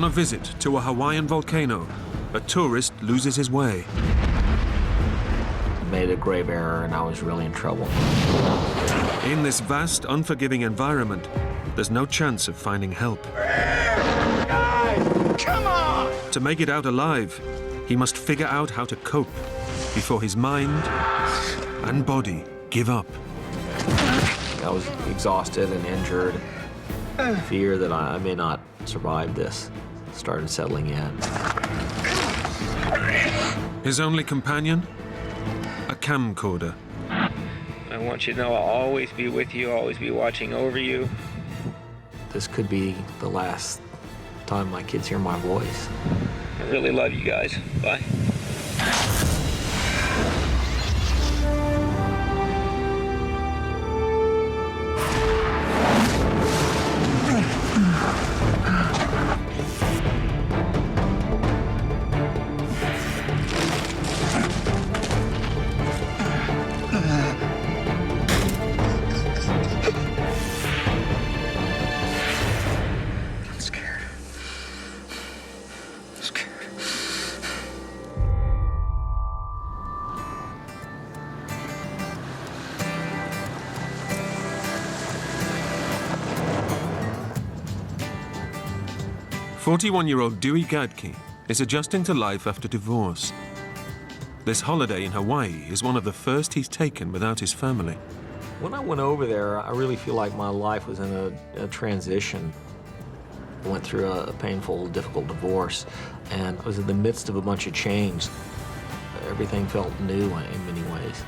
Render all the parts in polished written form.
On a visit to a Hawaiian volcano, a tourist loses his way. I made a grave error and I was really in trouble. In this vast, unforgiving environment, there's no chance of finding help. Guys, come on! To make it out alive, he must figure out how to cope before his mind and body give up. I was exhausted and injured. Fear that I may not survive this started settling in. His only companion? A camcorder. I want you to know I'll always be with you, always be watching over you. This could be the last time my kids hear my voice. I really love you guys. Bye. I'm scared. 41-year-old Dewey Gadke is adjusting to life after divorce. This holiday in Hawaii is one of the first he's taken without his family. When I went over there, I really feel like my life was in a transition. I went through a painful, difficult divorce, and I was in the midst of a bunch of change. Everything felt new in many ways.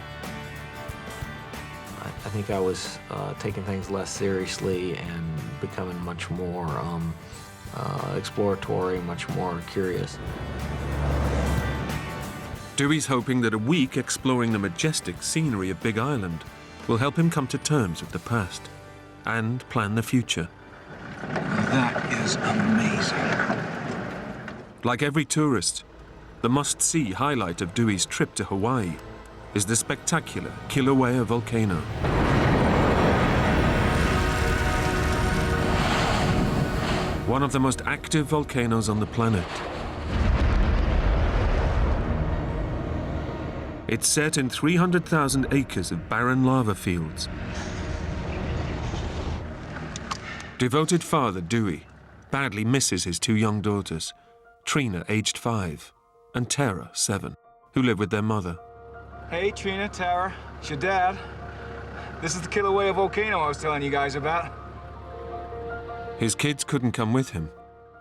I think I was taking things less seriously and becoming much more exploratory, much more curious. Dewey's hoping that a week exploring the majestic scenery of Big Island will help him come to terms with the past and plan the future. That is amazing. Like every tourist, the must-see highlight of Dewey's trip to Hawaii is the spectacular Kilauea volcano. One of the most active volcanoes on the planet. It's set in 300,000 acres of barren lava fields. Devoted father Dewey badly misses his two young daughters, Trina, aged 5, and Tara, 7, who live with their mother. Hey, Trina, Tara, it's your dad. This is the Kilauea volcano I was telling you guys about. His kids couldn't come with him,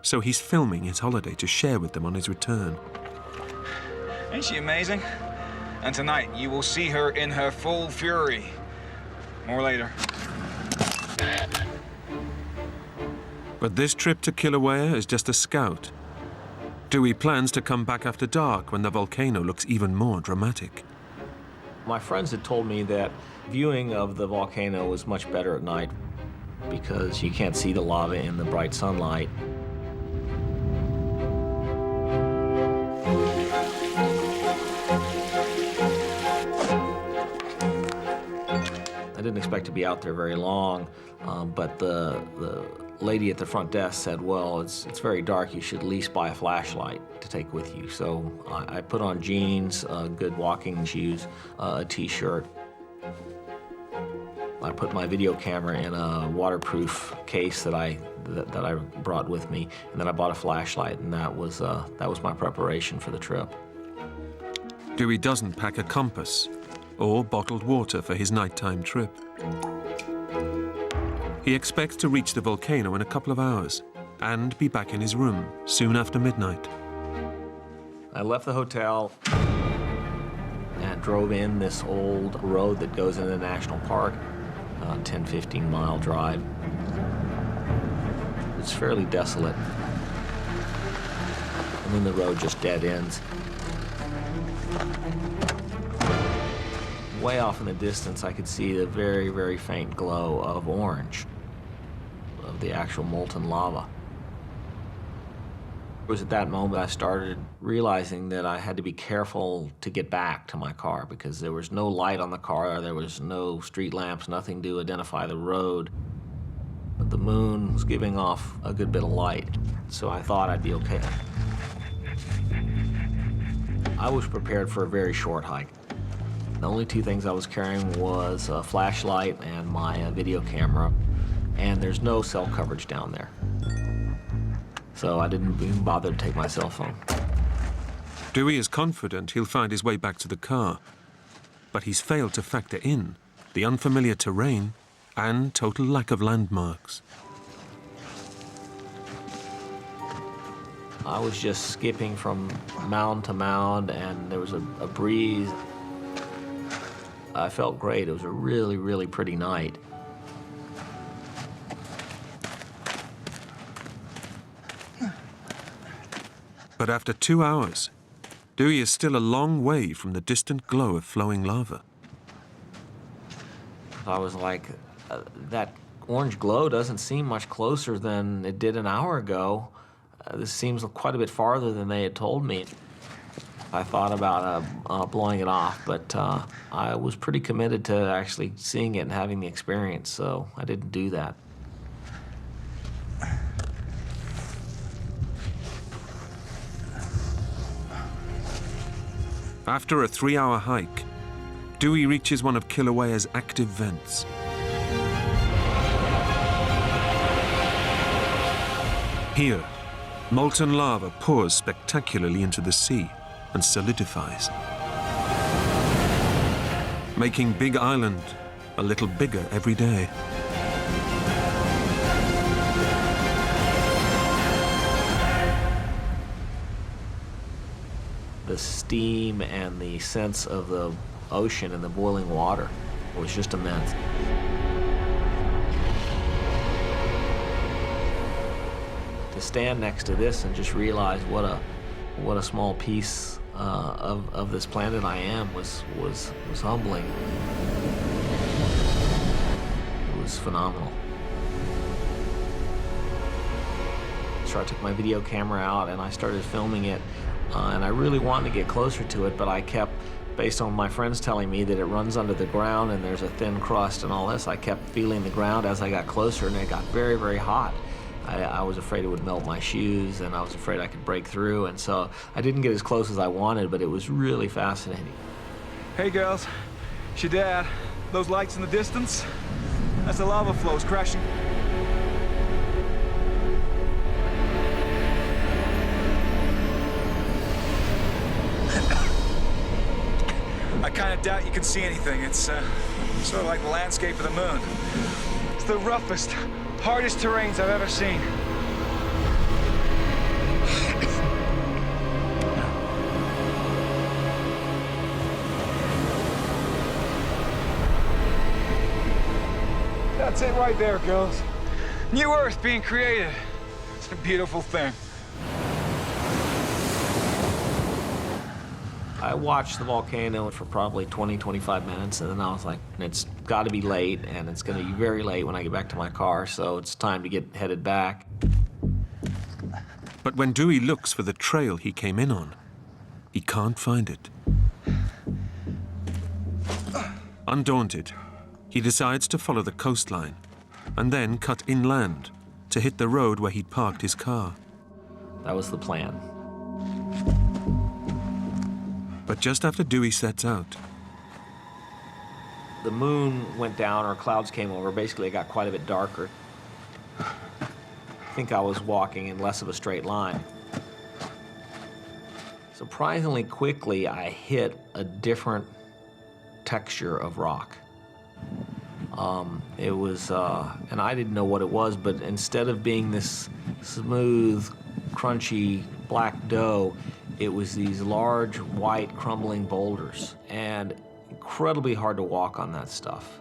so he's filming his holiday to share with them on his return. Ain't she amazing? And tonight, you will see her in her full fury. More later. But this trip to Kilauea is just a scout. Dewey plans to come back after dark when the volcano looks even more dramatic. My friends had told me that viewing of the volcano was much better at night because you can't see the lava in the bright sunlight. I didn't expect to be out there very long, but the lady at the front desk said, well, it's very dark, you should at least buy a flashlight to take with you. So I put on jeans, good walking shoes, a t-shirt. I put my video camera in a waterproof case that I brought with me, and then I bought a flashlight, and that was my preparation for the trip. Dewey doesn't pack a compass or bottled water for his nighttime trip. He expects to reach the volcano in a couple of hours and be back in his room soon after midnight. I left the hotel and drove in this old road that goes into the national park, 10, 15-mile drive. It's fairly desolate. And then the road just dead ends. Way off in the distance, I could see the very, very faint glow of orange, of the actual molten lava. It was at that moment I started realizing that I had to be careful to get back to my car because there was no light on the car, there was no street lamps, nothing to identify the road. the moon was giving off a good bit of light, so I thought I'd be okay. I was prepared for a very short hike. The only two things I was carrying was a flashlight and my video camera, and there's no cell coverage down there. So I didn't even bother to take my cell phone. Dewey is confident he'll find his way back to the car, but he's failed to factor in the unfamiliar terrain and total lack of landmarks. I was just skipping from mound to mound, and there was a breeze. I felt great. It was a really, really pretty night. But after 2 hours, Dewey is still a long way from the distant glow of flowing lava. I was like, that orange glow doesn't seem much closer than it did an hour ago. This seems quite a bit farther than they had told me. I thought about blowing it off, but I was pretty committed to actually seeing it and having the experience, so I didn't do that. After a 3-hour hike, Dewey reaches one of Kilauea's active vents. Here, molten lava pours spectacularly into the sea and solidifies, making Big Island a little bigger every day. The steam and the sense of the ocean and the boiling water was just immense. To stand next to this and just realize what a small piece of this planet I am was humbling. It was phenomenal. So I took my video camera out and I started filming it. And I really wanted to get closer to it, but I kept, based on my friends telling me that it runs under the ground and there's a thin crust and all this, I kept feeling the ground as I got closer, and it got very, very hot. I was afraid it would melt my shoes, and I was afraid I could break through, and so I didn't get as close as I wanted, but it was really fascinating. Hey, girls. It's your dad. Those lights in the distance? That's the lava flows crashing. I kind of doubt you can see anything. It's sort of like the landscape of the moon. It's the roughest, hardest terrains I've ever seen. That's it right there, girls. New Earth being created. It's a beautiful thing. I watched the volcano for probably 20, 25 minutes, and then I was like, it's got to be late, and it's going to be very late when I get back to my car, so it's time to get headed back. But when Dewey looks for the trail he came in on, he can't find it. Undaunted, he decides to follow the coastline and then cut inland to hit the road where he'd parked his car. That was the plan. But just after Dewey sets out, The moon went down, or clouds came over. Basically, it got quite a bit darker. I think I was walking in less of a straight line. Surprisingly quickly, I hit a different texture of rock. It was, and I didn't know what it was, but instead of being this smooth, crunchy black dough, it was these large, white, crumbling boulders, and incredibly hard to walk on that stuff.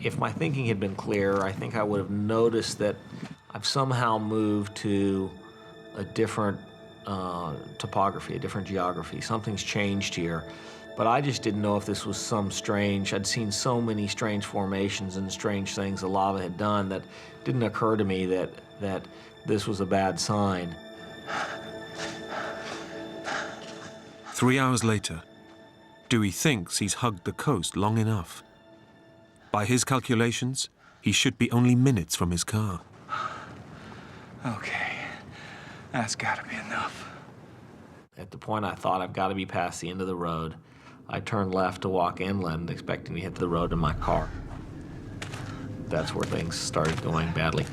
If my thinking had been clearer, I think I would have noticed that I've somehow moved to a different topography, a different geography. Something's changed here. But I just didn't know if this was some strange, I'd seen so many strange formations and strange things the lava had done that it didn't occur to me that this was a bad sign. 3 hours later, Dewey thinks he's hugged the coast long enough. By his calculations, he should be only minutes from his car. Okay, that's gotta be enough. At the point I thought I've got to be past the end of the road, I turned left to walk inland, expecting to hit the road in my car. That's where things started going badly.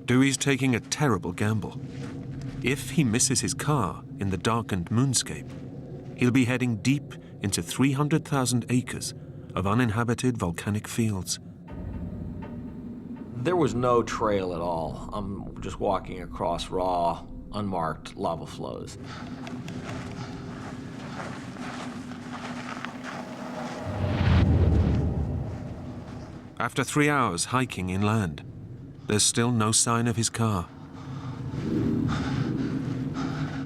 Dewey's taking a terrible gamble. If he misses his car in the darkened moonscape, he'll be heading deep into 300,000 acres of uninhabited volcanic fields. There was no trail at all. I'm just walking across raw, unmarked lava flows. After 3 hours hiking inland, there's still no sign of his car.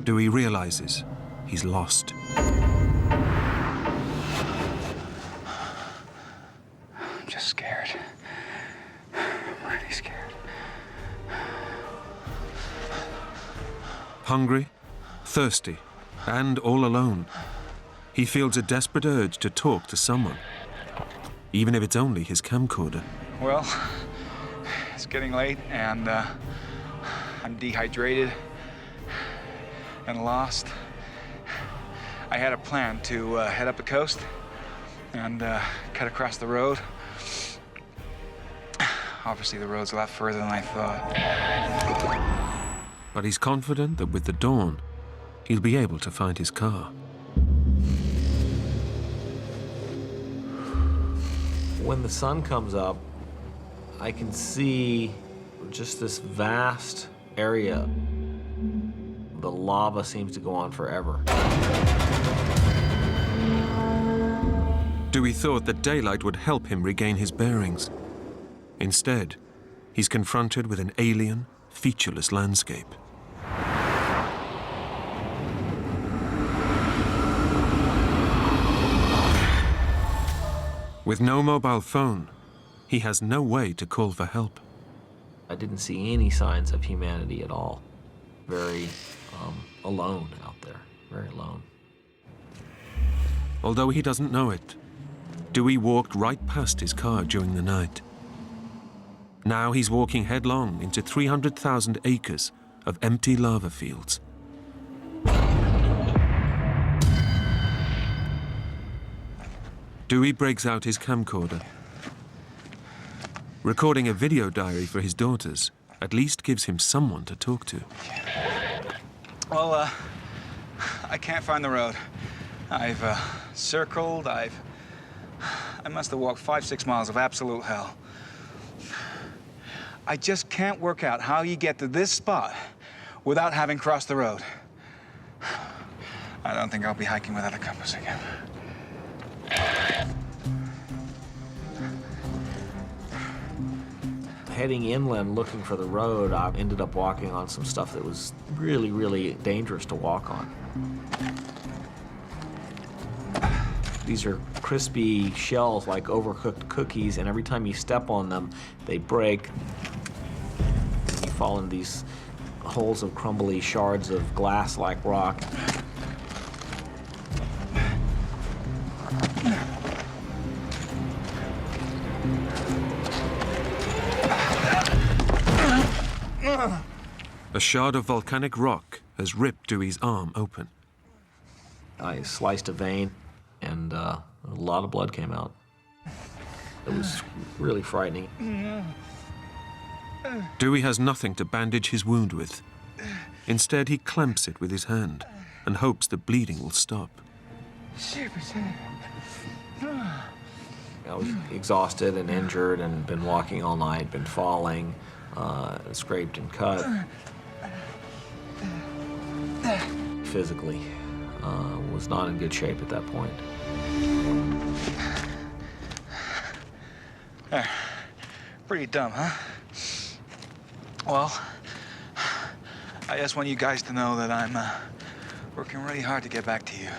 Dewey realizes he's lost. I'm just scared. I'm really scared. Hungry, thirsty, and all alone, he feels a desperate urge to talk to someone, even if it's only his camcorder. Well, it's getting late, and I'm dehydrated and lost. I had a plan to head up the coast and cut across the road. Obviously, the road's a lot further than I thought. But he's confident that with the dawn, he'll be able to find his car. When the sun comes up, I can see just this vast area. The lava seems to go on forever. Dewey thought that daylight would help him regain his bearings. Instead, he's confronted with an alien, featureless landscape. With no mobile phone, he has no way to call for help. I didn't see any signs of humanity at all. Very alone out there, very alone. Although he doesn't know it, Dewey walked right past his car during the night. Now he's walking headlong into 300,000 acres of empty lava fields. Dewey breaks out his camcorder. Recording a video diary for his daughters at least gives him someone to talk to. Well, I can't find the road. I've circled, I must have walked 5-6 miles of absolute hell. I just can't work out how you get to this spot without having crossed the road. I don't think I'll be hiking without a compass again. Heading inland looking for the road, I ended up walking on some stuff that was really, really dangerous to walk on. These are crispy shells like overcooked cookies, and every time you step on them, they break. You fall into these holes of crumbly shards of glass-like rock. A shard of volcanic rock has ripped Dewey's arm open. I sliced a vein, and a lot of blood came out. It was really frightening. Dewey has nothing to bandage his wound with. Instead, he clamps it with his hand and hopes the bleeding will stop. I was exhausted and injured and been walking all night, been falling, scraped and cut. Physically, was not in good shape at that point. Pretty dumb, huh? Well, I just want you guys to know that I'm working really hard to get back to you.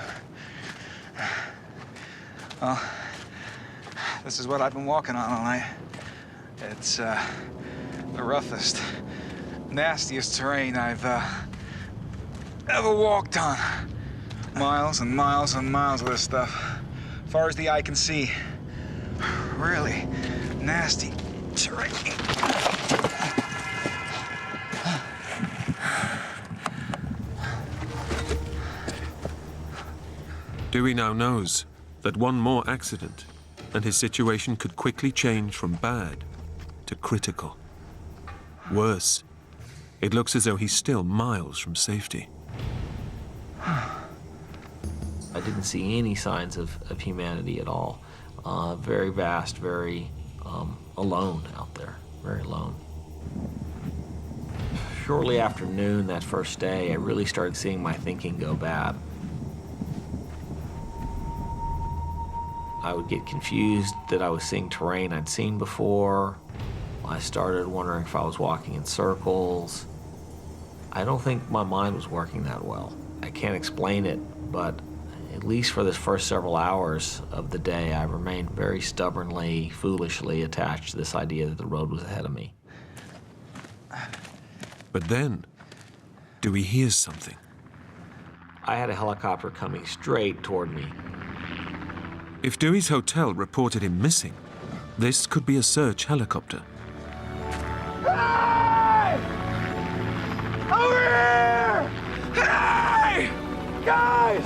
Well, this is what I've been walking on all night. It's the roughest, nastiest terrain I've ever walked on. Miles and miles and miles of this stuff. Far as the eye can see. Really nasty terrain. Dewey now knows that one more accident and his situation could quickly change from bad to critical. Worse, it looks as though he's still miles from safety. I didn't see any signs of humanity at all. Very vast, very alone out there, very alone. Shortly after noon that first day, I really started seeing my thinking go bad. I would get confused that I was seeing terrain I'd seen before. I started wondering if I was walking in circles. I don't think my mind was working that well. I can't explain it, but at least for the first several hours of the day, I remained very stubbornly, foolishly attached to this idea that the road was ahead of me. But then, Dewey hears something. I had a helicopter coming straight toward me. If Dewey's hotel reported him missing, this could be a search helicopter. Hey! Over here! Hey! Guys!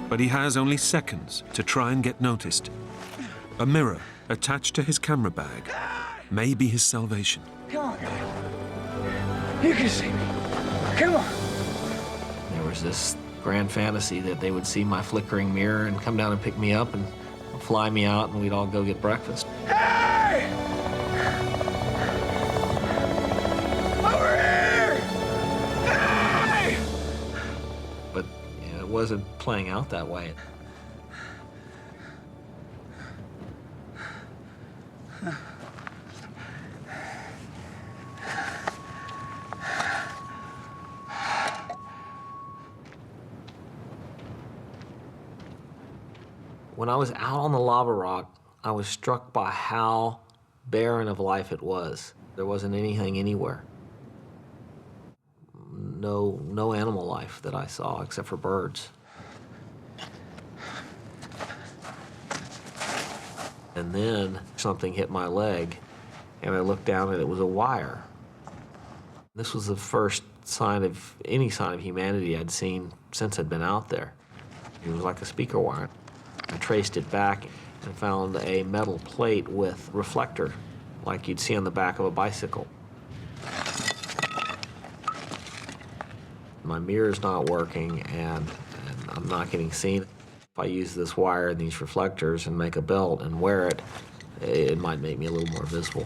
But he has only seconds to try and get noticed. A mirror attached to his camera bag may be his salvation. Come on, guys. You can see me. Come on. There was this grand fantasy that they would see my flickering mirror and come down and pick me up and fly me out and we'd all go get breakfast. Hey! Over here! Hey! But it wasn't playing out that way. When I was out on the lava rock, I was struck by how barren of life it was. There wasn't anything anywhere. No animal life that I saw except for birds. And then something hit my leg, and I looked down and it was a wire. This was the first any sign of humanity I'd seen since I'd been out there. It was like a speaker wire. I traced it back and found a metal plate with reflector, like you'd see on the back of a bicycle. My mirror's not working, and I'm not getting seen. If I use this wire and these reflectors and make a belt and wear it, it might make me a little more visible.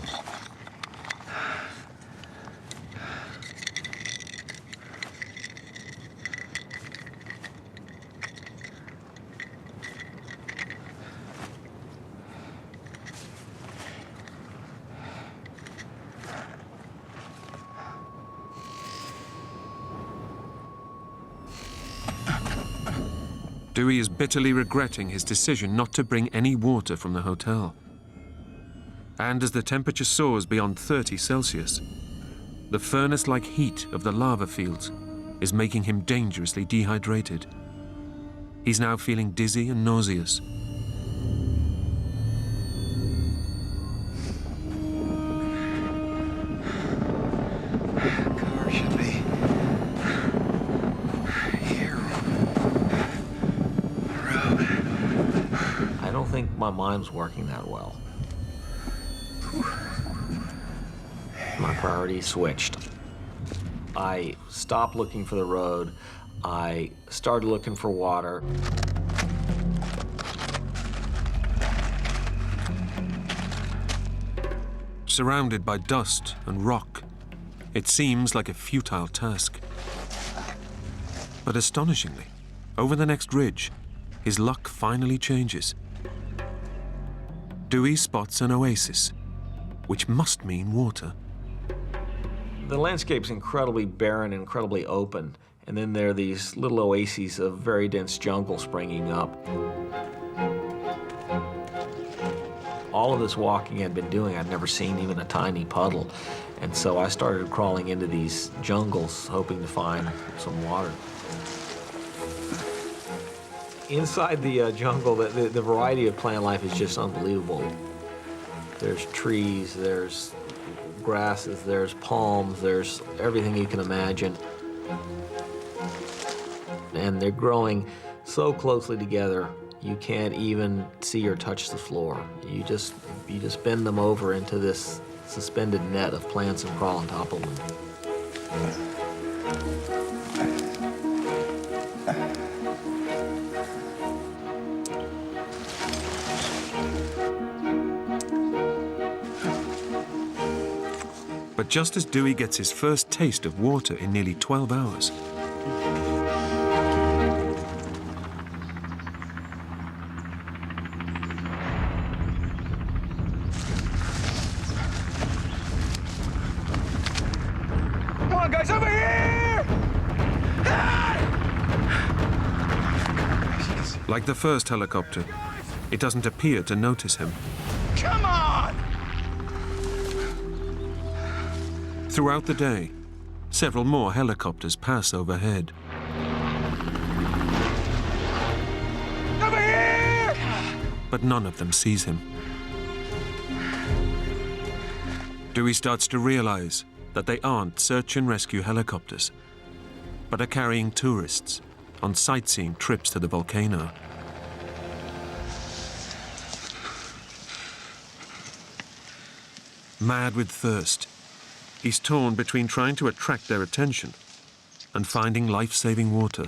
Dewey is bitterly regretting his decision not to bring any water from the hotel. And as the temperature soars beyond 30 Celsius, the furnace-like heat of the lava fields is making him dangerously dehydrated. He's now feeling dizzy and nauseous. Car should be here. Road. I don't think my mind's working that well. My priorities switched. I stopped looking for the road. I started looking for water. Surrounded by dust and rock, it seems like a futile task. But astonishingly, over the next ridge, his luck finally changes. Dewey spots an oasis, which must mean water. The landscape's incredibly barren, incredibly open, and then there are these little oases of very dense jungle springing up. All of this walking I'd been doing, I'd never seen even a tiny puddle, and so I started crawling into these jungles, hoping to find some water. Inside the jungle, the variety of plant life is just unbelievable. There's trees, there's grasses, there's palms, there's everything you can imagine. And they're growing so closely together, you can't even see or touch the floor. You just bend them over into this suspended net of plants and crawl on top of them. But just as Dewey gets his first taste of water in nearly 12 hours, Come on, guys, over here! like the first helicopter, it doesn't appear to notice him. Come on! Throughout the day, several more helicopters pass overhead. Over here! But none of them sees him. Dewey starts to realize that they aren't search and rescue helicopters, but are carrying tourists on sightseeing trips to the volcano. Mad with thirst, he's torn between trying to attract their attention and finding life-saving water.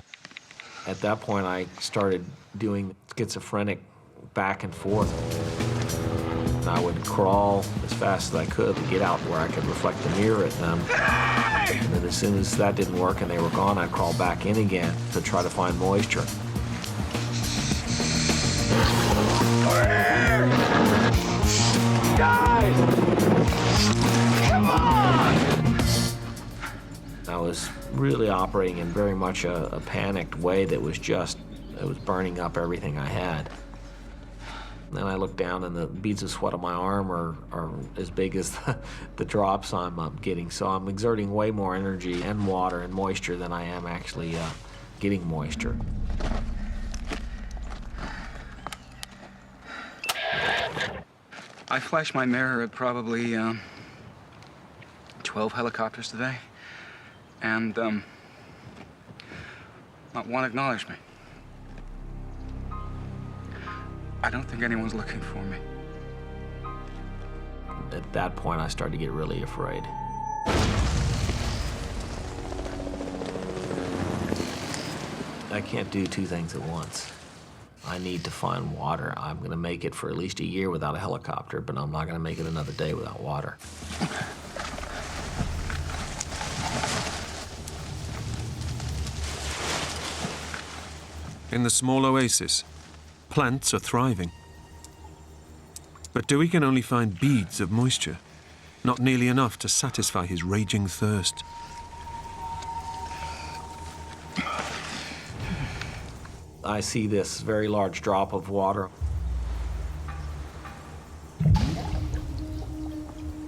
At that point, I started doing schizophrenic back and forth. And I would crawl as fast as I could to get out where I could reflect the mirror at them. And then as soon as that didn't work and they were gone, I'd crawl back in again to try to find moisture. Guys! Come on! I was really operating in very much a panicked way that was just, it was burning up everything I had. Then I look down and the beads of sweat on my arm are as big as the drops I'm getting. So I'm exerting way more energy and water and moisture than I am actually getting moisture. I flashed my mirror at probably 12 helicopters today, and not one acknowledged me. I don't think anyone's looking for me. At that point, I started to get really afraid. I can't do two things at once. I need to find water. I'm going to make it for at least a year without a helicopter, but I'm not going to make it another day without water. In the small oasis, plants are thriving. But Dewey can only find beads of moisture, not nearly enough to satisfy his raging thirst. I see this very large drop of water.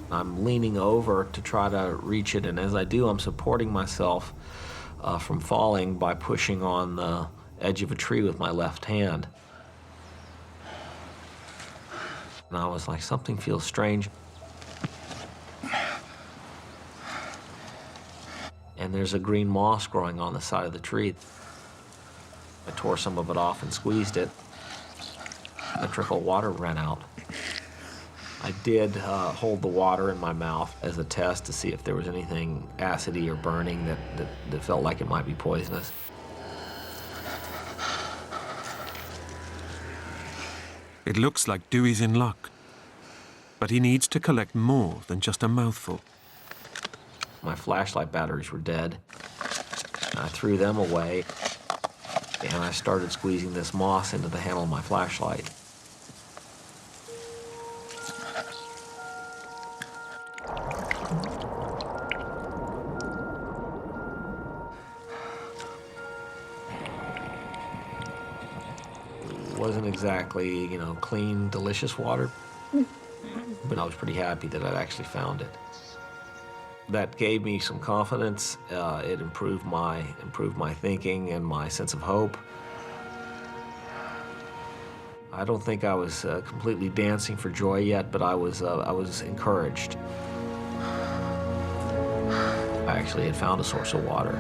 I'm leaning over to try to reach it, and as I do, I'm supporting myself from falling by pushing on the edge of a tree with my left hand. And I was like, something feels strange. And there's a green moss growing on the side of the tree. I tore some of it off and squeezed it. A trickle of water ran out. I did hold the water in my mouth as a test to see if there was anything acidy or burning that felt like it might be poisonous. It looks like Dewey's in luck, but he needs to collect more than just a mouthful. My flashlight batteries were dead. I threw them away, and I started squeezing this moss into the handle of my flashlight. It wasn't exactly, clean, delicious water, but I was pretty happy that I'd actually found it. That gave me some confidence. It improved my thinking and my sense of hope. I don't think I was completely dancing for joy yet, but I was encouraged. I actually had found a source of water.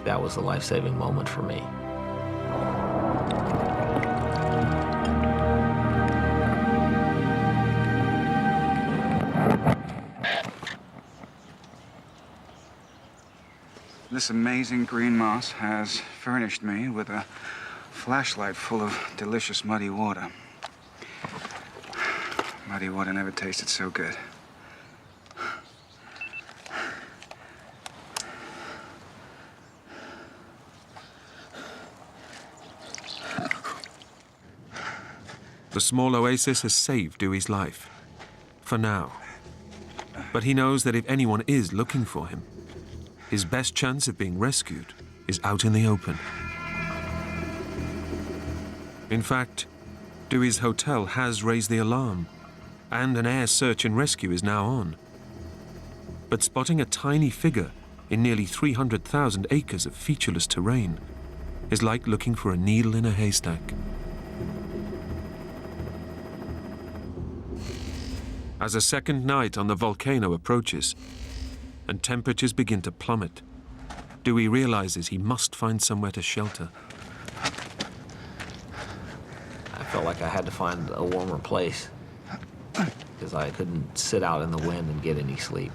That was the life-saving moment for me. This amazing green moss has furnished me with a flashlight full of delicious muddy water. Muddy water never tasted so good. The small oasis has saved Dewey's life, for now. But he knows that if anyone is looking for him, his best chance of being rescued is out in the open. In fact, Dewey's hotel has raised the alarm, and an air search and rescue is now on. But spotting a tiny figure in nearly 300,000 acres of featureless terrain is like looking for a needle in a haystack. As a second night on the volcano approaches and temperatures begin to plummet, Dewey realizes he must find somewhere to shelter. I felt like I had to find a warmer place because I couldn't sit out in the wind and get any sleep.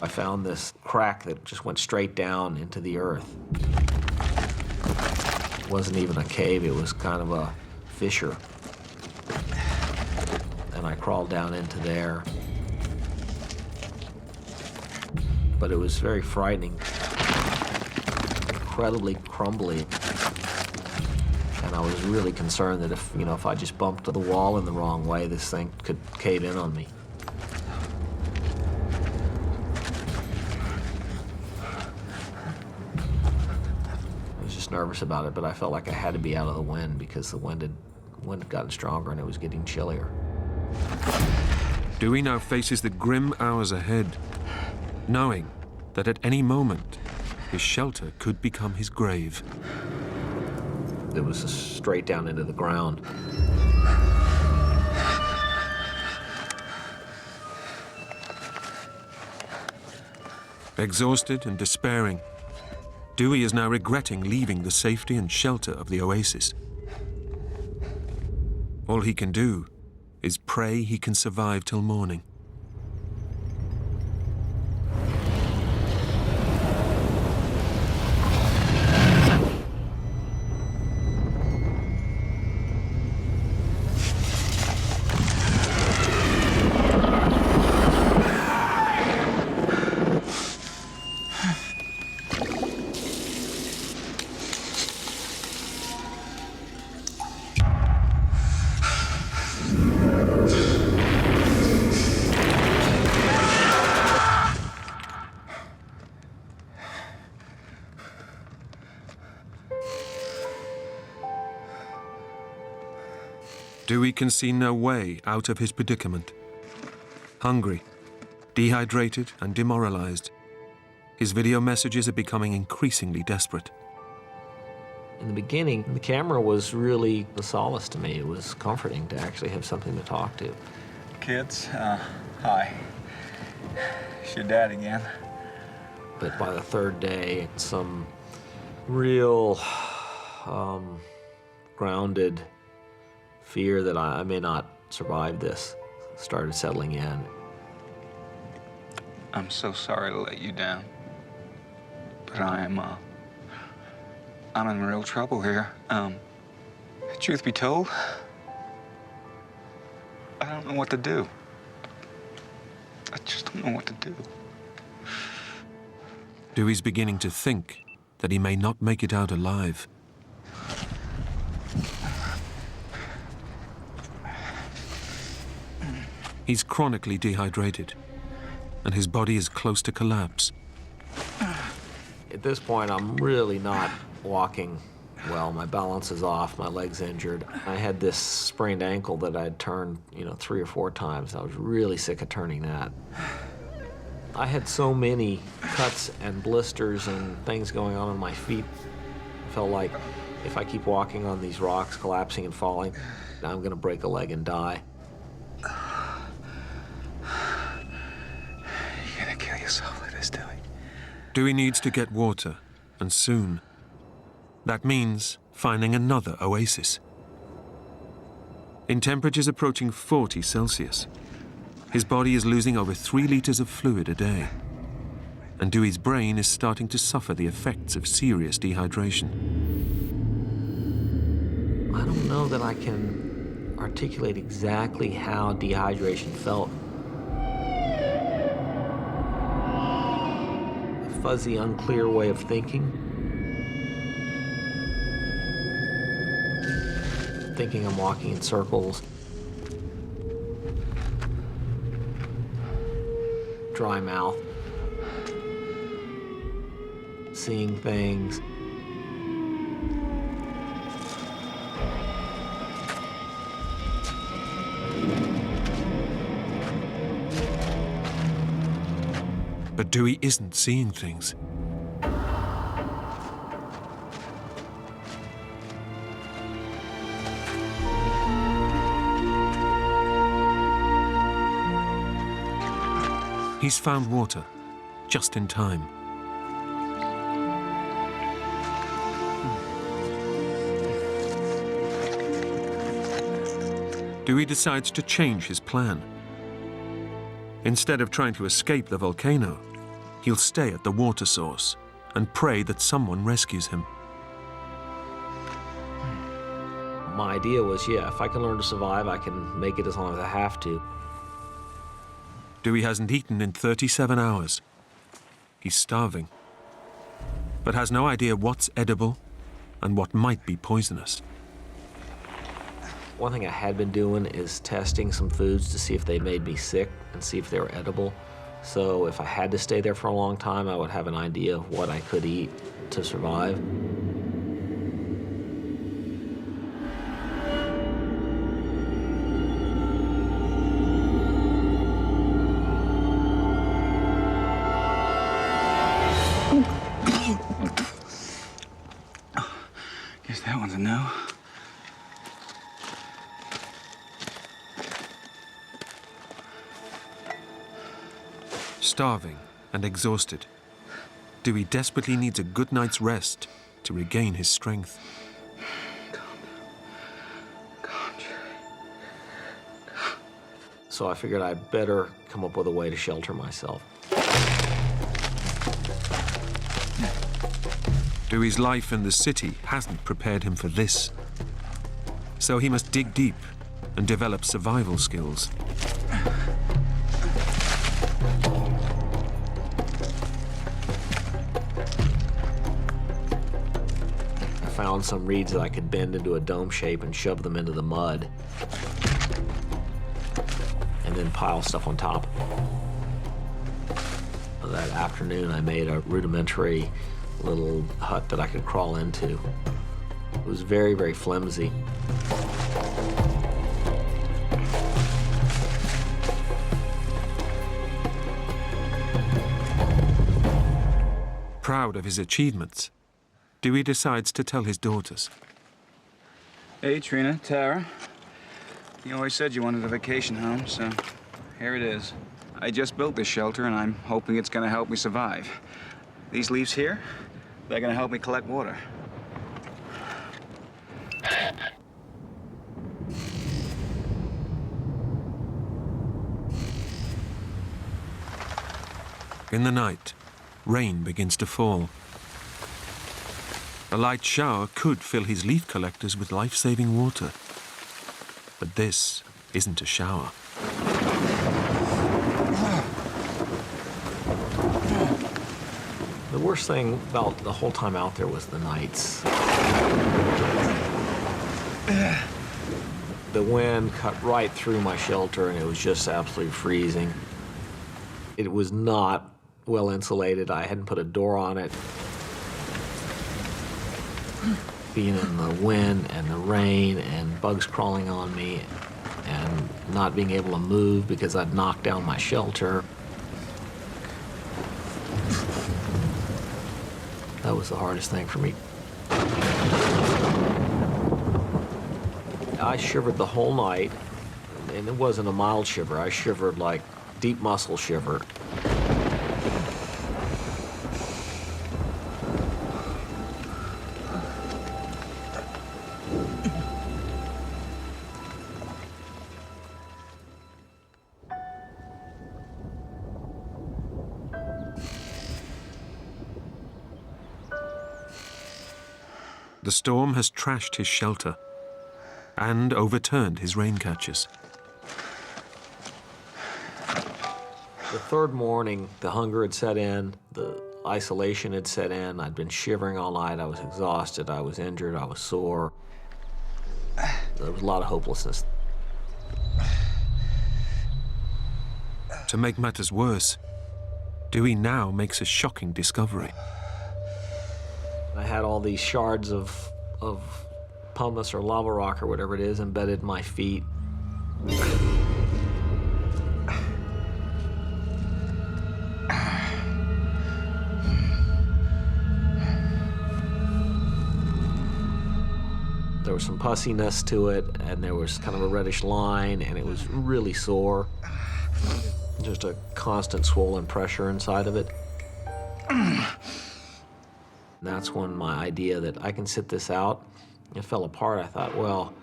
I found this crack that just went straight down into the earth. It wasn't even a cave, it was kind of a fissure. And I crawled down into there. But it was very frightening, incredibly crumbly. And I was really concerned that if I just bumped to the wall in the wrong way, this thing could cave in on me. I was just nervous about it, but I felt like I had to be out of the wind because the wind had gotten stronger and it was getting chillier. Dewey now faces the grim hours ahead, knowing that at any moment, his shelter could become his grave. It was straight down into the ground. Exhausted and despairing, Dewey is now regretting leaving the safety and shelter of the oasis. All he can do is pray he can survive till morning. Dewey can see no way out of his predicament. Hungry, dehydrated, and demoralized, his video messages are becoming increasingly desperate. In the beginning, the camera was really a solace to me. It was comforting to actually have something to talk to. Kids, hi. It's your dad again. But by the third day, some real grounded fear that I may not survive this started settling in. I'm so sorry to let you down, but I'm in real trouble here. Truth be told, I don't know what to do. I just don't know what to do. Dewey's beginning to think that he may not make it out alive. He's chronically dehydrated, and his body is close to collapse. At this point, I'm really not walking well. My balance is off, my leg's injured. I had this sprained ankle that I'd turned, 3 or 4 times. I was really sick of turning that. I had so many cuts and blisters and things going on my feet. I felt like If I keep walking on these rocks, collapsing and falling, I'm going to break a leg and die. You're gonna kill yourself like this, Dewey. Dewey needs to get water, and soon. That means finding another oasis. In temperatures approaching 40 Celsius, his body is losing over 3 liters of fluid a day. And Dewey's brain is starting to suffer the effects of serious dehydration. I don't know that I can articulate exactly how dehydration felt. A fuzzy, unclear way of thinking. Thinking I'm walking in circles. Dry mouth. Seeing things. But Dewey isn't seeing things. He's found water, just in time. Dewey decides to change his plan. Instead of trying to escape the volcano, he'll stay at the water source and pray that someone rescues him. My idea was, yeah, if I can learn to survive, I can make it as long as I have to. Dewey hasn't eaten in 37 hours. He's starving, but has no idea what's edible and what might be poisonous. One thing I had been doing is testing some foods to see if they made me sick and see if they were edible. So if I had to stay there for a long time, I would have an idea of what I could eat to survive. Guess that one's a no. Starving and exhausted, Dewey desperately needs a good night's rest to regain his strength. Calm, Jerry. So I figured I'd better come up with a way to shelter myself. Dewey's life in the city hasn't prepared him for this. So he must dig deep and develop survival skills. I found some reeds that I could bend into a dome shape and shove them into the mud. And then pile stuff on top. That afternoon, I made a rudimentary little hut that I could crawl into. It was very, very flimsy. Proud of his achievements, Dewey decides to tell his daughters. Hey, Trina, Tara. You always said you wanted a vacation home, so here it is. I just built this shelter, and I'm hoping it's gonna help me survive. These leaves here, they're gonna help me collect water. In the night, rain begins to fall. A light shower could fill his leaf collectors with life-saving water. But this isn't a shower. The worst thing about the whole time out there was the nights. The wind cut right through my shelter, and it was just absolutely freezing. It was not well insulated. I hadn't put a door on it. Being in the wind and the rain and bugs crawling on me and not being able to move because I'd knocked down my shelter. That was the hardest thing for me. I shivered the whole night, and it wasn't a mild shiver. I shivered like deep muscle shiver. The storm has trashed his shelter and overturned his rain catchers. The third morning, the hunger had set in, the isolation had set in. I'd been shivering all night. I was exhausted. I was injured. I was sore. There was a lot of hopelessness. To make matters worse, Dewey now makes a shocking discovery. I had all these shards of pumice or lava rock or whatever it is embedded in my feet. There was some pussiness to it, and there was kind of a reddish line, and it was really sore. Just a constant swollen pressure inside of it. That's when my idea that I can sit this out, it fell apart. I thought, well,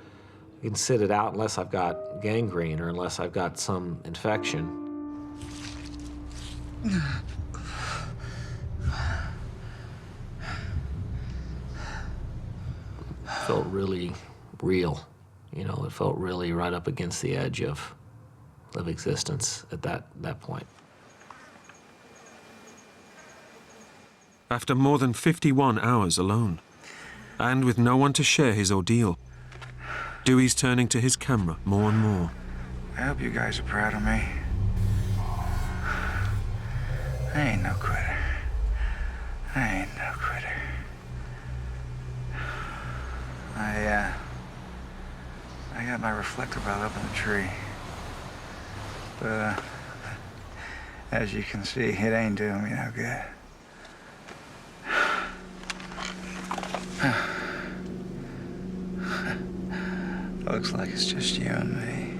I can sit it out unless I've got gangrene or unless I've got some infection. It felt really real. You know, it felt really right up against the edge of existence at that point. After more than 51 hours alone, and with no one to share his ordeal, Dewey's turning to his camera more and more. I hope you guys are proud of me. I ain't no quitter. I ain't no quitter. I got my reflector belt up in the tree. But, as you can see, it ain't doing me no good. Looks like it's just you and me.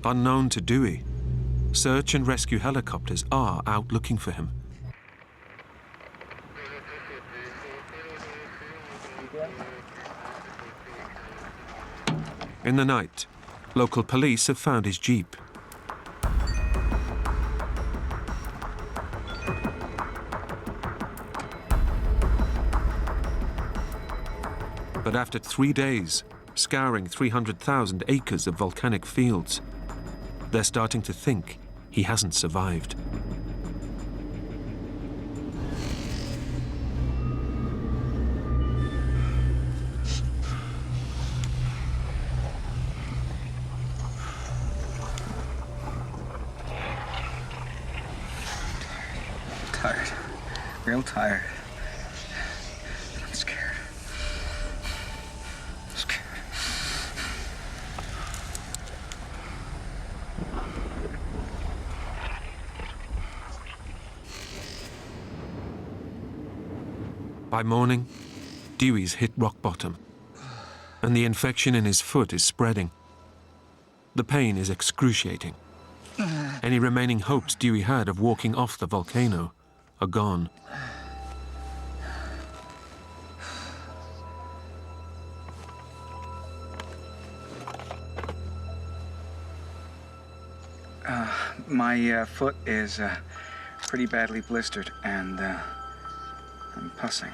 Unknown to Dewey, search and rescue helicopters are out looking for him. In the night, local police have found his jeep. But after 3 days, scouring 300,000 acres of volcanic fields, they're starting to think he hasn't survived. Tired. Real tired. I'm scared. By morning, Dewey's hit rock bottom, and the infection in his foot is spreading. The pain is excruciating. Any remaining hopes Dewey had of walking off the volcano are gone. My foot is pretty badly blistered, and I'm pussing.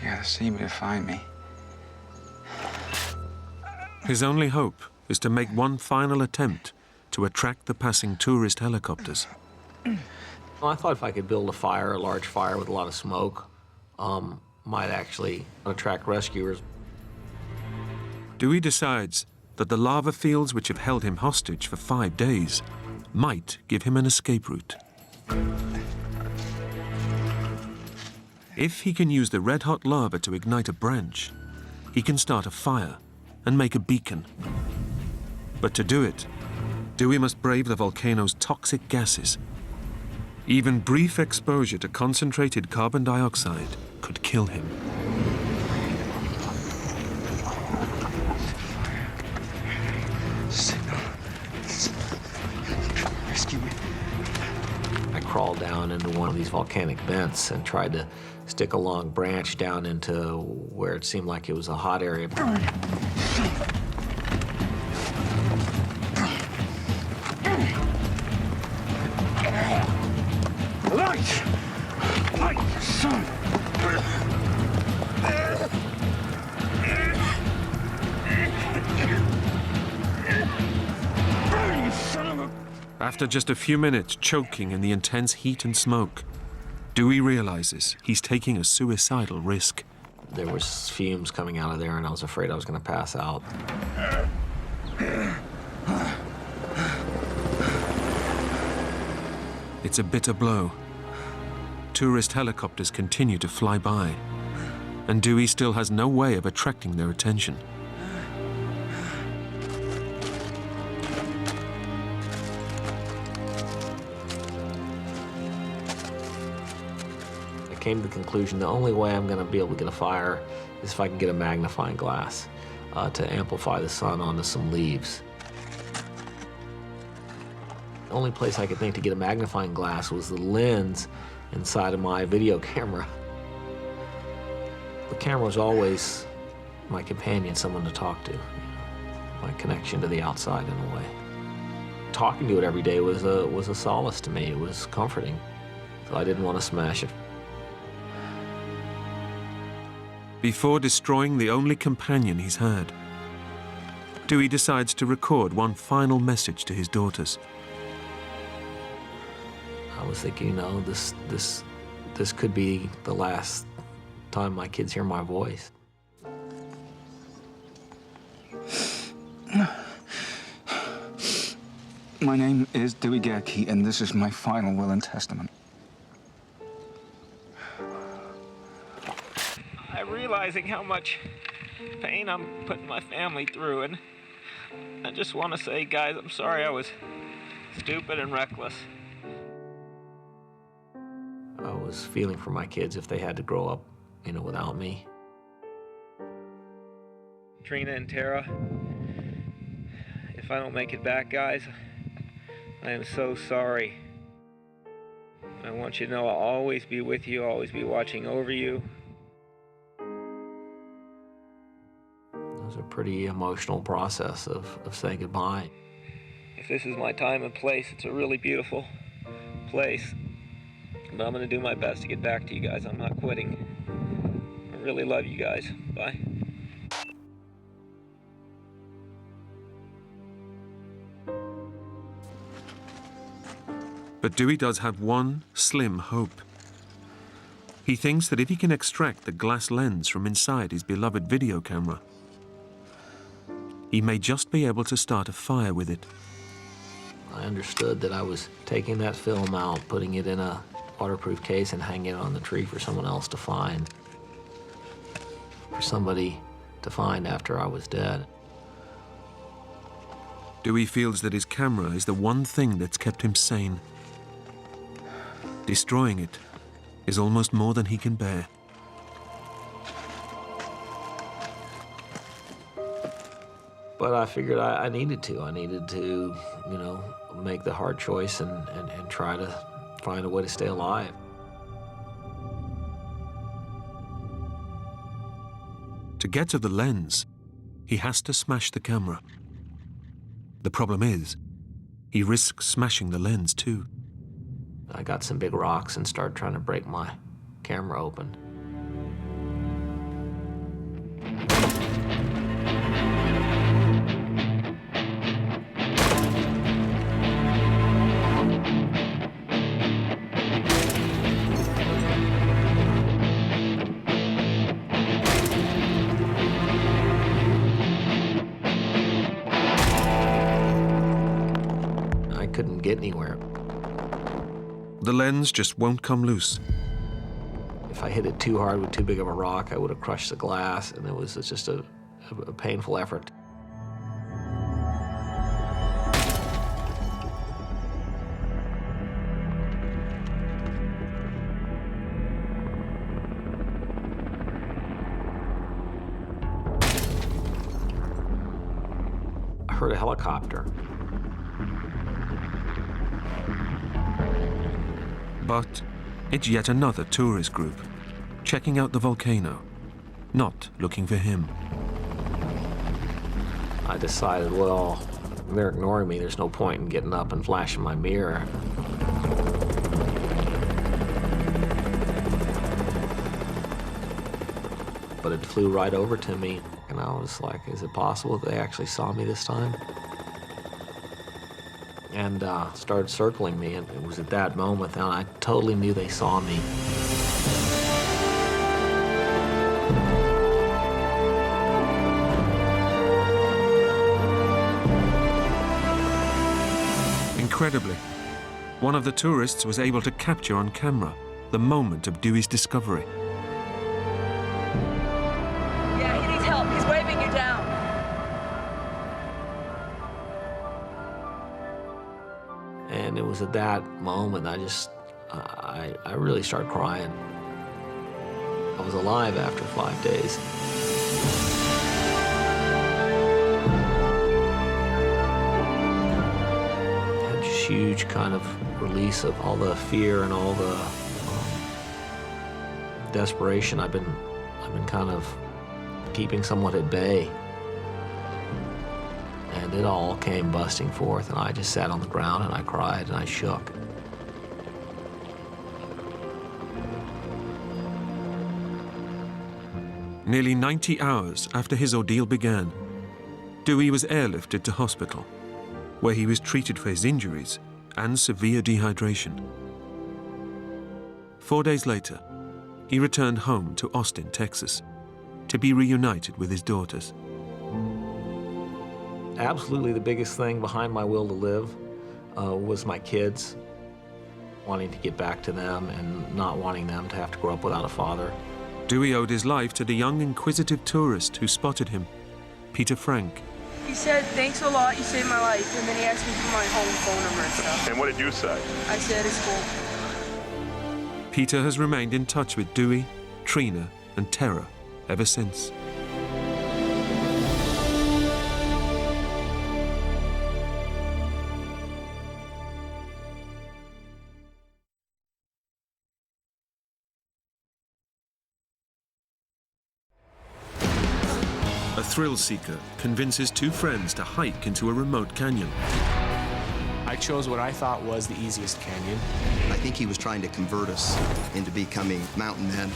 They gotta see me to find me. His only hope is to make one final attempt to attract the passing tourist helicopters. Well, I thought if I could build a large fire with a lot of smoke, might actually attract rescuers. Dewey decides that the lava fields which have held him hostage for 5 days might give him an escape route. If he can use the red-hot lava to ignite a branch, he can start a fire and make a beacon. But to do it, Dewey must brave the volcano's toxic gases. Even brief exposure to concentrated carbon dioxide could kill him. Signal. Rescue me. I crawled down into one of these volcanic vents and tried to stick a long branch down into where it seemed like it was a hot area. Light! Light, son! Burn, you son of a... After just a few minutes choking in the intense heat and smoke, Dewey realizes he's taking a suicidal risk. There was fumes coming out of there, and I was afraid I was going to pass out. It's a bitter blow. Tourist helicopters continue to fly by, and Dewey still has no way of attracting their attention. I came to the conclusion the only way I'm going to be able to get a fire is if I can get a magnifying glass to amplify the sun onto some leaves. The only place I could think to get a magnifying glass was the lens inside of my video camera. The camera was always my companion, someone to talk to, my connection to the outside in a way. Talking to it every day was a solace to me. It was comforting, so I didn't want to smash it. Before destroying the only companion he's had, Dewey decides to record one final message to his daughters. I was thinking, you know, this could be the last time my kids hear my voice. My name is Dewey Gerke, and this is my final will and testament. I'm realizing how much pain I'm putting my family through, and I just want to say, guys, I'm sorry I was stupid and reckless. I was feeling for my kids if they had to grow up, you know, without me. Trina and Tara, if I don't make it back, guys, I am so sorry. I want you to know I'll always be with you, always be watching over you. It was a pretty emotional process of saying goodbye. If this is my time and place, it's a really beautiful place. But I'm going to do my best to get back to you guys. I'm not quitting. I really love you guys. Bye. But Dewey does have one slim hope. He thinks that if he can extract the glass lens from inside his beloved video camera, he may just be able to start a fire with it. I understood that I was taking that film out, putting it in a waterproof case and hanging it on the tree for someone else to find. For somebody to find after I was dead. Dewey feels that his camera is the one thing that's kept him sane. Destroying it is almost more than he can bear. But I figured I needed to. I needed to, you know, make the hard choice and try to find a way to stay alive. To get to the lens, he has to smash the camera. The problem is, he risks smashing the lens too. I got some big rocks and started trying to break my camera open. I couldn't get anywhere. The lens just won't come loose. If I hit it too hard with too big of a rock, I would have crushed the glass, and it was just a painful effort. heard a helicopter. But it's yet another tourist group, checking out the volcano, not looking for him. I decided, well, they're ignoring me. There's no point in getting up and flashing my mirror. But it flew right over to me, and I was like, is it possible that they actually saw me this time? And started circling me, and it was at that moment that I totally knew they saw me. Incredibly, one of the tourists was able to capture on camera the moment of Dewey's discovery. Yeah, he needs help. He's waving you down. And it was at that moment I really started crying. I was alive after 5 days. Had this huge kind of release of all the fear and all the desperation I've been kind of keeping somewhat at bay. And it all came busting forth, and I just sat on the ground and I cried and I shook. Nearly 90 hours after his ordeal began, Dewey was airlifted to hospital, where he was treated for his injuries and severe dehydration. 4 days later, he returned home to Austin, Texas, to be reunited with his daughters. Absolutely the biggest thing behind my will to live was my kids, wanting to get back to them and not wanting them to have to grow up without a father. Dewey owed his life to the young, inquisitive tourist who spotted him, Peter Frank. He said, thanks a lot, you saved my life. And then he asked me for my home phone number and stuff. And what did you say? I said, it's cool. Peter has remained in touch with Dewey, Trina, and Tara ever since. A thrill seeker convinces two friends to hike into a remote canyon. I chose what I thought was the easiest canyon. I think he was trying to convert us into becoming mountain men.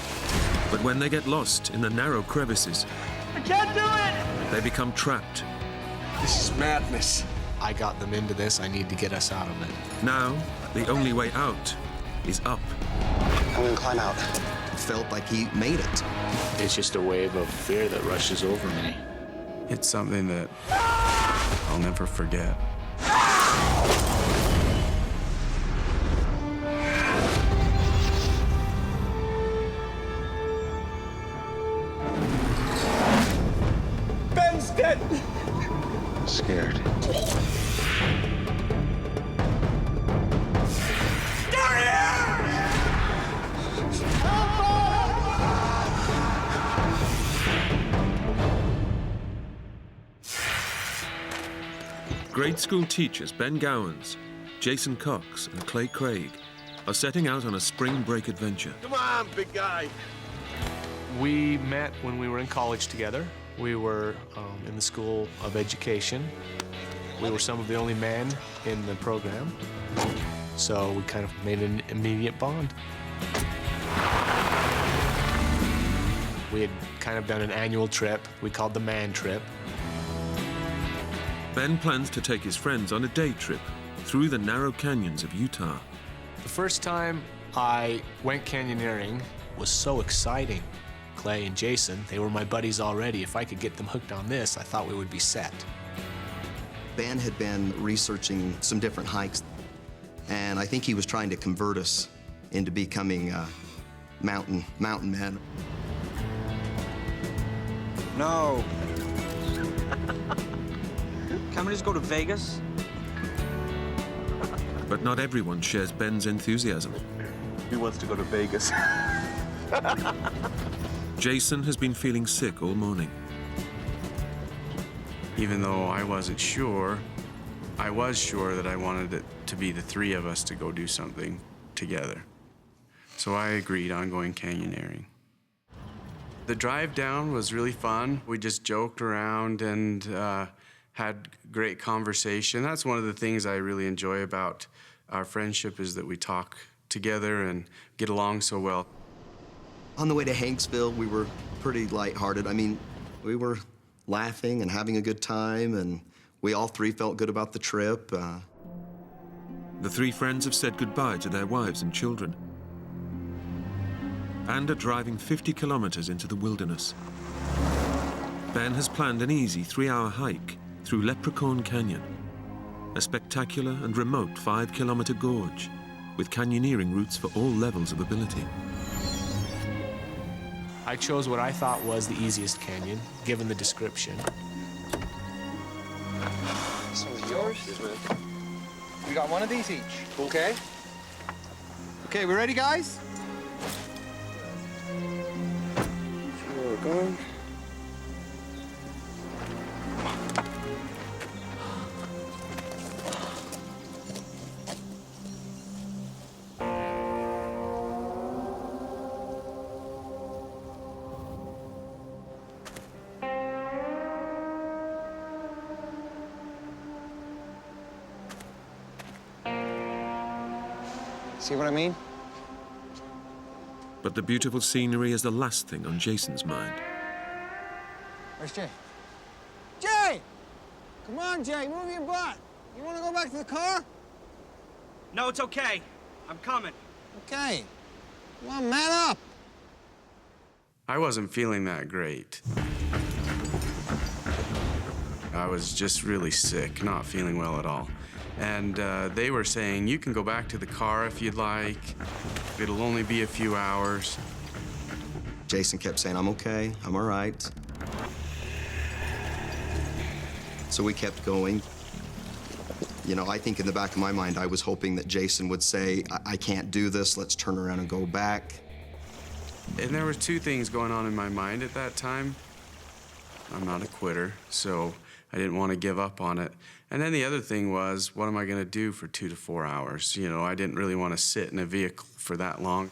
But when they get lost in the narrow crevices, I can't do it! they become trapped. This is madness. I got them into this. I need to get us out of it. Now, the only way out is up. I'm gonna climb out. It felt like he made it. It's just a wave of fear that rushes over me. It's something that I'll never forget. Ben's dead! Scared. Grade school teachers Ben Gowans, Jason Cox, and Clay Craig are setting out on a spring break adventure. Come on, big guy. We met when we were in college together. We were in the School of Education. We were some of the only men in the program, so we kind of made an immediate bond. We had kind of done an annual trip we called the Man Trip. Ben plans to take his friends on a day trip through the narrow canyons of Utah. The first time I went canyoneering was so exciting. Clay and Jason, they were my buddies already. If I could get them hooked on this, I thought we would be set. Ben had been researching some different hikes, and I think he was trying to convert us into becoming mountain men. No. Can we just go to Vegas? But not everyone shares Ben's enthusiasm. He wants to go to Vegas. Jason has been feeling sick all morning. Even though I wasn't sure, I was sure that I wanted it to be the three of us to go do something together. So I agreed on going canyoneering. The drive down was really fun. We just joked around and had great conversation. That's one of the things I really enjoy about our friendship, is that we talk together and get along so well. On the way to Hanksville, we were pretty lighthearted. I mean, we were laughing and having a good time, and we all three felt good about the trip. The three friends have said goodbye to their wives and children and are driving 50 kilometers into the wilderness. Ben has planned an easy 3-hour hike through Leprechaun Canyon, a spectacular and remote 5-kilometer gorge with canyoneering routes for all levels of ability. I chose what I thought was the easiest canyon, given the description. This one's yours? We got one of these each, okay? Okay, we ready, guys? See where we're going. See what I mean? But the beautiful scenery is the last thing on Jason's mind. Where's Jay? Jay! Come on, Jay, move your butt. You want to go back to the car? No, it's okay. I'm coming. Okay. Come on, man up. I wasn't feeling that great. I was just really sick, not feeling well at all. And they were saying, you can go back to the car if you'd like. It'll only be a few hours. Jason kept saying, I'm okay, I'm all right. So we kept going. You know, I think in the back of my mind, I was hoping that Jason would say, I can't do this, let's turn around and go back. And there were two things going on in my mind at that time. I'm not a quitter, so I didn't want to give up on it. And then the other thing was, what am I going to do for 2 to 4 hours? You know, I didn't really want to sit in a vehicle for that long.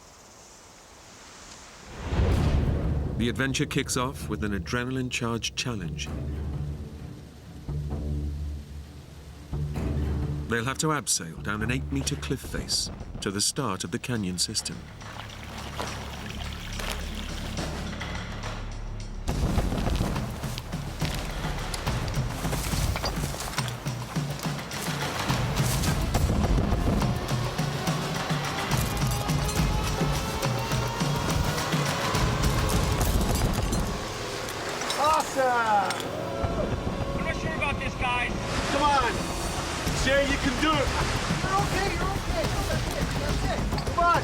The adventure kicks off with an adrenaline-charged challenge. They'll have to abseil down an 8-meter cliff face to the start of the canyon system. I'm not sure about this, guys. Come on! Jay, you can do it! You're okay, you're okay. No, that's it. Come on.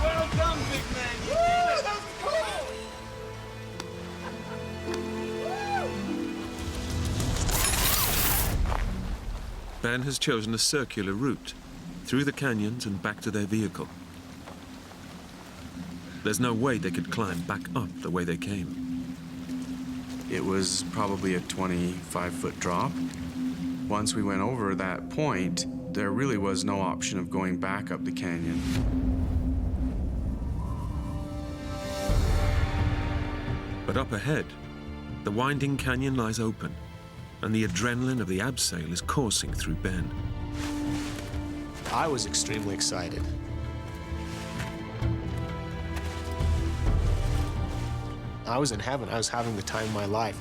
Well done, big man! You did it! That was cool. Ben has chosen a circular route through the canyons and back to their vehicle. There's no way they could climb back up the way they came. It was probably a 25-foot drop. Once we went over that point, there really was no option of going back up the canyon. But up ahead, the winding canyon lies open, and the adrenaline of the abseil is coursing through Ben. I was extremely excited. I was in heaven. I was having the time of my life.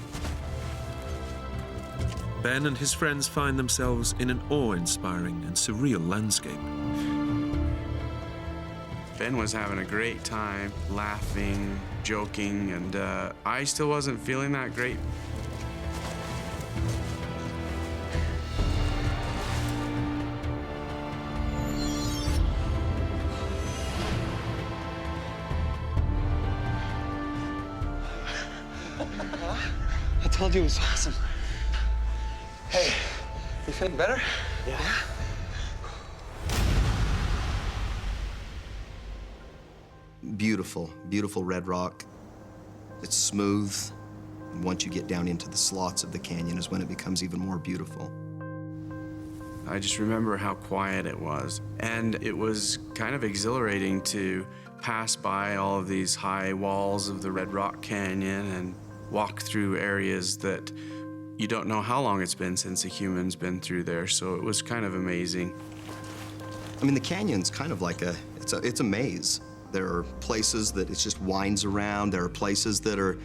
Ben and his friends find themselves in an awe-inspiring and surreal landscape. Ben was having a great time, laughing, joking, and I still wasn't feeling that great. I told you it was awesome. Hey, you feeling better? Yeah. Beautiful, beautiful red rock. It's smooth. And once you get down into the slots of the canyon is when it becomes even more beautiful. I just remember how quiet it was. And it was kind of exhilarating to pass by all of these high walls of the Red Rock Canyon and walk through areas that you don't know how long it's been since a human's been through there. So it was kind of amazing. I mean, the canyon's kind of like it's a maze. There are places that it just winds around. There are places that are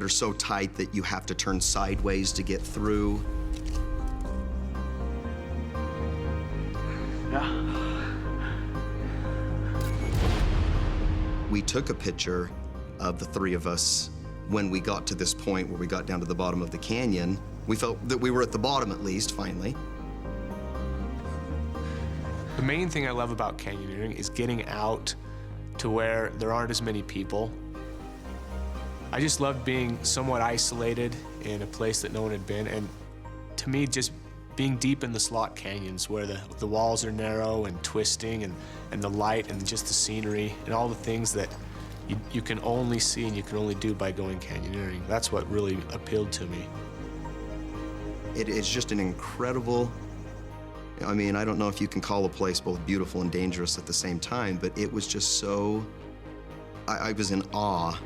so tight that you have to turn sideways to get through. Yeah. We took a picture of the three of us when we got to this point where we got down to the bottom of the canyon. We felt that we were at the bottom at least, finally. The main thing I love about canyoneering is getting out to where there aren't as many people. I just loved being somewhat isolated in a place that no one had been, and to me, just being deep in the slot canyons where the walls are narrow and twisting, and the light and just the scenery and all the things that you can only see and you can only do by going canyoneering. That's what really appealed to me. It's just an incredible, I mean, I don't know if you can call a place both beautiful and dangerous at the same time, but it was just so, I was in awe.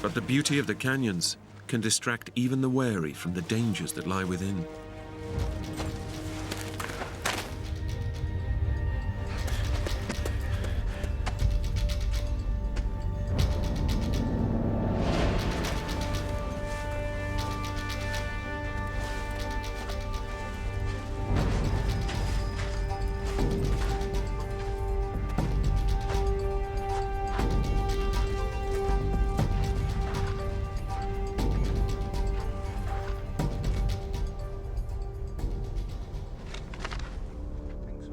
But the beauty of the canyons can distract even the wary from the dangers that lie within.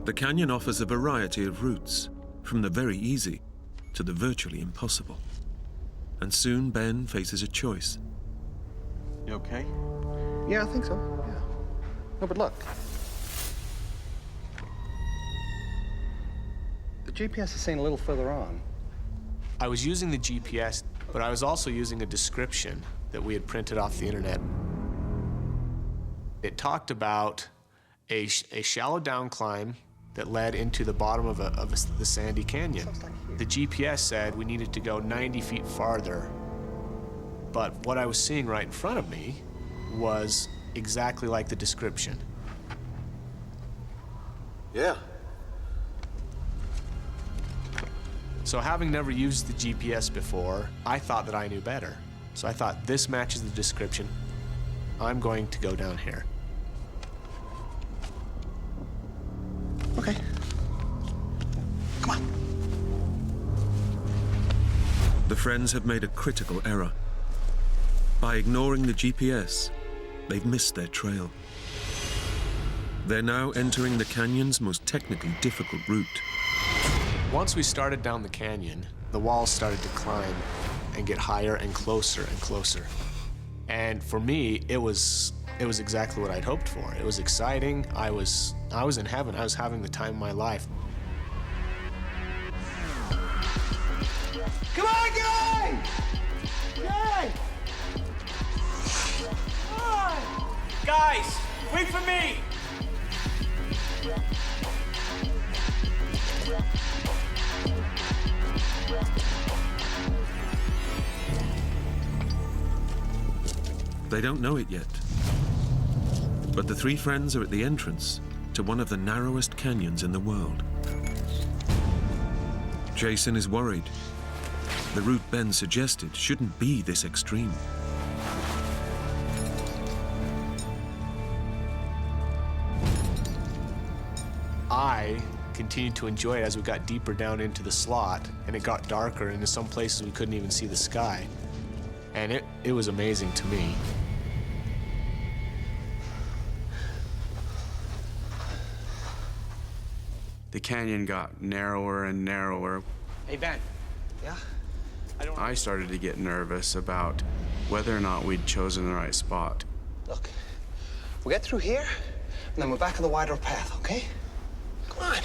The canyon offers a variety of routes, from the very easy to the virtually impossible. And soon Ben faces a choice. You okay? Yeah, I think so, yeah. No, but look. The GPS is saying a little further on. I was using the GPS, but I was also using a description that we had printed off the internet. It talked about a shallow down climb that led into the bottom of the sandy canyon. The GPS said we needed to go 90 feet farther, but what I was seeing right in front of me was exactly like the description. Yeah. So having never used the GPS before, I thought that I knew better. So I thought, this matches the description. I'm going to go down here. Okay. Come on. The friends have made a critical error. By ignoring the GPS, they've missed their trail. They're now entering the canyon's most technically difficult route. Once we started down the canyon, the walls started to climb and get higher and closer and closer. And for me, it was exactly what I'd hoped for. It was exciting. I was in heaven. I was having the time of my life. Come on, guy! Guy! Come on! Guys, wait for me! They don't know it yet. But the three friends are at the entrance to one of the narrowest canyons in the world. Jason is worried. The route Ben suggested shouldn't be this extreme. I continued to enjoy it as we got deeper down into the slot, and it got darker, and in some places we couldn't even see the sky. And it was amazing to me. The canyon got narrower and narrower. Hey, Ben. Yeah? I started to get nervous about whether or not we'd chosen the right spot. Look, we'll get through here, and then we're back on the wider path, okay? Come on.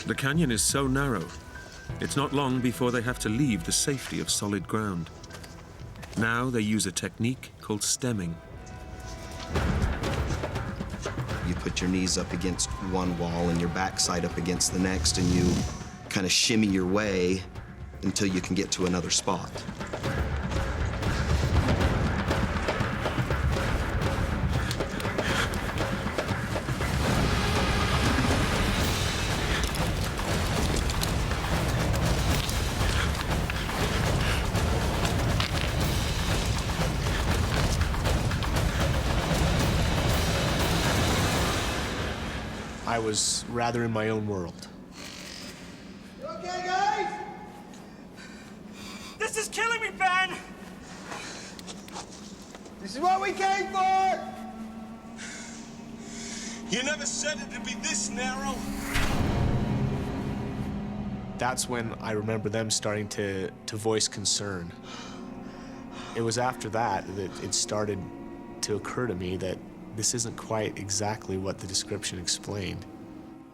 The canyon is so narrow, it's not long before they have to leave the safety of solid ground. Now they use a technique called stemming. You put your knees up against one wall and your backside up against the next, and you kind of shimmy your way until you can get to another spot. I was rather in my own world. You okay, guys? This is killing me, Ben! This is what we came for! You never said it would be this narrow. That's when I remember them starting to voice concern. It was after that that it started to occur to me that this isn't quite exactly what the description explained.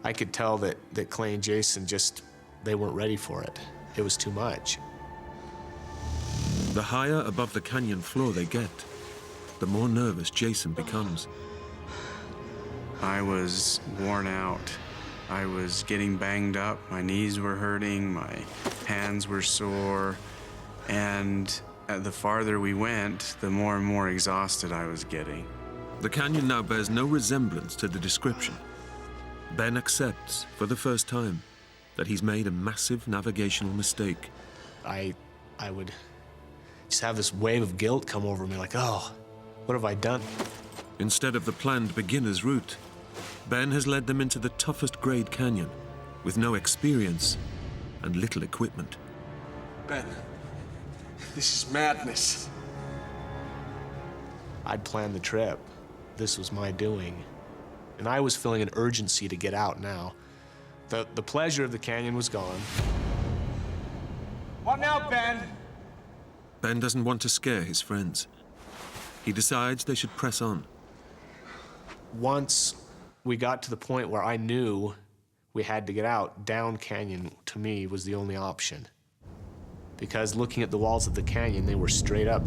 I could tell that Clay and Jason they weren't ready for it. It was too much. The higher above the canyon floor they get, the more nervous Jason becomes. I was worn out. I was getting banged up. My knees were hurting. My hands were sore. And the farther we went, the more and more exhausted I was getting. The canyon now bears no resemblance to the description. Ben accepts, for the first time, that he's made a massive navigational mistake. I would just have this wave of guilt come over me, like, oh, what have I done? Instead of the planned beginner's route, Ben has led them into the toughest grade canyon, with no experience and little equipment. Ben, this is madness. I'd planned the trip. This was my doing. And I was feeling an urgency to get out now. The pleasure of the canyon was gone. What now, Ben? Ben doesn't want to scare his friends. He decides they should press on. Once we got to the point where I knew we had to get out, down canyon, to me, was the only option. Because looking at the walls of the canyon, they were straight up.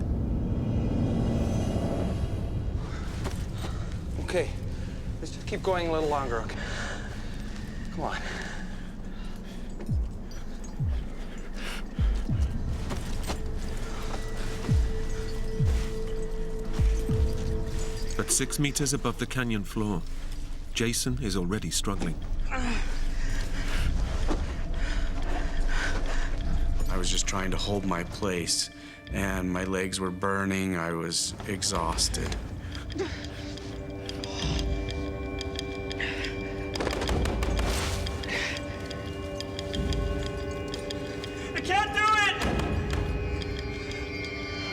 Okay, let's just keep going a little longer, okay? Come on. At 6 meters above the canyon floor, Jason is already struggling. I was just trying to hold my place, and my legs were burning. I was exhausted. I can't do it!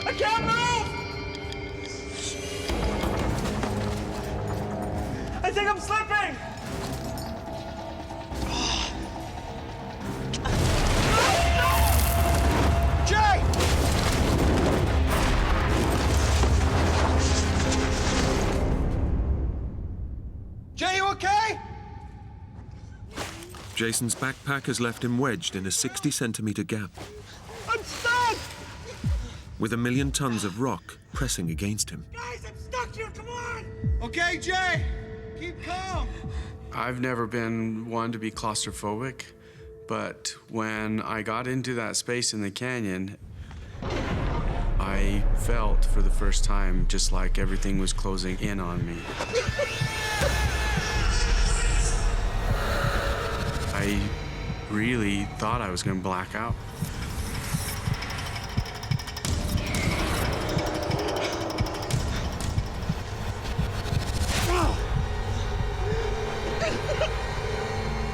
I can't move! I think I'm slipping! Jay! Jay, you okay? Jason's backpack has left him wedged in a 60-centimeter gap, I'm stuck! with 1 million tons of rock pressing against him. Guys, I'm stuck here, come on! Okay, Jay, keep calm. I've never been one to be claustrophobic, but when I got into that space in the canyon, I felt for the first time just like everything was closing in on me. I really thought I was going to black out.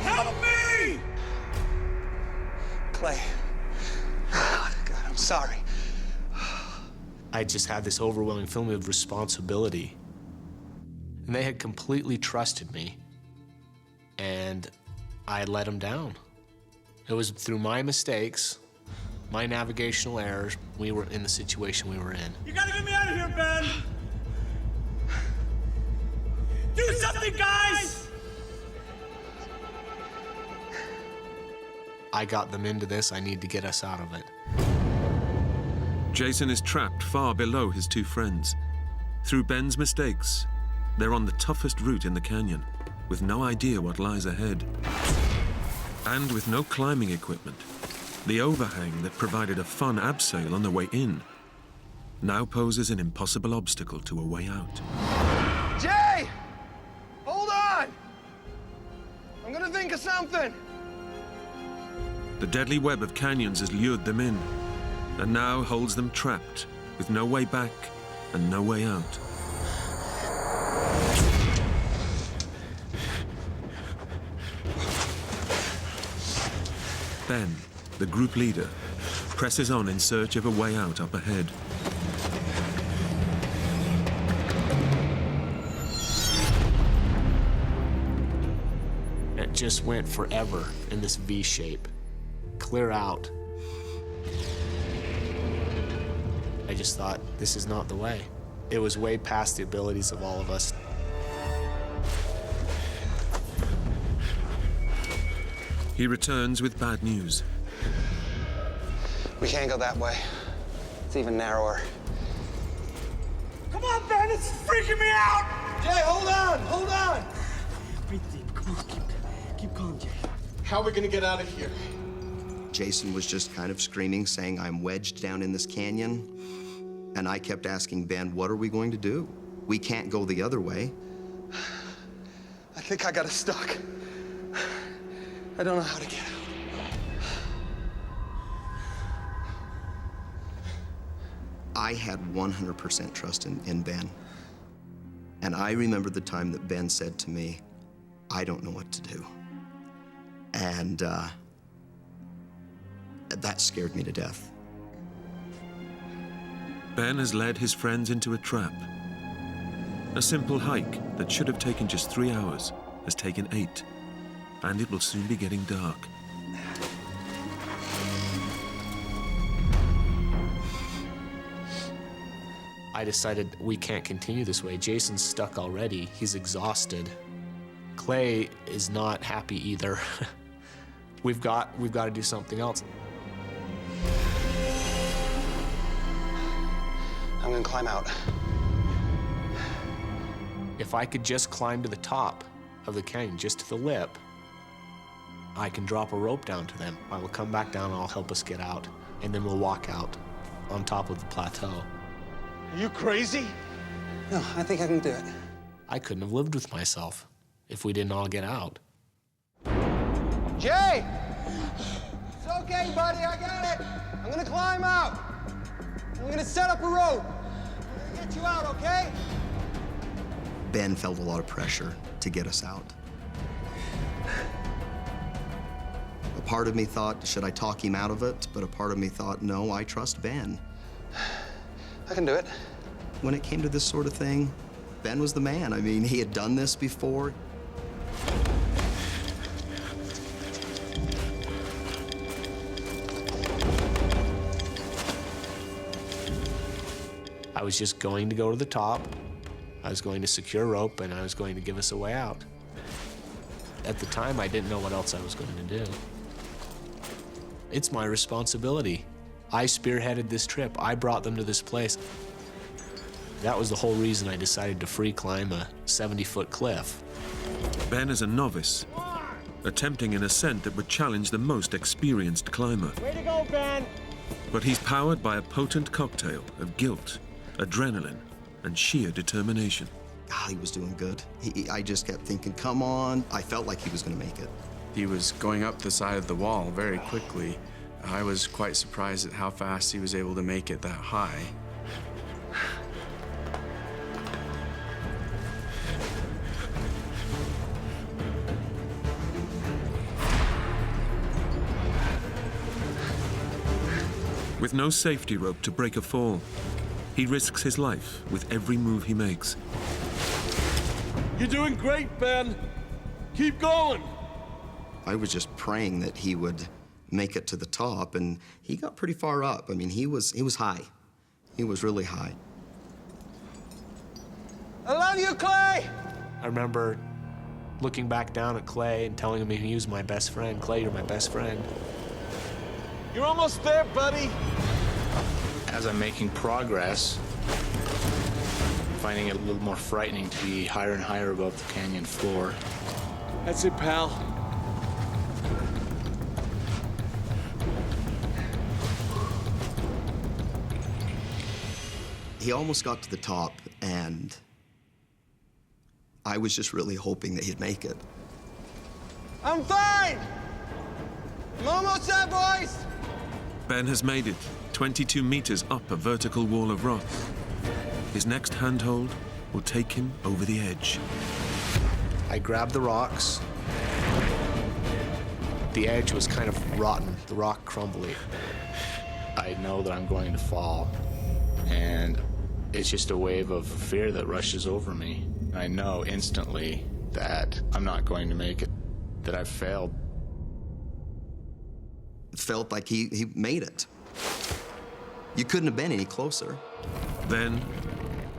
Help me! Clay. God, I'm sorry. I just had this overwhelming feeling of responsibility. And they had completely trusted me. And I let them down. It was through my mistakes, my navigational errors, we were in the situation we were in. You gotta get me out of here, Ben! Do something, guys! I got them into this, I need to get us out of it. Jason is trapped far below his two friends. Through Ben's mistakes, they're on the toughest route in the canyon, with no idea what lies ahead. And with no climbing equipment, the overhang that provided a fun abseil on the way in now poses an impossible obstacle to a way out. Jay! Hold on! I'm gonna think of something. The deadly web of canyons has lured them in, and now holds them trapped, with no way back and no way out. Ben, the group leader, presses on in search of a way out up ahead. It just went forever in this V shape. Clear out. I just thought, this is not the way. It was way past the abilities of all of us. He returns with bad news. We can't go that way. It's even narrower. Come on, Ben, it's freaking me out! Jay, hold on, hold on! Breathe deep, come on, keep calm, Jay. How are we gonna get out of here? Jason was just kind of screaming, saying, I'm wedged down in this canyon. And I kept asking Ben, what are we going to do? We can't go the other way. I think I got us stuck. I don't know how to get out. I had 100% trust in Ben. And I remember the time that Ben said to me, I don't know what to do. And that scared me to death. Ben has led his friends into a trap. A simple hike that should have taken just 3 hours has taken 8, and it will soon be getting dark. I decided we can't continue this way. Jason's stuck already. He's exhausted. Clay is not happy either. We've got to do something else. I'm gonna climb out. If I could just climb to the top of the canyon, just to the lip, I can drop a rope down to them. I will come back down and I'll help us get out. And then we'll walk out on top of the plateau. Are you crazy? No, I think I can do it. I couldn't have lived with myself if we didn't all get out. Jay! It's okay, buddy, I got it. I'm gonna climb out. I'm gonna set up a rope. I'm gonna get you out, okay? Ben felt a lot of pressure to get us out. A part of me thought, should I talk him out of it? But a part of me thought, no, I trust Ben. I can do it. When it came to this sort of thing, Ben was the man. I mean, he had done this before. I was just going to go to the top. I was going to secure a rope, and I was going to give us a way out. At the time, I didn't know what else I was going to do. It's my responsibility. I spearheaded this trip. I brought them to this place. That was the whole reason I decided to free climb a 70-foot cliff. Ben is a novice, attempting an ascent that would challenge the most experienced climber. Way to go, Ben! But he's powered by a potent cocktail of guilt, adrenaline, and sheer determination. God, he was doing good. I just kept thinking, come on. I felt like he was going to make it. He was going up the side of the wall very quickly. I was quite surprised at how fast he was able to make it that high. With no safety rope to break a fall, he risks his life with every move he makes. You're doing great, Ben. Keep going. I was just praying that he would make it to the top, and he got pretty far up. I mean, he was high. He was really high. I love you, Clay! I remember looking back down at Clay and telling him he was my best friend. Clay, you're my best friend. You're almost there, buddy. As I'm making progress, finding it a little more frightening to be higher and higher above the canyon floor. That's it, pal. He almost got to the top, and I was just really hoping that he'd make it. I'm fine! I'm almost there, boys! Ben has made it 22 meters up a vertical wall of rock. His next handhold will take him over the edge. I grabbed the rocks. The edge was kind of rotten, the rock crumbly. I know that I'm going to fall, and it's just a wave of fear that rushes over me. I know instantly that I'm not going to make it, that I've failed. It felt like he made it. You couldn't have been any closer. Then,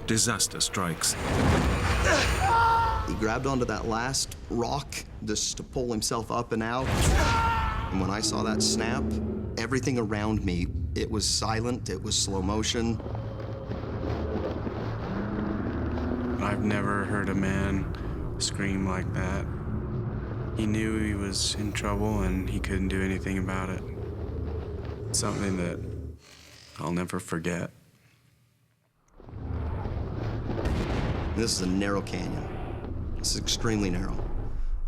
disaster strikes. He grabbed onto that last rock just to pull himself up and out. And when I saw that snap, everything around me, it was silent, it was slow motion. I've never heard a man scream like that. He knew he was in trouble and he couldn't do anything about it. Something that I'll never forget. This is a narrow canyon. This is extremely narrow.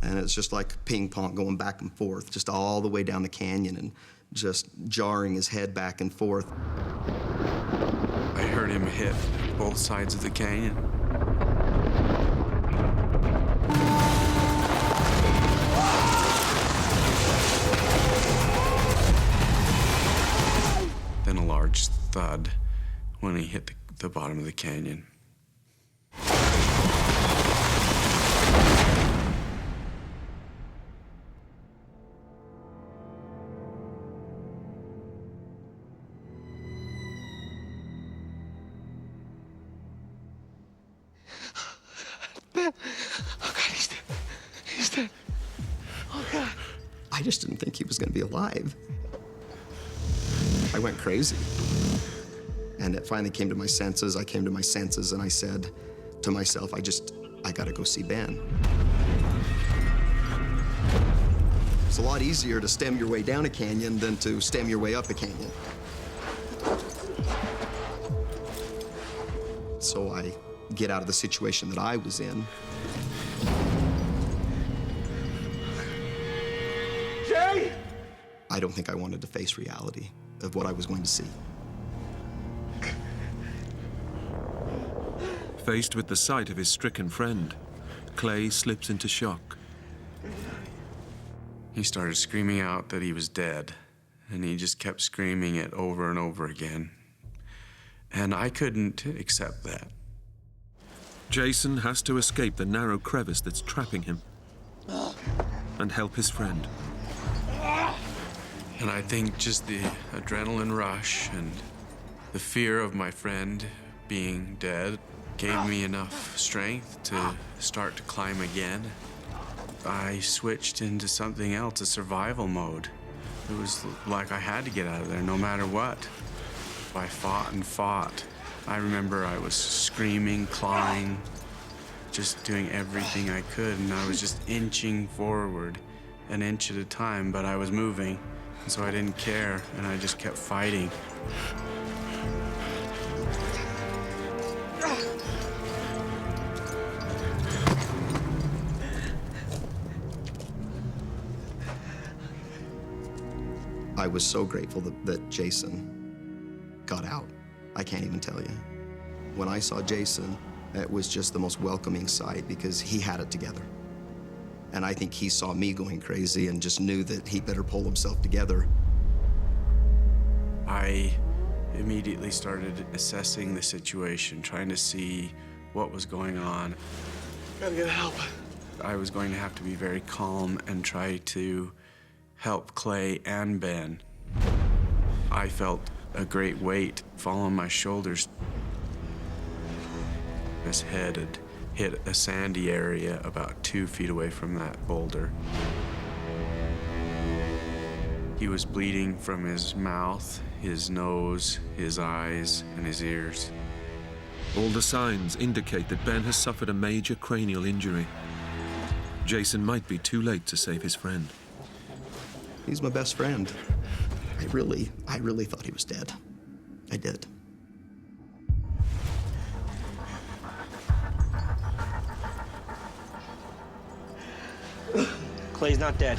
And it's just like ping pong going back and forth, just all the way down the canyon and just jarring his head back and forth. I heard him hit both sides of the canyon. Then a large thud when he hit the bottom of the canyon. Ben! Oh, God, he's dead. He's dead. Oh, God. I just didn't think he was going to be alive. I went crazy. And it finally came to my senses. I came to my senses and I said to myself, I gotta go see Ben. It's a lot easier to stem your way down a canyon than to stem your way up a canyon. So I get out of the situation that I was in. Jay! I don't think I wanted to face reality of what I was going to see. Faced with the sight of his stricken friend, Clay slips into shock. He started screaming out that he was dead, and he just kept screaming it over and over again. And I couldn't accept that. Jason has to escape the narrow crevice that's trapping him and help his friend. And I think just the adrenaline rush and the fear of my friend being dead gave me enough strength to start to climb again. I switched into something else, a survival mode. It was like I had to get out of there no matter what. I fought and fought. I remember I was screaming, clawing, just doing everything I could, and I was just inching forward, an inch at a time, but I was moving, and so I didn't care, and I just kept fighting. I was so grateful that Jason got out. I can't even tell you. When I saw Jason, it was just the most welcoming sight because he had it together. And I think he saw me going crazy and just knew that he better pull himself together. I immediately started assessing the situation, trying to see what was going on. Gotta get help. I was going to have to be very calm and try to help Clay and Ben. I felt a great weight fall on my shoulders. His head had hit a sandy area about 2 feet away from that boulder. He was bleeding from his mouth, his nose, his eyes, and his ears. All the signs indicate that Ben has suffered a major cranial injury. Jason might be too late to save his friend. He's my best friend. I really thought he was dead. I did. Clay's not dead.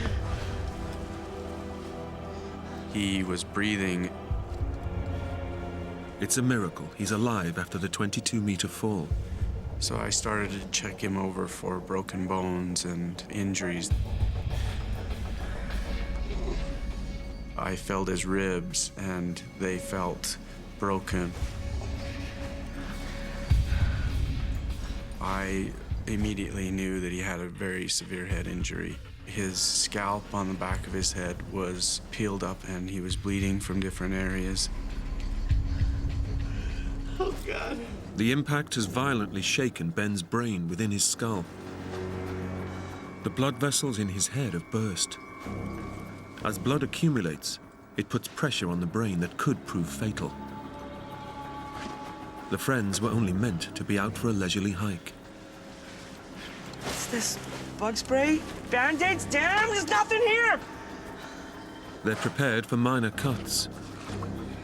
He was breathing. It's a miracle he's alive after the 22-meter fall. So I started to check him over for broken bones and injuries. I felt his ribs, and they felt broken. I immediately knew that he had a very severe head injury. His scalp on the back of his head was peeled up, and he was bleeding from different areas. Oh, God. The impact has violently shaken Ben's brain within his skull. The blood vessels in his head have burst. As blood accumulates, it puts pressure on the brain that could prove fatal. The friends were only meant to be out for a leisurely hike. What's this? Bug spray? Band-aids? Damn, there's nothing here! They're prepared for minor cuts,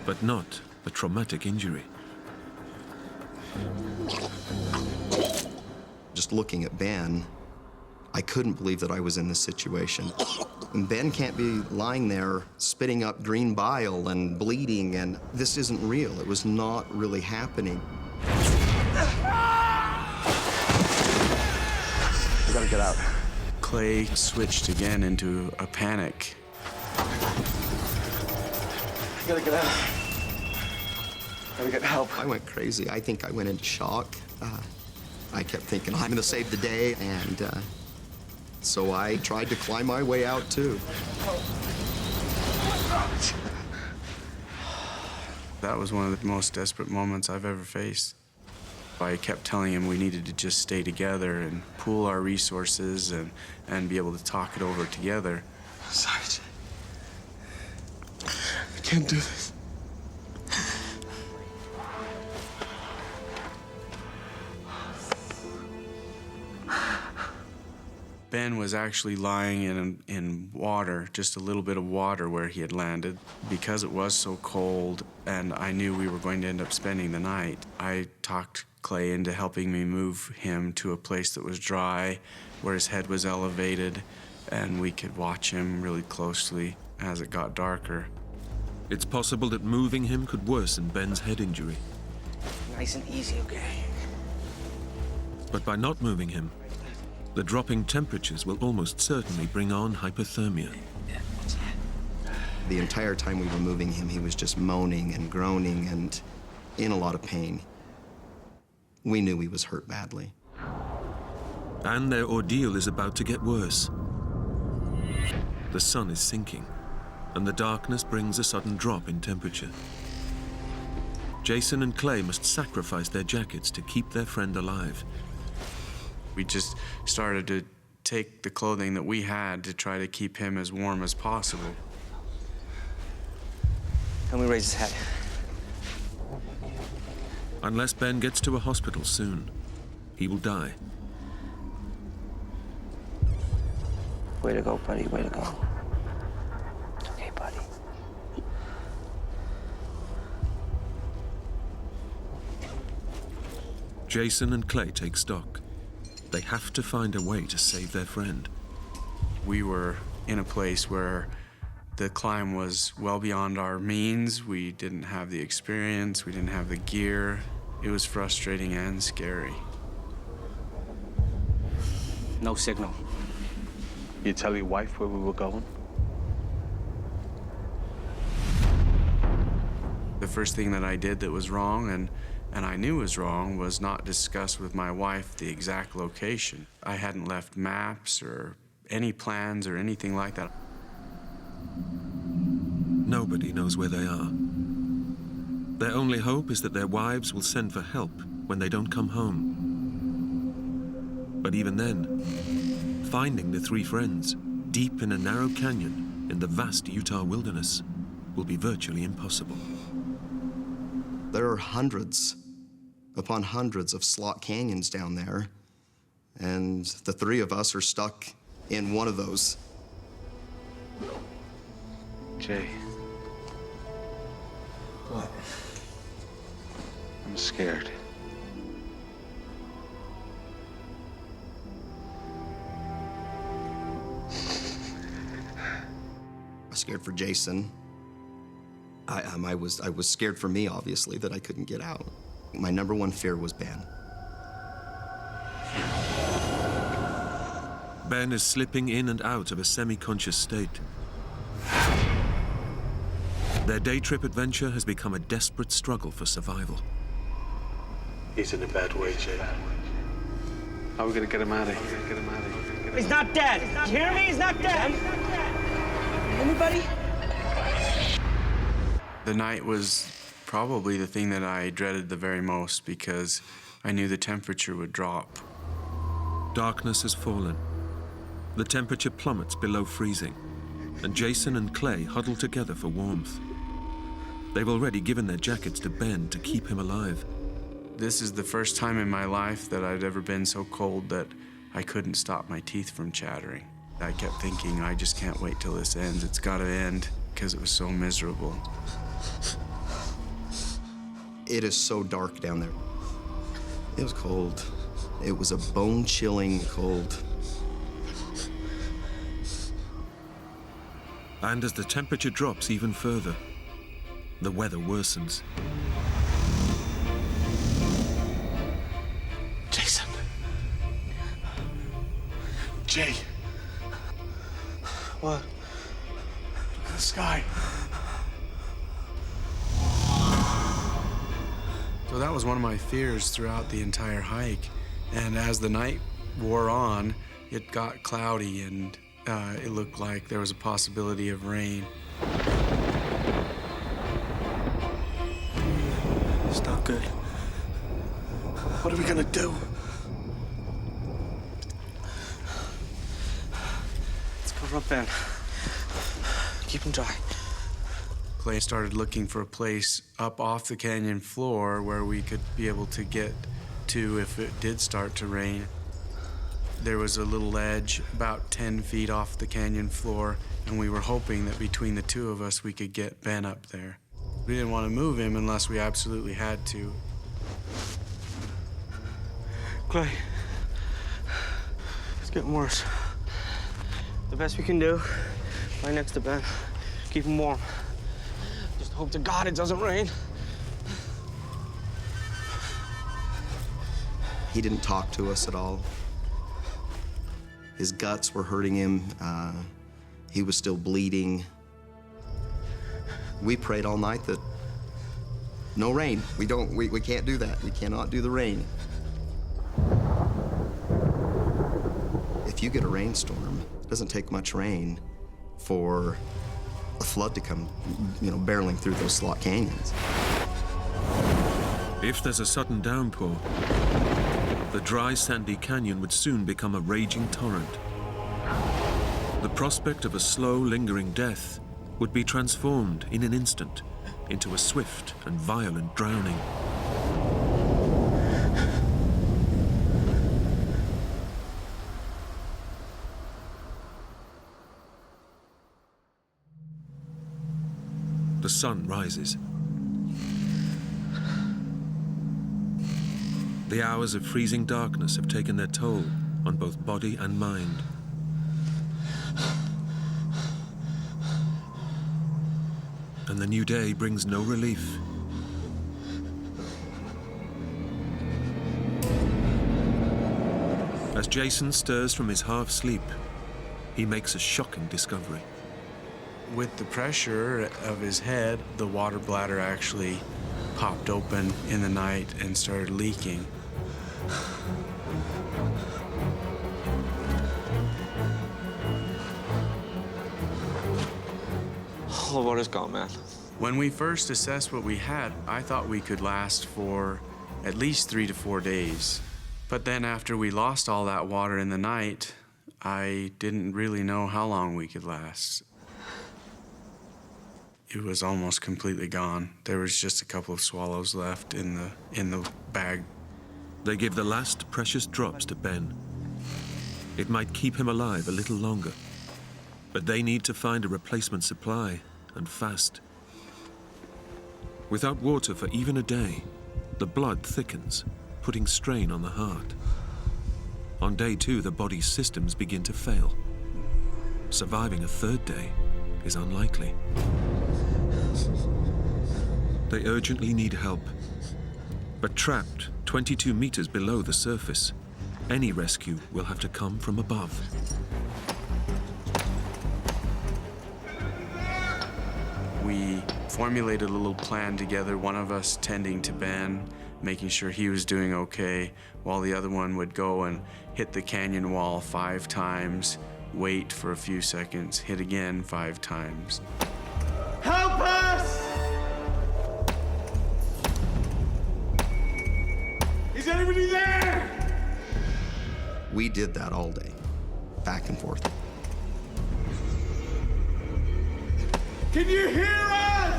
but not a traumatic injury. Just looking at Ben, I couldn't believe that I was in this situation. And Ben can't be lying there spitting up green bile and bleeding, and this isn't real. It was not really happening. We gotta get out. Clay switched again into a panic. We gotta get out. Gotta get help. I went crazy. I think I went into shock. I kept thinking, I'm gonna save the day, and so I tried to climb my way out, too. That was one of the most desperate moments I've ever faced. I kept telling him we needed to just stay together and pool our resources and be able to talk it over together. Sarge, I can't do this. Ben was actually lying in water, just a little bit of water where he had landed. Because it was so cold and I knew we were going to end up spending the night, I talked Clay into helping me move him to a place that was dry, where his head was elevated, and we could watch him really closely as it got darker. It's possible that moving him could worsen Ben's head injury. Nice and easy, okay? But by not moving him, the dropping temperatures will almost certainly bring on hypothermia. The entire time we were moving him, he was just moaning and groaning and in a lot of pain. We knew he was hurt badly. And their ordeal is about to get worse. The sun is sinking, and the darkness brings a sudden drop in temperature. Jason and Clay must sacrifice their jackets to keep their friend alive. We just started to take the clothing that we had to try to keep him as warm as possible. Help me raise his head. Unless Ben gets to a hospital soon, he will die. Way to go, buddy, way to go. Okay, buddy. Jason and Clay take stock. They have to find a way to save their friend. We were in a place where the climb was well beyond our means. We didn't have the experience, we didn't have the gear. It was frustrating and scary. No signal. You tell your wife where we were going? The first thing that I did that was wrong, and I knew was wrong, was not discuss with my wife the exact location. I hadn't left maps or any plans or anything like that. Nobody knows where they are. Their only hope is that their wives will send for help when they don't come home. But even then, finding the three friends deep in a narrow canyon in the vast Utah wilderness will be virtually impossible. There are hundreds upon hundreds of slot canyons down there, and the three of us are stuck in one of those. Jay. What? I'm scared. I was scared for Jason. I was scared for me, obviously, that I couldn't get out. My number one fear was Ben. Ben is slipping in and out of a semi-conscious state. Their day trip adventure has become a desperate struggle for survival. He's in a bad way, Jay. How are we gonna get him out of here? He's not dead. You hear me? He's not dead. Anybody? The night was probably the thing that I dreaded the very most because I knew the temperature would drop. Darkness has fallen. The temperature plummets below freezing, and Jason and Clay huddle together for warmth. They've already given their jackets to Ben to keep him alive. This is the first time in my life that I'd ever been so cold that I couldn't stop my teeth from chattering. I kept thinking, I just can't wait till this ends. It's gotta end, because it was so miserable. It is so dark down there. It was cold. It was a bone-chilling cold. And as the temperature drops even further, the weather worsens. Jason. Jay. What? Look at the sky. So that was one of my fears throughout the entire hike. And as the night wore on, it got cloudy and it looked like there was a possibility of rain. It's not good. What are we gonna do? Let's cover up Ben. Keep him dry. Clay started looking for a place up off the canyon floor where we could be able to get to if it did start to rain. There was a little ledge about 10 feet off the canyon floor, and we were hoping that between the two of us we could get Ben up there. We didn't want to move him unless we absolutely had to. Clay, it's getting worse. The best we can do, right next to Ben, keep him warm. Just hope to God it doesn't rain. He didn't talk to us at all. His guts were hurting him. He was still bleeding. We prayed all night that no rain. We can't do that. We cannot do the rain. If you get a rainstorm, it doesn't take much rain for a flood to come, barreling through those slot canyons. If there's a sudden downpour, the dry, sandy canyon would soon become a raging torrent. The prospect of a slow, lingering death would be transformed in an instant into a swift and violent drowning. The sun rises. The hours of freezing darkness have taken their toll on both body and mind. And the new day brings no relief. As Jason stirs from his half-sleep, he makes a shocking discovery. With the pressure of his head, the water bladder actually popped open in the night and started leaking. All the water's gone, man. When we first assessed what we had, I thought we could last for at least 3 to 4 days. But then after we lost all that water in the night, I didn't really know how long we could last. it was almost completely gone. There was just a couple of swallows left in the bag. They give the last precious drops to Ben. It might keep him alive a little longer, but they need to find a replacement supply, and fast. Without water for even a day, the blood thickens, putting strain on the heart. On day 2, the body's systems begin to fail. Surviving a 3rd day is unlikely. They urgently need help, but trapped 22 meters below the surface, any rescue will have to come from above. We formulated a little plan together, one of us tending to Ben, making sure he was doing okay, while the other one would go and hit the canyon wall 5 times, wait for a few seconds, hit again 5 times. Help us! Is anybody there? We did that all day, back and forth. Can you hear us?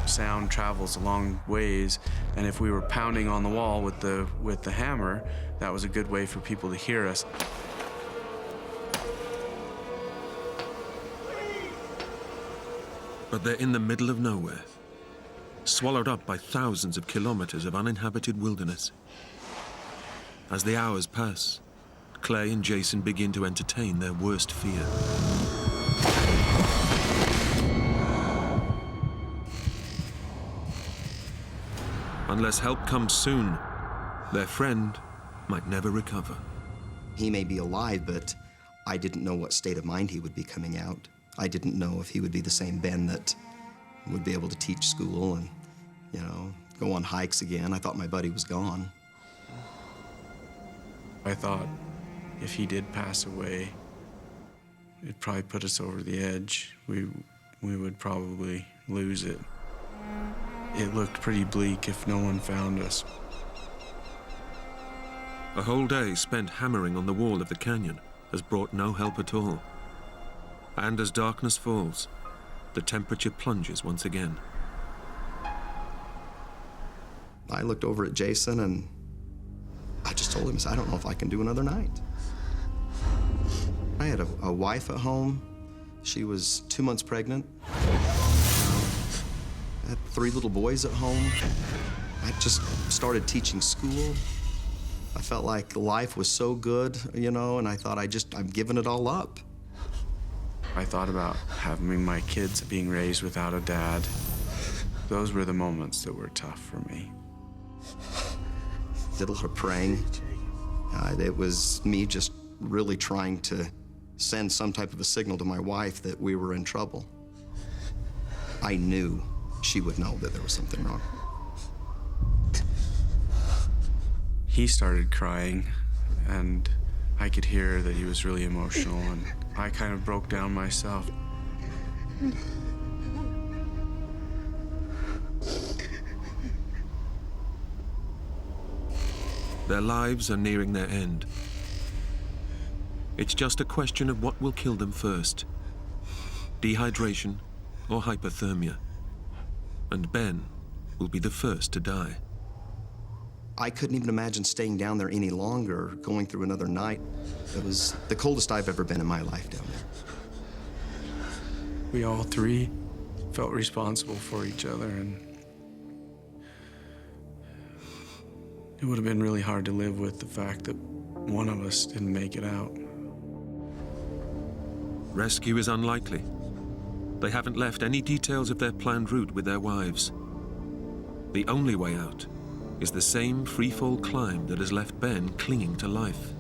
Sound travels a long ways, and if we were pounding on the wall with the hammer, that was a good way for people to hear us. But they're in the middle of nowhere, swallowed up by thousands of kilometers of uninhabited wilderness. As the hours pass, Clay and Jason begin to entertain their worst fear. Unless help comes soon, their friend might never recover. He may be alive, but I didn't know what state of mind he would be coming out. I didn't know if he would be the same Ben that would be able to teach school and, you know, go on hikes again. I thought my buddy was gone. I thought if he did pass away, it'd probably put us over the edge. We would probably lose it. It looked pretty bleak if no one found us. A whole day spent hammering on the wall of the canyon has brought no help at all. And as darkness falls, the temperature plunges once again. I looked over at Jason and I just told him, I don't know if I can do another night. I had a wife at home. She was 2 months pregnant. I had 3 little boys at home. I just started teaching school. I felt like life was so good, you know, and I thought I'm giving it all up. I thought about having my kids being raised without a dad. Those were the moments that were tough for me. Did a lot of praying. It was me just really trying to send some type of a signal to my wife that we were in trouble. I knew she would know that there was something wrong. He started crying, and I could hear that he was really emotional, and I kind of broke down myself. Their lives are nearing their end. It's just a question of what will kill them first: dehydration or hypothermia. And Ben will be the first to die. I couldn't even imagine staying down there any longer, going through another night. It was the coldest I've ever been in my life down there. We all 3 felt responsible for each other, and it would have been really hard to live with the fact that one of us didn't make it out. Rescue is unlikely. They haven't left any details of their planned route with their wives. The only way out is the same freefall climb that has left Ben clinging to life.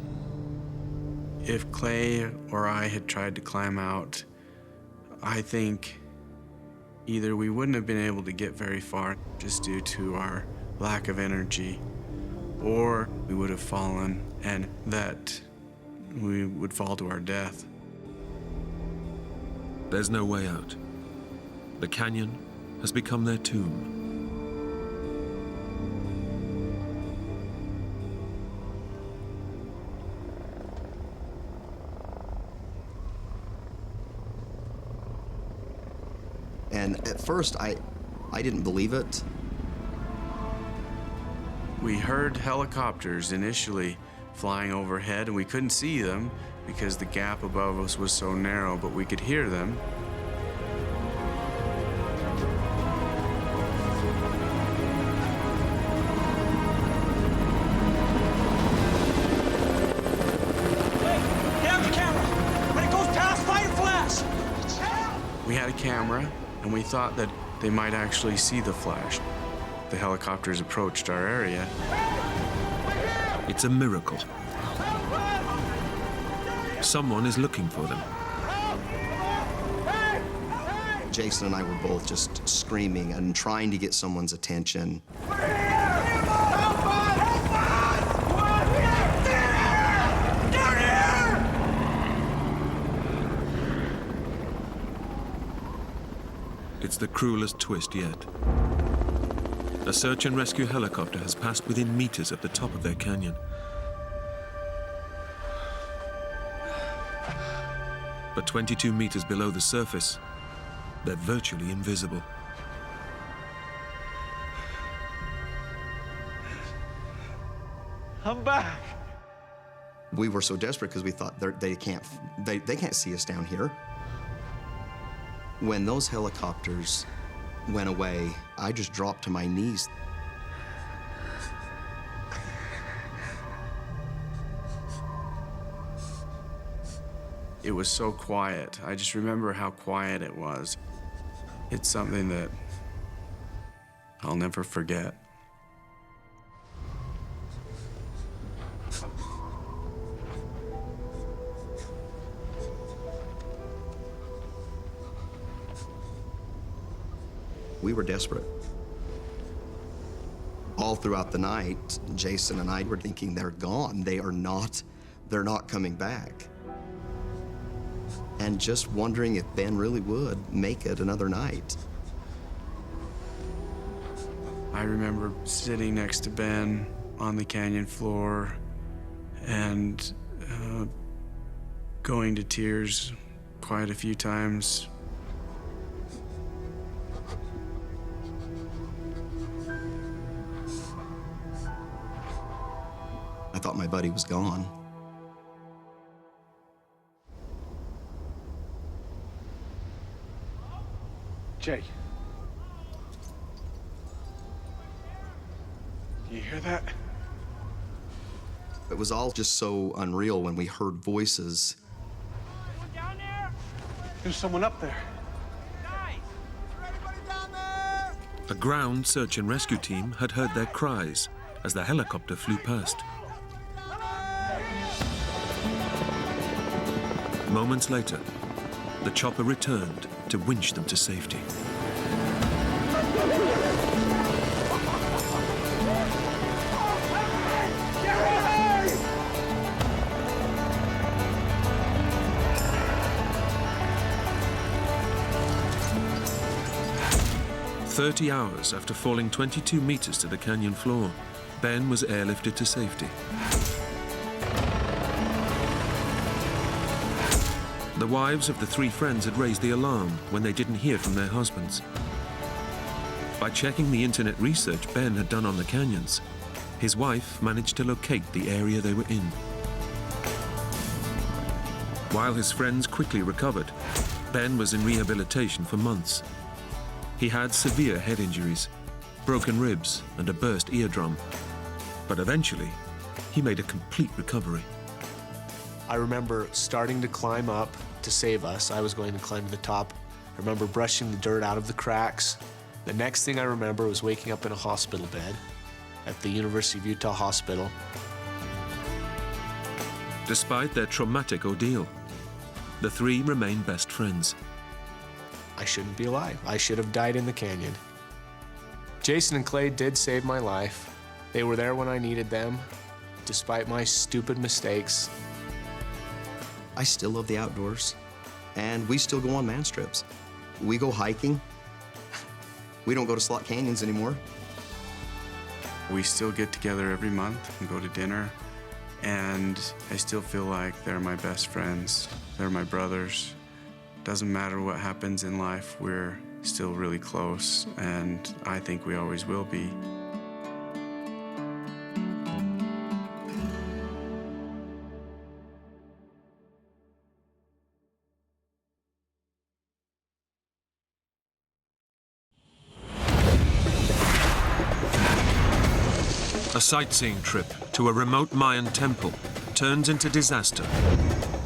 If Clay or I had tried to climb out, I think either we wouldn't have been able to get very far just due to our lack of energy, or we would have fallen and that we would fall to our death. There's no way out. The canyon has become their tomb. And at first, I didn't believe it. We heard helicopters initially flying overhead, and we couldn't see them because the gap above us was so narrow, but we could hear them. We had a camera, and we thought that they might actually see the flash. The helicopters approached our area. It's a miracle. Someone is looking for them. Jason and I were both just screaming and trying to get someone's attention. It's the cruelest twist yet. A search and rescue helicopter has passed within meters of the top of their canyon. But 22 meters below the surface, they're virtually invisible. I'm back. We were so desperate because we thought they can't see us down here. When those helicopters went away, I just dropped to my knees. It was so quiet. I just remember how quiet it was. It's something that I'll never forget. We were desperate. All throughout the night, Jason and I were thinking they're gone. They're not coming back. And just wondering if Ben really would make it another night. I remember sitting next to Ben on the canyon floor and going to tears quite a few times. I thought my buddy was gone. Jay. Do you hear that? It was all just so unreal when we heard voices. There's someone up there. A ground search and rescue team had heard their cries as the helicopter flew past. Moments later, the chopper returned to winch them to safety. "30 hours after falling 22 meters to the canyon floor, Ben was airlifted to safety. The wives of the three friends had raised the alarm when they didn't hear from their husbands. By checking the internet research Ben had done on the canyons, his wife managed to locate the area they were in. While his friends quickly recovered, Ben was in rehabilitation for months. He had severe head injuries, broken ribs, and a burst eardrum. But eventually, he made a complete recovery. I remember starting to climb up to save us. I was going to climb to the top. I remember brushing the dirt out of the cracks. The next thing I remember was waking up in a hospital bed at the University of Utah Hospital. Despite their traumatic ordeal, the three remain best friends. I shouldn't be alive. I should have died in the canyon. Jason and Clay did save my life. They were there when I needed them, despite my stupid mistakes. I still love the outdoors, and we still go on man trips. We go hiking. We don't go to slot canyons anymore. We still get together every month and go to dinner, and I still feel like they're my best friends. They're my brothers. Doesn't matter what happens in life, we're still really close, and I think we always will be. A sightseeing trip to a remote Mayan temple turns into disaster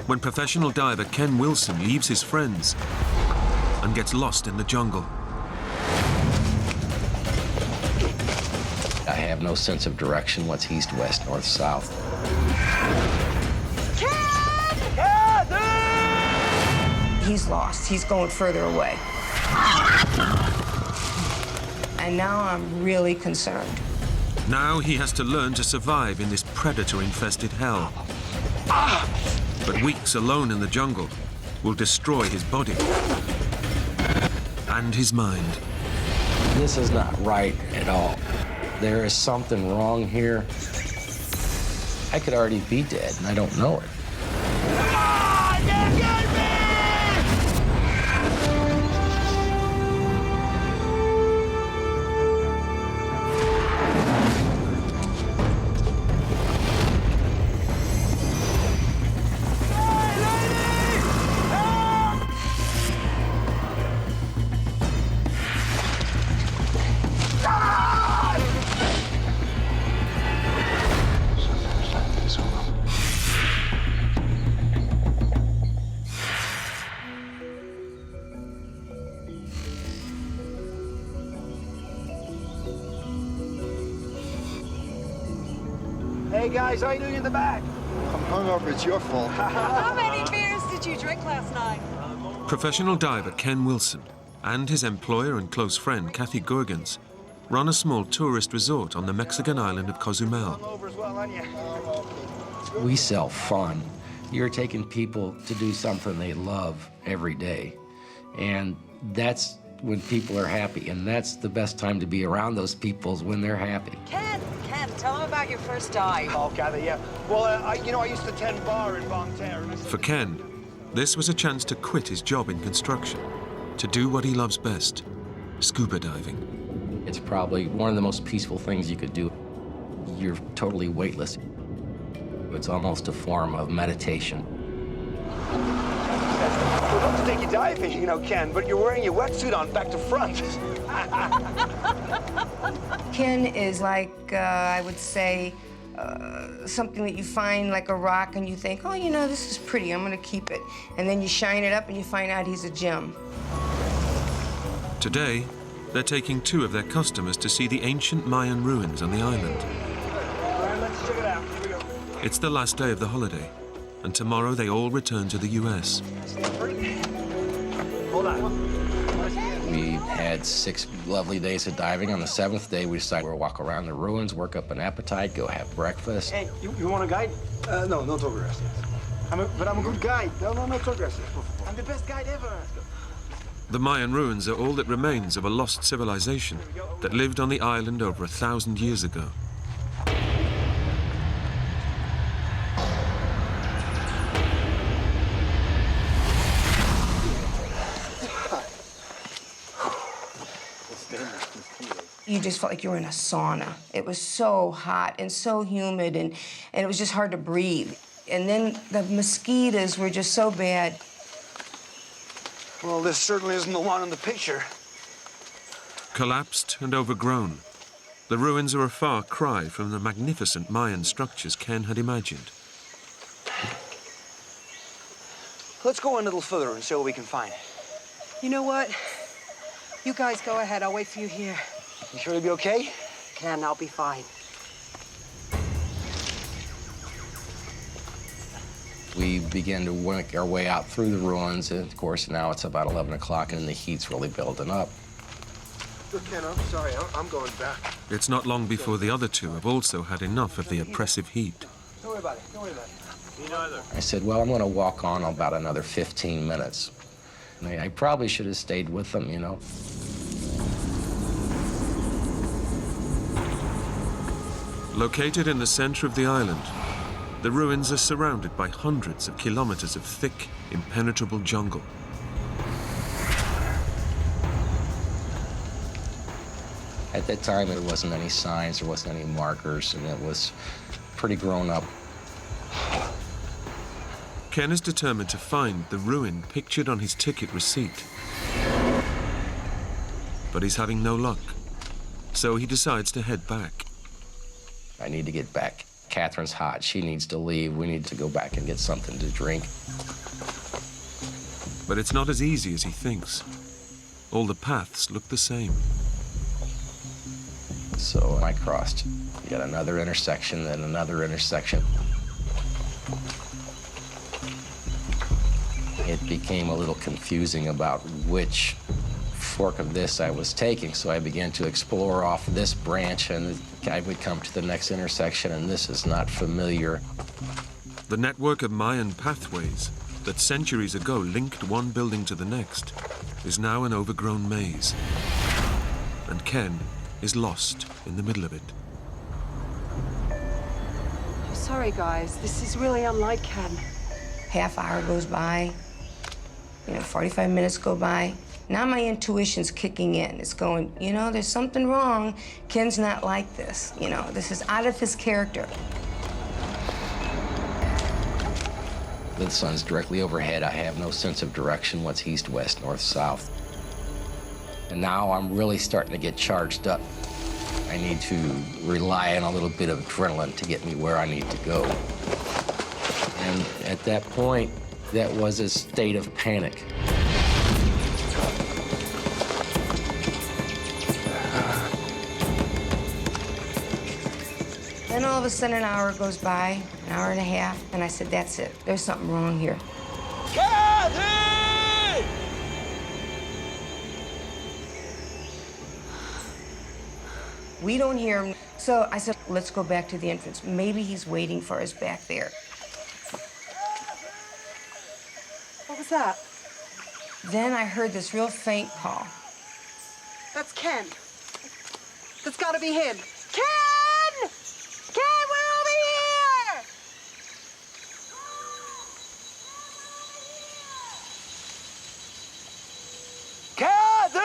when professional diver Ken Wilson leaves his friends and gets lost in the jungle. I have no sense of direction, what's east, west, north, south. He's lost. He's going further away. And now I'm really concerned. Now he has to learn to survive in this predator-infested hell. But weeks alone in the jungle will destroy his body and his mind. This is not right at all. There is something wrong here. I could already be dead, and I don't know it. Hey guys, how you doing in the back? I'm hungover, it's your fault. How many beers did you drink last night? Professional diver Ken Wilson and his employer and close friend Kathy Gorgens run a small tourist resort on the Mexican island of Cozumel. We sell fun. You're taking people to do something they love every day. And that's when people are happy. And that's the best time to be around those people is when they're happy. Ken, tell them about your first dive. Oh, Kathy, yeah. Well, I used to tend bar in Bon Terre. For Ken, this was a chance to quit his job in construction, to do what he loves best, scuba diving. It's probably one of the most peaceful things you could do. You're totally weightless. It's almost a form of meditation. We'd love to take you diving, Ken, but you're wearing your wetsuit on back to front. Ken is like, I would say, something that you find like a rock and you think, oh, this is pretty, I'm gonna keep it. And then you shine it up and you find out he's a gem. Today, they're taking 2 of their customers to see the ancient Mayan ruins on the island. All right, let's check it out. Here we go. It's the last day of the holiday, and tomorrow they all return to the US. Hold on. We had 6 lovely days of diving. On the 7th day, we decided we'll walk around the ruins, work up an appetite, go have breakfast. Hey, you want a guide? No, no tour gracias. But I'm a good guide. No tour gracias. I'm the best guide ever. The Mayan ruins are all that remains of a lost civilization that lived on the island over 1,000 years ago. You just felt like you were in a sauna. It was so hot and so humid, and it was just hard to breathe. And then the mosquitoes were just so bad. Well, this certainly isn't the one in the picture. Collapsed and overgrown, the ruins are a far cry from the magnificent Mayan structures Ken had imagined. Let's go a little further and see what we can find. You know what? You guys go ahead. I'll wait for you here. You sure you'll be okay? Ken, I'll be fine. We began to work our way out through the ruins, and of course now it's about 11 o'clock and the heat's really building up. Look, Ken, I'm sorry, I'm going back. It's not long before the other 2 have also had enough of the oppressive heat. Don't worry about it, don't worry about it. Me neither. I said, well, I'm going to walk on about another 15 minutes. And I probably should have stayed with them, Located in the center of the island, the ruins are surrounded by hundreds of kilometers of thick, impenetrable jungle. At that time, there wasn't any signs, there wasn't any markers, and it was pretty grown up. Ken is determined to find the ruin pictured on his ticket receipt. But he's having no luck, so he decides to head back. I need to get back. Catherine's hot. She needs to leave. We need to go back and get something to drink. But it's not as easy as he thinks. All the paths look the same. So I crossed yet another intersection, then another intersection. It became a little confusing about which fork of this I was taking, so I began to explore off this branch, and I would come to the next intersection, and this is not familiar. The network of Mayan pathways that centuries ago linked one building to the next is now an overgrown maze. And Ken is lost in the middle of it. I'm sorry, guys. This is really unlike Ken. Half hour goes by, 45 minutes go by. Now my intuition's kicking in. It's going, there's something wrong. Ken's not like this. This is out of his character. The sun's directly overhead. I have no sense of direction, what's east, west, north, south. And now I'm really starting to get charged up. I need to rely on a little bit of adrenaline to get me where I need to go. And at that point, that was a state of panic. Then all of a sudden, an hour goes by, an hour and a half, and I said, that's it. There's something wrong here. Kathy! We don't hear him. So I said, let's go back to the entrance. Maybe he's waiting for us back there. What was that? Then I heard this real faint call. That's Ken. That's gotta be him. Ken! Ken, we're over here! Kathy!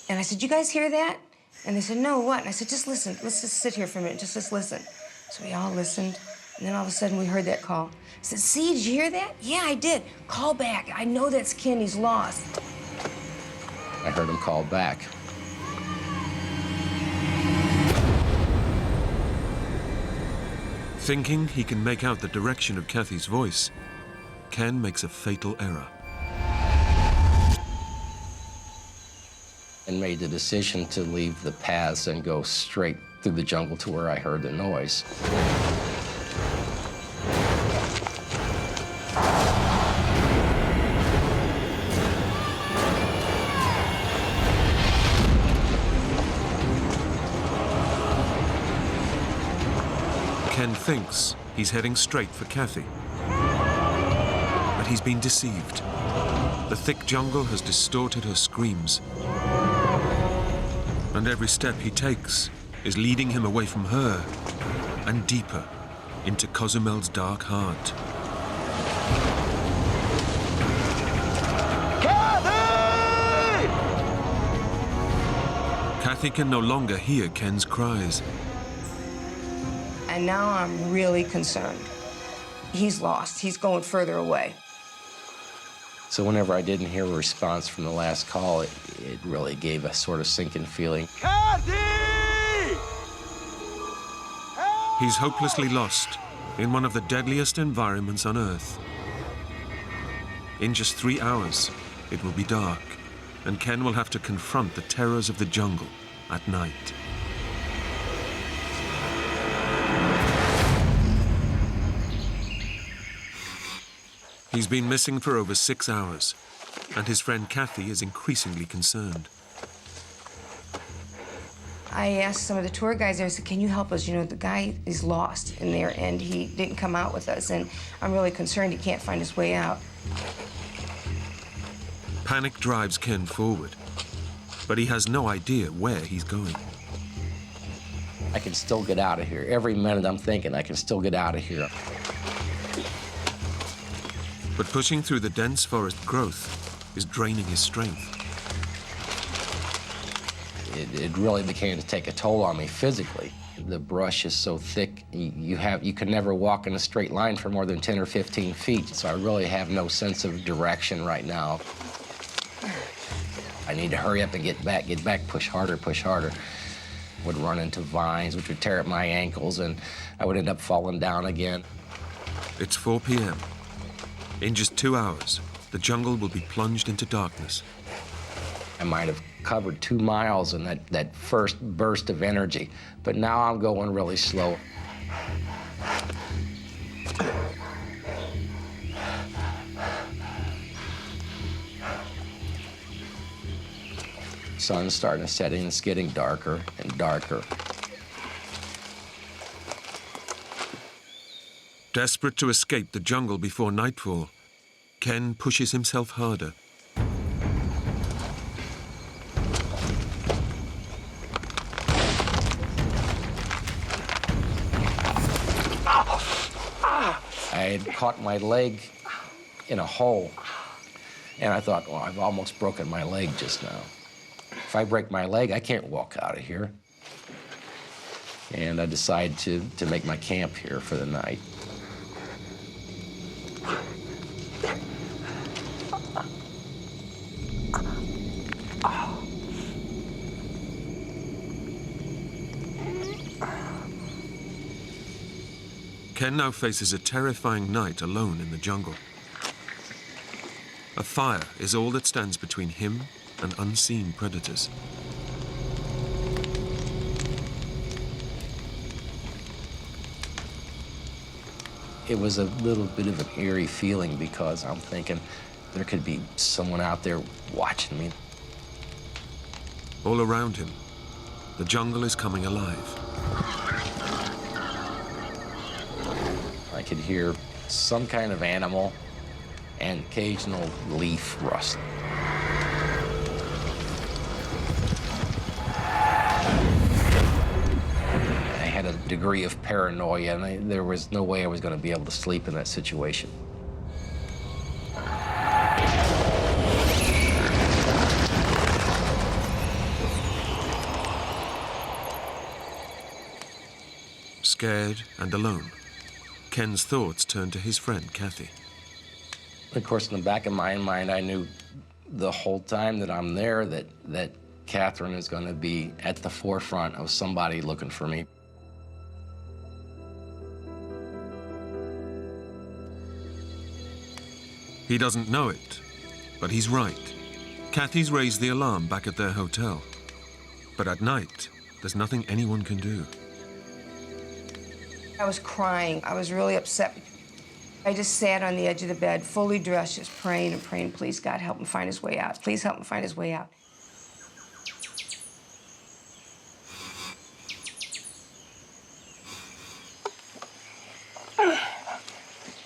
And I said, you guys hear that? And they said, no, what? And I said, just listen. Let's just sit here for a minute. Just listen. So we all listened. And then all of a sudden, we heard that call. I said, see, did you hear that? Yeah, I did. Call back. I know that's Ken. He's lost. I heard him call back. Thinking he can make out the direction of Kathy's voice, Ken makes a fatal error. And made the decision to leave the paths and go straight through the jungle to where I heard the noise. Ken thinks he's heading straight for Kathy. But he's been deceived. The thick jungle has distorted her screams. And every step he takes is leading him away from her and deeper into Cozumel's dark heart. Kathy! Kathy can no longer hear Ken's cries. And now I'm really concerned. He's lost. He's going further away. So whenever I didn't hear a response from the last call, it really gave a sort of sinking feeling. Kathy! He's hopelessly lost in one of the deadliest environments on Earth. In just 3 hours, it will be dark, and Ken will have to confront the terrors of the jungle at night. He's been missing for over 6 hours, and his friend Kathy is increasingly concerned. I asked some of the tour guys there, I said, can you help us? The guy is lost in there, and he didn't come out with us, and I'm really concerned he can't find his way out. Panic drives Ken forward, but he has no idea where he's going. I can still get out of here. Every minute I'm thinking I can still get out of here. But pushing through the dense forest growth is draining his strength. it really began to take a toll on me physically. The brush is so thick, you can never walk in a straight line for more than 10 or 15 feet, so I really have no sense of direction right now. I need to hurry up and get back, push harder, push harder. Would run into vines, which would tear up my ankles, and I would end up falling down again. It's 4 p.m. In just 2 hours, the jungle will be plunged into darkness. I might have covered 2 miles in that first burst of energy, but now I'm going really slow. Sun's starting to set in, it's getting darker and darker. Desperate to escape the jungle before nightfall, Ken pushes himself harder. I had caught my leg in a hole, and I thought, well, I've almost broken my leg just now. If I break my leg, I can't walk out of here. And I decided to make my camp here for the night. Ken now faces a terrifying night alone in the jungle. A fire is all that stands between him and unseen predators. It was a little bit of an eerie feeling because I'm thinking there could be someone out there watching me. All around him, the jungle is coming alive. I could hear some kind of animal and occasional leaf rustling. I had a degree of paranoia, and there was no way I was going to be able to sleep in that situation. Scared and alone, Ken's thoughts turn to his friend, Kathy. Of course, in the back of my mind, I knew the whole time that I'm there that Catherine is going to be at the forefront of somebody looking for me. He doesn't know it, but he's right. Kathy's raised the alarm back at their hotel. But at night, there's nothing anyone can do. I was crying. I was really upset. I just sat on the edge of the bed, fully dressed, just praying and praying, please, God, help him find his way out. Please help him find his way out.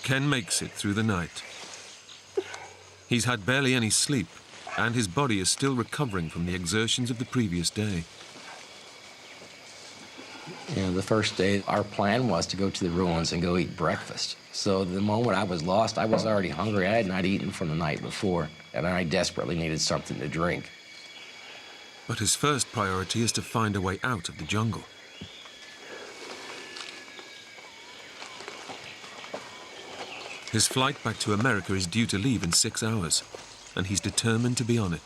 Ken makes it through the night. He's had barely any sleep, and his body is still recovering from the exertions of the previous day. You know, the first day, our plan was to go to the ruins and go eat breakfast. So the moment I was lost, I was already hungry. I had not eaten from the night before, and I desperately needed something to drink. But his first priority is to find a way out of the jungle. His flight back to America is due to leave in 6 hours, and he's determined to be on it.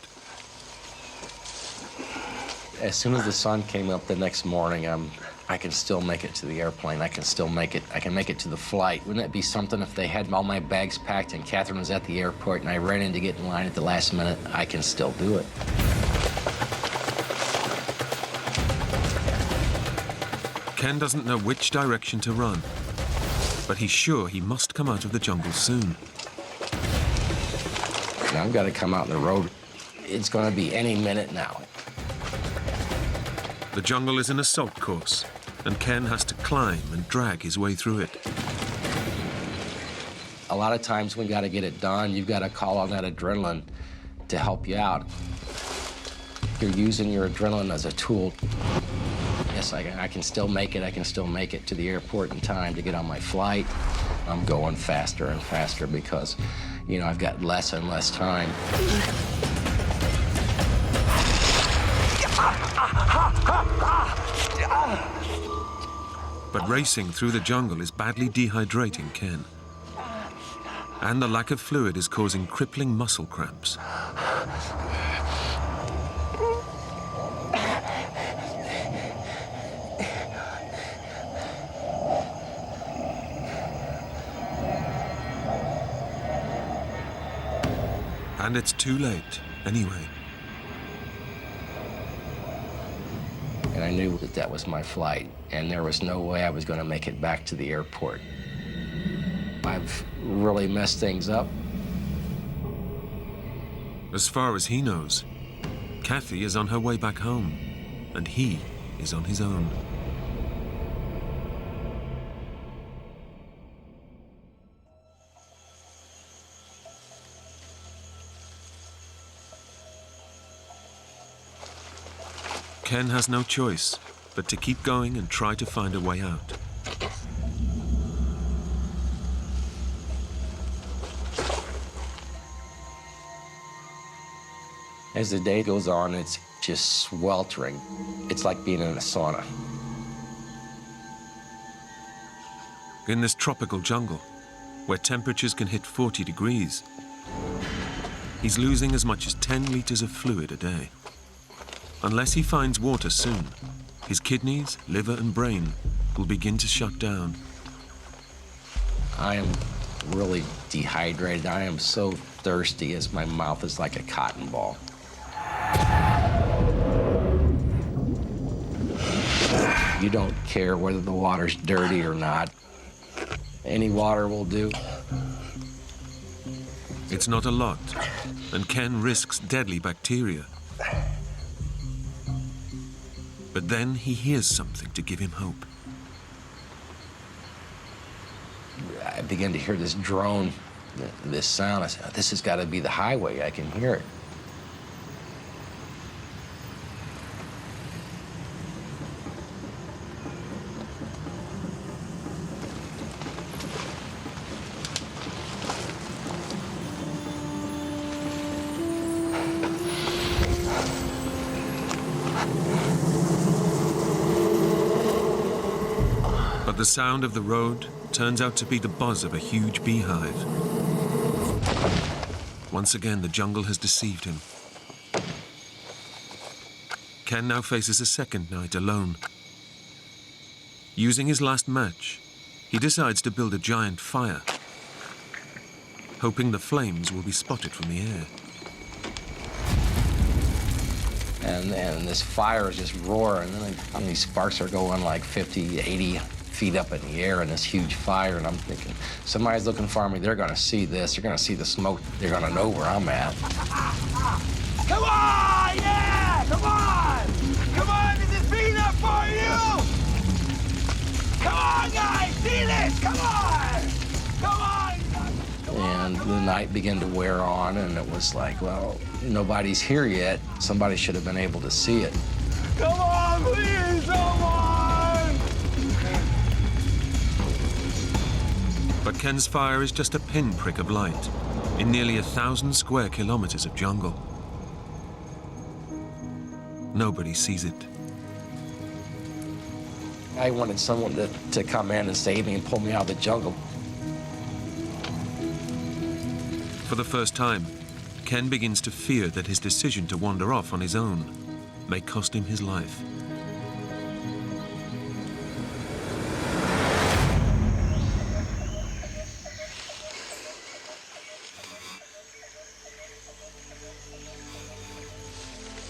As soon as the sun came up the next morning, I can still make it to the airplane. I can still make it. I can make it to the flight. Wouldn't it be something if they had all my bags packed and Catherine was at the airport and I ran in to get in line at the last minute? I can still do it. Ken doesn't know which direction to run, but he's sure he must come out of the jungle soon. Now I've got to come out in the road. It's going to be any minute now. The jungle is an assault course, and Ken has to climb and drag his way through it. A lot of times we got to get it done. You've got to call on that adrenaline to help you out. You're using your adrenaline as a tool. Yes, I can still make it. I can still make it to the airport in time to get on my flight. I'm going faster and faster because, you know, I've got less and less time. But racing through the jungle is badly dehydrating Ken. And the lack of fluid is causing crippling muscle cramps. And it's too late, anyway. And I knew that that was my flight, and there was no way I was going to make it back to the airport. I've really messed things up. As far as he knows, Kathy is on her way back home, and he is on his own. Ken has no choice but to keep going and try to find a way out. As the day goes on, it's just sweltering. It's like being in a sauna. In this tropical jungle, where temperatures can hit 40 degrees, he's losing as much as 10 liters of fluid a day. Unless he finds water soon, his kidneys, liver, and brain will begin to shut down. I am really dehydrated. I am so thirsty as my mouth is like a cotton ball. You don't care whether the water's dirty or not. Any water will do. It's not a lot, and Ken risks deadly bacteria. But then he hears something to give him hope. I begin to hear this drone, this sound. I said, this has got to be the highway. I can hear it. But the sound of the road turns out to be the buzz of a huge beehive. Once again, the jungle has deceived him. Ken now faces a second night alone. Using his last match, he decides to build a giant fire, hoping the flames will be spotted from the air. And this fire is just roaring, and these sparks are going like 50, 80 feet up in the air in this huge fire, and I'm thinking, somebody's looking for me. They're gonna see this. They're gonna see the smoke. They're gonna know where I'm at. Come on, yeah! Come on! Come on, this is big enough for you! Come on, guys! See this! Come on! Come on! And the night began to wear on, and it was like, well, nobody's here yet. Somebody should have been able to see it. Come on, please! Come on! But Ken's fire is just a pinprick of light in nearly 1,000 square kilometers of jungle. Nobody sees it. I wanted someone to come in and save me and pull me out of the jungle. For the first time, Ken begins to fear that his decision to wander off on his own may cost him his life.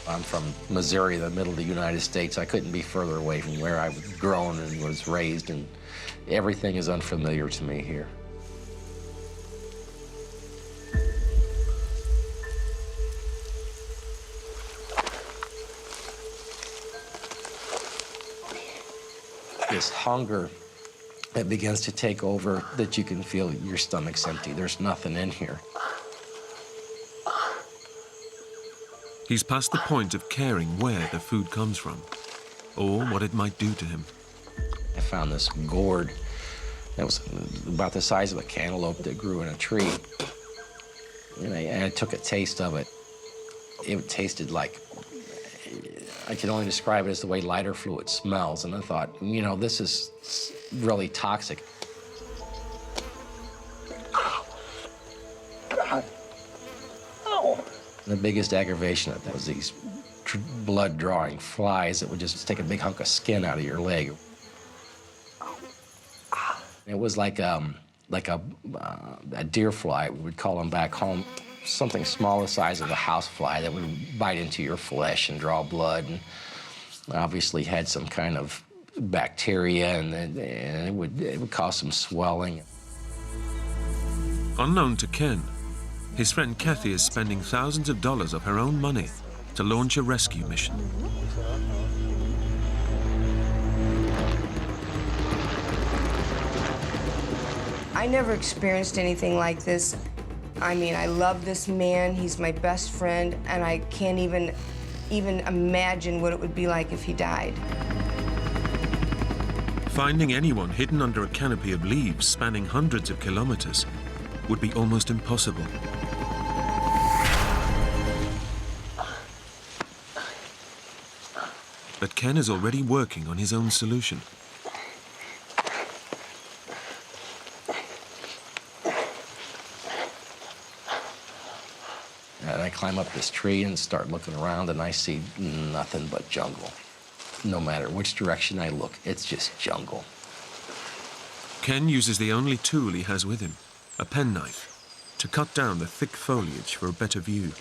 I'm from Missouri, the middle of the United States. I couldn't be further away from where I was grown and was raised, and everything is unfamiliar to me here. This hunger that begins to take over, that you can feel your stomach's empty. There's nothing in here. He's past the point of caring where the food comes from, or what it might do to him. I found this gourd that was about the size of a cantaloupe that grew in a tree. And I took a taste of it. It tasted like I can only describe it as the way lighter fluid smells. And I thought, you know, this is really toxic. The biggest aggravation of that was these blood-drawing flies that would just take a big hunk of skin out of your leg. It was like a deer fly, we would call them back home, something small the size of a house fly that would bite into your flesh and draw blood, and obviously had some kind of bacteria, and it would cause some swelling. Unknown to Ken, his friend Kathy is spending thousands of dollars of her own money to launch a rescue mission. I never experienced anything like this. I mean, I love this man. He's my best friend, and I can't even imagine what it would be like if he died. Finding anyone hidden under a canopy of leaves spanning hundreds of kilometers would be almost impossible. But Ken is already working on his own solution. And I climb up this tree and start looking around, and I see nothing but jungle. No matter which direction I look, it's just jungle. Ken uses the only tool he has with him, a penknife, to cut down the thick foliage for a better view.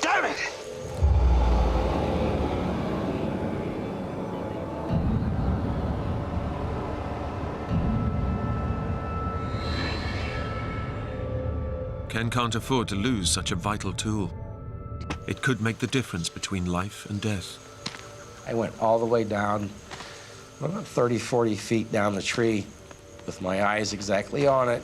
Damn it! Ken can't afford to lose such a vital tool. It could make the difference between life and death. I went all the way down, about 30, 40 feet down the tree, with my eyes exactly on it.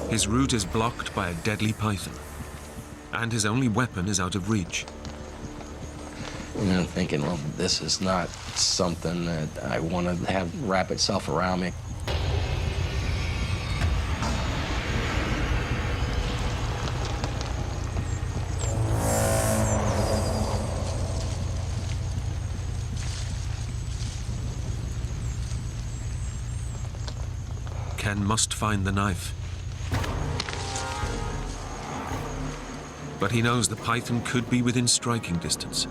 His route is blocked by a deadly python, and his only weapon is out of reach. And I'm thinking, well, this is not something that I want to have wrap itself around me. Ken must find the knife. But he knows the python could be within striking distance.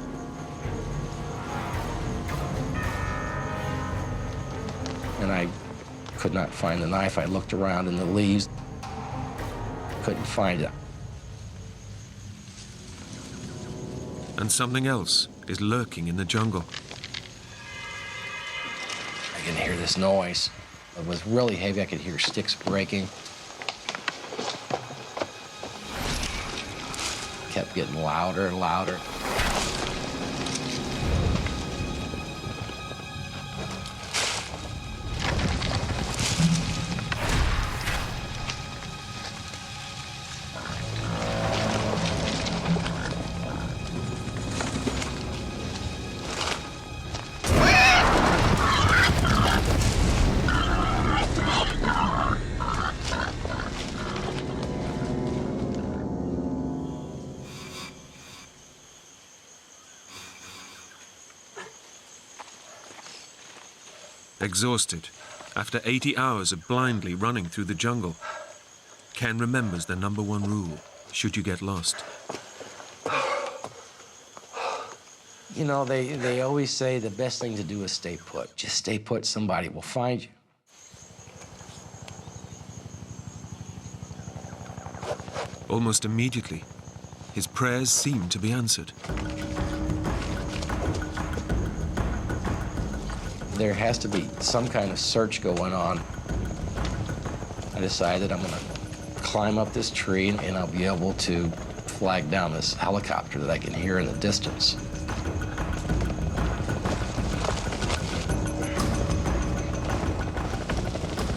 And I could not find the knife. I looked around in the leaves, couldn't find it. And something else is lurking in the jungle. I can hear this noise. It was really heavy. I could hear sticks breaking. Kept getting louder and louder. Exhausted, after 80 hours of blindly running through the jungle, Ken remembers the #1 rule, should you get lost. You know, they always say the best thing to do is stay put. Just stay put, somebody will find you. Almost immediately, his prayers seem to be answered. There has to be some kind of search going on. I decided I'm gonna climb up this tree and I'll be able to flag down this helicopter that I can hear in the distance.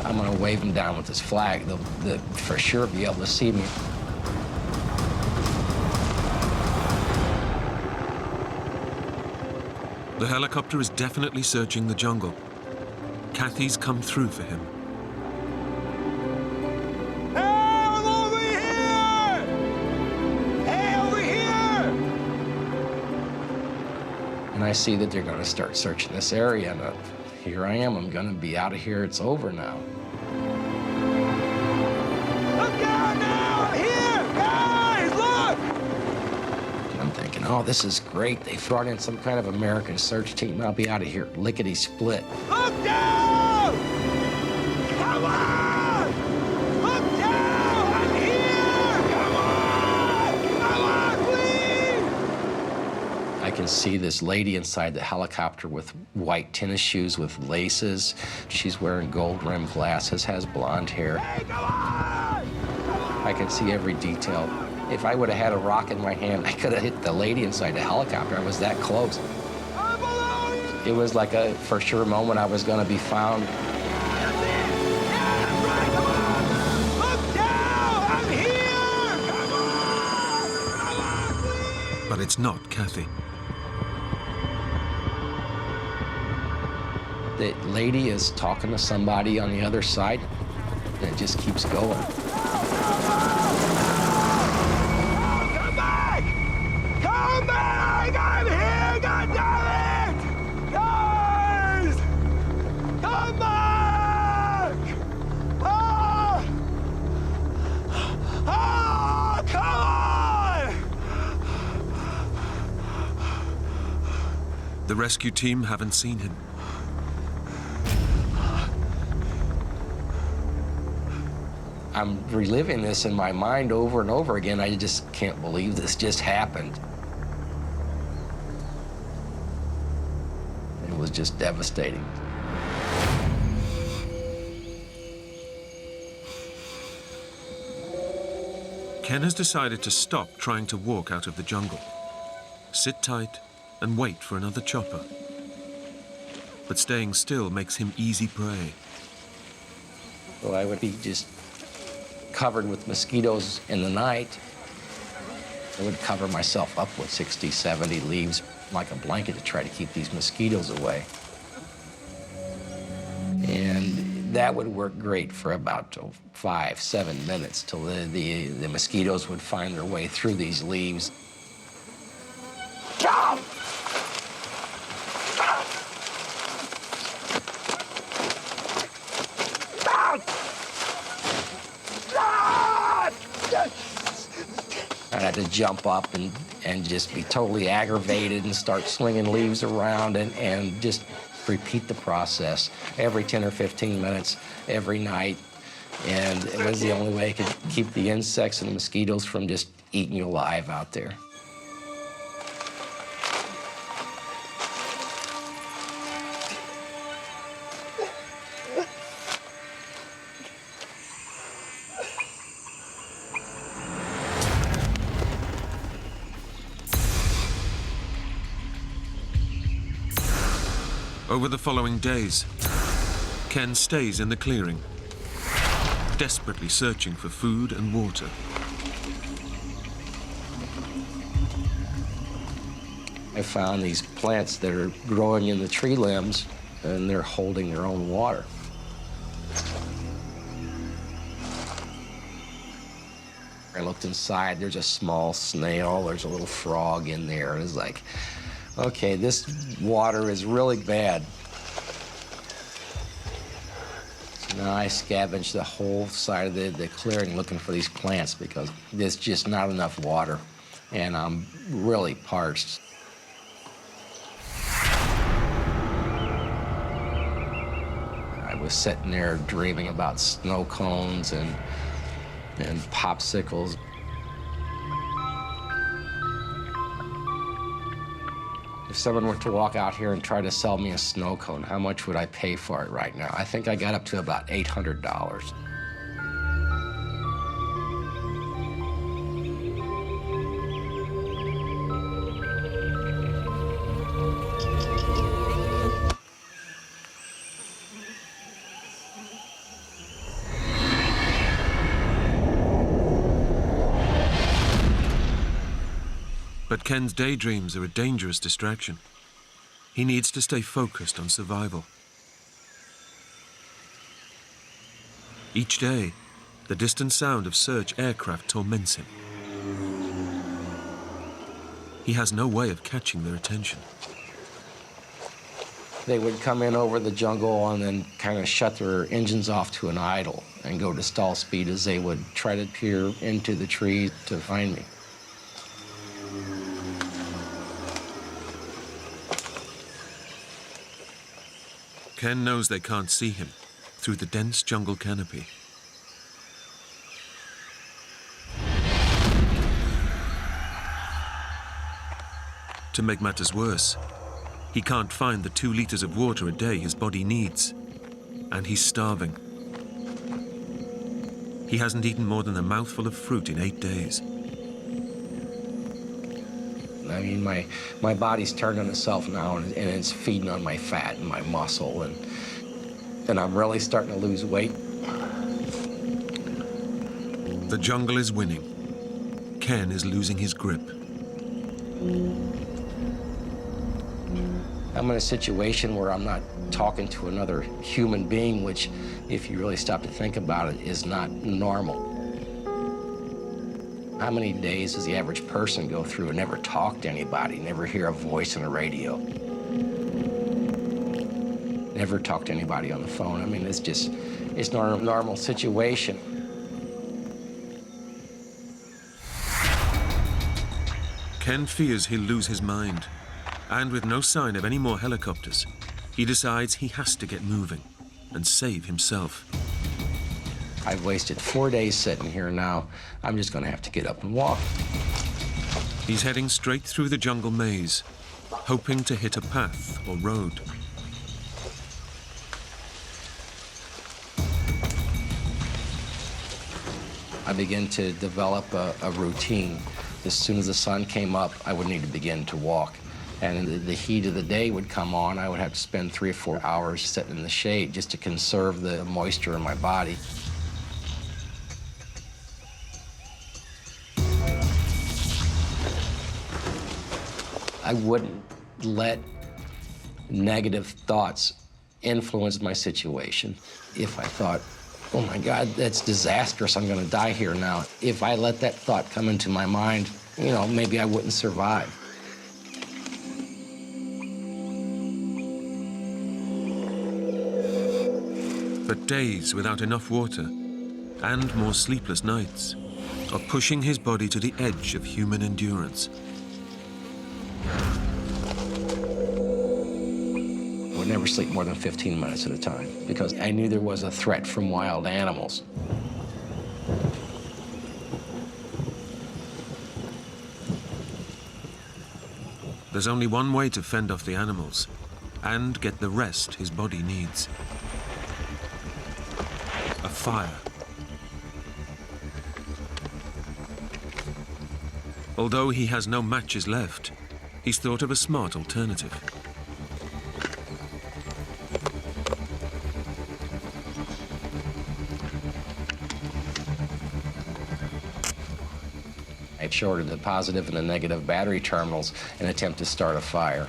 I'm gonna wave them down with this flag. They'll for sure be able to see me. The helicopter is definitely searching the jungle. Kathy's come through for him. Hey, I'm over here! Hey, over here! And I see that they're going to start searching this area, and here I am. I'm going to be out of here. It's over now. Look out now! Here! Guys, look! And I'm thinking, oh, this is great. They brought in some kind of American search team. I'll be out of here. Lickety-split. Look down! Come on! Look down! I'm here! Come on! Come on, please! I can see this lady inside the helicopter with white tennis shoes with laces. She's wearing gold-rimmed glasses, has blonde hair. Hey, come on! I can see every detail. If I would have had a rock in my hand, I could have hit the lady inside the helicopter. I was that close. It was like a for sure moment I was going to be found. Look down! I'm here! Come on! Come on, please! But it's not Kathy. The lady is talking to somebody on the other side, and it just keeps going. Come back! Come back! I'm here! God damn it! Guys! Come back! Oh! Oh, come on! The rescue team haven't seen him. I'm reliving this in my mind over and over again. I just can't believe this just happened. It was just devastating. Ken has decided to stop trying to walk out of the jungle, sit tight and wait for another chopper. But staying still makes him easy prey. Well, I would be just covered with mosquitoes in the night. I would cover myself up with 60, 70 leaves like a blanket to try to keep these mosquitoes away. And that would work great for about 5, 7 minutes till the mosquitoes would find their way through these leaves. Come! I had to jump up and just be totally aggravated and start slinging leaves around and just repeat the process every 10 or 15 minutes, every night. And it was the only way I could keep the insects and the mosquitoes from just eating you alive out there. Over the following days, Ken stays in the clearing, desperately searching for food and water. I found these plants that are growing in the tree limbs, and they're holding their own water. I looked inside, there's a small snail, there's a little frog in there. It was like, okay, this water is really bad. So now I scavenged the whole side of the clearing looking for these plants because there's just not enough water, and I'm really parched. I was sitting there dreaming about snow cones and popsicles. If someone were to walk out here and try to sell me a snow cone, how much would I pay for it right now? I think I got up to about $800. But Ken's daydreams are a dangerous distraction. He needs to stay focused on survival. Each day, the distant sound of search aircraft torments him. He has no way of catching their attention. They would come in over the jungle and then kind of shut their engines off to an idle and go to stall speed as they would try to peer into the trees to find me. Ken knows they can't see him through the dense jungle canopy. To make matters worse, he can't find the 2 liters of water a day his body needs, and he's starving. He hasn't eaten more than a mouthful of fruit in 8 days. I mean, my body's turned on itself now, and it's feeding on my fat and my muscle, and I'm really starting to lose weight. The jungle is winning. Ken is losing his grip. I'm in a situation where I'm not talking to another human being, which, if you really stop to think about it, is not normal. How many days does the average person go through and never talk to anybody, never hear a voice on the radio, never talk to anybody on the phone? I mean, it's not a normal situation. Ken fears he'll lose his mind, and with no sign of any more helicopters, he decides he has to get moving and save himself. I've wasted 4 days sitting here now. I'm just gonna have to get up and walk. He's heading straight through the jungle maze, hoping to hit a path or road. I began to develop a routine. As soon as the sun came up, I would need to begin to walk. And the heat of the day would come on. I would have to spend 3 or 4 hours sitting in the shade just to conserve the moisture in my body. I wouldn't let negative thoughts influence my situation. If I thought, oh my God, that's disastrous, I'm gonna die here now. If I let that thought come into my mind, you know, maybe I wouldn't survive. But days without enough water and more sleepless nights are pushing his body to the edge of human endurance. I would never sleep more than 15 minutes at a time because I knew there was a threat from wild animals. There's only one way to fend off the animals and get the rest his body needs. A fire. Although he has no matches left, he's thought of a smart alternative. I shorted the positive and the negative battery terminals in an attempt to start a fire.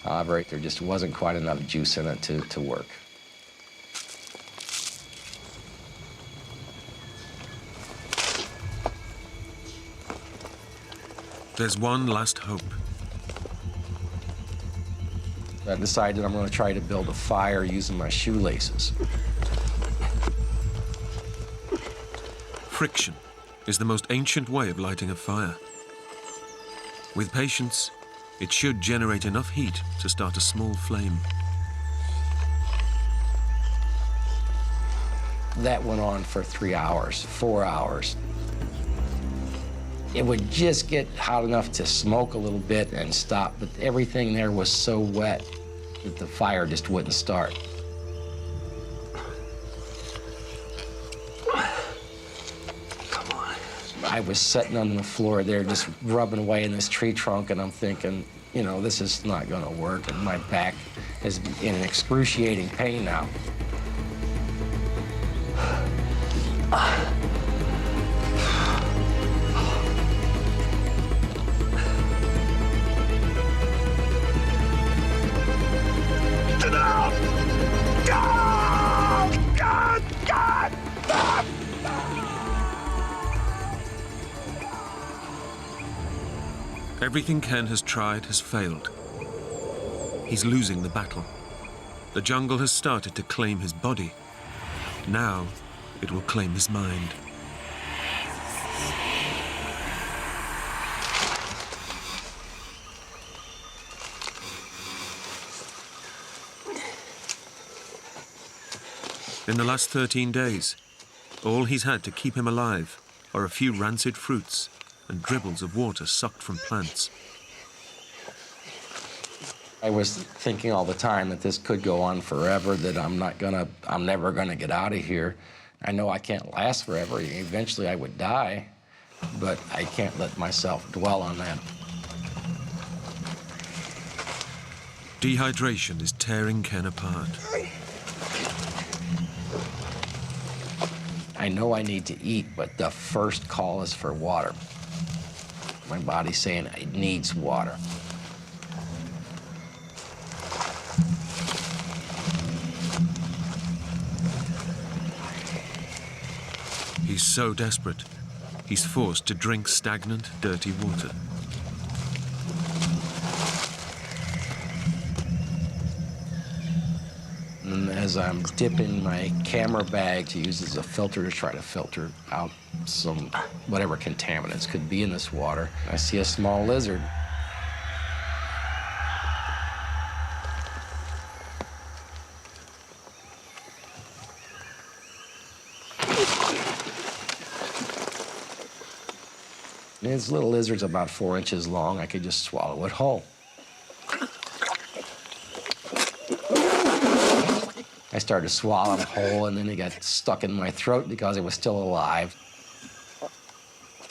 However, there just wasn't quite enough juice in it to work. There's one last hope. I decided I'm going to try to build a fire using my shoelaces. Friction is the most ancient way of lighting a fire. With patience, it should generate enough heat to start a small flame. That went on for 3 hours, 4 hours. It would just get hot enough to smoke a little bit and stop, but everything there was so wet that the fire just wouldn't start. Come on. I was sitting on the floor there just rubbing away in this tree trunk, and I'm thinking, you know, this is not going to work, and my back is in excruciating pain now. Everything Ken has tried has failed. He's losing the battle. The jungle has started to claim his body. Now, it will claim his mind. In the last 13 days, all he's had to keep him alive are a few rancid fruits and dribbles of water sucked from plants. I was thinking all the time that this could go on forever, that I'm never gonna get out of here. I know I can't last forever. Eventually I would die, but I can't let myself dwell on that. Dehydration is tearing Ken apart. I know I need to eat, but the first call is for water. My body's saying it needs water. He's so desperate, he's forced to drink stagnant, dirty water. And as I'm dipping my camera bag to use as a filter to try to filter out some whatever contaminants could be in this water, I see a small lizard. This little lizard's about 4 inches long. I could just swallow it whole. I started to swallow him whole, and then he got stuck in my throat because he was still alive.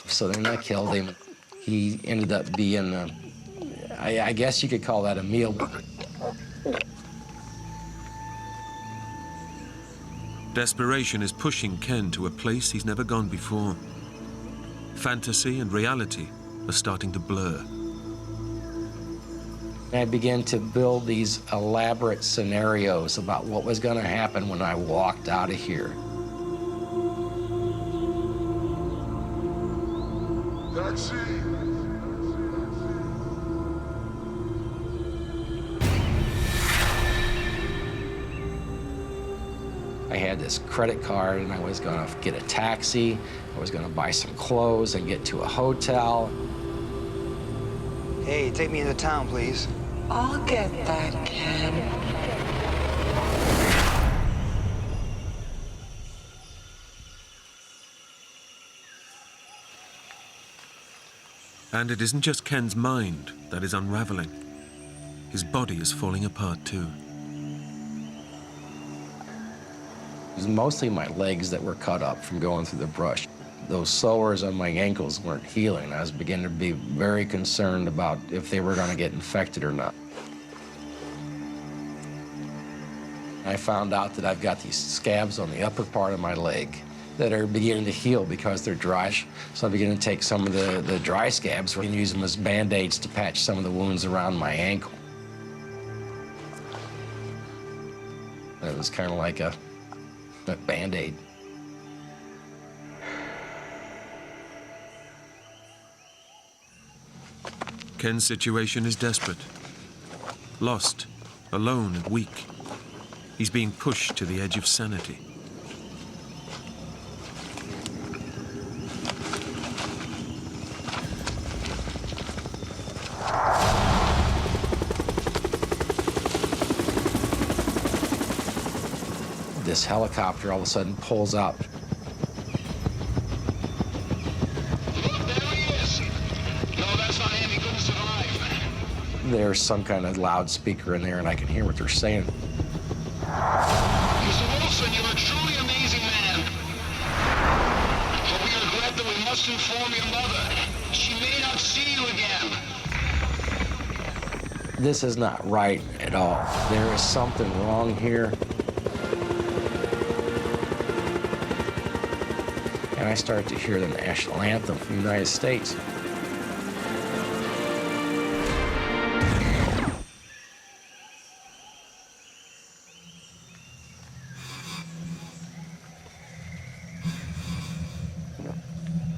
So then I killed him. He ended up being, I guess you could call that a meal. Desperation is pushing Ken to a place he's never gone before. Fantasy and reality are starting to blur. I began to build these elaborate scenarios about what was going to happen when I walked out of here. That's it. I had this credit card, and I was going to get a taxi. I was going to buy some clothes and get to a hotel. Hey, take me into town, please. I'll get that, Ken. And it isn't just Ken's mind that is unraveling. His body is falling apart too. It was mostly my legs that were cut up from going through the brush. Those sores on my ankles weren't healing. I was beginning to be very concerned about if they were going to get infected or not. I found out that I've got these scabs on the upper part of my leg that are beginning to heal because they're dry. So I began to take some of the dry scabs and use them as Band-Aids to patch some of the wounds around my ankle. It was kind of like a Band-Aid. Ken's situation is desperate. Lost, alone and weak. He's being pushed to the edge of sanity. This helicopter all of a sudden pulls up. There's some kind of loudspeaker in there, and I can hear what they're saying. Mr. Wilson, you're a truly amazing man. But we regret that we must inform your mother. She may not see you again. this is not right at all. There is something wrong here. And I started to hear the national anthem from the United States.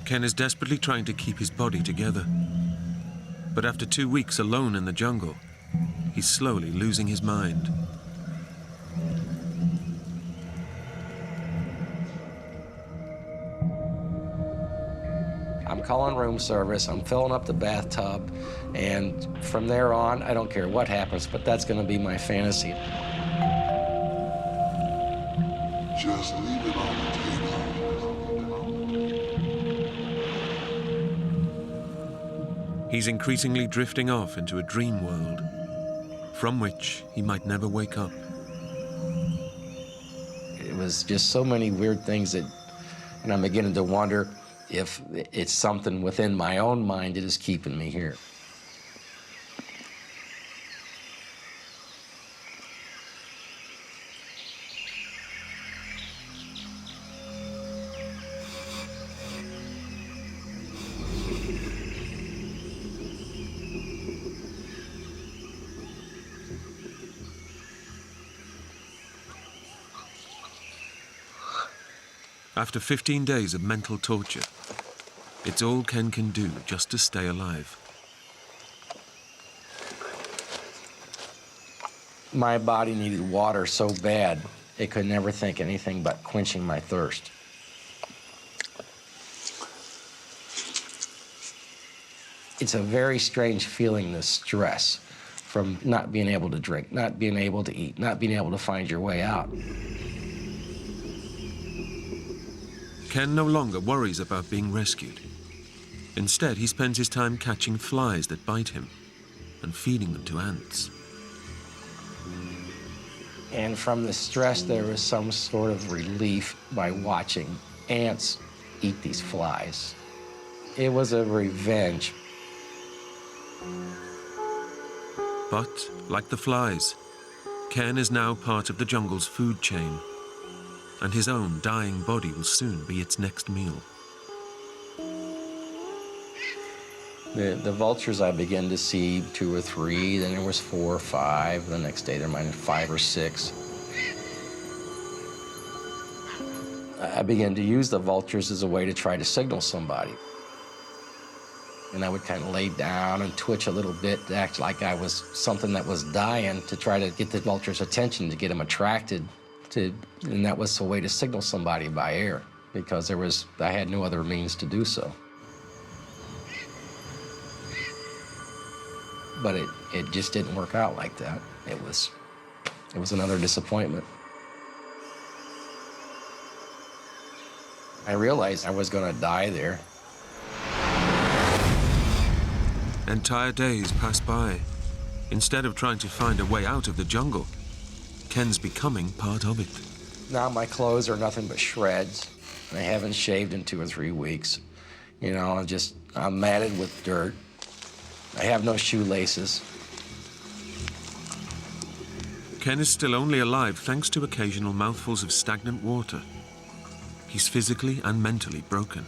Ken is desperately trying to keep his body together. But after 2 weeks alone in the jungle, he's slowly losing his mind. I'm calling room service, I'm filling up the bathtub, and from there on, I don't care what happens, but that's gonna be my fantasy. Just leave it on the table. He's increasingly drifting off into a dream world, from which he might never wake up. It was just so many weird things that, and I'm beginning to wonder if it's something within my own mind that is keeping me here. After 15 days of mental torture, it's all Ken can do just to stay alive. My body needed water so bad, it could never think anything but quenching my thirst. It's a very strange feeling, this stress from not being able to drink, not being able to eat, not being able to find your way out. Ken no longer worries about being rescued. Instead, he spends his time catching flies that bite him and feeding them to ants. And from the stress, there was some sort of relief by watching ants eat these flies. It was a revenge. But, like the flies, Ken is now part of the jungle's food chain, and his own dying body will soon be its next meal. The vultures, I began to see 2 or 3, then there was 4 or 5, the next day there might have been 5 or 6. I began to use the vultures as a way to try to signal somebody. And I would kind of lay down and twitch a little bit to act like I was something that was dying to try to get the vulture's attention, to get them attracted to, and that was a way to signal somebody by air, because I had no other means to do so. But it just didn't work out like that. It was another disappointment. I realized I was gonna die there. Entire days pass by. Instead of trying to find a way out of the jungle, Ken's becoming part of it. Now my clothes are nothing but shreds. I haven't shaved in 2 or 3 weeks. You know, I'm matted with dirt. I have no shoelaces. Ken is still only alive thanks to occasional mouthfuls of stagnant water. He's physically and mentally broken.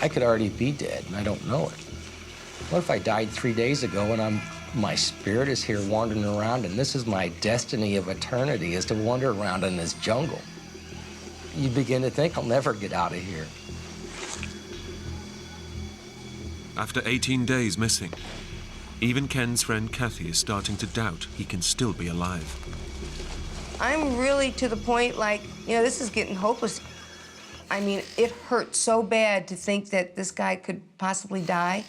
I could already be dead, and I don't know it. What if I died 3 days ago and my spirit is here wandering around, and this is my destiny of eternity, is to wander around in this jungle? You begin to think, I'll never get out of here. After 18 days missing, even Ken's friend Kathy is starting to doubt he can still be alive. I'm really to the point, like, this is getting hopeless. I mean, it hurt so bad to think that this guy could possibly die.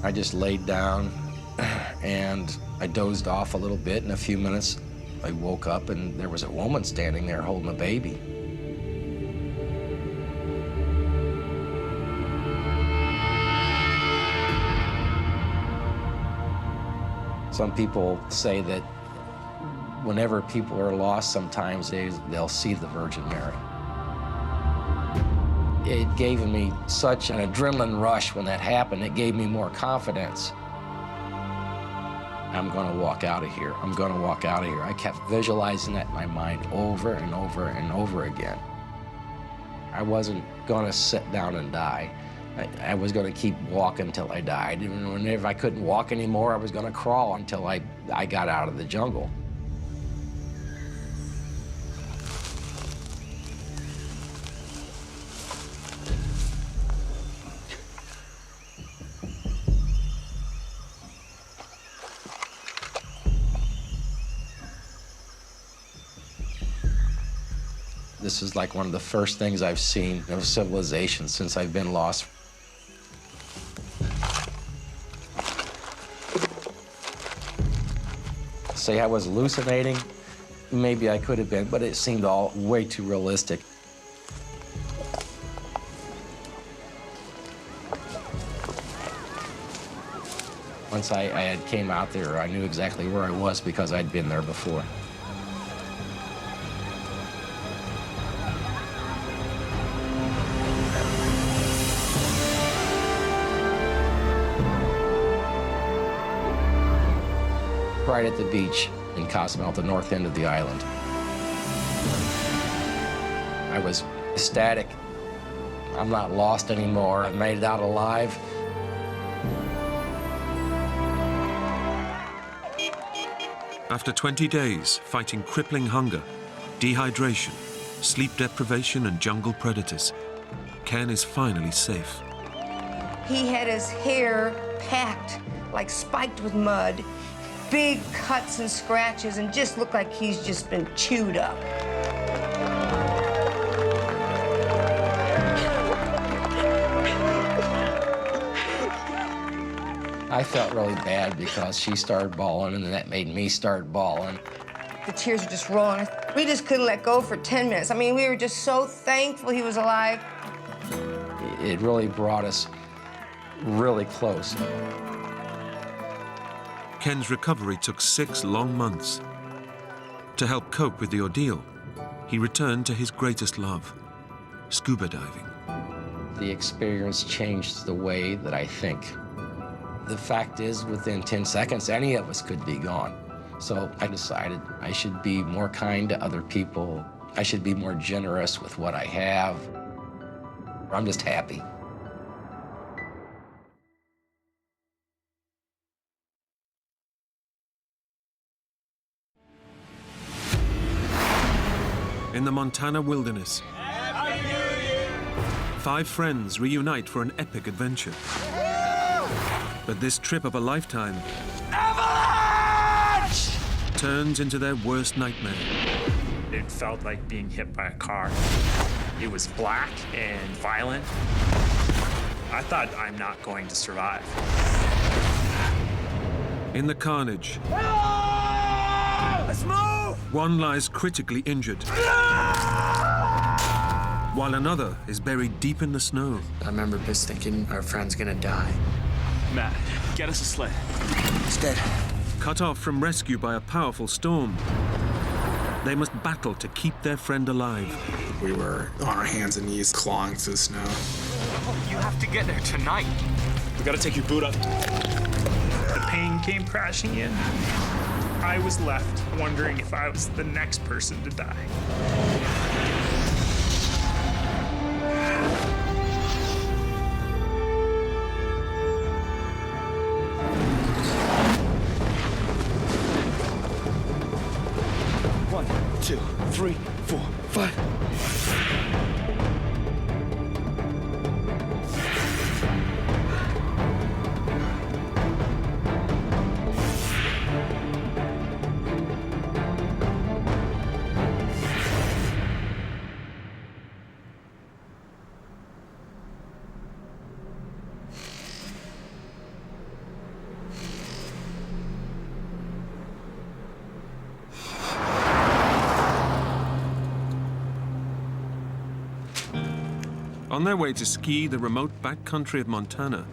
I just laid down and I dozed off a little bit. In a few minutes, I woke up and there was a woman standing there holding a baby. Some people say that whenever people are lost, sometimes they'll see the Virgin Mary. It gave me such an adrenaline rush when that happened. It gave me more confidence. I'm gonna walk out of here. I'm gonna walk out of here. I kept visualizing that in my mind over and over and over again. I wasn't gonna sit down and die. I was gonna keep walking until I died. And whenever I couldn't walk anymore, I was gonna crawl until I got out of the jungle. This is like one of the first things I've seen of civilization since I've been lost. Say I was hallucinating, maybe I could have been, but it seemed all way too realistic. Once I had came out there, I knew exactly where I was because I'd been there before. Right at the beach in Cozumel, at the north end of the island. I was ecstatic. I'm not lost anymore. I made it out alive. After 20 days fighting crippling hunger, dehydration, sleep deprivation, and jungle predators, Ken is finally safe. He had his hair packed, like spiked with mud, big cuts and scratches, and just looked like he's just been chewed up. I felt really bad because she started bawling, and that made me start bawling. The tears were just rolling. We just couldn't let go for 10 minutes. I mean, we were just so thankful he was alive. It really brought us really close. Ken's recovery took 6 long months. To help cope with the ordeal, he returned to his greatest love, scuba diving. The experience changed the way that I think. The fact is, within 10 seconds, any of us could be gone. So I decided I should be more kind to other people. I should be more generous with what I have. I'm just happy. In the Montana wilderness, 5 friends reunite for an epic adventure. But this trip of a lifetime turns into their worst nightmare. It felt like being hit by a car. It was black and violent. I thought, I'm not going to survive. In the carnage, Let's move! one lies critically injured, while another is buried deep in the snow. I remember just thinking our friend's gonna die. Matt, get us a sled. He's dead. Cut off from rescue by a powerful storm, they must battle to keep their friend alive. We were on our hands and knees clawing through the snow. You have to get there tonight. We gotta take your boot up. The pain came crashing in. I was left wondering if I was the next person to die. One, two, three, four, five. On their way to ski the remote backcountry of Montana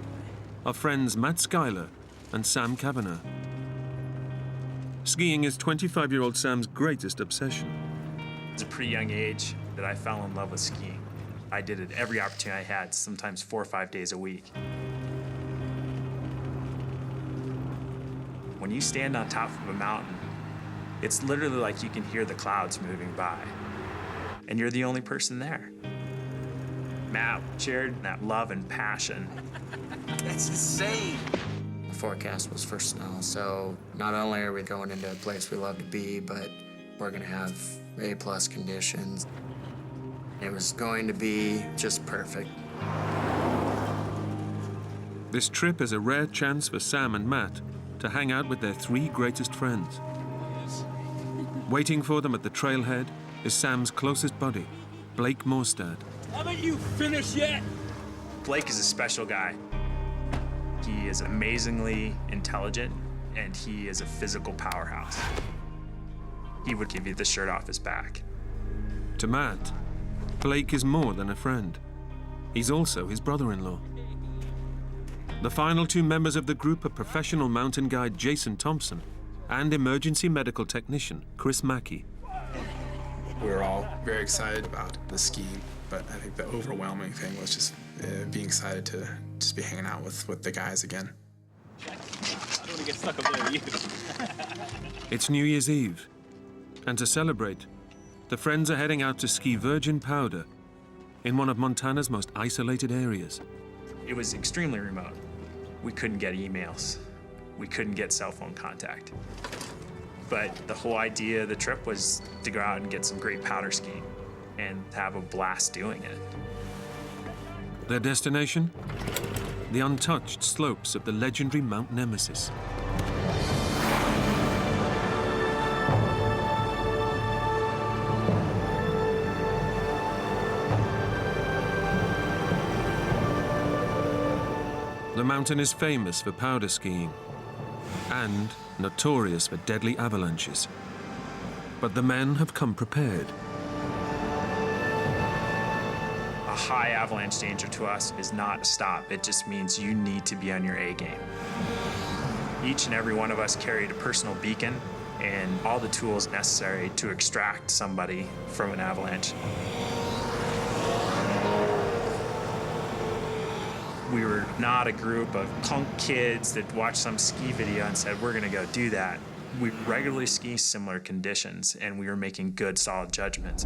are friends Matt Schuyler and Sam Kavanagh. Skiing is 25-year-old Sam's greatest obsession. It's a pretty young age that I fell in love with skiing. I did it every opportunity I had, sometimes 4 or 5 days a week. When you stand on top of a mountain, it's literally like you can hear the clouds moving by, and you're the only person there. Matt shared that love and passion. That's insane. The forecast was for snow, so not only are we going into a place we love to be, but we're gonna have A+ conditions. It was going to be just perfect. This trip is a rare chance for Sam and Matt to hang out with their 3 greatest friends. Waiting for them at the trailhead is Sam's closest buddy, Blake Morstad. Haven't you finished yet? Blake is a special guy. He is amazingly intelligent, and he is a physical powerhouse. He would give you the shirt off his back. To Matt, Blake is more than a friend. He's also his brother-in-law. The final 2 members of the group are professional mountain guide Jason Thompson and emergency medical technician Chris Mackey. We were all very excited about the skiing, but I think the overwhelming thing was just being excited to just be hanging out with the guys again. I don't want to get stuck up there with you. It's New Year's Eve, and to celebrate, the friends are heading out to ski virgin powder in one of Montana's most isolated areas. It was extremely remote. We couldn't get emails. We couldn't get cell phone contact. But the whole idea of the trip was to go out and get some great powder skiing and have a blast doing it. Their destination? The untouched slopes of the legendary Mount Nemesis. The mountain is famous for powder skiing and notorious for deadly avalanches. But the men have come prepared. A high avalanche danger to us is not a stop. It just means you need to be on your A game. Each and every one of us carried a personal beacon and all the tools necessary to extract somebody from an avalanche. We were not a group of punk kids that watched some ski video and said, we're gonna go do that. We regularly ski similar conditions, and we were making good, solid judgments.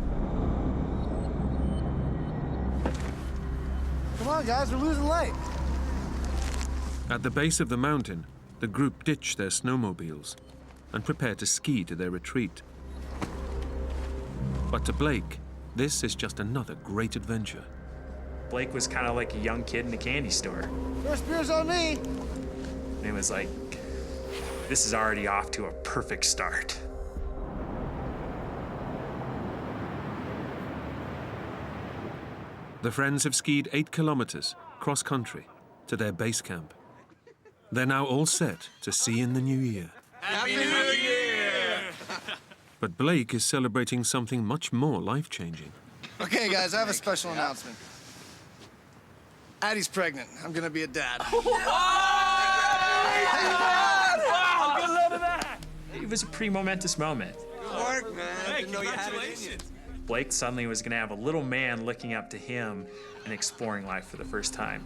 Come on, guys, we're losing light. At the base of the mountain, the group ditch their snowmobiles and prepare to ski to their retreat. But to Blake, this is just another great adventure. Blake was kind of like a young kid in a candy store. First beer's on me. And it was like, this is already off to a perfect start. The friends have skied 8 kilometers cross-country to their base camp. They're now all set to see in the new year. Happy New Year! But Blake is celebrating something much more life-changing. Okay, guys, I have a special announcement. Addie's pregnant. I'm gonna be a dad. Wow, good luck to that! It was a pretty momentous moment. Good work, man. Hey, didn't know you had it in you. Blake suddenly was gonna have a little man looking up to him and exploring life for the first time.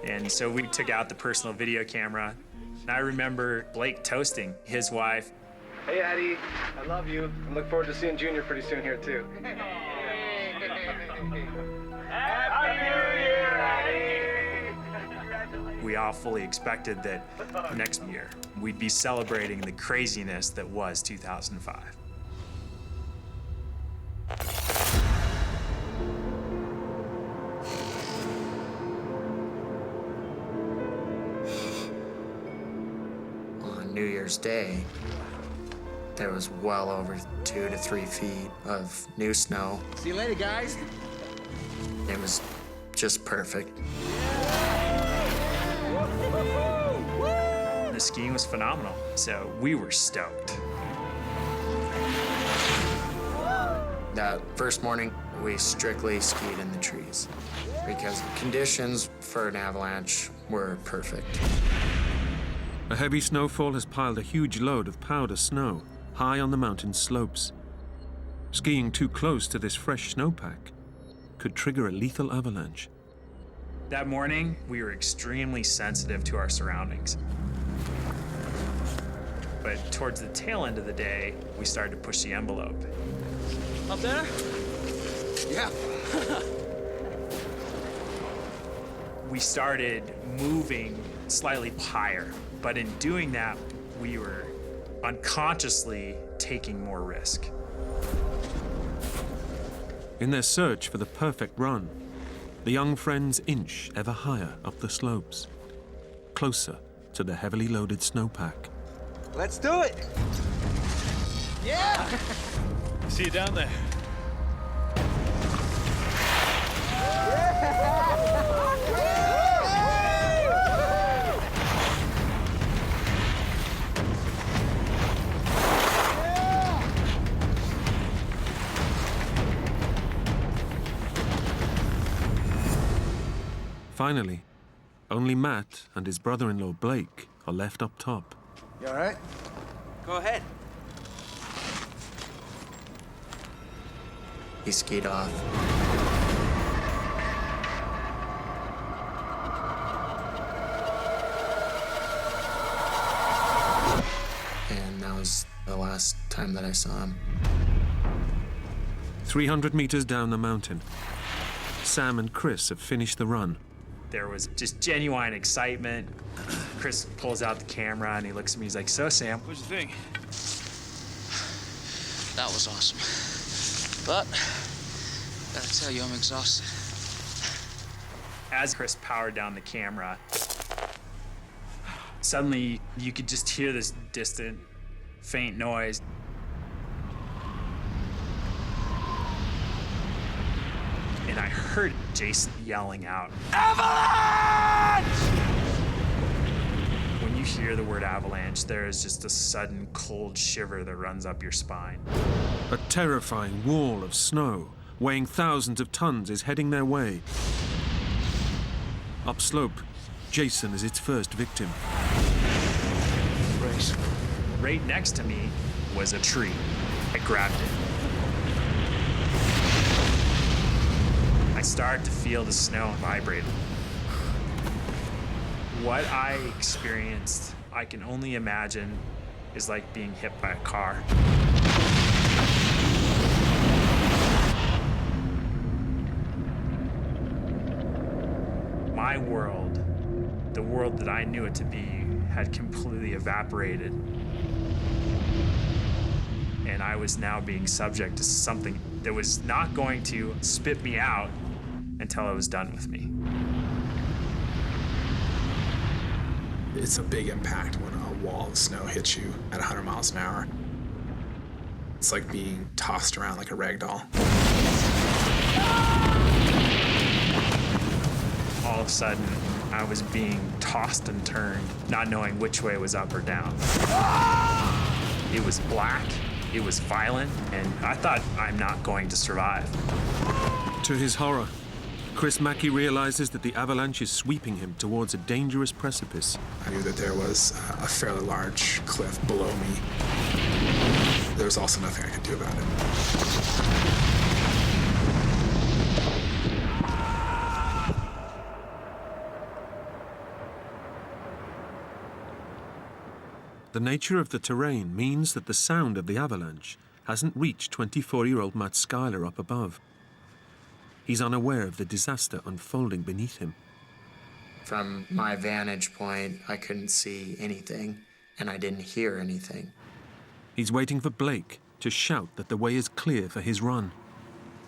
And so we took out the personal video camera. And I remember Blake toasting his wife. Hey, Addie. I love you. I look forward to seeing Junior pretty soon here, too. Happy New Year, Eddie! We all fully expected that next year we'd be celebrating the craziness that was 2005. On New Year's Day, there was well over 2 to 3 feet of new snow. See you later, guys. It was just perfect. The skiing was phenomenal, so we were stoked. That first morning, we strictly skied in the trees because conditions for an avalanche were perfect. A heavy snowfall has piled a huge load of powder snow high on the mountain slopes. Skiing too close to this fresh snowpack could trigger a lethal avalanche. That morning, we were extremely sensitive to our surroundings. But towards the tail end of the day, we started to push the envelope. Up there? Yeah. We started moving slightly higher, but in doing that, we were unconsciously taking more risk. In their search for the perfect run, the young friends inch ever higher up the slopes, closer to the heavily loaded snowpack. Let's do it. Yeah. See you down there. Finally, only Matt and his brother-in-law Blake are left up top. You all right? Go ahead. He skied off. And that was the last time that I saw him. 300 meters down the mountain, Sam and Chris have finished the run. There was just genuine excitement. Chris pulls out the camera and he looks at me, he's like, "So, Sam, What'd you think?" That was awesome. But, gotta tell you, I'm exhausted. As Chris powered down the camera, suddenly you could just hear this distant, faint noise. And I heard Jason yelling out, "Avalanche!" When you hear the word avalanche, there is just a sudden cold shiver that runs up your spine. A terrifying wall of snow, weighing thousands of tons, is heading their way. Upslope, Jason is its first victim. Brace. Right next to me was a tree. I grabbed it. I started to feel the snow vibrate. What I experienced, I can only imagine, is like being hit by a car. My world, the world that I knew it to be, had completely evaporated. And I was now being subject to something that was not going to spit me out until it was done with me. It's a big impact when a wall of snow hits you at 100 miles an hour. It's like being tossed around like a rag doll. All of a sudden, I was being tossed and turned, not knowing which way was up or down. It was black, it was violent, and I thought, I'm not going to survive. To his horror, Chris Mackey realizes that the avalanche is sweeping him towards a dangerous precipice. I knew that there was a fairly large cliff below me. There was also nothing I could do about it. The nature of the terrain means that the sound of the avalanche hasn't reached 24-year-old Matt Schuyler up above. He's unaware of the disaster unfolding beneath him. From my vantage point, I couldn't see anything, and I didn't hear anything. He's waiting for Blake to shout that the way is clear for his run.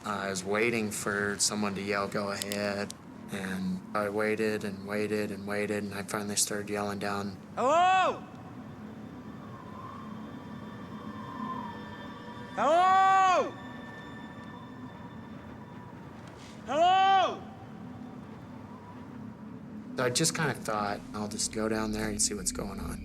I was waiting for someone to yell, "Go ahead," and I waited and waited and waited, and I finally started yelling down, Hello? Hello? Hello? So I just kind of thought, I'll just go down there and see what's going on.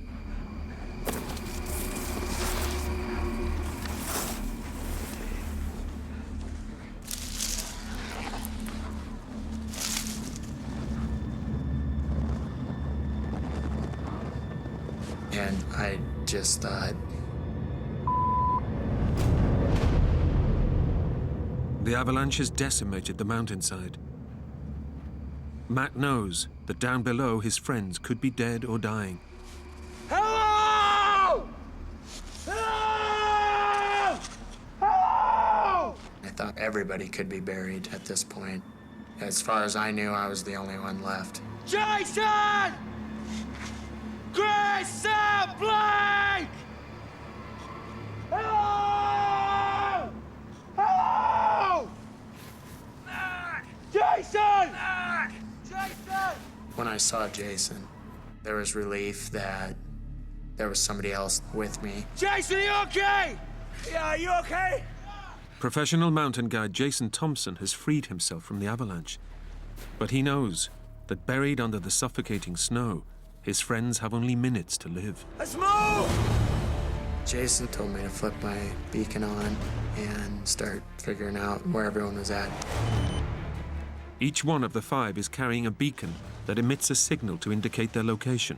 And I just thought, The avalanche has decimated the mountainside. Matt knows that down below his friends could be dead or dying. Hello! Hello! Hello! I thought everybody could be buried at this point. As far as I knew, I was the only one left. Jason! Grayson Blake! Hello! Hello! Jason! Jason! When I saw Jason, there was relief that there was somebody else with me. Jason, are you okay? Yeah, are you okay? Professional mountain guide Jason Thompson has freed himself from the avalanche. But he knows that buried under the suffocating snow, his friends have only minutes to live. Let's move! Jason told me to flip my beacon on and start figuring out where everyone was at. Each one of the 5 is carrying a beacon that emits a signal to indicate their location,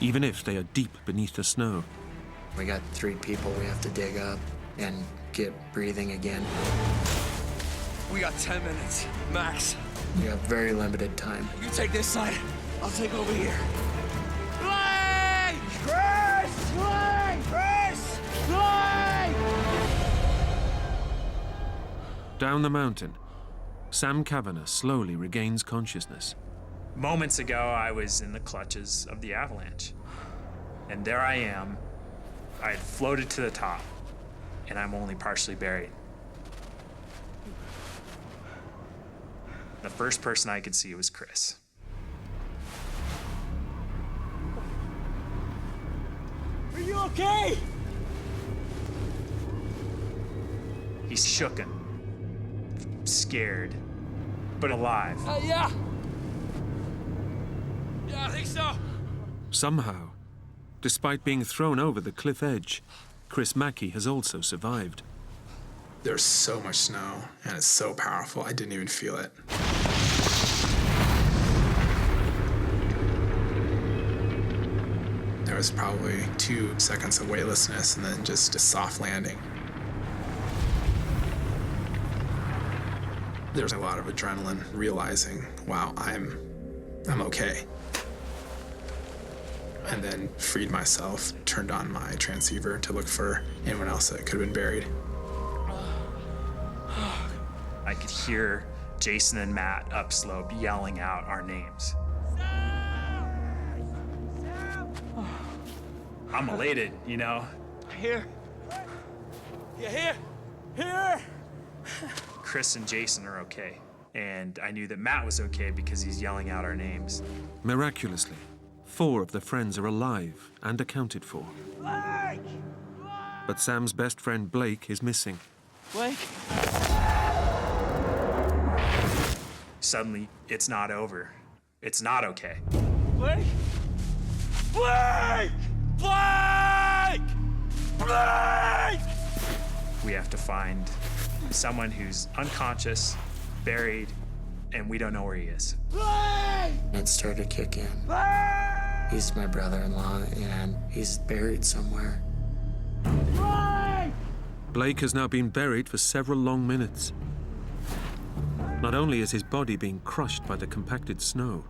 even if they are deep beneath the snow. We got 3 people we have to dig up and get breathing again. We got 10 minutes, max. We have very limited time. You take this side, I'll take over here. Blake! Chris! Blake! Chris! Blake! Down the mountain, Sam Kavanagh slowly regains consciousness. Moments ago, I was in the clutches of the avalanche. And there I am. I had floated to the top, and I'm only partially buried. The first person I could see was Chris. Are you okay? He's shooken, scared, but alive. Yeah. Yeah, I think so. Somehow, despite being thrown over the cliff edge, Chris Mackey has also survived. There's so much snow, and it's so powerful, I didn't even feel it. There was probably 2 seconds of weightlessness and then just a soft landing. There's a lot of adrenaline, realizing, wow, I'm okay. And then freed myself, turned on my transceiver to look for anyone else that could have been buried. I could hear Jason and Matt upslope yelling out our names. I'm elated, you know? Here. Yeah, here. Here. Chris and Jason are okay. And I knew that Matt was okay because he's yelling out our names. Miraculously, 4 of the friends are alive and accounted for. Blake! But Sam's best friend Blake is missing. Blake? Suddenly, it's not over. It's not okay. Blake? Blake! Blake! Blake! We have to find someone who's unconscious, buried, and we don't know where he is. Blake! It started to kick in. Blake! He's my brother-in-law, and he's buried somewhere. Blake! Blake has now been buried for several long minutes. Not only is his body being crushed by the compacted snow,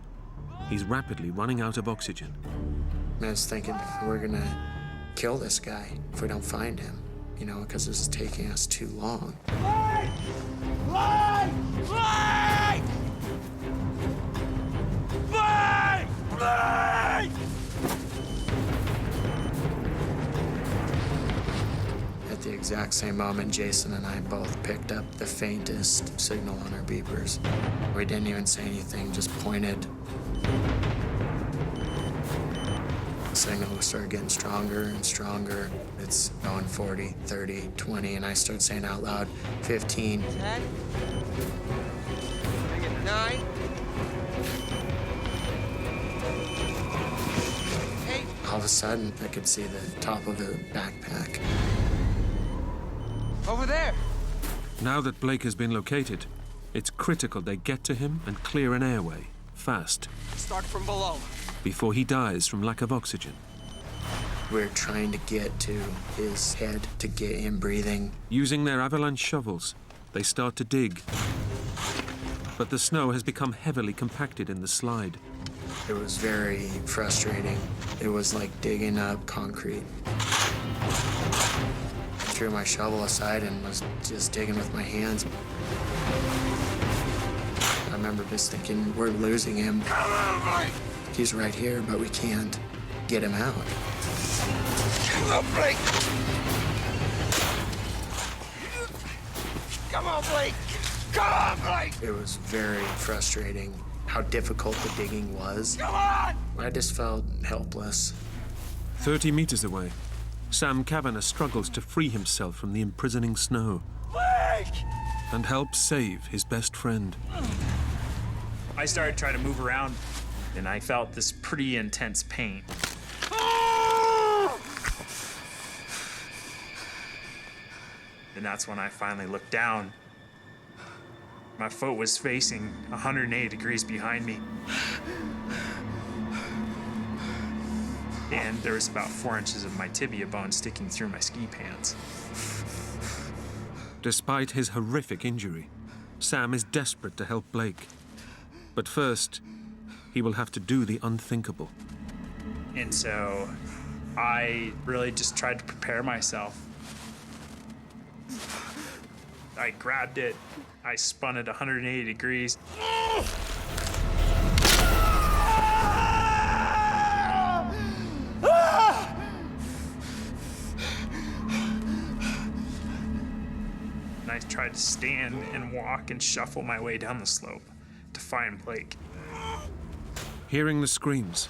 he's rapidly running out of oxygen. I was thinking, we're gonna kill this guy if we don't find him, you know, because this is taking us too long. Blake! Blake! Blake! Blake! Blake! At the exact same moment, Jason and I both picked up the faintest signal on our beepers. We didn't even say anything, just pointed. The signal started getting stronger and stronger. It's going 40, 30, 20, and I started saying out loud, 15. 10. 9. 8. All of a sudden, I could see the top of the backpack. Over there. Now that Blake has been located, it's critical they get to him and clear an airway, fast, Start from below. before he dies from lack of oxygen. We're trying to get to his head to get him breathing. Using their avalanche shovels, they start to dig. But the snow has become heavily compacted in the slide. It was very frustrating. It was like digging up concrete. I threw my shovel aside and was just digging with my hands. I remember just thinking, we're losing him. He's right here, but we can't get him out. Come on, Blake! Come on, Blake! Come on, Blake! It was very frustrating how difficult the digging was. Come on! I just felt helpless. 30 meters away, Sam Kavanagh struggles to free himself from the imprisoning snow. Blake! And helps save his best friend. I started trying to move around, and I felt this pretty intense pain. And that's when I finally looked down. My foot was facing 180 degrees behind me. And there was about 4 inches of my tibia bone sticking through my ski pants. Despite his horrific injury, Sam is desperate to help Blake. But first, he will have to do the unthinkable. And so I really just tried to prepare myself. I grabbed it, I spun it 180 degrees. And I tried to stand and walk and shuffle my way down the slope to find Blake. Hearing the screams,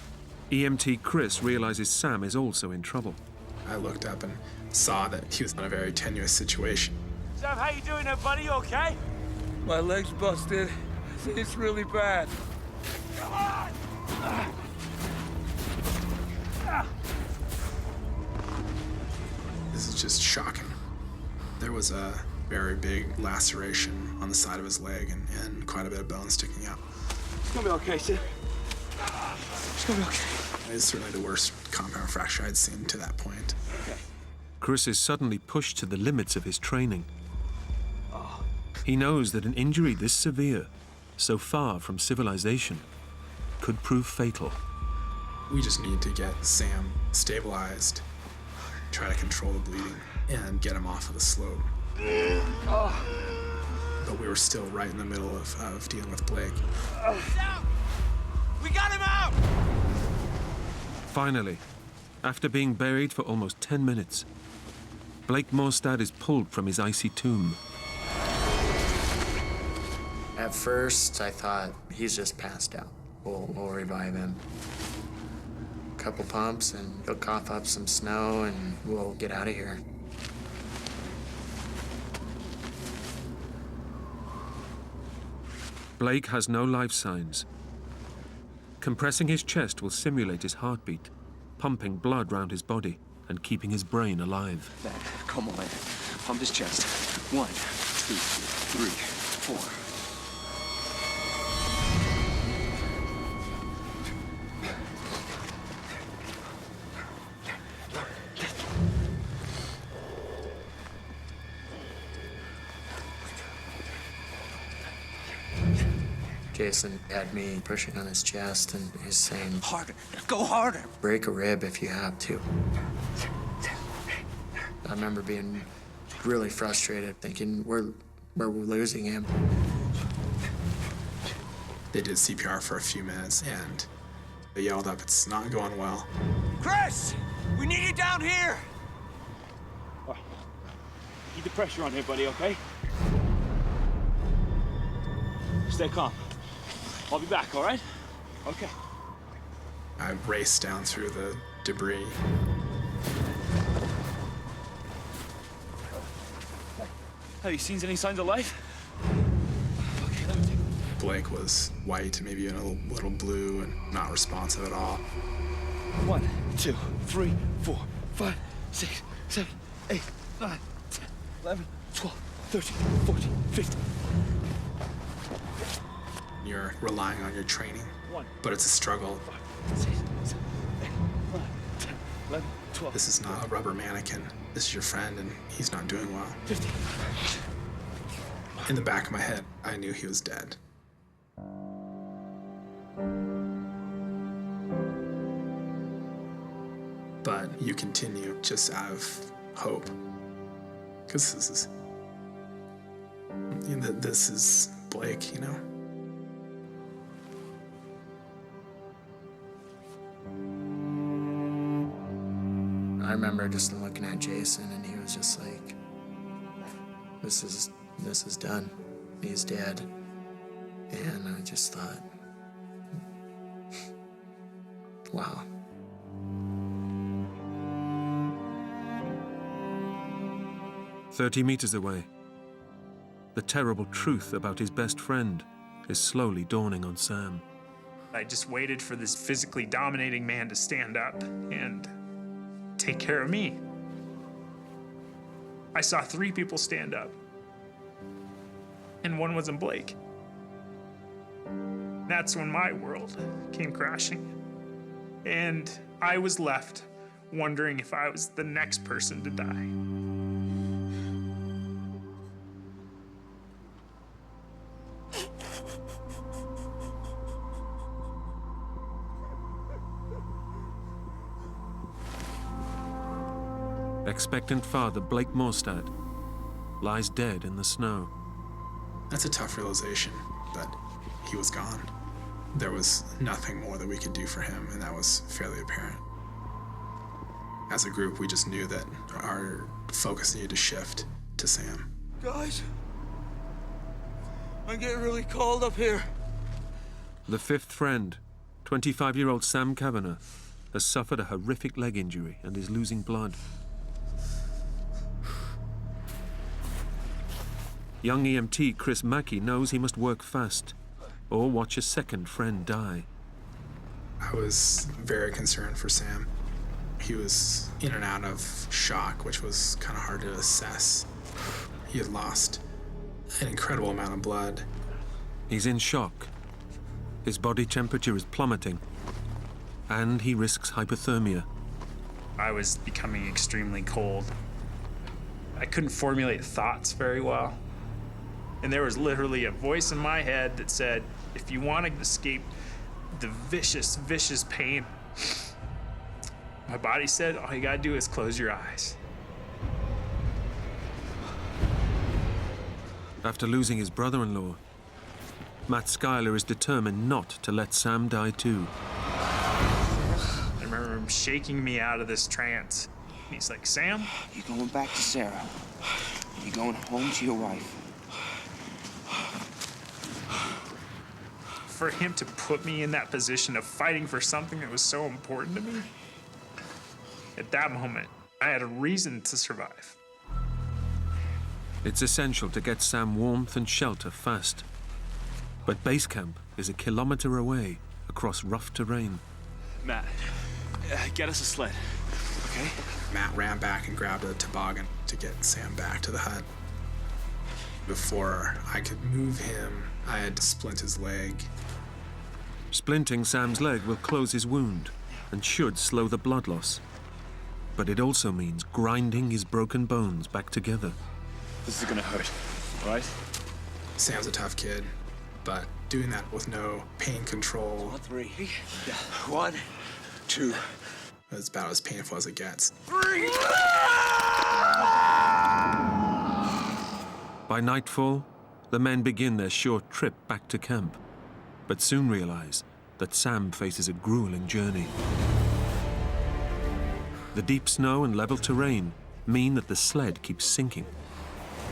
EMT Chris realizes Sam is also in trouble. I looked up and saw that he was in a very tenuous situation. Sam, how you doing there, buddy? You okay? My leg's busted. It's really bad. Come on! This is just shocking. There was a very big laceration on the side of his leg and quite a bit of bone sticking out. It's gonna be okay, Sid. It's gonna be okay. It is certainly the worst compound fracture I'd seen to that point. Okay. Chris is suddenly pushed to the limits of his training. He knows that an injury this severe, so far from civilization, could prove fatal. We just need to get Sam stabilized, try to control the bleeding, and get him off of the slope. But we were still right in the middle of dealing with Blake. We got him out! Finally, after being buried for almost 10 minutes, Blake Morstad is pulled from his icy tomb. At first, I thought, he's just passed out. We'll revive him. A couple pumps, and he'll cough up some snow, and we'll get out of here. Blake has no life signs. Compressing his chest will simulate his heartbeat, pumping blood round his body and keeping his brain alive. Man, come on. Pump his chest. 1, 2, 3, 4. Jason had me pushing on his chest, and he's saying, Harder. Go harder. break a rib if you have to. I remember being really frustrated, thinking we're losing him. They did CPR for a few minutes, and they yelled up, "It's not going well." Chris! We need you down here! Keep the pressure on here, buddy, okay? Stay calm. I'll be back, all right? Okay. I raced down through the debris. Have you seen any signs of life? Blake was white, maybe even a little blue, and not responsive at all. 1, 2, 3, 4, 5, 6, 7, 8, 9, 10, 11, 12, 13, 14, 15. You're relying on your training, but it's a struggle. 5, 6, 7, 8, 9, 10, 11, This is not a rubber mannequin. This is your friend, and he's not doing well. 15. In the back of my head, I knew he was dead. But you continue just out of hope. Because this is Blake, you know? I remember just looking at Jason, and he was just like, this is done. He's dead. And I just thought, wow. "30 meters away, the terrible truth about his best friend is slowly dawning on Sam. I just waited for this physically dominating man to stand up and take care of me. I saw 3 people stand up, and one wasn't Blake. That's when my world came crashing, and I was left wondering if I was the next person to die. Expectant father Blake Morstad lies dead in the snow. That's a tough realization, but he was gone. There was nothing more that we could do for him, and that was fairly apparent. As a group, we just knew that our focus needed to shift to Sam. Guys, I'm getting really cold up here. The 5th friend, 25-year-old Sam Kavanagh, has suffered a horrific leg injury and is losing blood. Young EMT Chris Mackey knows he must work fast or watch a second friend die. I was very concerned for Sam. He was in and out of shock, which was kind of hard to assess. He had lost an incredible amount of blood. He's in shock. His body temperature is plummeting, and he risks hypothermia. I was becoming extremely cold. I couldn't formulate thoughts very well. And there was literally a voice in my head that said, if you want to escape the vicious, vicious pain, my body said, all you gotta do is close your eyes. After losing his brother-in-law, Matt Schuyler is determined not to let Sam die too. I remember him shaking me out of this trance. He's like, Sam? You're going back to Sarah. You're going home to your wife. For him to put me in that position of fighting for something that was so important to me, at that moment, I had a reason to survive. It's essential to get Sam warmth and shelter fast. But base camp is a kilometer away across rough terrain. Matt, get us a sled, okay? Matt ran back and grabbed a toboggan to get Sam back to the hut. Before I could move him, I had to splint his leg. Splinting Sam's leg will close his wound and should slow the blood loss. But it also means grinding his broken bones back together. This is gonna hurt, right? Sam's a tough kid, but doing that with no pain control. 3. Yeah. 1, 2. It's about as painful as it gets. 3. By nightfall, the men begin their short trip back to camp, but soon realize that Sam faces a grueling journey. The deep snow and level terrain mean that the sled keeps sinking.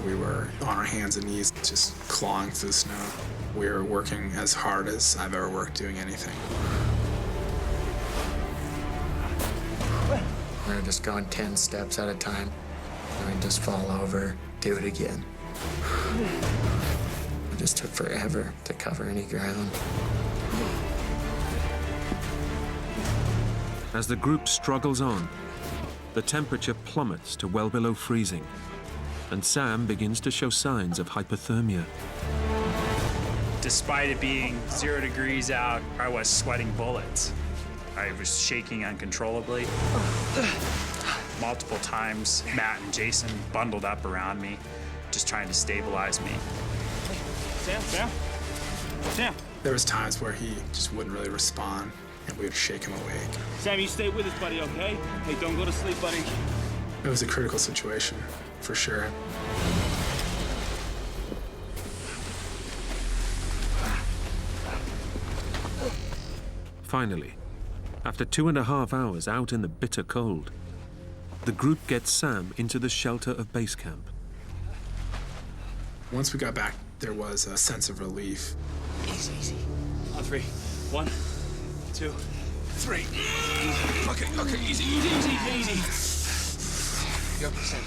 We were on our hands and knees, just clawing through the snow. We were working as hard as I've ever worked doing anything. We were just going 10 steps at a time. And we'd just fall over, do it again. It just took forever to cover any ground. As the group struggles on, the temperature plummets to well below freezing, and Sam begins to show signs of hypothermia. Despite it being 0 degrees out, I was sweating bullets. I was shaking uncontrollably. Multiple times, Matt and Jason bundled up around me, just trying to stabilize me. Sam! There was times where he just wouldn't really respond, and we would shake him awake. Sam, you stay with us, buddy, okay? Hey, don't go to sleep, buddy. It was a critical situation, for sure. Finally, after 2.5 hours out in the bitter cold, the group gets Sam into the shelter of base camp. Once we got back, there was a sense of relief. Easy, easy. On 3. 1, 2, 3. Okay, easy. Go, Sam.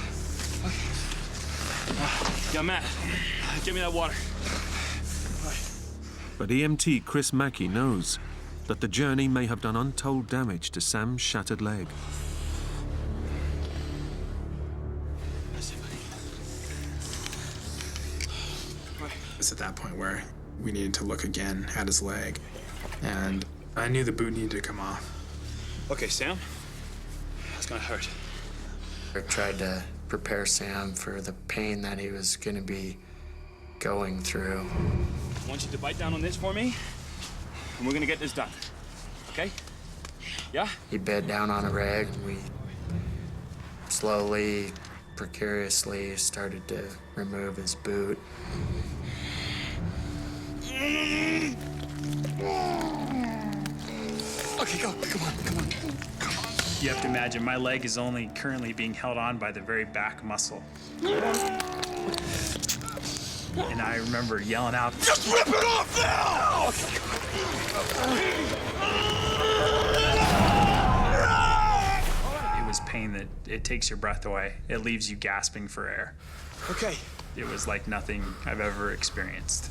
Okay. Yeah, Matt, give me that water. All right. But EMT Chris Mackey knows that the journey may have done untold damage to Sam's shattered leg. It's at that point where we needed to look again at his leg, and I knew the boot needed to come off. Okay, Sam, that's gonna hurt. I tried to prepare Sam for the pain that he was gonna be going through. I want you to bite down on this for me, and we're gonna get this done, okay? Yeah? He bed down on a rag, and we slowly, precariously started to remove his boot. Okay, go. Come on. You have to imagine my leg is only currently being held on by the very back muscle. And I remember yelling out, "Just rip it off now!" It was pain that it takes your breath away. It leaves you gasping for air. Okay. It was like nothing I've ever experienced,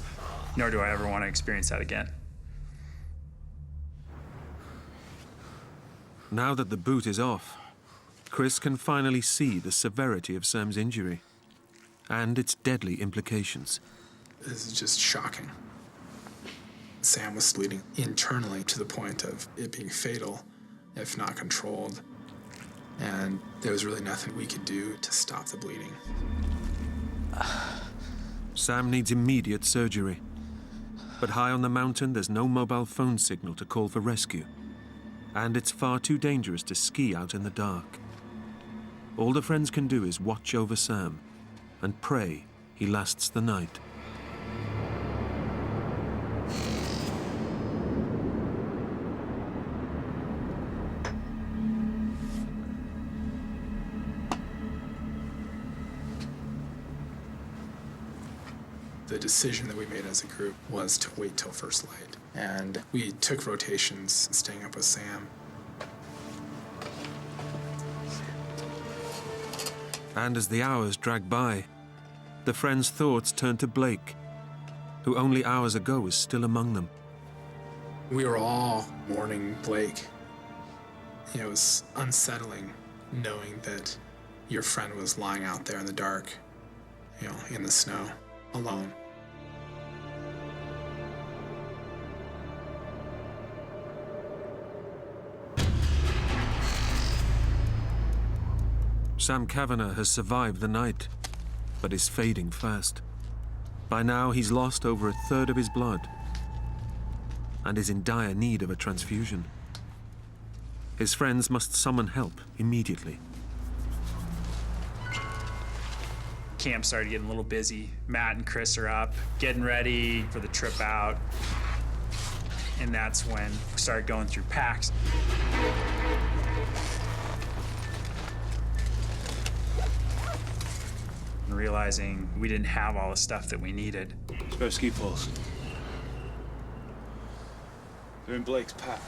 nor do I ever want to experience that again. Now that the boot is off, Chris can finally see the severity of Sam's injury and its deadly implications. This is just shocking. Sam was bleeding internally to the point of it being fatal, if not controlled. And there was really nothing we could do to stop the bleeding. Sam needs immediate surgery. But high on the mountain, there's no mobile phone signal to call for rescue. And it's far too dangerous to ski out in the dark. All the friends can do is watch over Sam and pray he lasts the night. The decision that we made as a group was to wait till first light. And we took rotations staying up with Sam. And as the hours drag by, the friends' thoughts turn to Blake, who only hours ago was still among them. We were all mourning Blake. It was unsettling knowing that your friend was lying out there in the dark, in the snow, alone. Sam Kavanagh has survived the night, but is fading fast. By now, he's lost over 1/3 of his blood and is in dire need of a transfusion. His friends must summon help immediately. Camp started getting a little busy. Matt and Chris are up, getting ready for the trip out. And that's when we started going through packs. And realizing we didn't have all the stuff that we needed. Spare ski poles. They're in Blake's pack.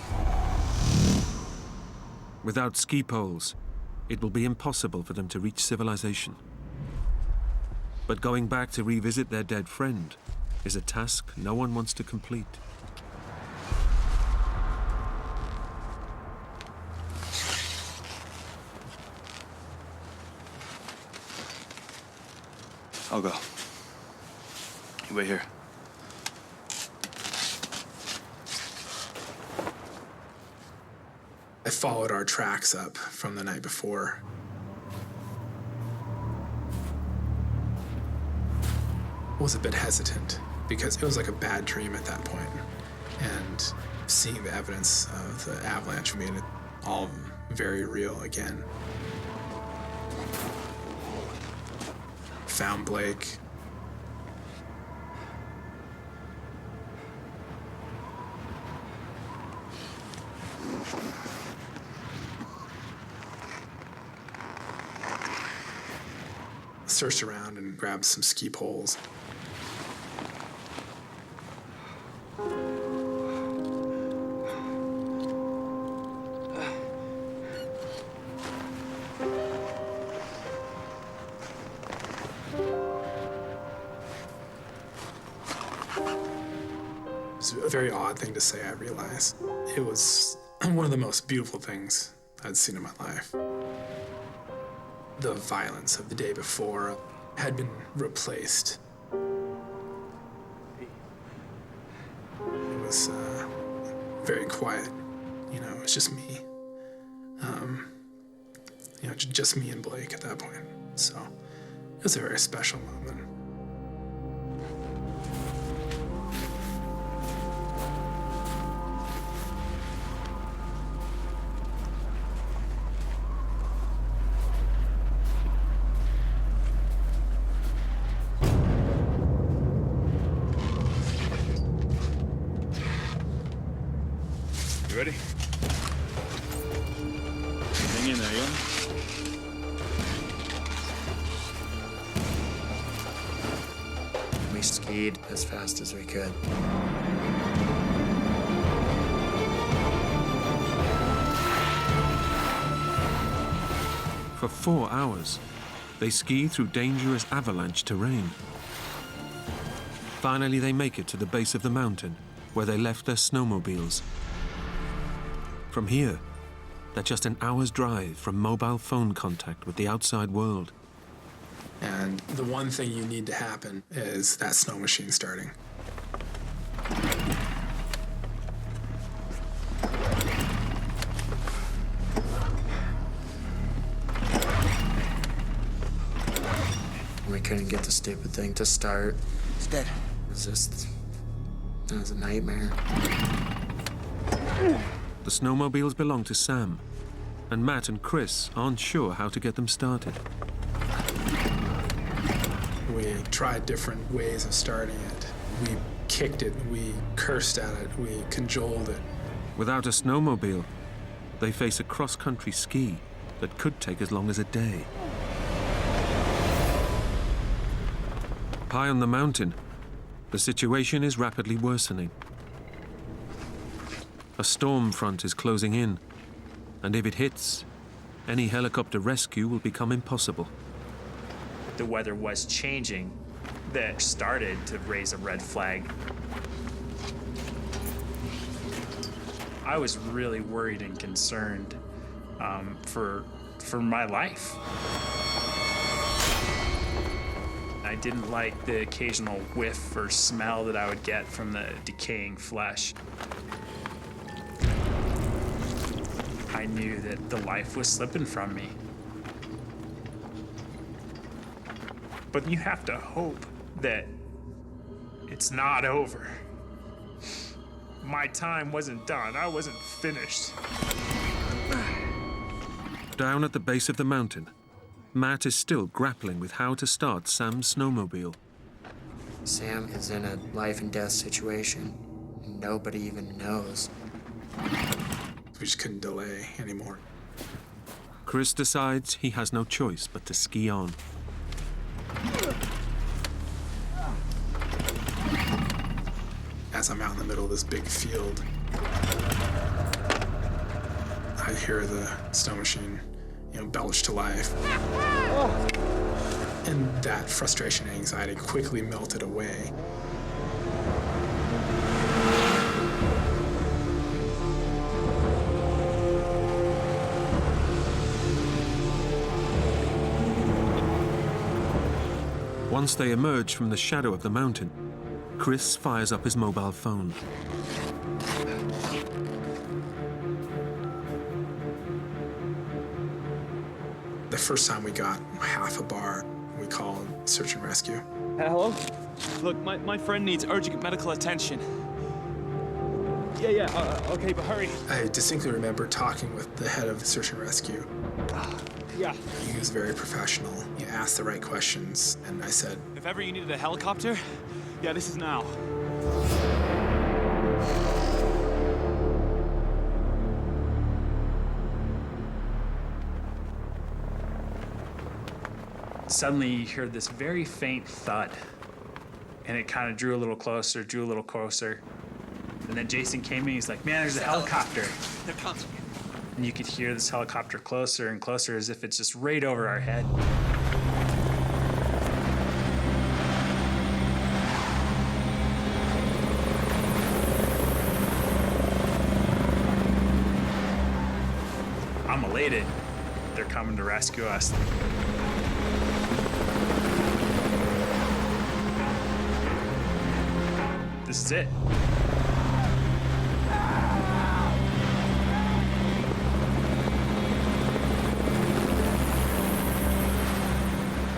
Without ski poles, it will be impossible for them to reach civilization. But going back to revisit their dead friend is a task no one wants to complete. I'll go. You wait here. I followed our tracks up from the night before, was a bit hesitant because it was like a bad dream at that point. And seeing the evidence of the avalanche made it all very real again. Found Blake. Searched around and grabbed some ski poles. It's a very odd thing to say, I realize. It was one of the most beautiful things I'd seen in my life. The violence of the day before had been replaced. It was very quiet, you know, it was just me. You know, just me and Blake at that point. So it was a very special moment. You ready? Hang in there, young. We skied as fast as we could. For 4 hours, they ski through dangerous avalanche terrain. Finally, they make it to the base of the mountain, where they left their snowmobiles. From here, they're just an hour's drive from mobile phone contact with the outside world. And the one thing you need to happen is that snow machine starting. We couldn't get the stupid thing to start. It's dead. It was a nightmare. The snowmobiles belong to Sam, and Matt and Chris aren't sure how to get them started. We tried different ways of starting it. We kicked it, we cursed at it, we cajoled it. Without a snowmobile, they face a cross-country ski that could take as long as a day. High on the mountain, the situation is rapidly worsening. A storm front is closing in, and if it hits, any helicopter rescue will become impossible. The weather was changing. That started to raise a red flag. I was really worried and concerned for my life. I didn't like the occasional whiff or smell that I would get from the decaying flesh. I knew that the life was slipping from me. But you have to hope that it's not over. My time wasn't done. I wasn't finished. Down at the base of the mountain, Matt is still grappling with how to start Sam's snowmobile. Sam is in a life and death situation. Nobody even knows. We just couldn't delay anymore. Chris decides he has no choice but to ski on. As I'm out in the middle of this big field, I hear the snow machine, belch to life. And that frustration and anxiety quickly melted away. Once they emerge from the shadow of the mountain, Chris fires up his mobile phone. The first time we got half a bar, we called search and rescue. Hello? Look, my friend needs urgent medical attention. Yeah, okay, but hurry. I distinctly remember talking with the head of search and rescue. Yeah. He was very professional. He asked the right questions, and I said, If ever you needed a helicopter, yeah, this is now. Suddenly you heard this very faint thud, and it kind of drew a little closer, And then Jason came in, he's like, man, there's a helicopter. They're coming. And you could hear this helicopter closer and closer as if it's just right over our head. I'm elated. They're coming to rescue us. This is it.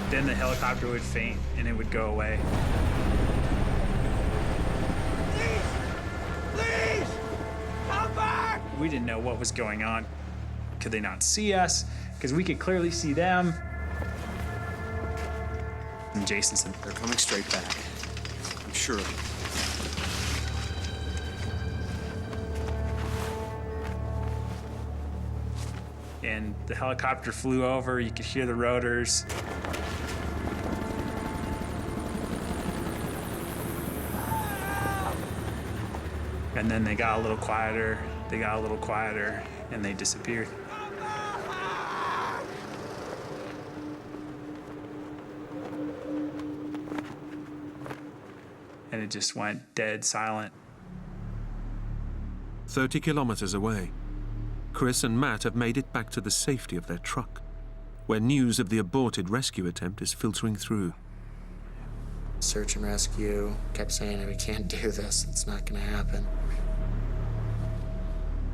Then the helicopter would faint and it would go away. Please! Come back! We didn't know what was going on. Could they not see us? Because we could clearly see them. And Jason said, they're coming straight back. I'm sure of it. And the helicopter flew over, you could hear the rotors. And then they got a little quieter, and they disappeared. And it just went dead silent. 30 kilometers away, Chris and Matt have made it back to the safety of their truck, where news of the aborted rescue attempt is filtering through. Search and rescue kept saying, we can't do this, it's not gonna happen.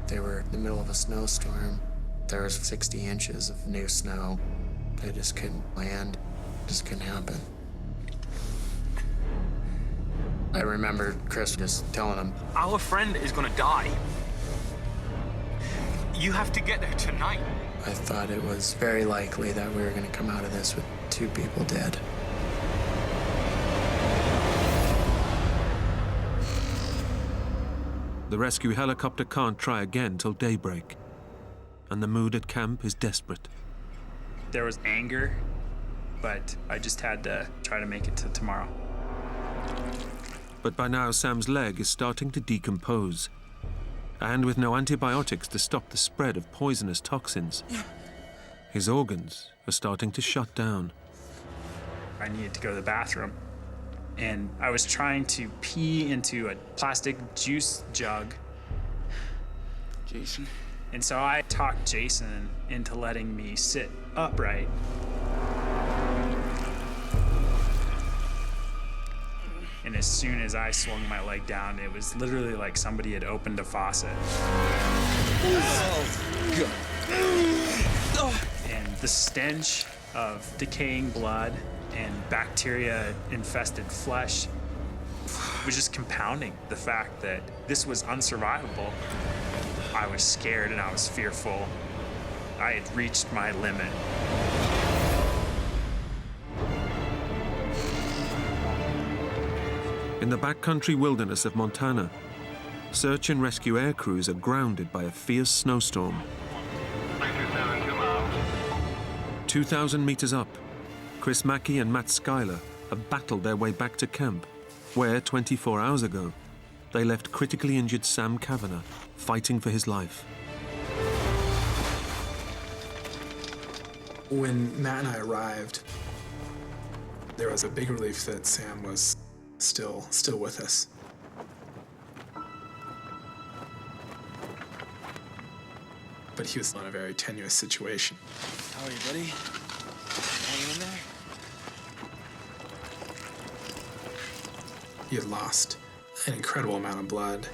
They were in the middle of a snowstorm. There was 60 inches of new snow. They just couldn't land, just couldn't happen. I remember Chris just telling them, our friend is gonna die. You have to get there tonight. I thought it was very likely that we were gonna come out of this with 2 people dead. The rescue helicopter can't try again till daybreak, and the mood at camp is desperate. There was anger, but I just had to try to make it to tomorrow. But by now, Sam's leg is starting to decompose. And with no antibiotics to stop the spread of poisonous toxins, his organs are starting to shut down. I needed to go to the bathroom. And I was trying to pee into a plastic juice jug. Jason. And so I talked Jason into letting me sit upright. And as soon as I swung my leg down, it was literally like somebody had opened a faucet. And the stench of decaying blood and bacteria-infested flesh was just compounding the fact that this was unsurvivable. I was scared and I was fearful. I had reached my limit. In the backcountry wilderness of Montana, search and rescue air crews are grounded by a fierce snowstorm. 2,000 meters up, Chris Mackey and Matt Schuyler have battled their way back to camp, where 24 hours ago, they left critically injured Sam Kavanagh fighting for his life. When Matt and I arrived, there was a big relief that Sam was still with us. But he was in a very tenuous situation. How are you, buddy? Hanging in there? He had lost an incredible amount of blood.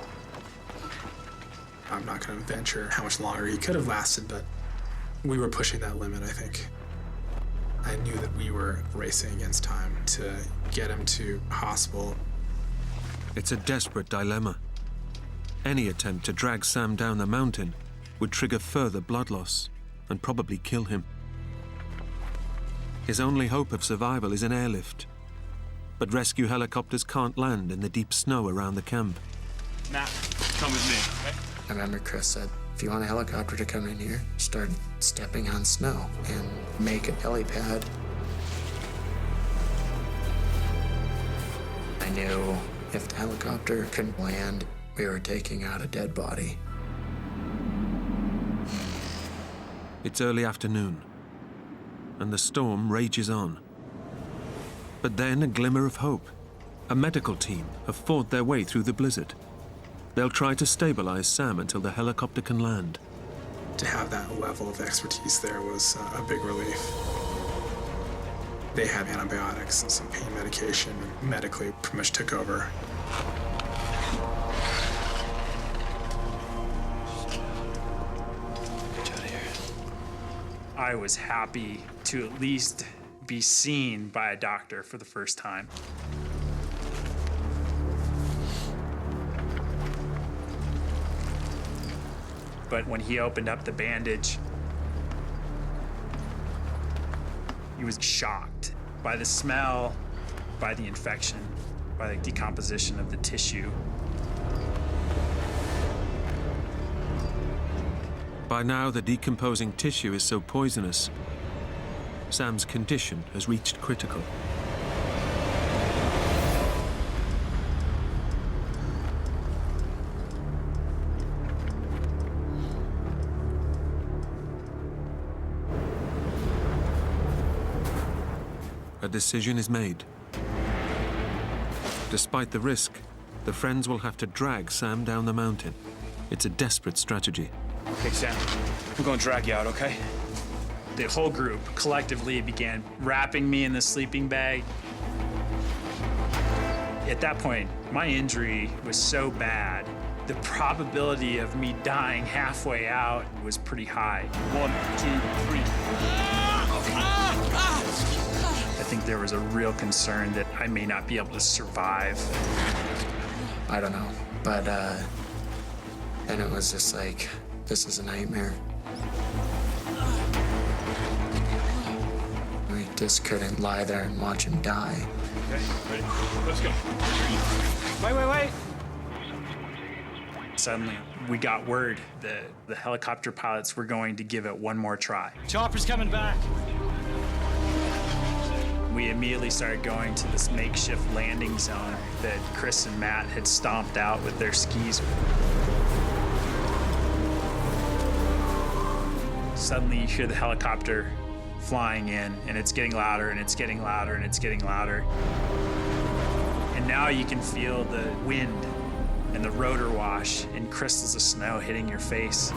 I'm not going to venture how much longer he could have lasted, but we were pushing that limit, I think. I knew that we were racing against time to get him to hospital. It's a desperate dilemma. Any attempt to drag Sam down the mountain would trigger further blood loss and probably kill him. His only hope of survival is an airlift, but rescue helicopters can't land in the deep snow around the camp. Matt, come with me, okay? I remember Chris said, if you want a helicopter to come in here, start stepping on snow and make a helipad. I knew if the helicopter couldn't land, we were taking out a dead body. It's early afternoon, and the storm rages on. But then a glimmer of hope. A medical team have fought their way through the blizzard. They'll try to stabilize Sam until the helicopter can land. To have that level of expertise there was a big relief. They had antibiotics and some pain medication, and medically pretty much took over. I was happy to at least be seen by a doctor for the first time. But when he opened up the bandage, he was shocked by the smell, by the infection, by the decomposition of the tissue. By now, the decomposing tissue is so poisonous, Sam's condition has reached critical. A decision is made. Despite the risk, the friends will have to drag Sam down the mountain. It's a desperate strategy. Okay, Sam, we're gonna drag you out, okay? The whole group collectively began wrapping me in the sleeping bag. At that point, my injury was so bad, the probability of me dying halfway out was pretty high. 1, 2, 3. I think there was a real concern that I may not be able to survive. I don't know, but then it was just like, this is a nightmare. We just couldn't lie there and watch him die. Okay, ready? Let's go. Wait. Suddenly, we got word that the helicopter pilots were going to give it one more try. Chopper's coming back. We immediately started going to this makeshift landing zone that Chris and Matt had stomped out with their skis. Suddenly you hear the helicopter flying in, and it's getting louder, and it's getting louder, and it's getting louder. And now you can feel the wind and the rotor wash and crystals of snow hitting your face.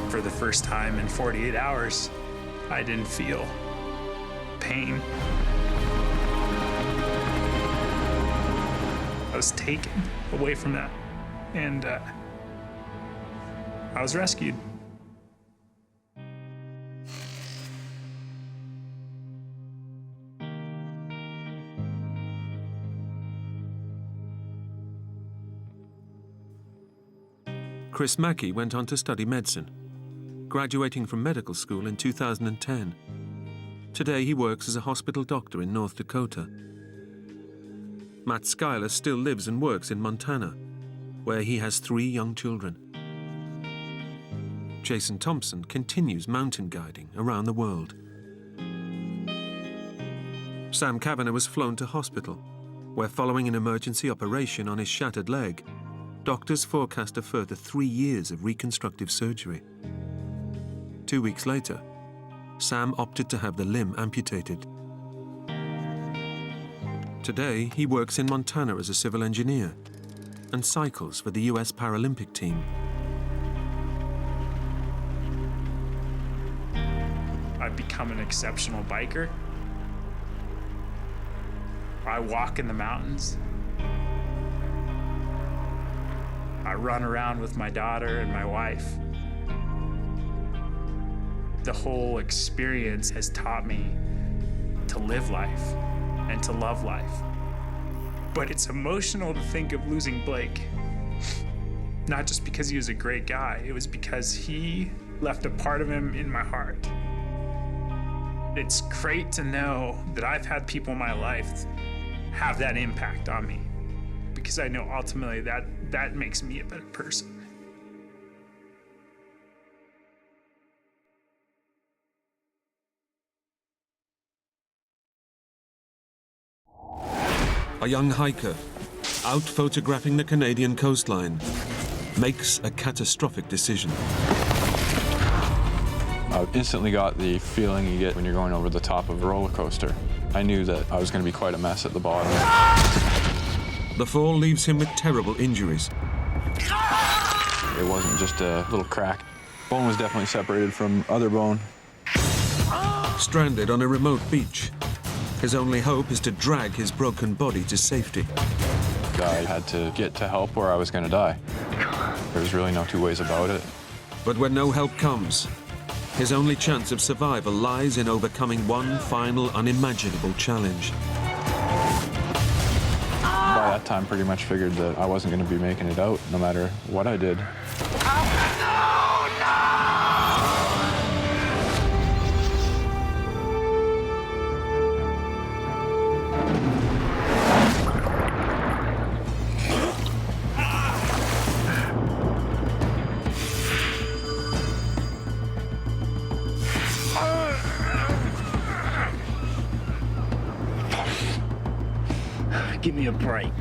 For the first time in 48 hours, I didn't feel pain. I was taken away from that, and I was rescued. Chris Mackey went on to study medicine, graduating from medical school in 2010. Today he works as a hospital doctor in North Dakota. Matt Schuyler still lives and works in Montana, where he has 3 young children. Jason Thompson continues mountain guiding around the world. Sam Kavanagh was flown to hospital, where following an emergency operation on his shattered leg, doctors forecast a further 3 years of reconstructive surgery. 2 weeks later, Sam opted to have the limb amputated. Today, he works in Montana as a civil engineer and cycles for the US Paralympic team. I've become an exceptional biker. I walk in the mountains. I run around with my daughter and my wife. The whole experience has taught me to live life and to love life. But it's emotional to think of losing Blake. Not just because he was a great guy, it was because he left a part of him in my heart. It's great to know that I've had people in my life have that impact on me, because I know ultimately that makes me a better person. A young hiker, out photographing the Canadian coastline, makes a catastrophic decision. I instantly got the feeling you get when you're going over the top of a roller coaster. I knew that I was going to be quite a mess at the bottom. The fall leaves him with terrible injuries. It wasn't just a little crack. Bone was definitely separated from other bone. Stranded on a remote beach, his only hope is to drag his broken body to safety. I had to get to help or I was going to die. There was really no two ways about it. But when no help comes, his only chance of survival lies in overcoming one final unimaginable challenge. By that time, pretty much figured that I wasn't going to be making it out, no matter what I did. Give me a break.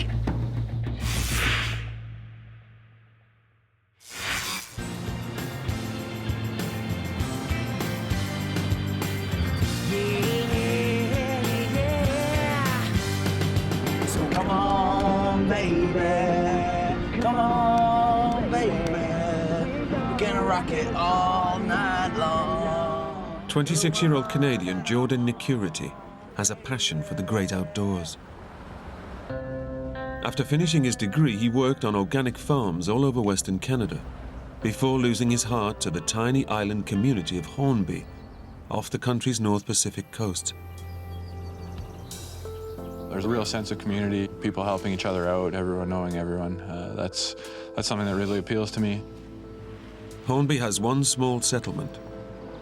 So come on, baby. Come on, baby. We're gonna rock it all night long. 26-year-old Canadian Jordan Nicurity has a passion for the great outdoors. After finishing his degree, he worked on organic farms all over Western Canada before losing his heart to the tiny island community of Hornby off the country's North Pacific coast. There's a real sense of community, people helping each other out, everyone knowing everyone. That's something that really appeals to me. Hornby has one small settlement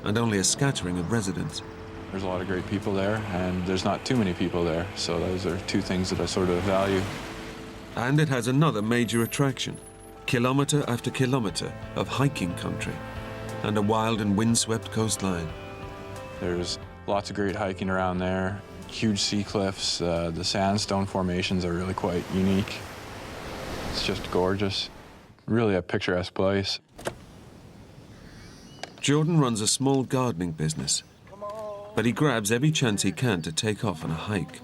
and only a scattering of residents. There's a lot of great people there, and there's not too many people there, so those are two things that I sort of value. And it has another major attraction, kilometre after kilometre of hiking country and a wild and windswept coastline. There's lots of great hiking around there, huge sea cliffs. The sandstone formations are really quite unique. It's just gorgeous, really a picturesque place. Jordan runs a small gardening business, but he grabs every chance he can to take off on a hike.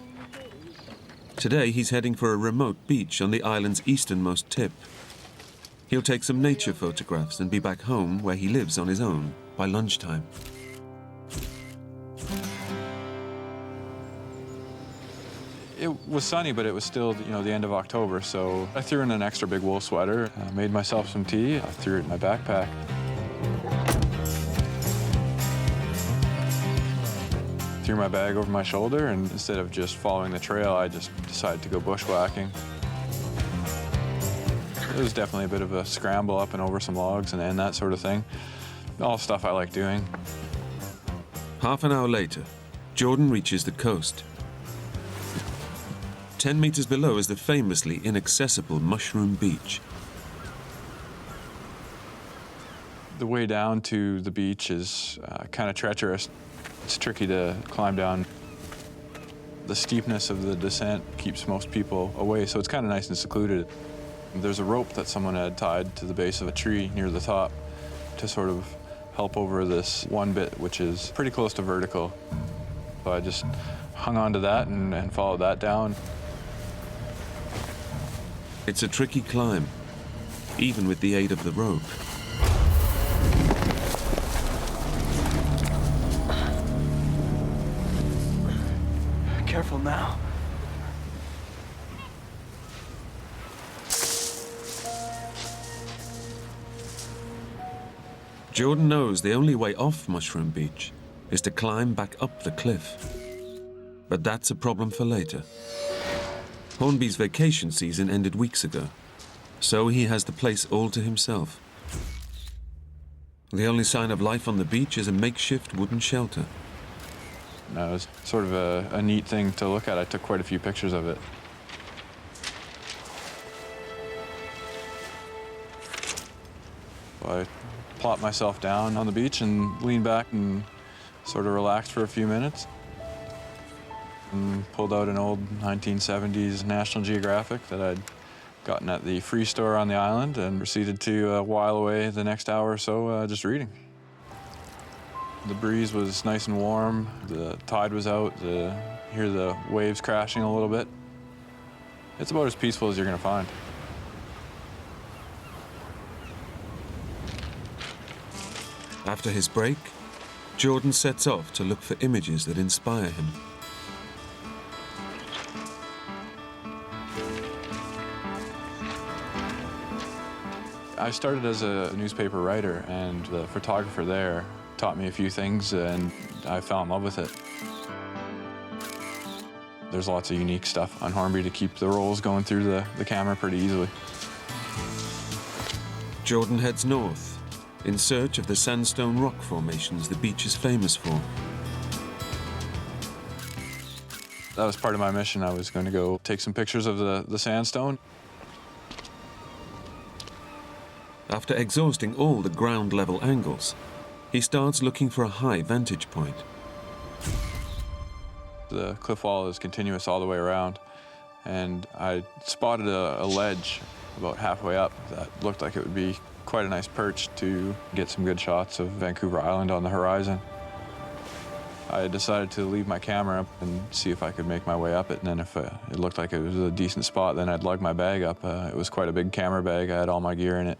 Today, he's heading for a remote beach on the island's easternmost tip. He'll take some nature photographs and be back home where he lives on his own by lunchtime. It was sunny, but it was still, the end of October, so I threw in an extra big wool sweater, made myself some tea, I threw it in my backpack. Threw my bag over my shoulder, and instead of just following the trail, I just decided to go bushwhacking. It was definitely a bit of a scramble up and over some logs and that sort of thing. All stuff I like doing. Half an hour later, Jordan reaches the coast. 10 meters below is the famously inaccessible Mushroom Beach. The way down to the beach is kind of treacherous. It's tricky to climb down. The steepness of the descent keeps most people away, so it's kind of nice and secluded. There's a rope that someone had tied to the base of a tree near the top to sort of help over this one bit, which is pretty close to vertical. So I just hung on to that and followed that down. It's a tricky climb, even with the aid of the rope. Careful now. Jordan knows the only way off Mushroom Beach is to climb back up the cliff. But that's a problem for later. Hornby's vacation season ended weeks ago, so he has the place all to himself. The only sign of life on the beach is a makeshift wooden shelter. It was sort of a neat thing to look at. I took quite a few pictures of it. I plopped myself down on the beach and leaned back and sort of relaxed for a few minutes. And pulled out an old 1970s National Geographic that I'd gotten at the free store on the island and proceeded to while away the next hour or so just reading. The breeze was nice and warm, the tide was out, hear the waves crashing a little bit. It's about as peaceful as you're gonna find. After his break, Jordan sets off to look for images that inspire him. I started as a newspaper writer, and the photographer there taught me a few things, and I fell in love with it. There's lots of unique stuff on Hornby to keep the rolls going through the camera pretty easily. Jordan heads north in search of the sandstone rock formations the beach is famous for. That was part of my mission. I was going to go take some pictures of the sandstone. After exhausting all the ground level angles, he starts looking for a high vantage point. The cliff wall is continuous all the way around, and I spotted a ledge about halfway up that looked like it would be quite a nice perch to get some good shots of Vancouver Island on the horizon. I decided to leave my camera up and see if I could make my way up it, and then if it looked like it was a decent spot, then I'd lug my bag up. It was quite a big camera bag. I had all my gear in it.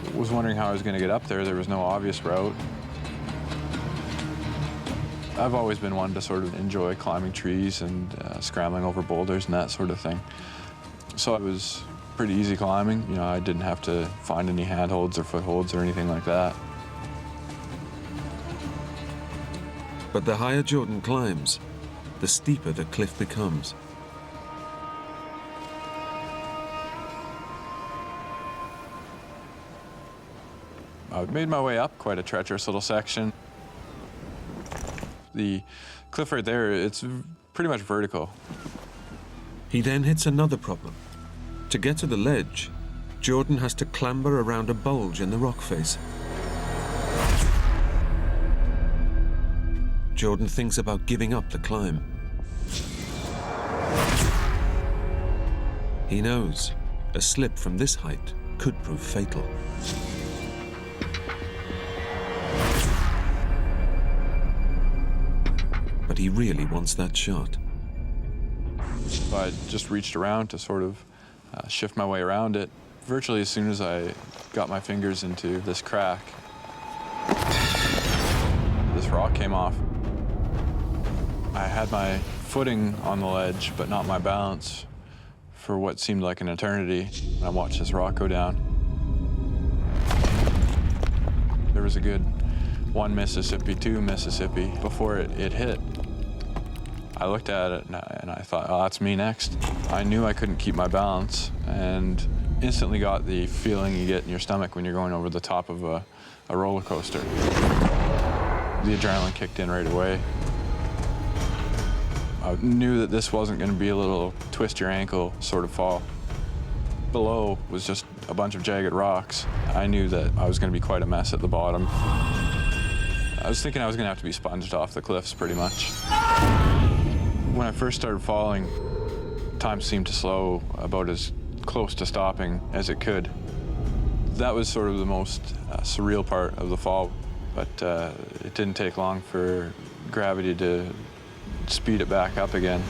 I was wondering how I was going to get up there. There was no obvious route. I've always been one to sort of enjoy climbing trees and scrambling over boulders and that sort of thing. So it was pretty easy climbing. You know, I didn't have to find any handholds or footholds or anything like that. But the higher Jordan climbs, the steeper the cliff becomes. I made my way up quite a treacherous little section. The cliff right there, it's pretty much vertical. He then hits another problem. To get to the ledge, Jordan has to clamber around a bulge in the rock face. Jordan thinks about giving up the climb. He knows a slip from this height could prove fatal. But he really wants that shot. So I just reached around to sort of shift my way around it. Virtually as soon as I got my fingers into this crack, this rock came off. I had my footing on the ledge, but not my balance for what seemed like an eternity. I watched this rock go down. There was a good 1 Mississippi, 2 Mississippi before it hit. I looked at it and I thought, oh, that's me next. I knew I couldn't keep my balance and instantly got the feeling you get in your stomach when you're going over the top of a roller coaster. The adrenaline kicked in right away. I knew that this wasn't going to be a little twist your ankle sort of fall. Below was just a bunch of jagged rocks. I knew that I was going to be quite a mess at the bottom. I was thinking I was going to have to be sponged off the cliffs pretty much. When I first started falling, time seemed to slow about as close to stopping as it could. That was sort of the most surreal part of the fall, but it didn't take long for gravity to speed it back up again.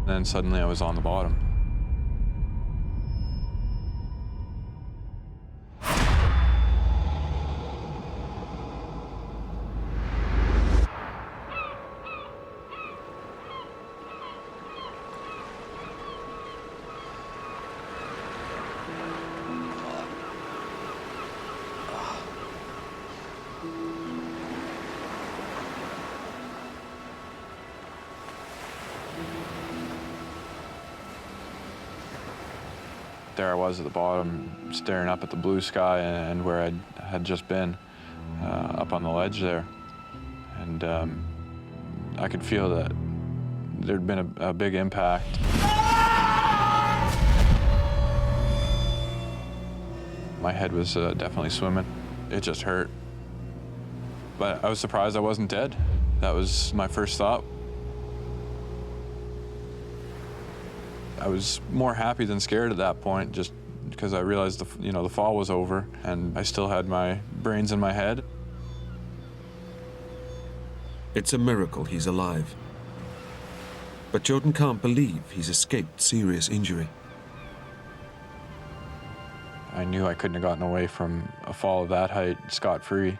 Then suddenly I was on the bottom. There I was at the bottom, staring up at the blue sky and where I had just been, up on the ledge there. And I could feel that there'd been a big impact. My head was definitely swimming. It just hurt. But I was surprised I wasn't dead. That was my first thought. I was more happy than scared at that point, just because I realized the fall was over and I still had my brains in my head. It's a miracle he's alive. But Jordan can't believe he's escaped serious injury. I knew I couldn't have gotten away from a fall of that height scot-free.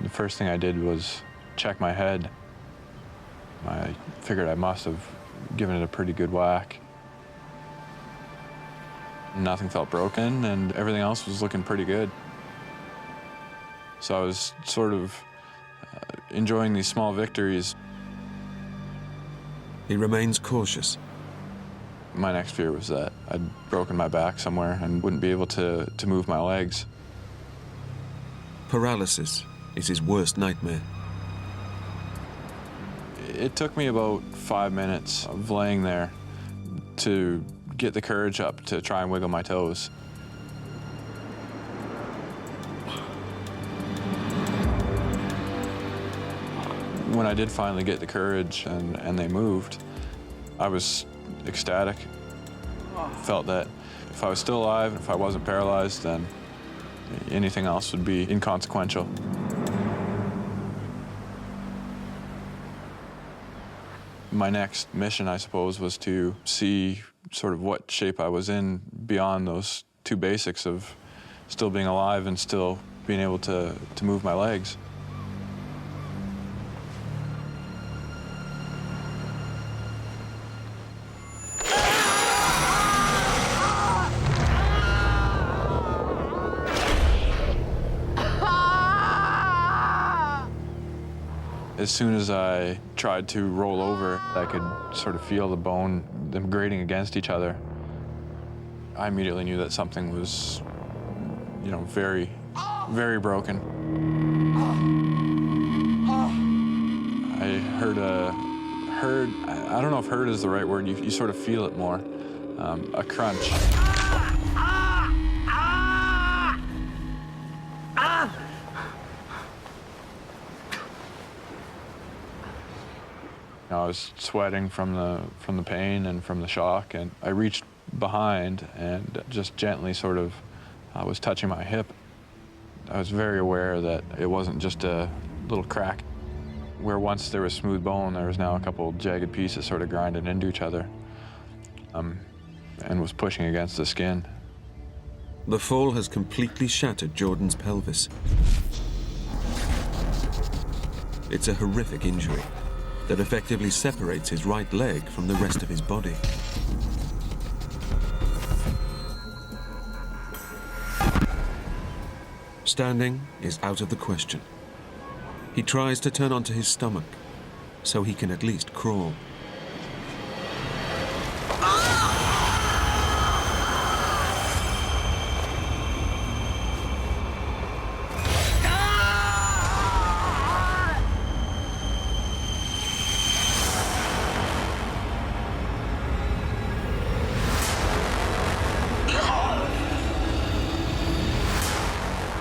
The first thing I did was check my head. I figured I must have given it a pretty good whack. Nothing felt broken, and everything else was looking pretty good. So I was sort of enjoying these small victories. He remains cautious. My next fear was that I'd broken my back somewhere and wouldn't be able to move my legs. Paralysis is his worst nightmare. It took me about 5 minutes of laying there to get the courage up to try and wiggle my toes. When I did finally get the courage and they moved, I was ecstatic. Felt that if I was still alive, if I wasn't paralyzed, then anything else would be inconsequential. My next mission, I suppose, was to see sort of what shape I was in beyond those two basics of still being alive and still being able to move my legs. As soon as I tried to roll over, I could sort of feel the bone, them grating against each other. I immediately knew that something was, very, very broken. I heard, I don't know if heard is the right word, you sort of feel it more, a crunch. I was sweating from the pain and from the shock, and I reached behind and just gently sort of was touching my hip. I was very aware that it wasn't just a little crack. Where once there was smooth bone, there was now a couple jagged pieces sort of grinding into each other and was pushing against the skin. The fall has completely shattered Jordan's pelvis. It's a horrific injury that effectively separates his right leg from the rest of his body. Standing is out of the question. He tries to turn onto his stomach so he can at least crawl.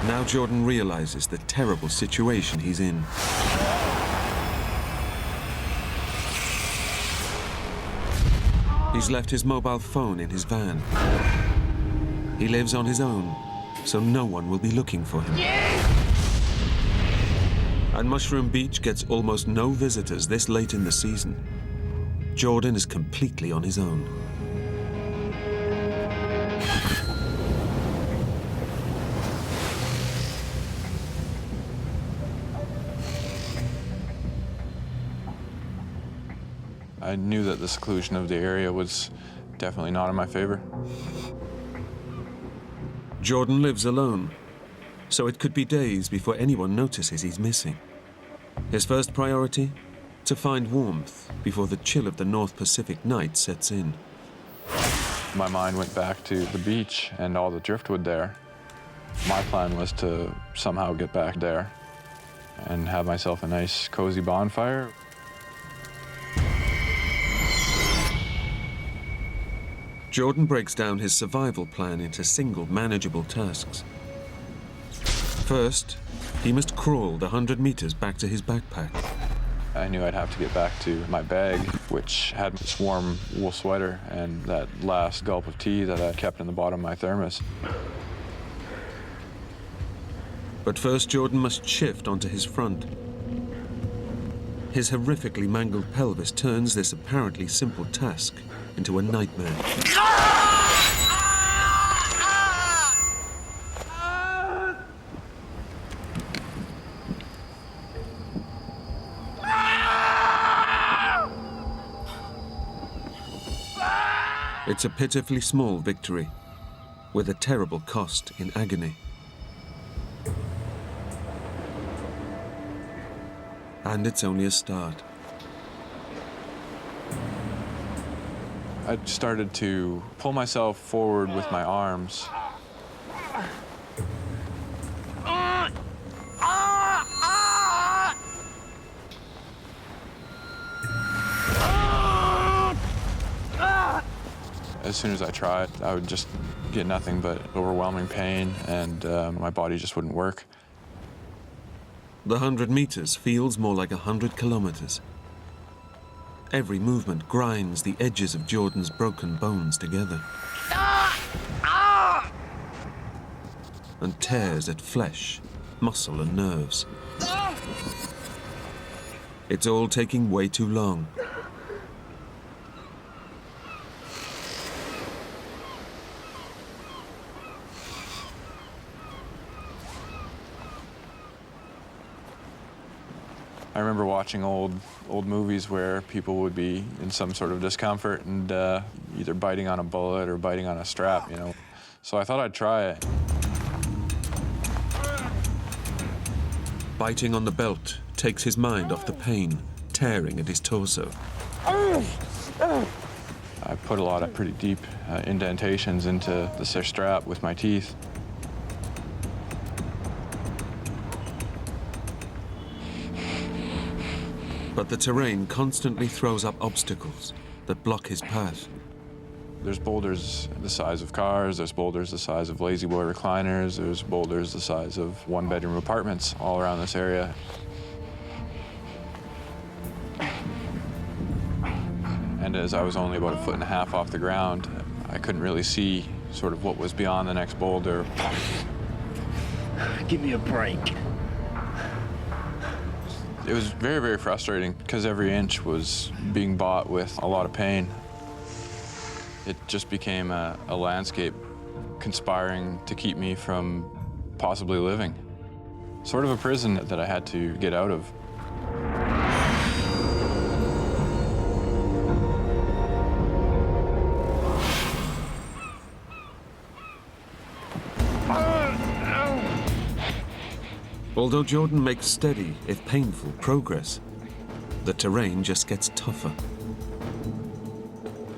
Now Jordan realizes the terrible situation he's in. He's left his mobile phone in his van. He lives on his own, so no one will be looking for him. And Mushroom Beach gets almost no visitors this late in the season. Jordan is completely on his own. I knew that the seclusion of the area was definitely not in my favor. Jordan lives alone, so it could be days before anyone notices he's missing. His first priority? To find warmth before the chill of the North Pacific night sets in. My mind went back to the beach and all the driftwood there. My plan was to somehow get back there and have myself a nice, cozy bonfire. Jordan breaks down his survival plan into single, manageable tasks. First, he must crawl the 100 meters back to his backpack. I knew I'd have to get back to my bag, which had this warm wool sweater and that last gulp of tea that I kept in the bottom of my thermos. But first, Jordan must shift onto his front. His horrifically mangled pelvis turns this apparently simple task into a nightmare. It's a pitifully small victory, with a terrible cost in agony. And it's only a start. I started to pull myself forward with my arms. As soon as I tried, I would just get nothing but overwhelming pain, and my body just wouldn't work. The 100 meters feels more like 100 kilometers. Every movement grinds the edges of Jordan's broken bones together and tears at flesh, muscle, and nerves. It's all taking way too long. I remember watching old movies where people would be in some sort of discomfort and either biting on a bullet or biting on a strap, you know. So I thought I'd try it. Biting on the belt takes his mind off the pain, tearing at his torso. I put a lot of pretty deep indentations into the strap with my teeth. But the terrain constantly throws up obstacles that block his path. There's boulders the size of cars, there's boulders the size of lazy boy recliners, there's boulders the size of one-bedroom apartments all around this area. And as I was only about 1.5 feet off the ground, I couldn't really see sort of what was beyond the next boulder. Give me a break. It was very, very frustrating because every inch was being bought with a lot of pain. It just became a landscape conspiring to keep me from possibly living. Sort of a prison that I had to get out of. Although Jordan makes steady, if painful, progress, the terrain just gets tougher.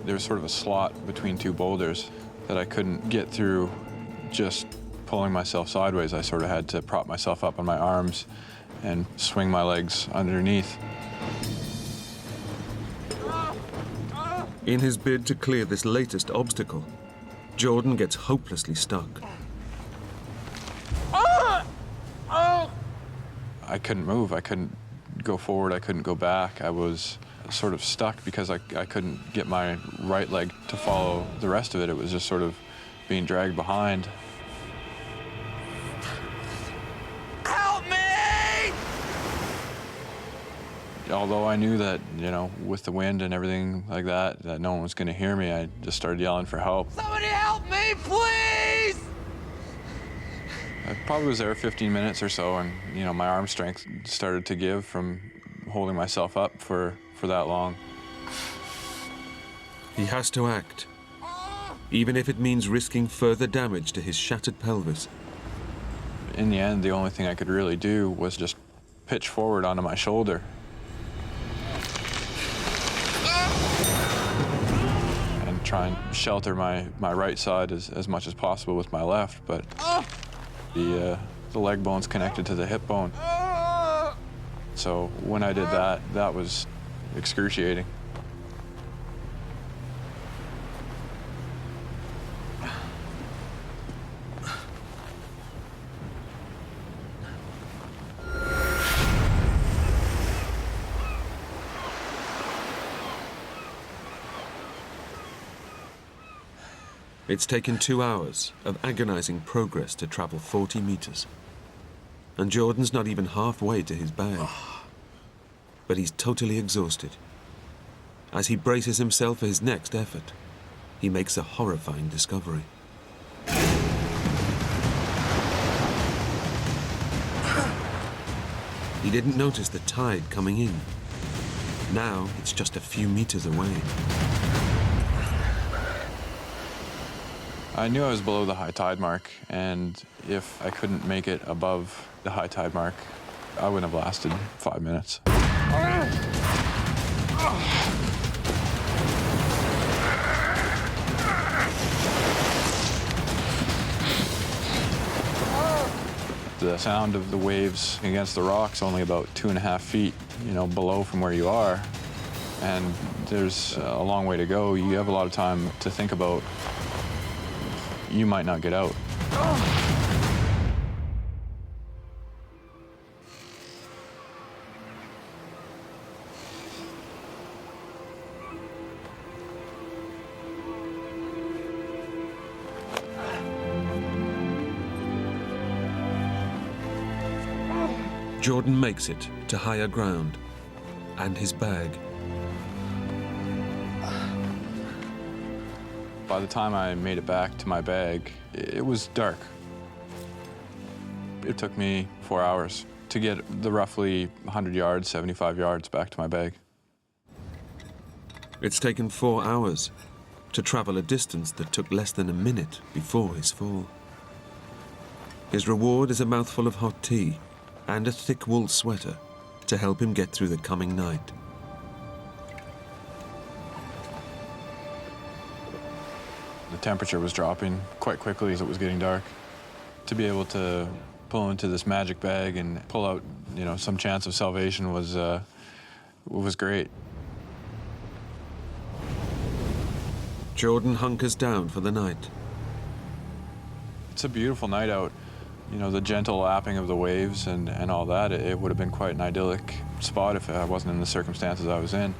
There was sort of a slot between two boulders that I couldn't get through just pulling myself sideways. I sort of had to prop myself up on my arms and swing my legs underneath. In his bid to clear this latest obstacle, Jordan gets hopelessly stuck. I couldn't move. I couldn't go forward. I couldn't go back. I was sort of stuck because I couldn't get my right leg to follow the rest of it. It was just sort of being dragged behind. Help me! Although I knew that, you know, with the wind and everything like that, that no one was going to hear me, I just started yelling for help. Somebody help me, please! I probably was there 15 minutes or so, and, you know, my arm strength started to give from holding myself up for that long. He has to act, even if it means risking further damage to his shattered pelvis. In the end, the only thing I could really do was just pitch forward onto my shoulder. And try and shelter my right side as much as possible with my left, but the leg bone's connected to the hip bone. So when I did that, that was excruciating. It's taken 2 hours of agonizing progress to travel 40 meters. And Jordan's not even halfway to his bag. But he's totally exhausted. As he braces himself for his next effort, he makes a horrifying discovery. He didn't notice the tide coming in. Now it's just a few meters away. I knew I was below the high tide mark, and if I couldn't make it above the high tide mark, I wouldn't have lasted 5 minutes. The sound of the waves against the rocks only about 2.5 feet, you know, below from where you are, and there's a long way to go. You have a lot of time to think about. You might not get out. Jordan makes it to higher ground and his bag. By the time I made it back to my bag, it was dark. It took me 4 hours to get the roughly 100 yards, 75 yards back to my bag. It's taken 4 hours to travel a distance that took less than a minute before his fall. His reward is a mouthful of hot tea and a thick wool sweater to help him get through the coming night. The temperature was dropping quite quickly as it was getting dark. To be able to pull into this magic bag and pull out, you know, some chance of salvation was great. Jordan hunkers down for the night. It's a beautiful night out. You know, the gentle lapping of the waves and all that, it would have been quite an idyllic spot if I wasn't in the circumstances I was in.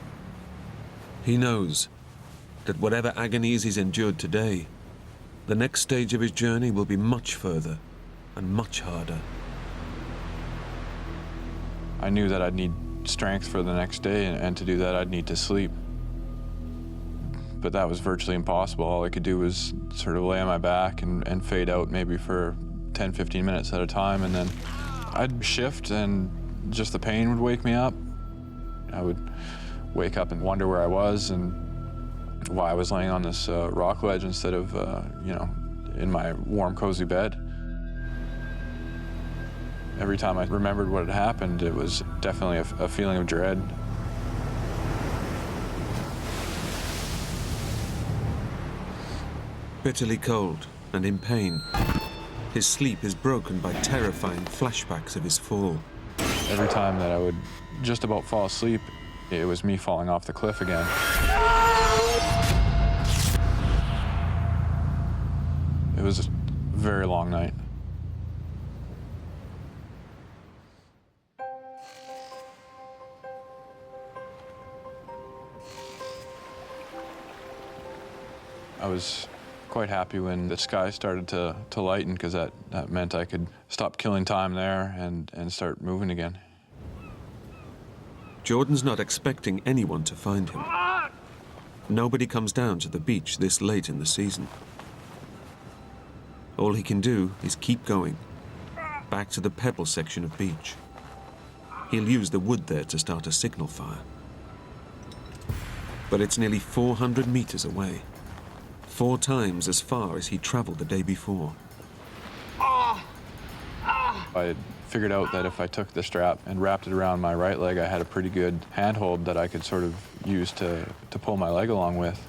He knows that whatever agonies he's endured today, the next stage of his journey will be much further and much harder. I knew that I'd need strength for the next day, and to do that I'd need to sleep. But that was virtually impossible. All I could do was sort of lay on my back and fade out maybe for 10, 15 minutes at a time, and then I'd shift and just the pain would wake me up. I would wake up and wonder where I was and why I was laying on this rock ledge instead of, you know, in my warm, cozy bed. Every time I remembered what had happened, it was definitely a feeling of dread. Bitterly cold and in pain, his sleep is broken by terrifying flashbacks of his fall. Every time that I would just about fall asleep, it was me falling off the cliff again. It was a very long night. I was quite happy when the sky started to lighten, because that meant I could stop killing time there and start moving again. Jordan's not expecting anyone to find him. Nobody comes down to the beach this late in the season. All he can do is keep going, back to the pebble section of beach. He'll use the wood there to start a signal fire. But it's nearly 400 meters away, 4 times as far as he traveled the day before. I had figured out that if I took the strap and wrapped it around my right leg, I had a pretty good handhold that I could sort of use to pull my leg along with.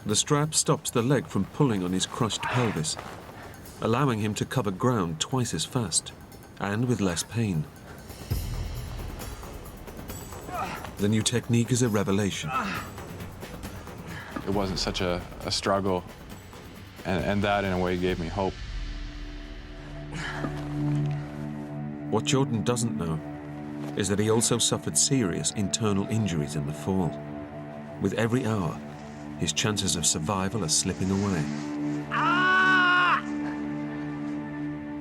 The strap stops the leg from pulling on his crushed pelvis, allowing him to cover ground twice as fast and with less pain. The new technique is a revelation. It wasn't such a struggle, and that in a way gave me hope. What Jordan doesn't know is that he also suffered serious internal injuries in the fall. With every hour, his chances of survival are slipping away.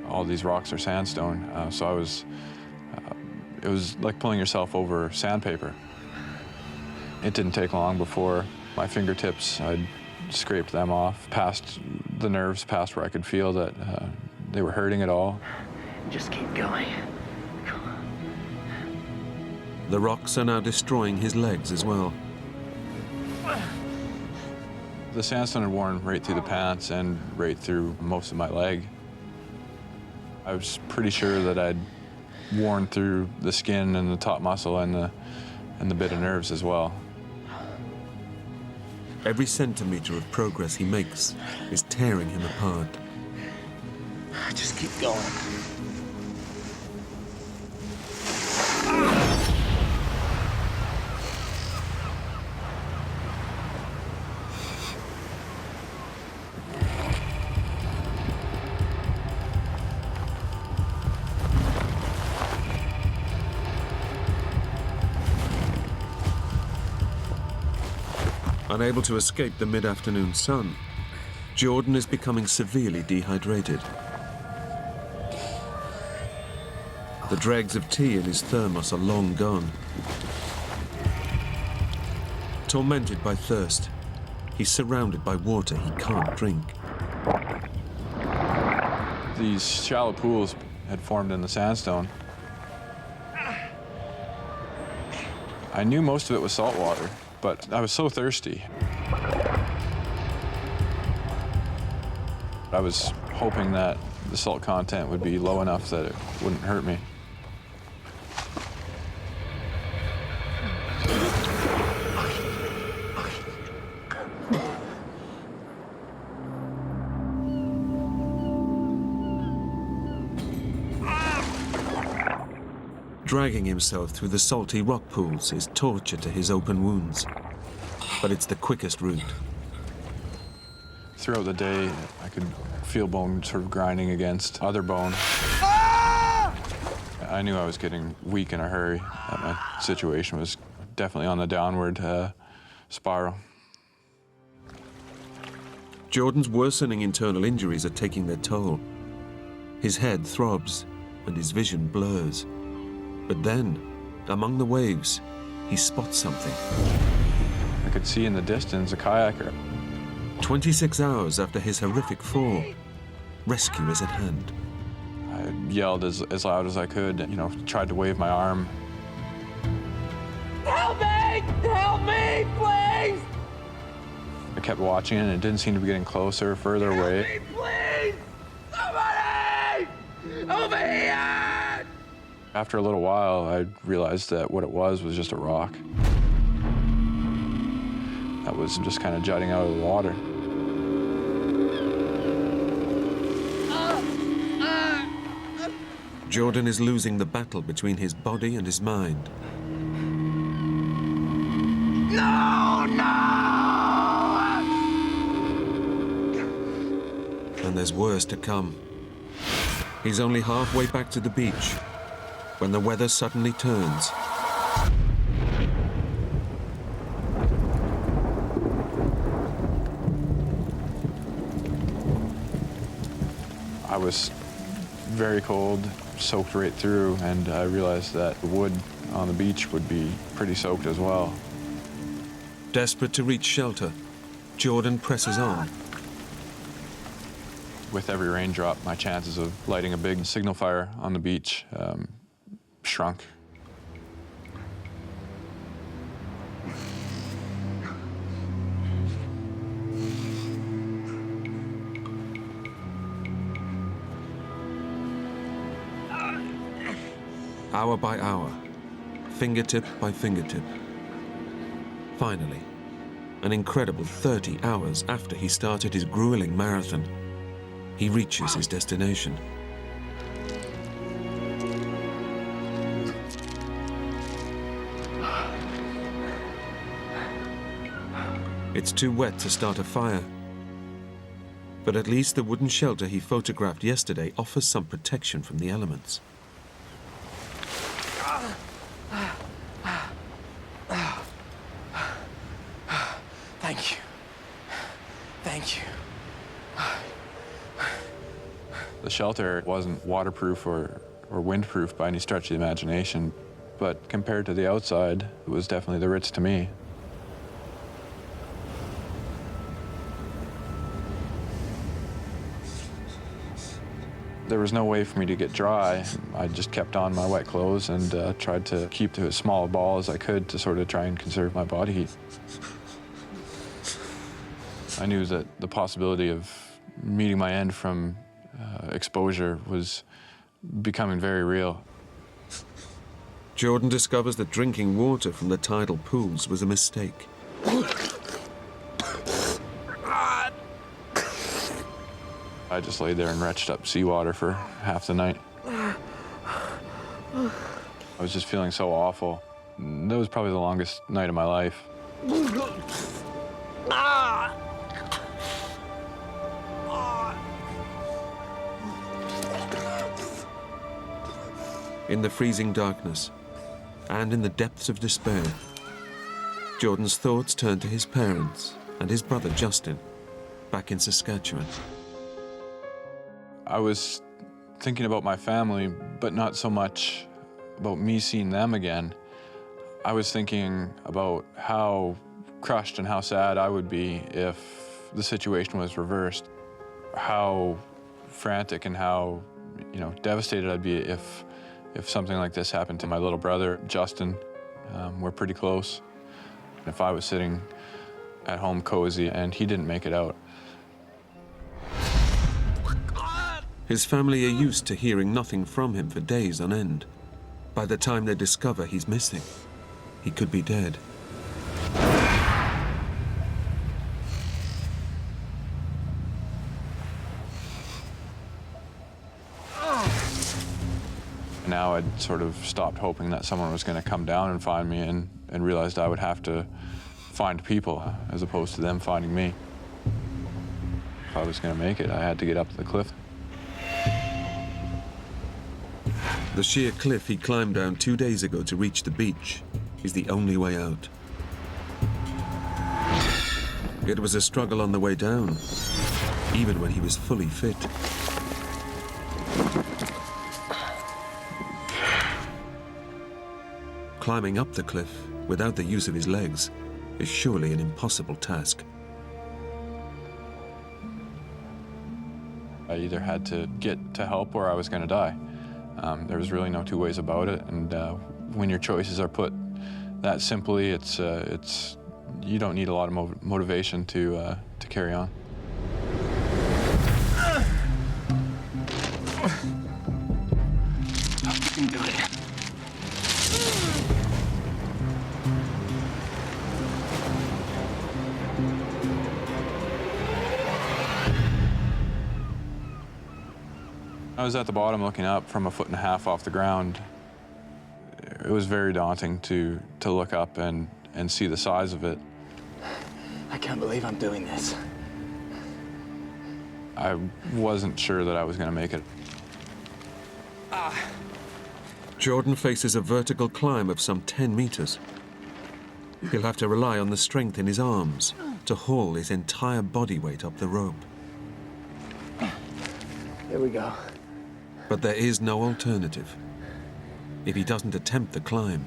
All these rocks are sandstone, so it was like pulling yourself over sandpaper. It didn't take long before my fingertips, I'd scraped them off, past the nerves, past where I could feel that they were hurting at all. Just keep going. The rocks are now destroying his legs as well. The sandstone had worn right through the pants and right through most of my leg. I was pretty sure that I'd worn through the skin and the top muscle and the bit of nerves as well. Every centimeter of progress he makes is tearing him apart. Just keep going. Unable to escape the mid-afternoon sun, Jordan is becoming severely dehydrated. The dregs of tea in his thermos are long gone. Tormented by thirst, he's surrounded by water he can't drink. These shallow pools had formed in the sandstone. I knew most of it was salt water, but I was so thirsty. I was hoping that the salt content would be low enough that it wouldn't hurt me. Dragging himself through the salty rock pools is torture to his open wounds, but it's the quickest route. Throughout the day, I could feel bone sort of grinding against other bone. I knew I was getting weak in a hurry, that my situation was definitely on the downward spiral. Jordan's worsening internal injuries are taking their toll. His head throbs and his vision blurs. But then, among the waves, he spots something. I could see in the distance a kayaker. 26 hours after his horrific fall, rescue is at hand. I yelled as loud as I could, tried to wave my arm. Help me! Help me, please! I kept watching it, and it didn't seem to be getting closer, further away. Help me, please! Somebody! Over here! After a little while, I realized that what it was just a rock that was just kind of jutting out of the water. Jordan is losing the battle between his body and his mind. No, no! And there's worse to come. He's only halfway back to the beach when the weather suddenly turns. I was very cold, soaked right through, and I realized that the wood on the beach would be pretty soaked as well. Desperate to reach shelter, Jordan presses on. With every raindrop, my chances of lighting a big signal fire on the beach shrunk. Hour by hour, fingertip by fingertip. Finally, an incredible 30 hours after he started his grueling marathon, he reaches his destination. It's too wet to start a fire, but at least the wooden shelter he photographed yesterday offers some protection from the elements. Thank you. Thank you. The shelter wasn't waterproof or windproof by any stretch of the imagination, but compared to the outside, it was definitely the Ritz to me. There was no way for me to get dry. I just kept on my wet clothes and tried to keep to as small a ball as I could to sort of try and conserve my body heat. I knew that the possibility of meeting my end from exposure was becoming very real. Jordan discovers that drinking water from the tidal pools was a mistake. I just lay there and retched up seawater for half the night. I was just feeling so awful. That was probably the longest night of my life. In the freezing darkness, and in the depths of despair, Jordan's thoughts turn to his parents and his brother Justin, back in Saskatchewan. I was thinking about my family, but not so much about me seeing them again. I was thinking about how crushed and how sad I would be if the situation was reversed. How frantic and how, devastated I'd be if something like this happened to my little brother, Justin. We're pretty close. If I was sitting at home cozy and he didn't make it out. His family are used to hearing nothing from him for days on end. By the time they discover he's missing, he could be dead. Now I'd sort of stopped hoping that someone was going to come down and find me and realized I would have to find people as opposed to them finding me. If I was going to make it, I had to get up to the cliff. The sheer cliff he climbed down 2 days ago to reach the beach is the only way out. It was a struggle on the way down, even when he was fully fit. Climbing up the cliff without the use of his legs is surely an impossible task. I either had to get to help or I was going to die. There was really no two ways about it, and when your choices are put that simply, you don't need a lot of motivation to carry on. You can do it. I was at the bottom looking up from 1.5 feet off the ground. It was very daunting to look up and see the size of it. I can't believe I'm doing this. I wasn't sure that I was going to make it. Jordan faces a vertical climb of some 10 meters. He'll have to rely on the strength in his arms to haul his entire body weight up the rope. Here we go. But there is no alternative. If he doesn't attempt the climb,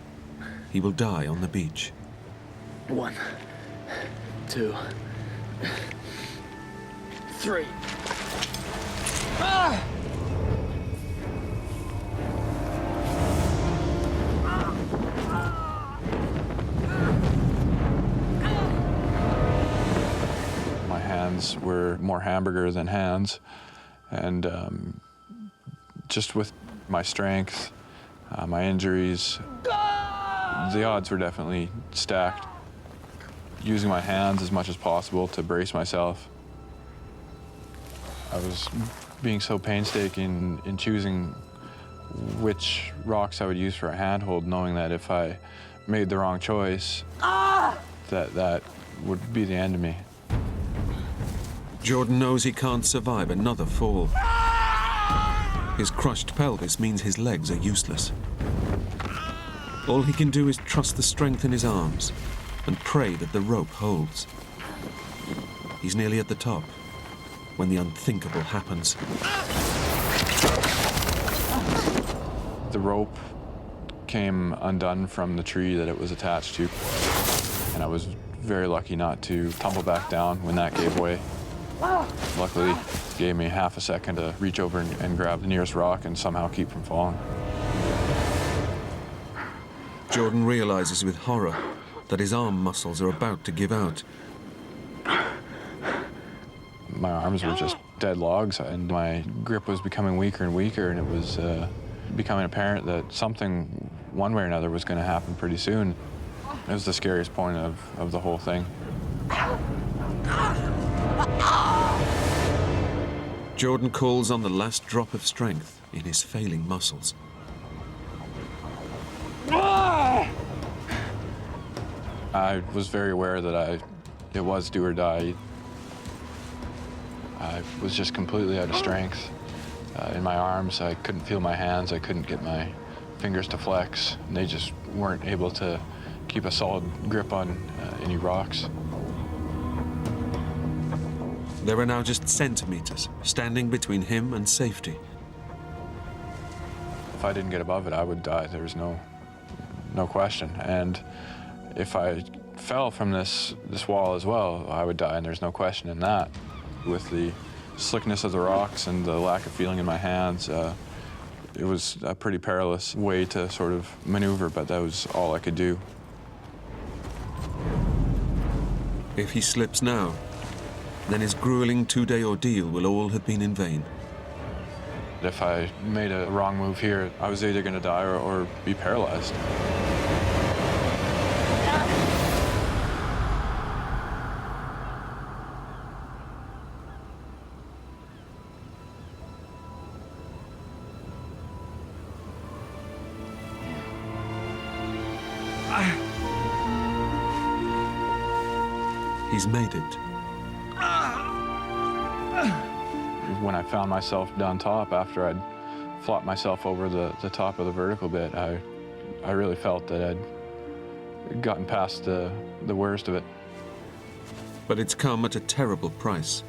he will die on the beach. 1, 2, 3. Ah! My hands were more hamburger than hands, and just with my strength, my injuries, the odds were definitely stacked. Using my hands as much as possible to brace myself. I was being so painstaking in choosing which rocks I would use for a handhold, knowing that if I made the wrong choice, that would be the end of me. Jordan knows he can't survive another fall. His crushed pelvis means his legs are useless. All he can do is trust the strength in his arms and pray that the rope holds. He's nearly at the top when the unthinkable happens. The rope came undone from the tree that it was attached to, and I was very lucky not to tumble back down when that gave way. Luckily, it gave me half a second to reach over and grab the nearest rock and somehow keep from falling. Jordan realizes with horror that his arm muscles are about to give out. My arms were just dead logs, and my grip was becoming weaker and weaker, and it was becoming apparent that something, one way or another, was going to happen pretty soon. It was the scariest point of the whole thing. Jordan calls on the last drop of strength in his failing muscles. I was very aware that it was do or die. I was just completely out of strength. In my arms, I couldn't feel my hands, I couldn't get my fingers to flex, and they just weren't able to keep a solid grip on any rocks. There are now just centimeters standing between him and safety. If I didn't get above it, I would die. There was no question. And if I fell from this wall as well, I would die, and there's no question in that. With the slickness of the rocks and the lack of feeling in my hands, it was a pretty perilous way to sort of maneuver, but that was all I could do. If he slips now, then his grueling two-day ordeal will all have been in vain. If I made a wrong move here, I was either going to die or be paralyzed. He's made it. When I found myself down top after I'd flopped myself over the top of the vertical bit, I really felt that I'd gotten past the worst of it. But it's come at a terrible price.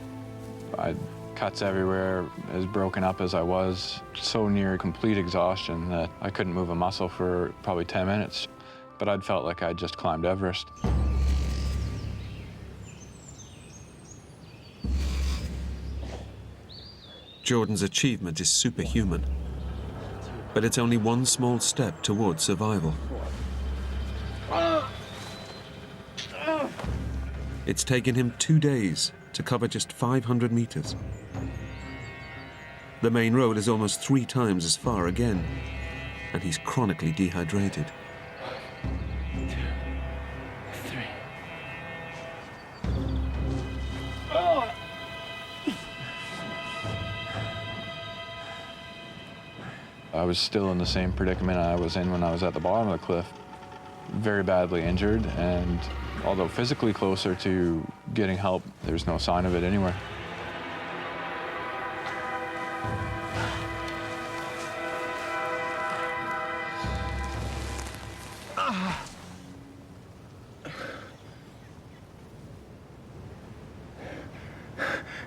I had cuts everywhere, as broken up as I was, so near complete exhaustion that I couldn't move a muscle for probably 10 minutes. But I'd felt like I'd just climbed Everest. Jordan's achievement is superhuman, but it's only one small step towards survival. It's taken him 2 days to cover just 500 meters. The main road is almost 3 times as far again, and he's chronically dehydrated. 1, 2, 3. I was still in the same predicament I was in when I was at the bottom of the cliff. Very badly injured, and although physically closer to getting help, there's no sign of it anywhere.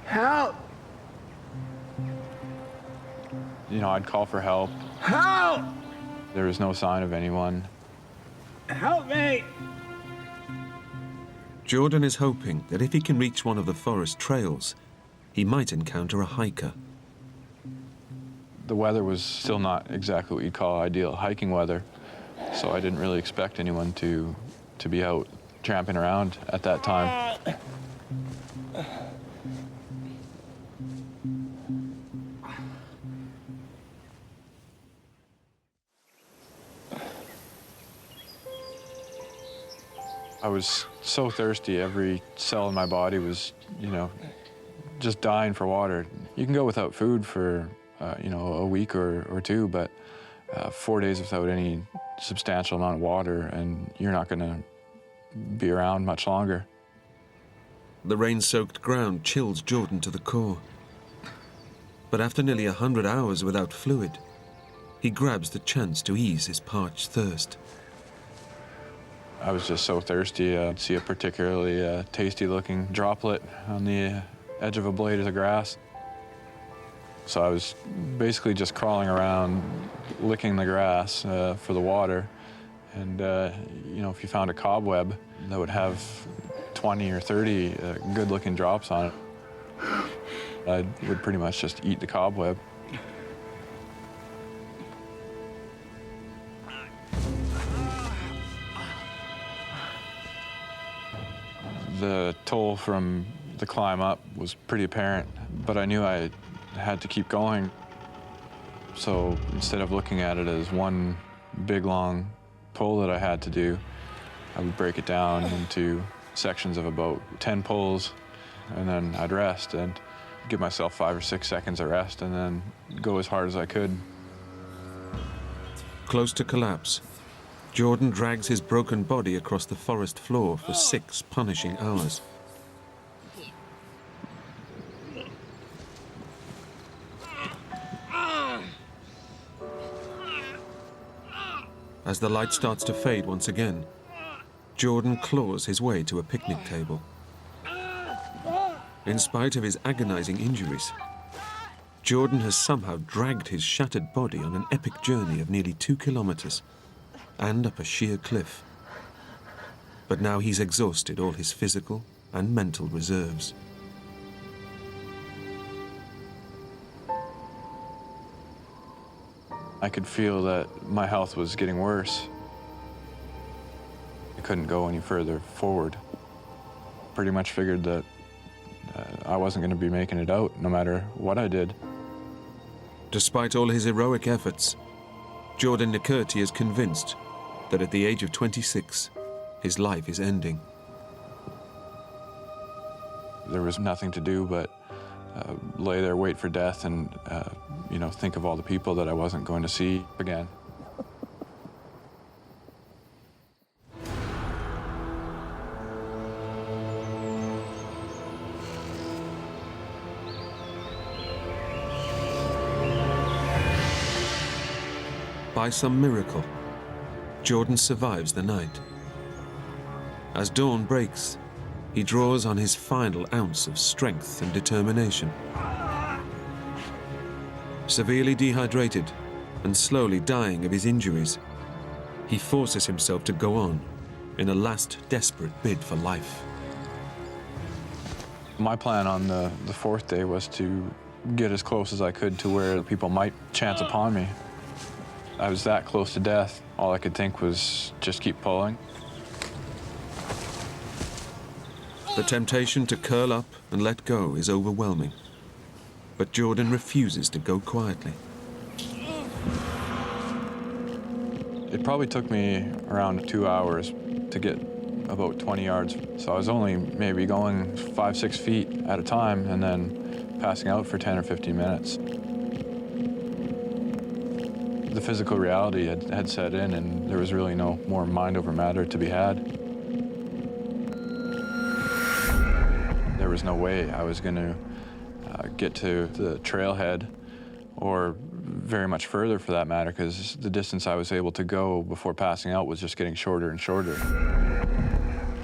Help! I'd call for help. Help! There was no sign of anyone. Help me! Jordan is hoping that if he can reach one of the forest trails, he might encounter a hiker. The weather was still not exactly what you'd call ideal hiking weather, so I didn't really expect anyone to be out tramping around at that time. I was so thirsty, every cell in my body was, just dying for water. You can go without food for, a week or two, but 4 days without any substantial amount of water, and you're not going to be around much longer. The rain-soaked ground chills Jordan to the core. But after nearly 100 hours without fluid, he grabs the chance to ease his parched thirst. I was just so thirsty. I'd see a particularly tasty-looking droplet on the edge of a blade of the grass. So I was basically just crawling around, licking the grass for the water. And, if you found a cobweb that would have 20 or 30 good-looking drops on it, I would pretty much just eat the cobweb. The toll from the climb up was pretty apparent, but I knew I had to keep going. So instead of looking at it as one big, long pull that I had to do, I would break it down into sections of about 10 pulls, and then I'd rest and give myself 5 or 6 seconds of rest and then go as hard as I could. Close to collapse, Jordan drags his broken body across the forest floor for 6 punishing hours. As the light starts to fade once again, Jordan claws his way to a picnic table. In spite of his agonizing injuries, Jordan has somehow dragged his shattered body on an epic journey of nearly 2 kilometers and up a sheer cliff. But now he's exhausted all his physical and mental reserves. I could feel that my health was getting worse. I couldn't go any further forward. Pretty much figured that I wasn't going to be making it out, no matter what I did. Despite all his heroic efforts, Jordan Nikerti is convinced that at the age of 26, his life is ending. There was nothing to do but lay there, wait for death, and think of all the people that I wasn't going to see again. By some miracle, Jordan survives the night. As dawn breaks, he draws on his final ounce of strength and determination. Severely dehydrated and slowly dying of his injuries, he forces himself to go on in a last desperate bid for life. My plan on the 4th day was to get as close as I could to where people might chance upon me. I was that close to death. All I could think was just keep pulling. The temptation to curl up and let go is overwhelming, but Jordan refuses to go quietly. It probably took me around 2 hours to get about 20 yards, so I was only maybe going 5-6 feet at a time and then passing out for 10 or 15 minutes. The physical reality had set in, and there was really no more mind over matter to be had. There was no way I was going to get to the trailhead, or very much further for that matter, because the distance I was able to go before passing out was just getting shorter and shorter.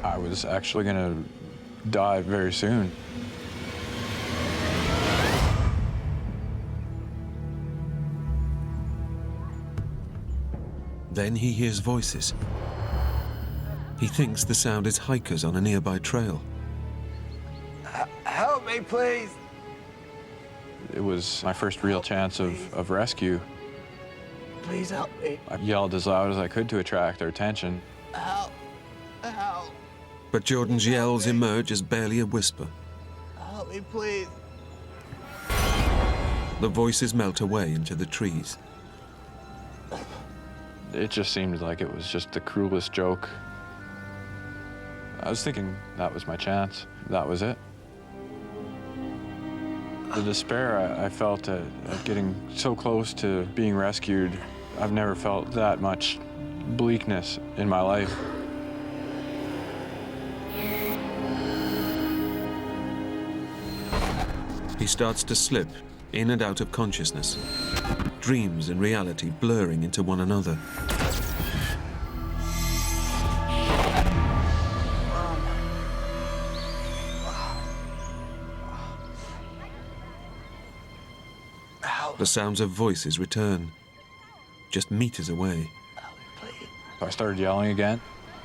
I was actually going to die very soon. Then he hears voices. He thinks the sound is hikers on a nearby trail. Help me, please. It was my first real chance of rescue. Please help me. I yelled as loud as I could to attract their attention. Help. Help. But Jordan's yells emerge as barely a whisper. Help me, please. The voices melt away into the trees. It just seemed like it was just the cruelest joke. I was thinking that was my chance. That was it. The despair I felt at getting so close to being rescued, I've never felt that much bleakness in my life. He starts to slip in and out of consciousness, dreams and reality blurring into one another. The sounds of voices return, just meters away. I started yelling again.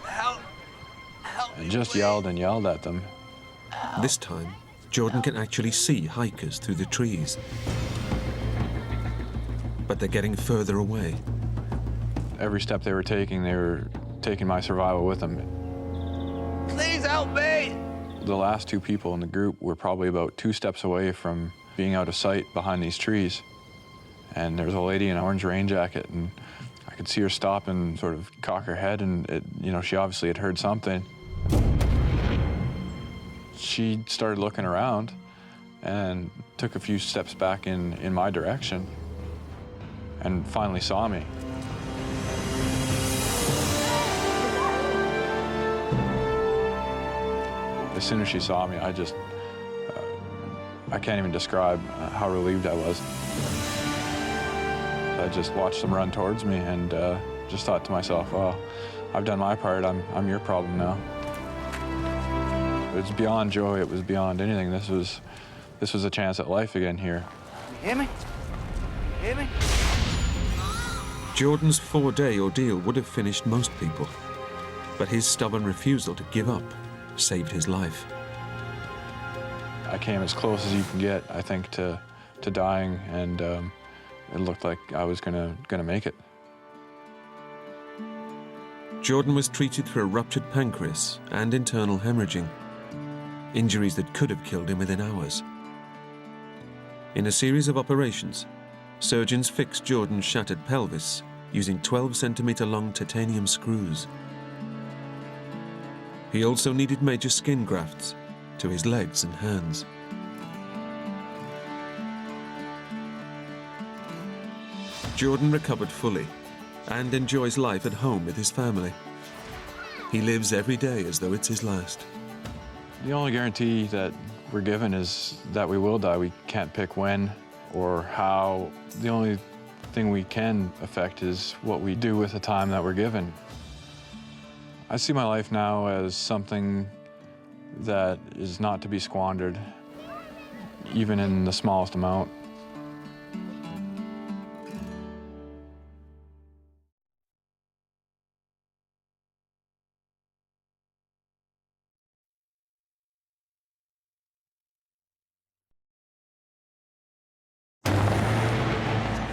I just yelled and yelled at them. This time, Jordan can actually see hikers through the trees. But they're getting further away. Every step they were taking my survival with them. Please help me! The last two people in the group were probably about 2 steps away from being out of sight behind these trees. And there was a lady in an orange rain jacket, and I could see her stop and sort of cock her head, and she obviously had heard something. She started looking around and took a few steps back in my direction and finally saw me. As soon as she saw me, I can't even describe how relieved I was. I just watched them run towards me and just thought to myself, well, I've done my part, I'm your problem now. It was beyond joy, it was beyond anything. This was a chance at life again here. You hear me? You hear me? Jordan's 4-day ordeal would have finished most people, but his stubborn refusal to give up saved his life. I came as close as you can get, I think, to dying, and it looked like I was gonna make it. Jordan was treated for a ruptured pancreas and internal hemorrhaging, injuries that could have killed him within hours. In a series of operations, surgeons fixed Jordan's shattered pelvis using 12-centimeter long titanium screws. He also needed major skin grafts to his legs and hands. Jordan recovered fully and enjoys life at home with his family. He lives every day as though it's his last. The only guarantee that we're given is that we will die. We can't pick when or how. The only thing we can affect is what we do with the time that we're given. I see my life now as something that is not to be squandered, even in the smallest amount.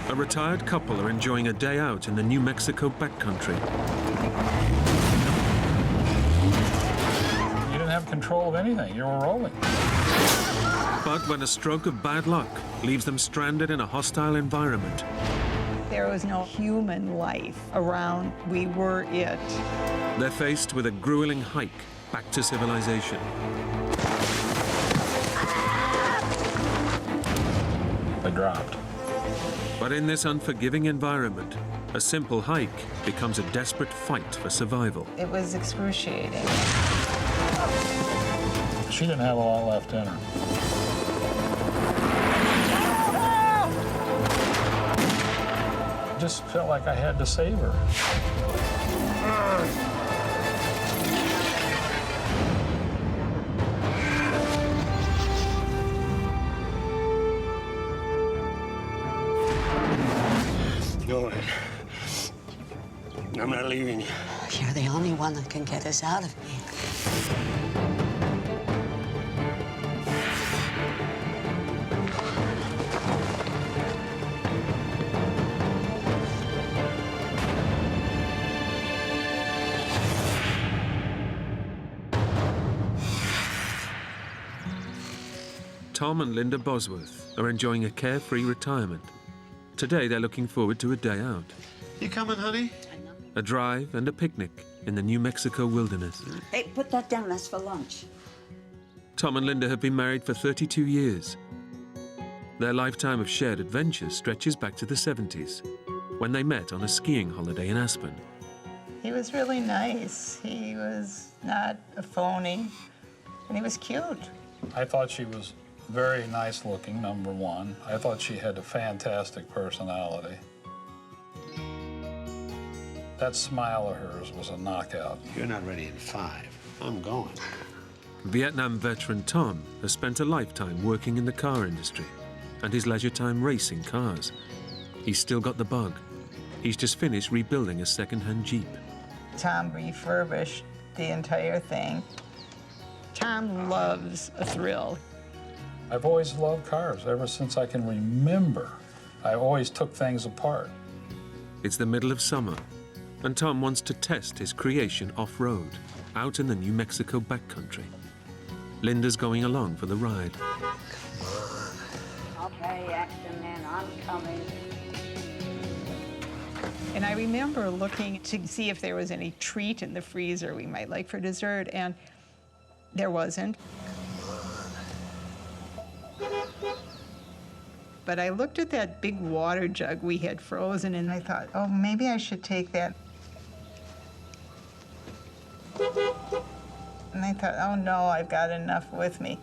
A retired couple are enjoying a day out in the New Mexico backcountry. You didn't have control of anything. You were rolling. But when a stroke of bad luck leaves them stranded in a hostile environment, there was no human life around. We were it. they're faced with a grueling hike back to civilization. They dropped. But in this unforgiving environment, a simple hike becomes a desperate fight for survival. It was excruciating. She didn't have a lot left in her. I just felt like I had to save her. Go in. I'm not leaving you. You're the only one that can get us out of here. Tom and Linda Bosworth are enjoying a carefree retirement. Today, they're looking forward to a day out. You coming, honey? A drive and a picnic in the New Mexico wilderness. Hey, put that down. That's for lunch. Tom and Linda have been married for 32 years. Their lifetime of shared adventures stretches back to the 70s, when they met on a skiing holiday in Aspen. He was really nice. He was not a phony, and he was cute. I thought she was very nice looking, number one. I thought she had a fantastic personality. That smile of hers was a knockout. You're not ready in 5. I'm going. Vietnam veteran Tom has spent a lifetime working in the car industry and his leisure time racing cars. He's still got the bug. He's just finished rebuilding a second-hand Jeep. Tom refurbished the entire thing. Tom loves a thrill. I've always loved cars ever since I can remember. I always took things apart. It's the middle of summer, and Tom wants to test his creation off-road, out in the New Mexico backcountry. Linda's going along for the ride. Okay, action man, I'm coming. And I remember looking to see if there was any treat in the freezer we might like for dessert, and there wasn't. But I looked at that big water jug we had frozen, and I thought, oh, maybe I should take that. And I thought, oh no, I've got enough with me.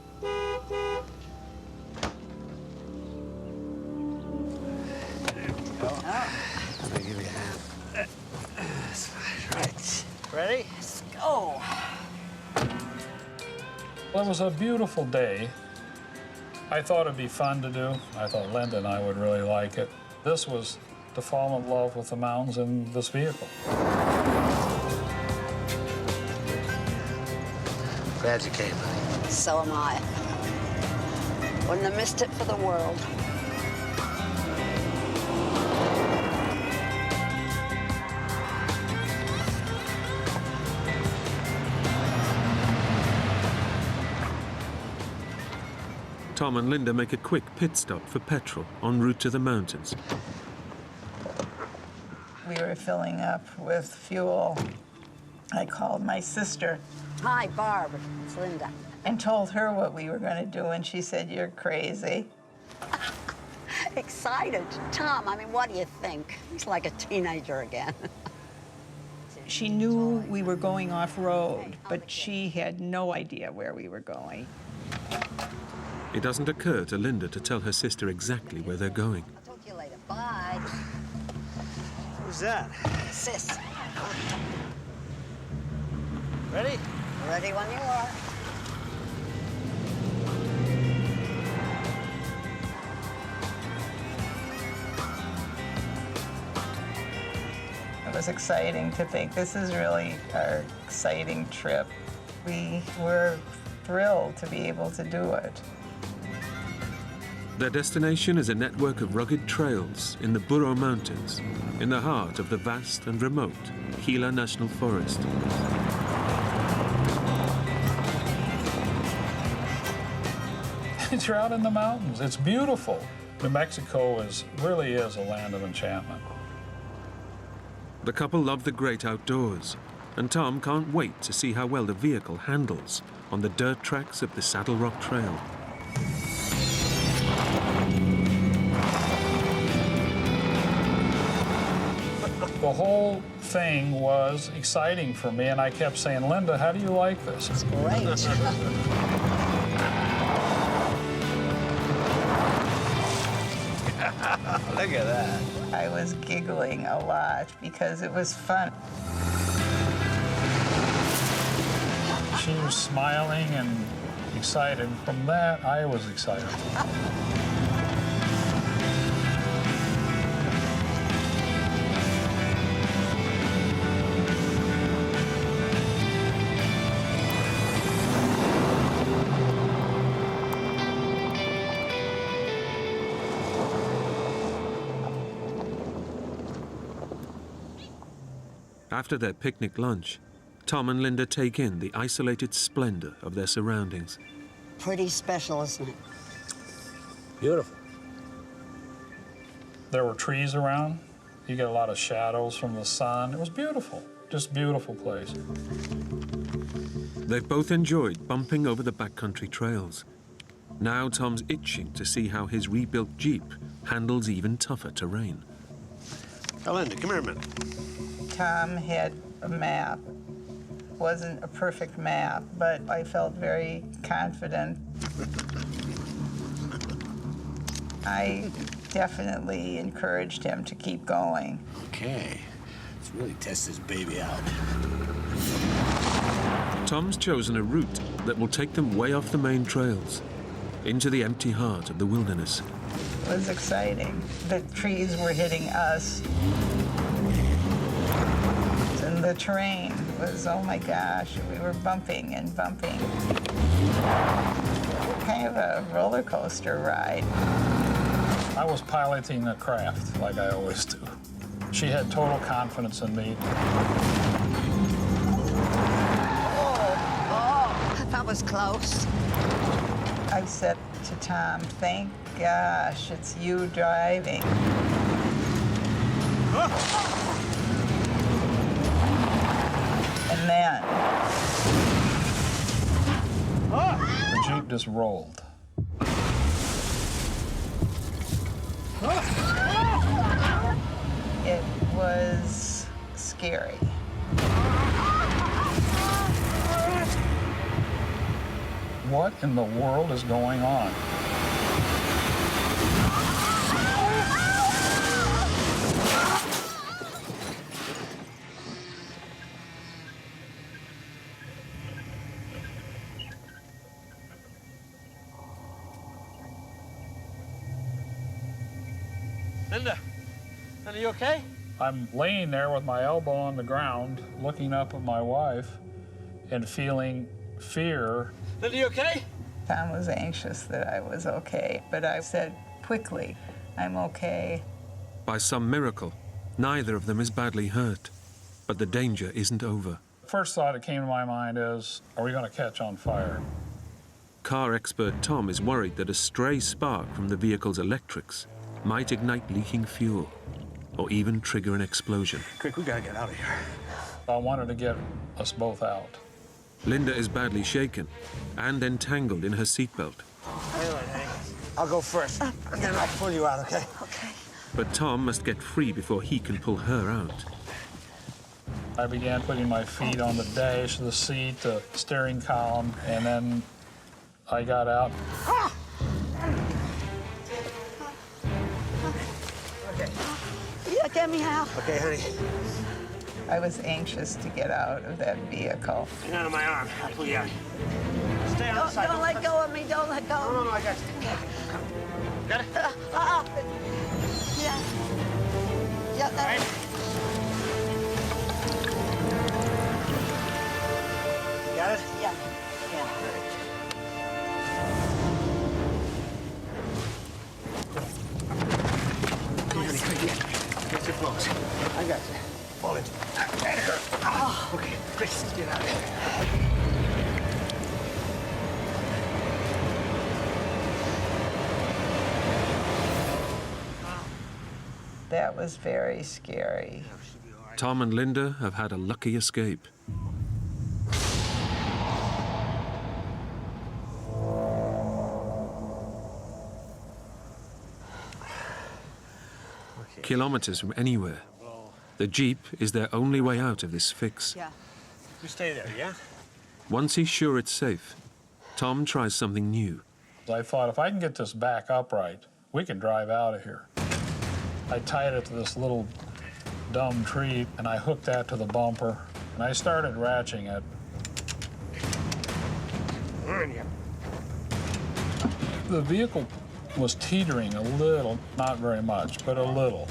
Oh. Let me give you a hand. That's fine. Right. Ready? Let's go. Well, it was a beautiful day. I thought it'd be fun to do. I thought Linda and I would really like it. This was to fall in love with the mountains in this vehicle. Glad you came, honey. So am I. Wouldn't have missed it for the world. Tom and Linda make a quick pit stop for petrol en route to the mountains. We were filling up with fuel. I called my sister. Hi, Barb. It's Linda. And told her what we were going to do, and she said, you're crazy. Excited. Tom, I mean, what do you think? He's like a teenager again. She knew we were going off-road, but she had no idea where we were going. It doesn't occur to Linda to tell her sister exactly where they're going. I'll talk to you later. Bye. Who's that? Sis. Ready? Ready when you are. It was exciting to think this is really our exciting trip. We were thrilled to be able to do it. Their destination is a network of rugged trails in the Burro Mountains, in the heart of the vast and remote Gila National Forest. You're out in the mountains. It's beautiful. New Mexico really is a land of enchantment. The couple love the great outdoors, and Tom can't wait to see how well the vehicle handles on the dirt tracks of the Saddle Rock Trail. The whole thing was exciting for me, and I kept saying, Linda, how do you like this? It's great. Look at that. I was giggling a lot because it was fun. She was smiling and excited. From that, I was excited. After their picnic lunch, Tom and Linda take in the isolated splendor of their surroundings. Pretty special, isn't it? Beautiful. There were trees around. You get a lot of shadows from the sun. It was beautiful, just beautiful place. They've both enjoyed bumping over the backcountry trails. Now Tom's itching to see how his rebuilt Jeep handles even tougher terrain. Oh, Linda, come here a minute. Tom had a map. Wasn't a perfect map, but I felt very confident. I definitely encouraged him to keep going. Okay, let's really test this baby out. Tom's chosen a route that will take them way off the main trails, into the empty heart of the wilderness. It was exciting. The trees were hitting us. And the terrain was, oh my gosh, we were bumping and bumping. Kind of a roller coaster ride. I was piloting a craft, like I always do. She had total confidence in me. Oh, that was close. I said to Tom, thank gosh, it's you driving. And then... the Jeep just rolled. It was scary. What in the world is going on? Linda, are you okay? I'm laying there with my elbow on the ground, looking up at my wife and feeling fear. Linda, you okay? Tom was anxious that I was okay, but I said quickly, I'm okay. By some miracle, neither of them is badly hurt, but the danger isn't over. First thought that came to my mind is, are we going to catch on fire? Car expert Tom is worried that a stray spark from the vehicle's electrics might ignite leaking fuel or even trigger an explosion. Quick, we gotta get out of here. I wanted to get us both out. Linda is badly shaken and entangled in her seatbelt. I'll go first, and then I'll pull you out, okay? Okay. But Tom must get free before he can pull her out. I began putting my feet on the dash, the seat, the steering column, and then I got out. Yeah, get me out. Okay, honey. I was anxious to get out of that vehicle. Hang on to my arm. I'll pull you out. Stay on the side. Don't let go of me. Don't let go. No, I got you. Come. Got it? Yeah. Yeah, that. Got it? Yeah. Yeah. Okay, honey, quick. Get your clothes. I got you. Pull it. That hurt. Oh. Okay, quick. Let's get out of here. That was very scary. Tom and Linda have had a lucky escape. Kilometers from anywhere, the Jeep is their only way out of this fix. Yeah. You stay there, yeah? Once he's sure it's safe, Tom tries something new. I thought, if I can get this back upright, we can drive out of here. I tied it to this little dumb tree, and I hooked that to the bumper, and I started ratcheting it. The vehicle was teetering a little, not very much, but a little.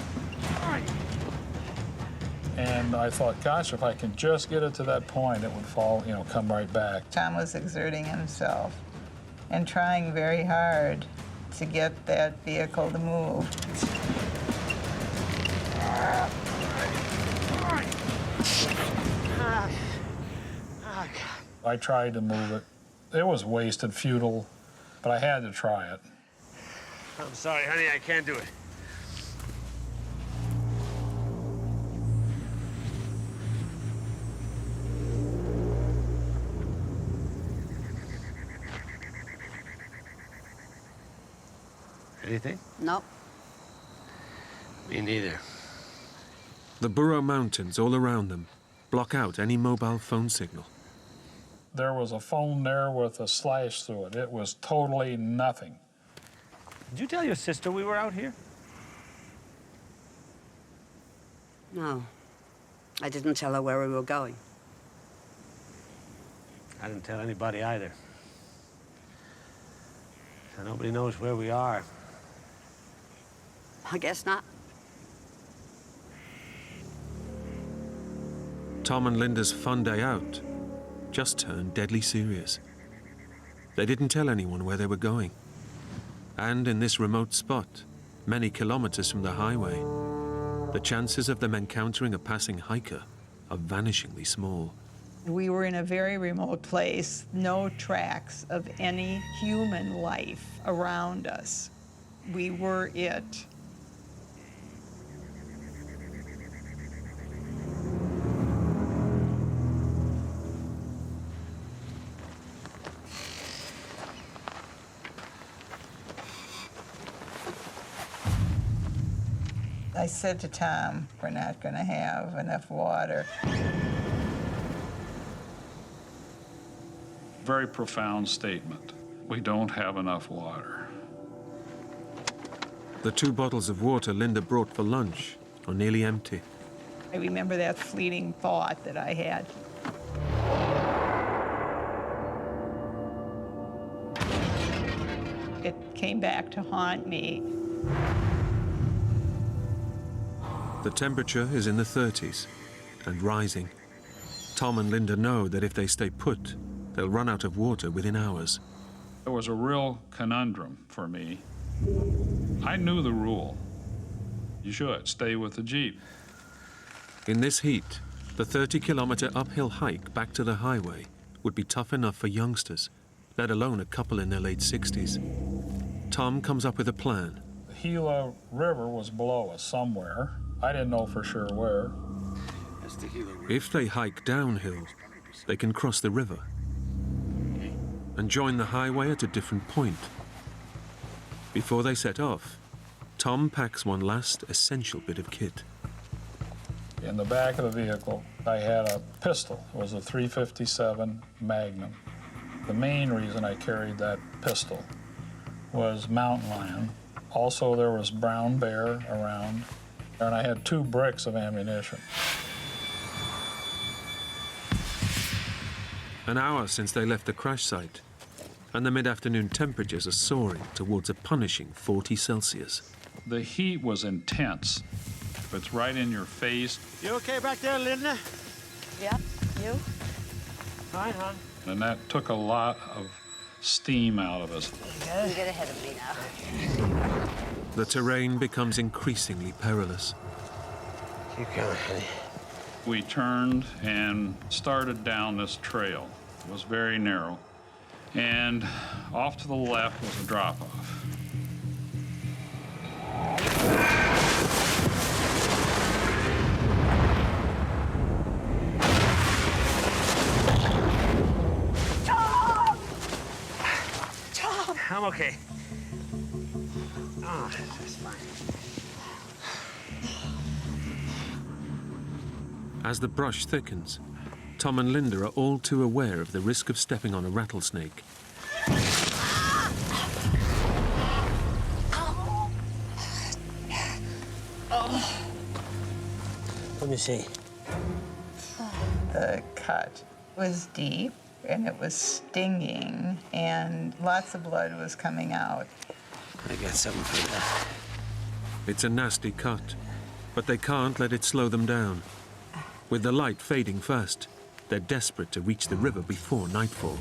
And I thought, gosh, if I can just get it to that point, it would fall, come right back. Tom was exerting himself and trying very hard to get that vehicle to move. I tried to move it. It was wasted, futile, but I had to try it. I'm sorry, honey, I can't do it. Anything? Nope. Me neither. The Burro Mountains all around them block out any mobile phone signal. There was a phone there with a slash through it. It was totally nothing. Did you tell your sister we were out here? No. I didn't tell her where we were going. I didn't tell anybody either. So nobody knows where we are. I guess not. Tom and Linda's fun day out just turned deadly serious. They didn't tell anyone where they were going. And in this remote spot, many kilometers from the highway, the chances of them encountering a passing hiker are vanishingly small. We were in a very remote place, no tracks of any human life around us. We were it. I said to Tom, we're not going to have enough water. Very profound statement. We don't have enough water. The 2 bottles of water Linda brought for lunch are nearly empty. I remember that fleeting thought that I had. It came back to haunt me. The temperature is in the 30s and rising. Tom and Linda know that if they stay put, they'll run out of water within hours. It was a real conundrum for me. I knew the rule. You should stay with the Jeep. In this heat, the 30-kilometer uphill hike back to the highway would be tough enough for youngsters, let alone a couple in their late 60s. Tom comes up with a plan. The Gila River was below us somewhere. I didn't know for sure where. If they hike downhill, they can cross the river and join the highway at a different point. Before they set off, Tom packs one last essential bit of kit. In the back of the vehicle, I had a pistol. It was a .357 Magnum. The main reason I carried that pistol was mountain lion. Also, there was brown bear around, and I had 2 bricks of ammunition. An hour since they left the crash site, and the mid-afternoon temperatures are soaring towards a punishing 40 Celsius. The heat was intense. It's right in your face. You okay back there, Linda? Yep. You? Fine, hon. And that took a lot of steam out of us. You get ahead of me now. The terrain becomes increasingly perilous. Keep going, honey. We turned and started down this trail. It was very narrow. And off to the left was a drop-off. I'm okay. Oh, that's fine. As the brush thickens, Tom and Linda are all too aware of the risk of stepping on a rattlesnake. Let me see. The cut was deep, and it was stinging, and lots of blood was coming out. I got something for that. It's a nasty cut, but they can't let it slow them down. With the light fading fast, they're desperate to reach the river before nightfall.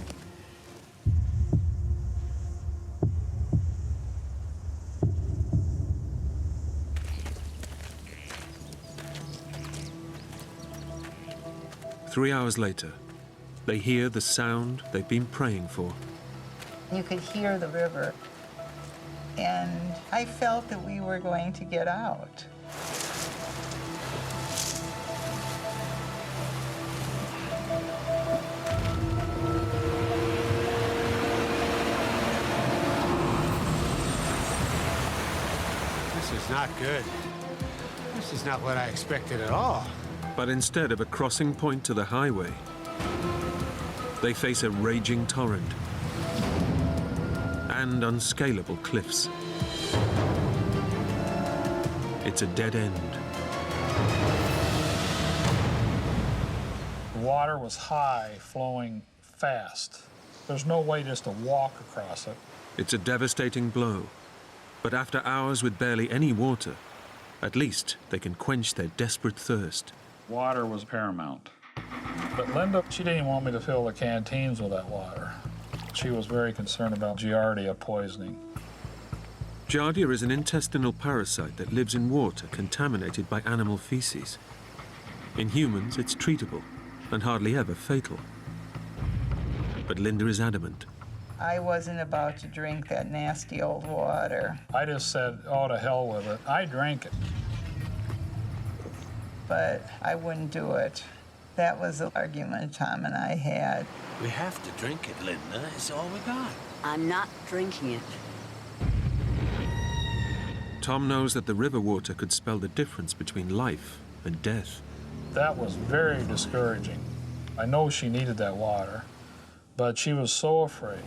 3 hours later, they hear the sound they've been praying for. You could hear the river, and I felt that we were going to get out. This is not good. This is not what I expected at all. But instead of a crossing point to the highway, they face a raging torrent and unscalable cliffs. It's a dead end. The water was high, flowing fast. There's no way just to walk across it. It's a devastating blow. But after hours with barely any water, at least they can quench their desperate thirst. Water was paramount. But Linda, she didn't want me to fill the canteens with that water. She was very concerned about Giardia poisoning. Giardia is an intestinal parasite that lives in water contaminated by animal feces. In humans, it's treatable and hardly ever fatal. But Linda is adamant. I wasn't about to drink that nasty old water. I just said, oh, to hell with it. I drank it. But I wouldn't do it. That was the argument Tom and I had. We have to drink it, Linda. It's all we got. I'm not drinking it. Tom knows that the river water could spell the difference between life and death. That was very discouraging. I know she needed that water, but she was so afraid.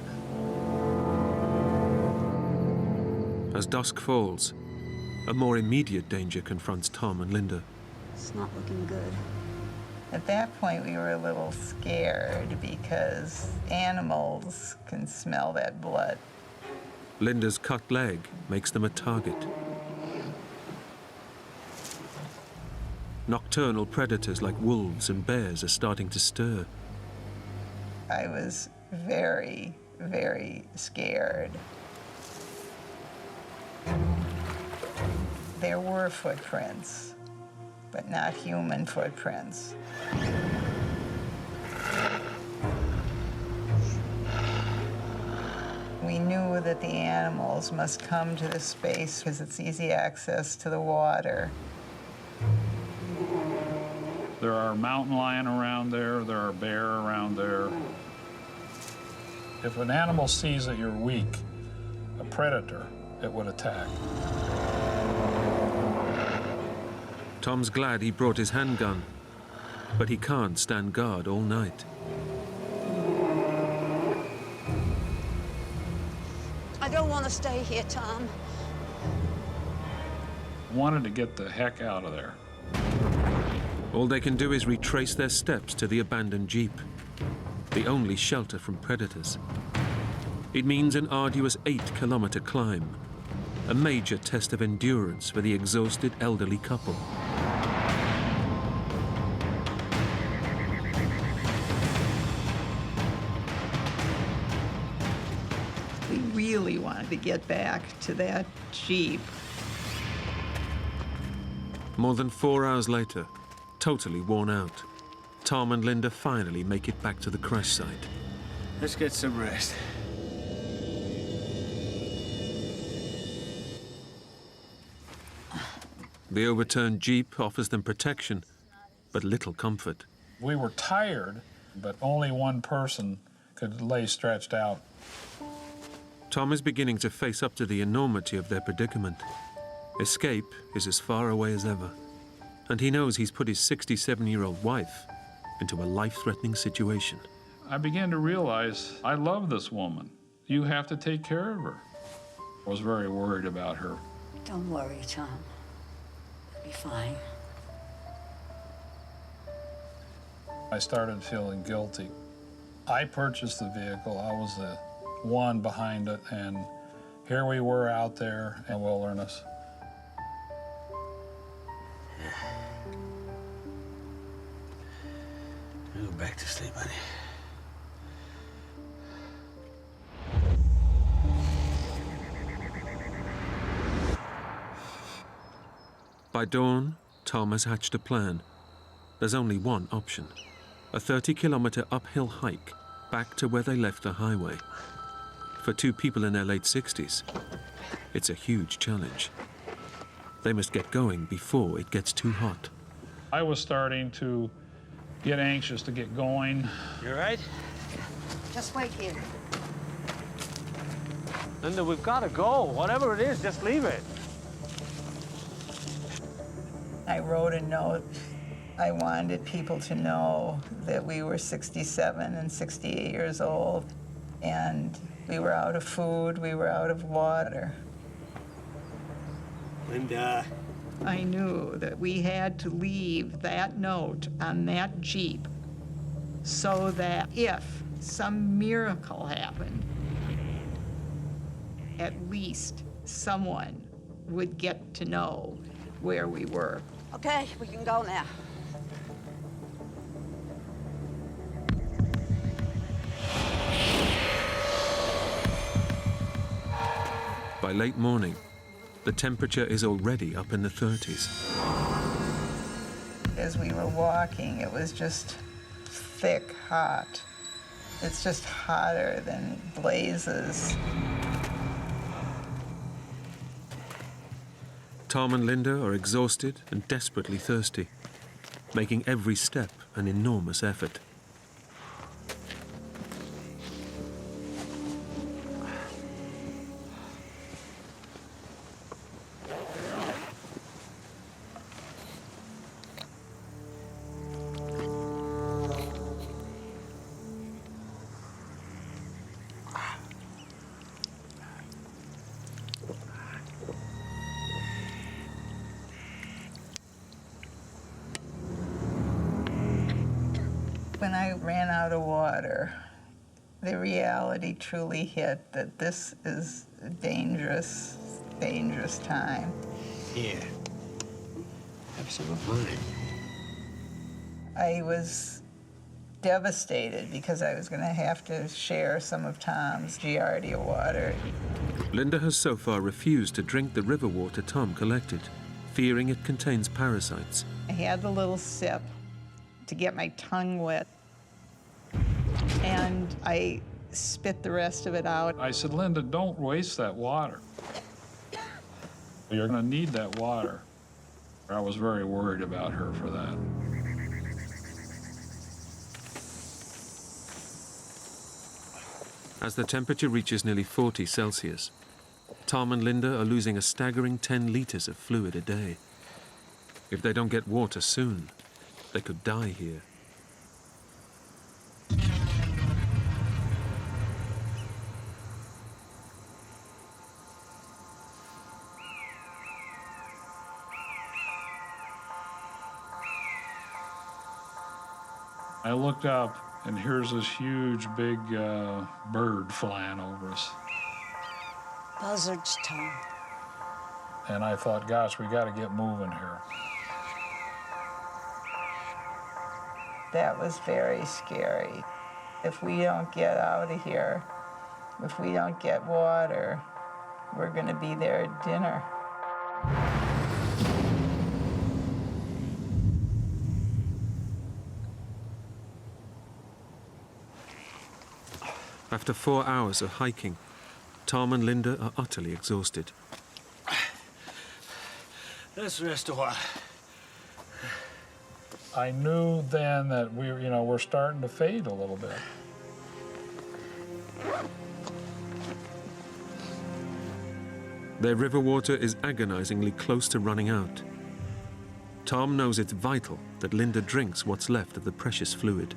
As dusk falls, a more immediate danger confronts Tom and Linda. It's not looking good. At that point, we were a little scared because animals can smell that blood. Linda's cut leg makes them a target. Nocturnal predators like wolves and bears are starting to stir. I was very, very scared. There were footprints, but not human footprints. We knew that the animals must come to this space because it's easy access to the water. There are mountain lion around there are bear around there. If an animal sees that you're weak, a predator, it would attack. Tom's glad he brought his handgun, but he can't stand guard all night. I don't want to stay here, Tom. Wanted to get the heck out of there. All they can do is retrace their steps to the abandoned Jeep, the only shelter from predators. It means an arduous 8-kilometer climb, a major test of endurance for the exhausted elderly couple. We really wanted to get back to that Jeep. More than 4 hours later, totally worn out, Tom and Linda finally make it back to the crash site. Let's get some rest. The overturned Jeep offers them protection, but little comfort. We were tired, but only one person could lay stretched out. Tom is beginning to face up to the enormity of their predicament. Escape is as far away as ever, and he knows he's put his 67-year-old wife into a life-threatening situation. I began to realize I love this woman. You have to take care of her. I was very worried about her. Don't worry, Tom. You'll be fine. I started feeling guilty. I purchased the vehicle. I was the one behind it, and here we were out there in the wilderness. Go back to sleep, honey. By dawn, Tom has hatched a plan. There's only one option. a 30-kilometer uphill hike back to where they left the highway. For two people in their late 60s, it's a huge challenge. They must get going before it gets too hot. I was starting to get anxious to get going. You all right? Just wait here. Linda, we've got to go. Whatever it is, just leave it. I wrote a note. I wanted people to know that we were 67 and 68 years old, and we were out of food, we were out of water. Linda. I knew that we had to leave that note on that Jeep so that if some miracle happened, at least someone would get to know where we were. Okay, we can go now. By late morning, the temperature is already up in the 30s. As we were walking, it was just thick hot. It's just hotter than blazes. Tom and Linda are exhausted and desperately thirsty, making every step an enormous effort. When I ran out of water, the reality truly hit that this is a dangerous, dangerous time. Here. Have some of mine. I was devastated because I was going to have to share some of Tom's Giardia water. Linda has so far refused to drink the river water Tom collected, fearing it contains parasites. I had the little sip to get my tongue wet, and I spit the rest of it out. I said, Linda, don't waste that water. You're going to need that water. I was very worried about her for that. As the temperature reaches nearly 40 Celsius, Tom and Linda are losing a staggering 10 liters of fluid a day. If they don't get water soon, they could die here. I looked up, and here's this huge, big bird flying over us. Buzzard's tongue. And I thought, gosh, we got to get moving here. That was very scary. If we don't get out of here, if we don't get water, we're going to be there at dinner. After 4 hours of hiking, Tom and Linda are utterly exhausted. Let's rest a while. I knew then that we're starting to fade a little bit. Their river water is agonizingly close to running out. Tom knows it's vital that Linda drinks what's left of the precious fluid.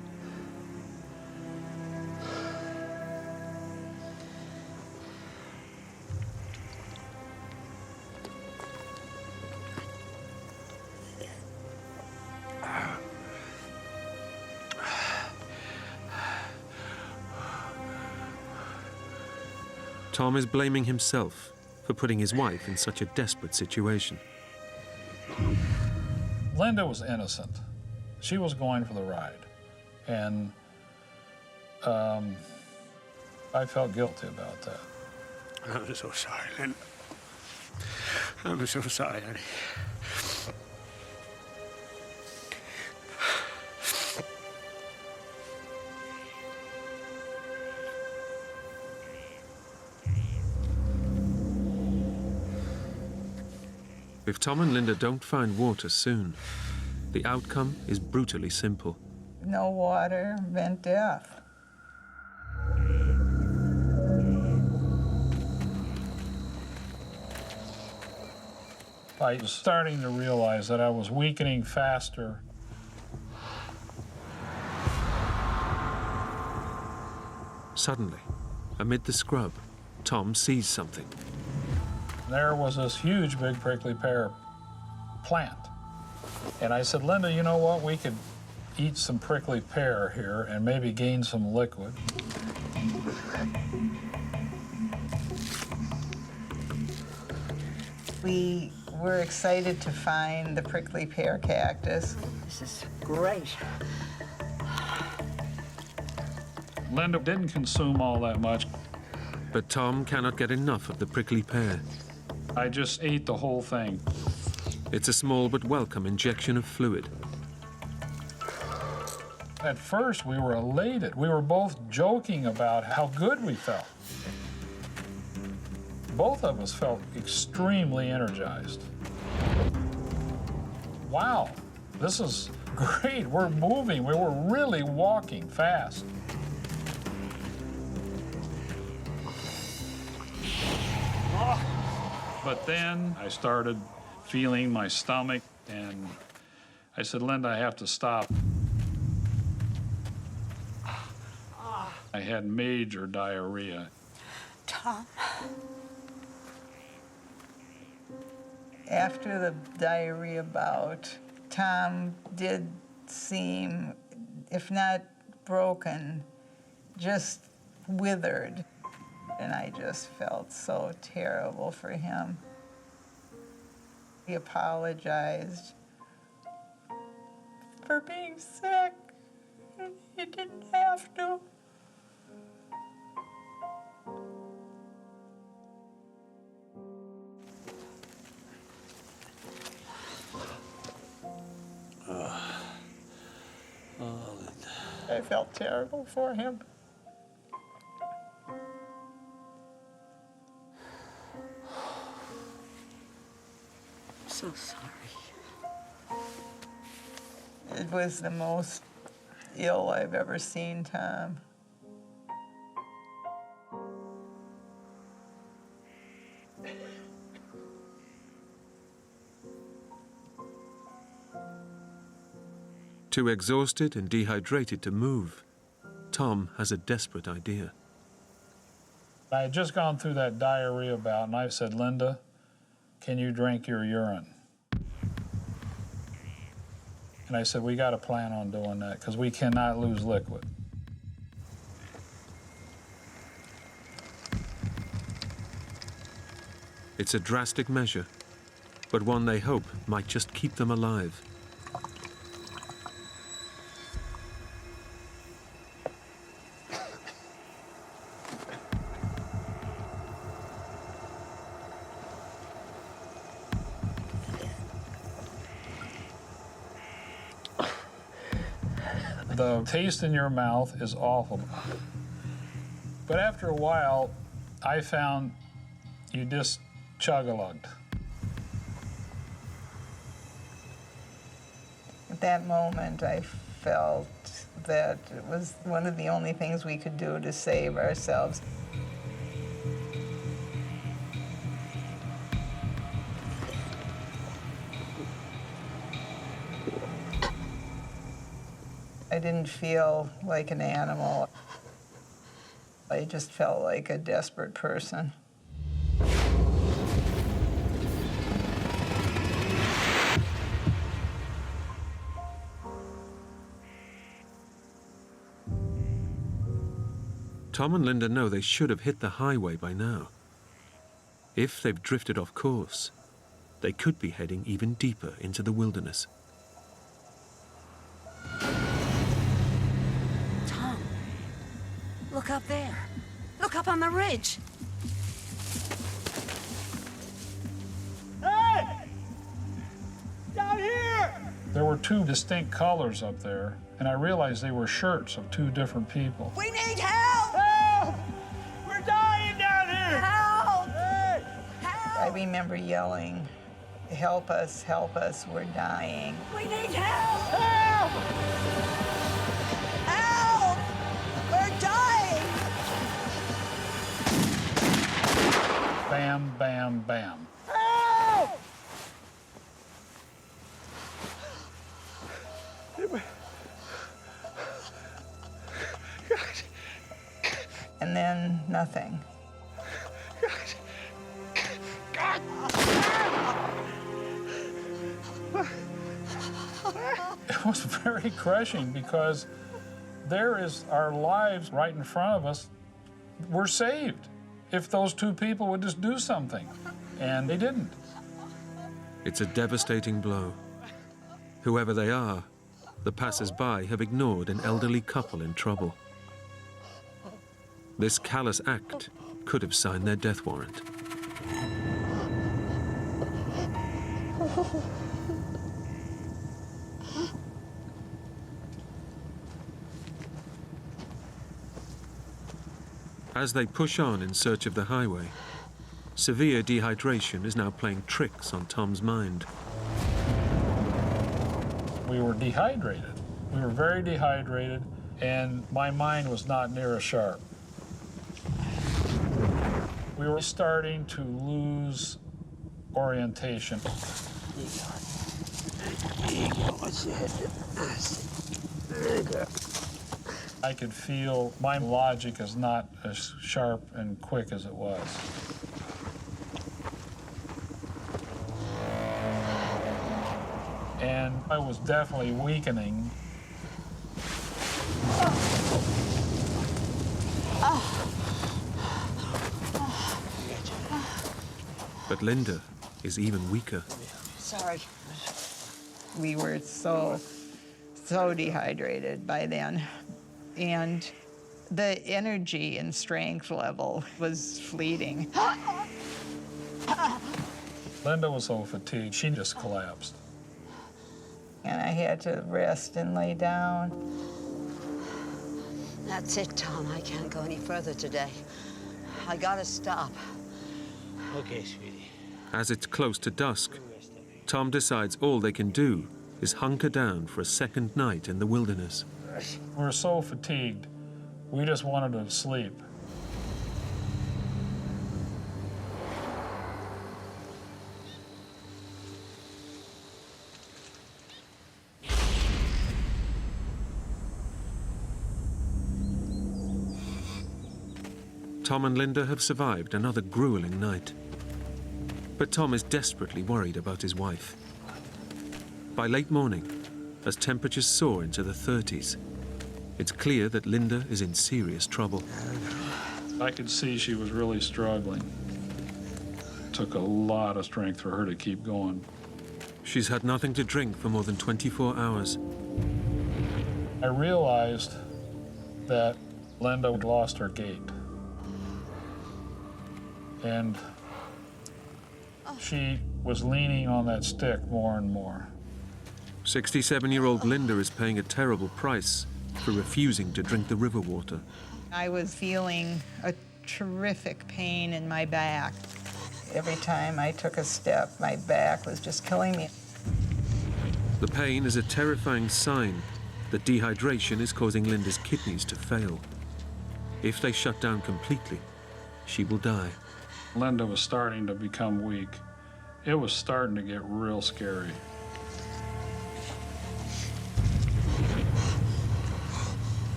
Tom is blaming himself for putting his wife in such a desperate situation. Linda was innocent. She was going for the ride. And I felt guilty about that. I'm so sorry, Linda. I'm so sorry, honey. If Tom and Linda don't find water soon, the outcome is brutally simple. No water meant death. I was starting to realize that I was weakening faster. Suddenly, amid the scrub, Tom sees something. There was this huge, big prickly pear plant. And I said, Linda, you know what? We could eat some prickly pear here and maybe gain some liquid. We were excited to find the prickly pear cactus. This is great. Linda didn't consume all that much. But Tom cannot get enough of the prickly pear. I just ate the whole thing. It's a small but welcome injection of fluid. At first, we were elated. We were both joking about how good we felt. Both of us felt extremely energized. Wow, this is great. We're moving. We were really walking fast. But then I started feeling my stomach, and I said, Linda, I have to stop. I had major diarrhea. Tom. After the diarrhea bout, Tom did seem, if not broken, just withered. And I just felt so terrible for him. He apologized for being sick. He didn't have to. I felt terrible for him. So sorry. It was the most ill I've ever seen Tom. Too exhausted and dehydrated to move, Tom has a desperate idea. I had just gone through that diarrhea bout, and I said, Linda, can you drink your urine? And I said, we got to plan on doing that because we cannot lose liquid. It's a drastic measure, but one they hope might just keep them alive. The taste in your mouth is awful. But after a while, I found you just chug-a-lugged. At that moment, I felt that it was one of the only things we could do to save ourselves. I didn't feel like an animal. I just felt like a desperate person. Tom and Linda know they should have hit the highway by now. If they've drifted off course, they could be heading even deeper into the wilderness. Tom, look up there. Look up on the ridge. Hey! Down here! There were two distinct colors up there, and I realized they were shirts of two different people. We need help! Help! We're dying down here! Help! Hey! I remember yelling help us, we're dying. We need help! Help! Help! We're dying! Bam, bam, bam. Help! And then nothing. It was very crushing because there is our lives right in front of us. We're saved if those two people would just do something, and they didn't. It's a devastating blow. Whoever they are, the passers-by have ignored an elderly couple in trouble. This callous act could have signed their death warrant. As they push on in search of the highway, severe dehydration is now playing tricks on Tom's mind. We were dehydrated. We were very dehydrated, and my mind was not near as sharp. We were starting to lose orientation. I could feel my logic is not as sharp and quick as it was. And I was definitely weakening. But Linda is even weaker. Sorry. We were so dehydrated by then. And the energy and strength level was fleeting. Linda was so fatigued, she just collapsed. And I had to rest and lay down. That's it, Tom. I can't go any further today. I gotta stop. Okay, sweetie. As it's close to dusk, Tom decides all they can do is hunker down for a second night in the wilderness. We were so fatigued, we just wanted to sleep. Tom and Linda have survived another grueling night. But Tom is desperately worried about his wife. By late morning, as temperatures soar into the 30s, it's clear that Linda is in serious trouble. I could see she was really struggling. It took a lot of strength for her to keep going. She's had nothing to drink for more than 24 hours. I realized that Linda had lost her gait. And she was leaning on that stick more and more. 67-year-old Linda is paying a terrible price for refusing to drink the river water. I was feeling a terrific pain in my back. Every time I took a step, my back was just killing me. The pain is a terrifying sign that dehydration is causing Linda's kidneys to fail. If they shut down completely, she will die. Linda was starting to become weak. It was starting to get real scary.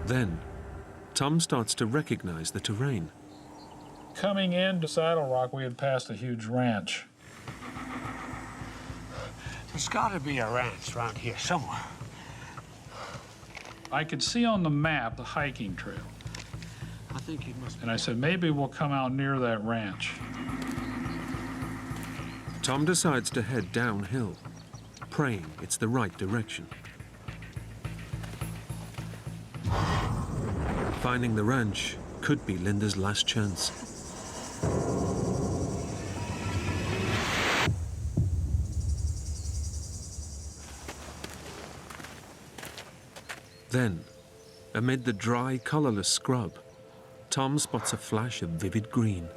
Then, Tom starts to recognize the terrain. Coming into Saddle Rock, we had passed a huge ranch. There's got to be a ranch around here somewhere. I could see on the map the hiking trail. I think you must. And I said, maybe we'll come out near that ranch. Tom decides to head downhill, praying it's the right direction. Finding the ranch could be Linda's last chance. Then, amid the dry, colorless scrub, Tom spots a flash of vivid green.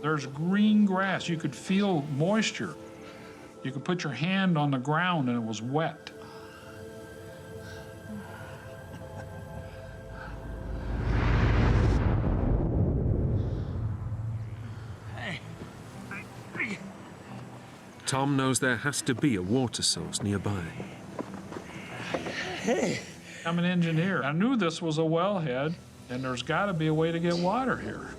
There's green grass. You could feel moisture. You could put your hand on the ground and it was wet. Tom knows there has to be a water source nearby. Hey. I'm an engineer. I knew this was a wellhead, and there's got to be a way to get water here.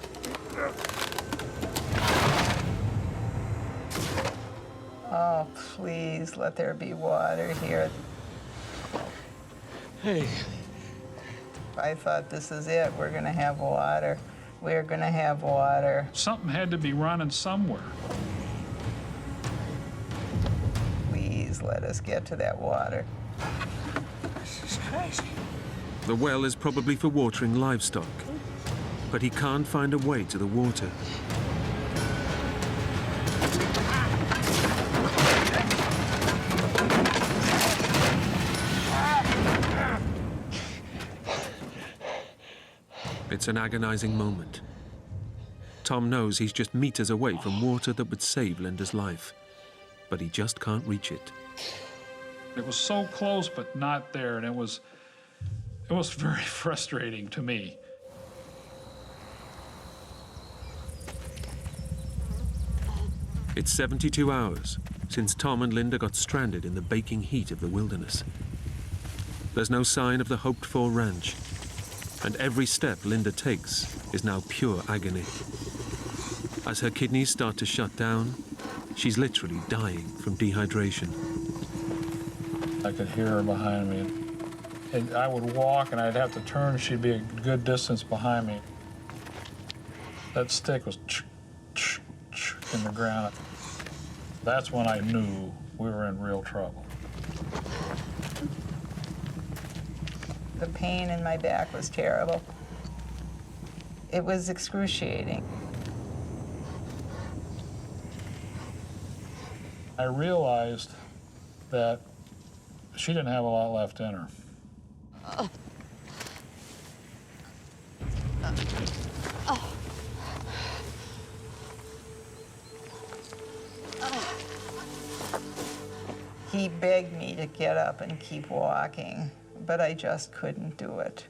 Oh, please, let there be water here. Hey. I thought, this is it. We're going to have water. We're going to have water. Something had to be running somewhere. Please, let us get to that water. This is crazy. The well is probably for watering livestock, but he can't find a way to the water. It's an agonizing moment. Tom knows he's just meters away from water that would save Linda's life, but he just can't reach it. It was so close, but not there, and it was very frustrating to me. It's 72 hours since Tom and Linda got stranded in the baking heat of the wilderness. There's no sign of the hoped-for ranch, and every step Linda takes is now pure agony. As her kidneys start to shut down, she's literally dying from dehydration. I could hear her behind me. And I would walk, and I'd have to turn. She'd be a good distance behind me. That stick was in the ground. That's when I knew we were in real trouble. The pain in my back was terrible. It was excruciating. I realized that she didn't have a lot left in her. He begged me to get up and keep walking, but I just couldn't do it.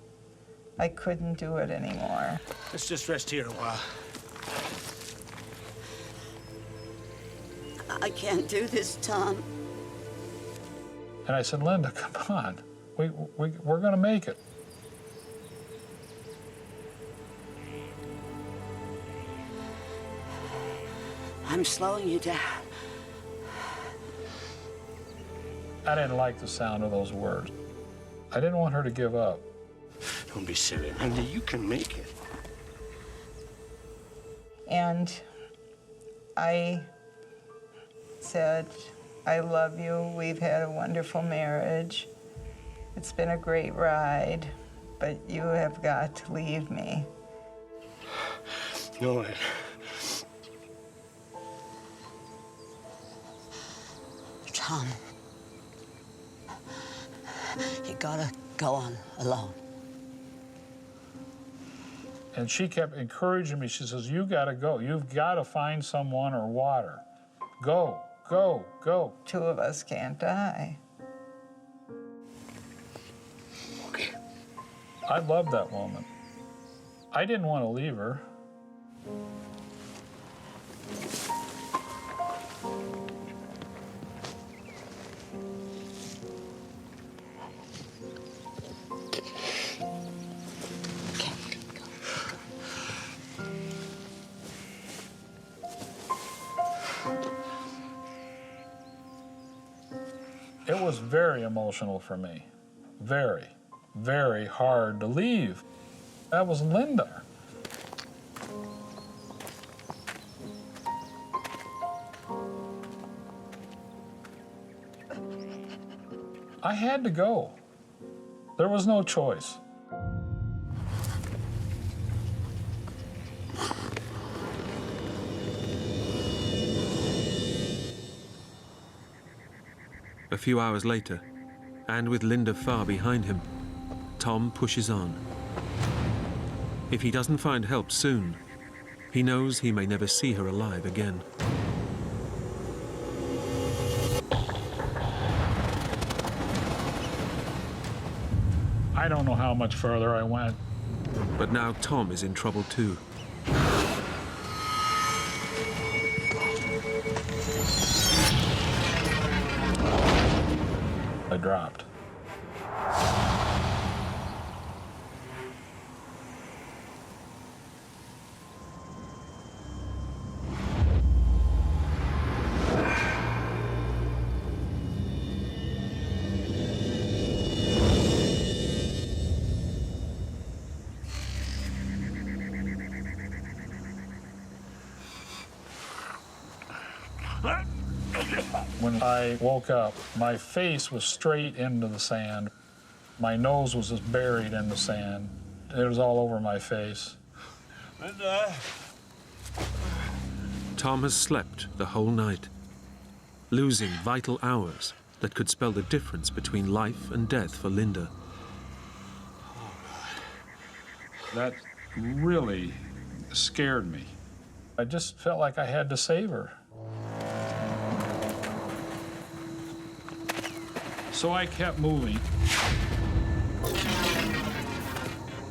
I couldn't do it anymore. Let's just rest here a while. I can't do this, Tom. And I said, Linda, come on. We're going to make it. I'm slowing you down. I didn't like the sound of those words. I didn't want her to give up. Don't be silly, Linda. You can make it. And I said, I love you. We've had a wonderful marriage. It's been a great ride, but you have got to leave me. No, Tom, you gotta go on alone. And she kept encouraging me. She says, you gotta go. You've gotta find someone or water. Go, go, go. Two of us can't die. Okay. I loved that moment. I didn't want to leave her. It was very emotional for me. Very, very hard to leave. That was Linda. I had to go. There was no choice. A few hours later, and with Linda far behind him, Tom pushes on. If he doesn't find help soon, he knows he may never see her alive again. I don't know how much further I went. But now Tom is in trouble too. I dropped. When I woke up, my face was straight into the sand. My nose was just buried in the sand. It was all over my face. Tom has slept the whole night, losing vital hours that could spell the difference between life and death for Linda. That really scared me. I just felt like I had to save her. So I kept moving,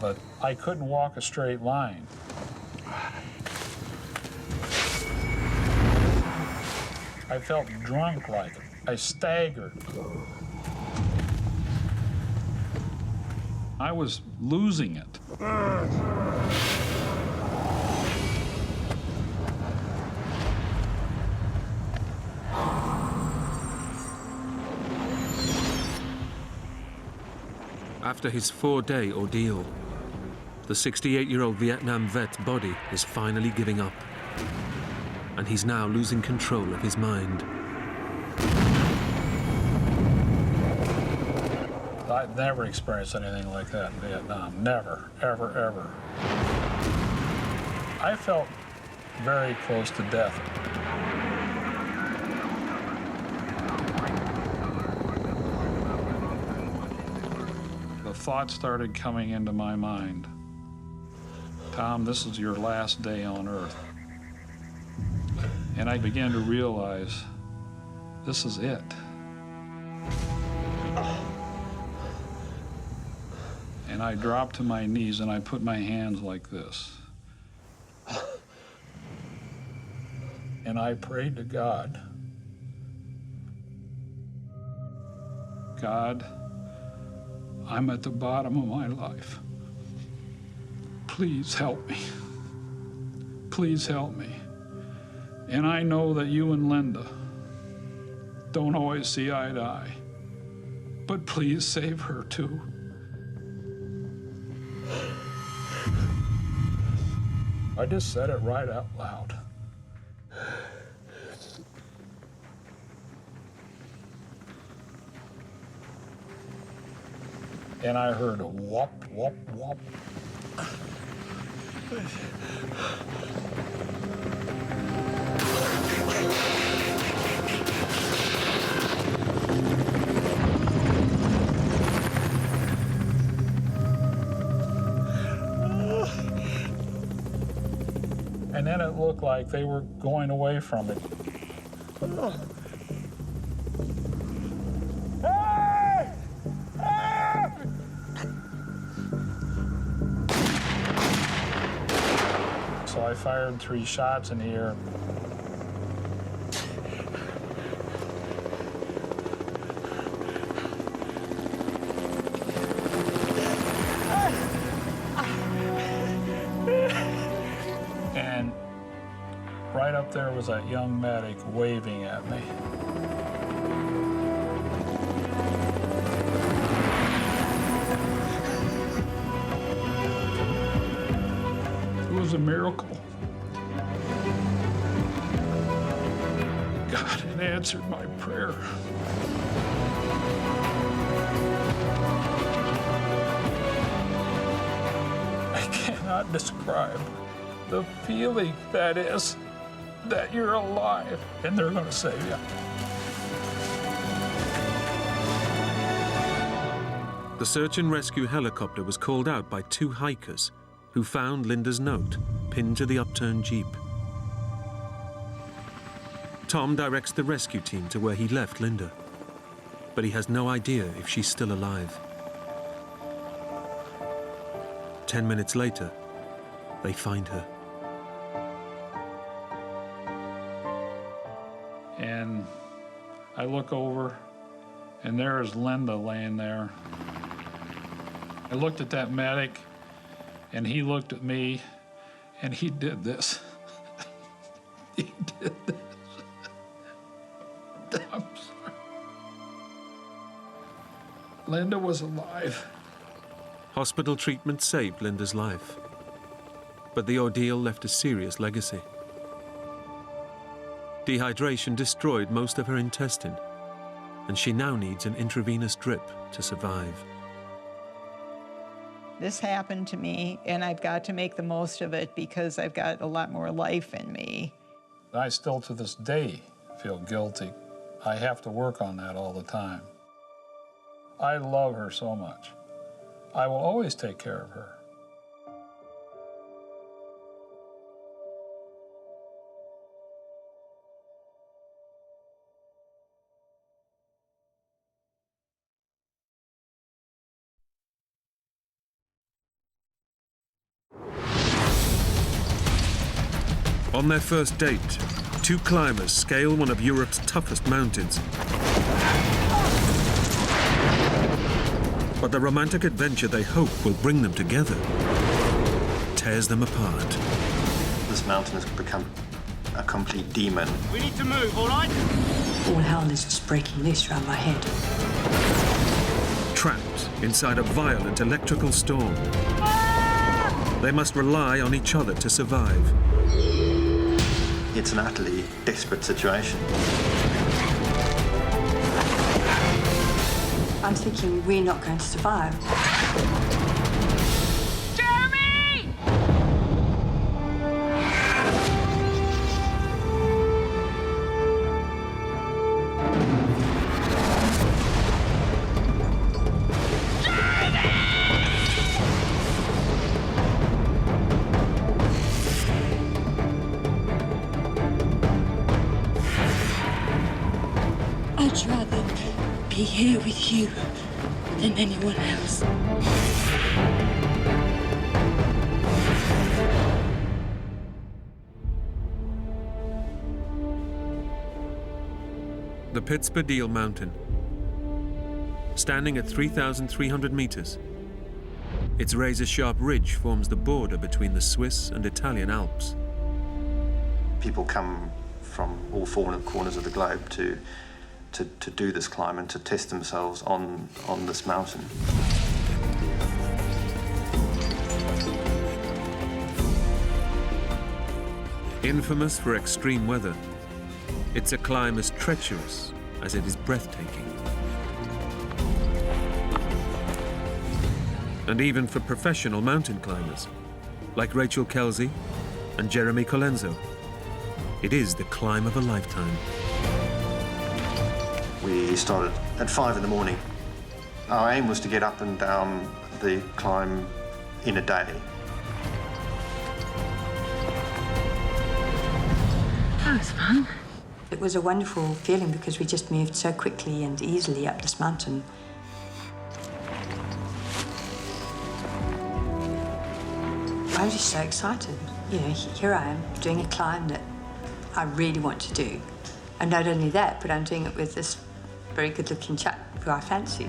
but I couldn't walk a straight line. I felt drunk like it. I staggered. I was losing it. After his 4-day ordeal, the 68-year-old Vietnam vet's body is finally giving up, and he's now losing control of his mind. I've never experienced anything like that in Vietnam. Never, ever, ever. I felt very close to death. The thoughts started coming into my mind. Tom, this is your last day on Earth. And I began to realize this is it. And I dropped to my knees and I put my hands like this. And I prayed to God. God, I'm at the bottom of my life. Please help me. Please help me. And I know that you and Linda don't always see eye to eye, but please save her too. I just said it right out loud. And I heard a whoop, whoop, whoop. And then it looked like they were going away from it. So I fired 3 shots in the air. And right up there was that young medic waving at me. It was a miracle. God had answered my prayer. I cannot describe the feeling that is that you're alive and they're going to save you. The search and rescue helicopter was called out by 2 hikers who found Linda's note pinned to the upturned Jeep. Tom directs the rescue team to where he left Linda, but he has no idea if she's still alive. 10 minutes later, they find her. And I look over, and there is Linda laying there. I looked at that medic, and he looked at me, and he did this. He did this. I'm sorry. Linda was alive. Hospital treatment saved Linda's life, but the ordeal left a serious legacy. Dehydration destroyed most of her intestine, and she now needs an intravenous drip to survive. This happened to me, and I've got to make the most of it because I've got a lot more life in me. I still, to this day, feel guilty. I have to work on that all the time. I love her so much. I will always take care of her. On their first date, 2 climbers scale one of Europe's toughest mountains. But the romantic adventure they hope will bring them together tears them apart. This mountain has become a complete demon. We need to move, all right? All hell is just breaking loose around my head. Trapped inside a violent electrical storm, they must rely on each other to survive. It's an utterly desperate situation. I'm thinking we're not going to survive. Jeremy! I'd rather be here with you than anyone else. The Pitzpadeel Mountain. Standing at 3,300 meters, its razor-sharp ridge forms the border between the Swiss and Italian Alps. People come from all 4 corners of the globe to do this climb and to test themselves on this mountain. Infamous for extreme weather, it's a climb as treacherous as it is breathtaking. And even for professional mountain climbers, like Rachel Kelsey and Jeremy Colenso, it is the climb of a lifetime. We started at 5 in the morning. Our aim was to get up and down the climb in a day. That was fun. It was a wonderful feeling because we just moved so quickly and easily up this mountain. I was just so excited. You know, here I am doing a climb that I really want to do. And not only that, but I'm doing it with this very good-looking chap who I fancy.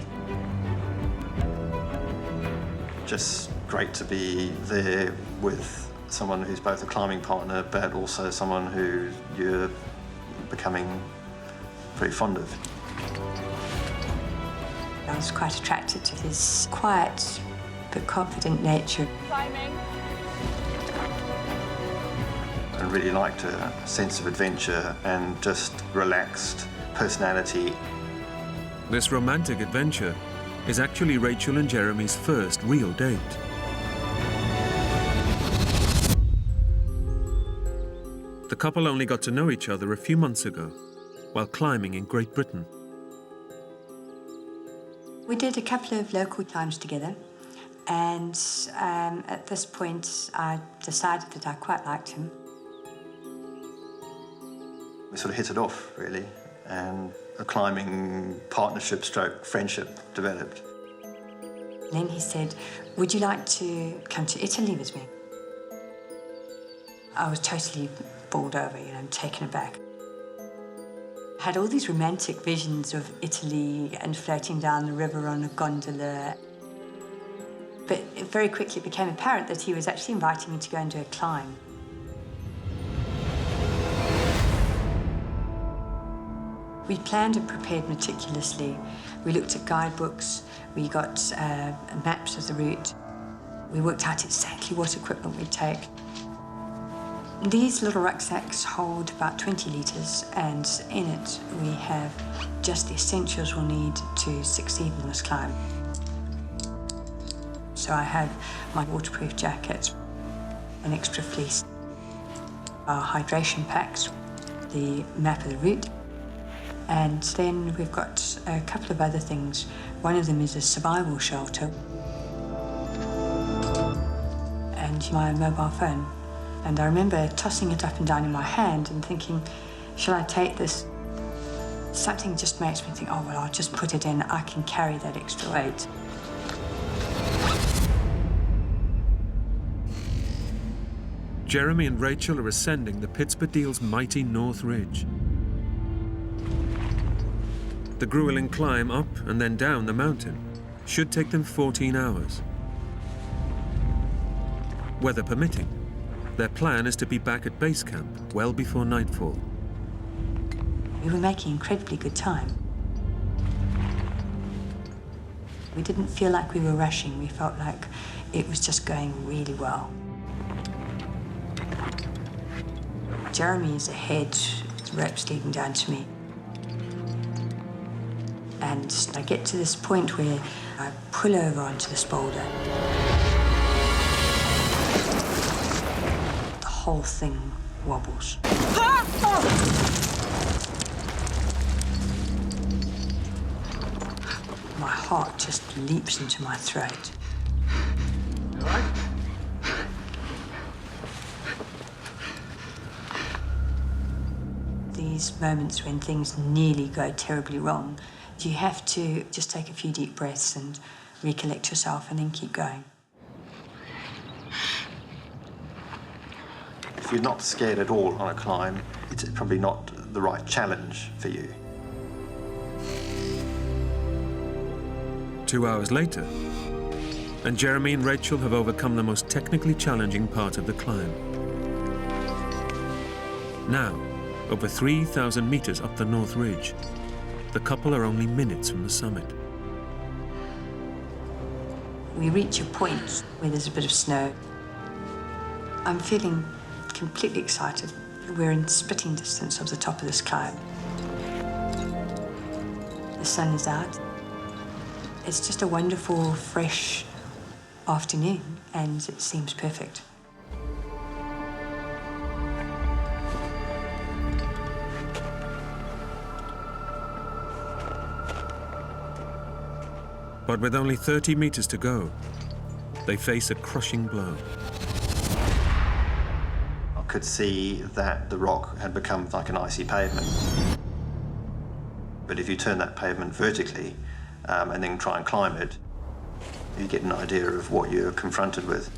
Just great to be there with someone who's both a climbing partner, but also someone who you're becoming very fond of. I was quite attracted to his quiet but confident nature. Climbing. I really liked a sense of adventure and just relaxed personality. This romantic adventure is actually Rachel and Jeremy's first real date. The couple only got to know each other a few months ago while climbing in Great Britain. We did a couple of local climbs together, and at this point I decided that I quite liked him. We sort of hit it off, really, and a climbing partnership stroke friendship developed. Then he said, would you like to come to Italy with me? I was totally bowled over, you know, taken aback. I had all these romantic visions of Italy and floating down the river on a gondola. But it very quickly became apparent that he was actually inviting me to go and do a climb. We planned and prepared meticulously. We looked at guidebooks, we got maps of the route. We worked out exactly what equipment we'd take. These little rucksacks hold about 20 litres, and in it we have just the essentials we'll need to succeed in this climb. So I have my waterproof jacket, an extra fleece, our hydration packs, the map of the route, and then we've got a couple of other things. One of them is a survival shelter and my mobile phone. And I remember tossing it up and down in my hand and thinking, shall I take this? Something just makes me think, oh, well, I'll just put it in. I can carry that extra weight. Jeremy and Rachel are ascending the Pittsburgh mighty North Ridge. The grueling climb up and then down the mountain should take them 14 hours. Weather permitting, their plan is to be back at base camp well before nightfall. We were making incredibly good time. We didn't feel like we were rushing. We felt like it was just going really well. Jeremy is ahead, with ropes leading down to me. And I get to this point where I pull over onto this boulder. The whole thing wobbles. My heart just leaps into my throat. You all right? These moments when things nearly go terribly wrong, you have to just take a few deep breaths and recollect yourself and then keep going. If you're not scared at all on a climb, it's probably not the right challenge for you. 2 hours later, and Jeremy and Rachel have overcome the most technically challenging part of the climb. Now, over 3,000 meters up the North Ridge, the couple are only minutes from the summit. We reach a point where there's a bit of snow. I'm feeling completely excited. We're in spitting distance of the top of this climb. The sun is out. It's just a wonderful, fresh afternoon, and it seems perfect. But with only 30 meters to go, they face a crushing blow. I could see that the rock had become like an icy pavement. But if you turn that pavement vertically and then try and climb it, you get an idea of what you're confronted with.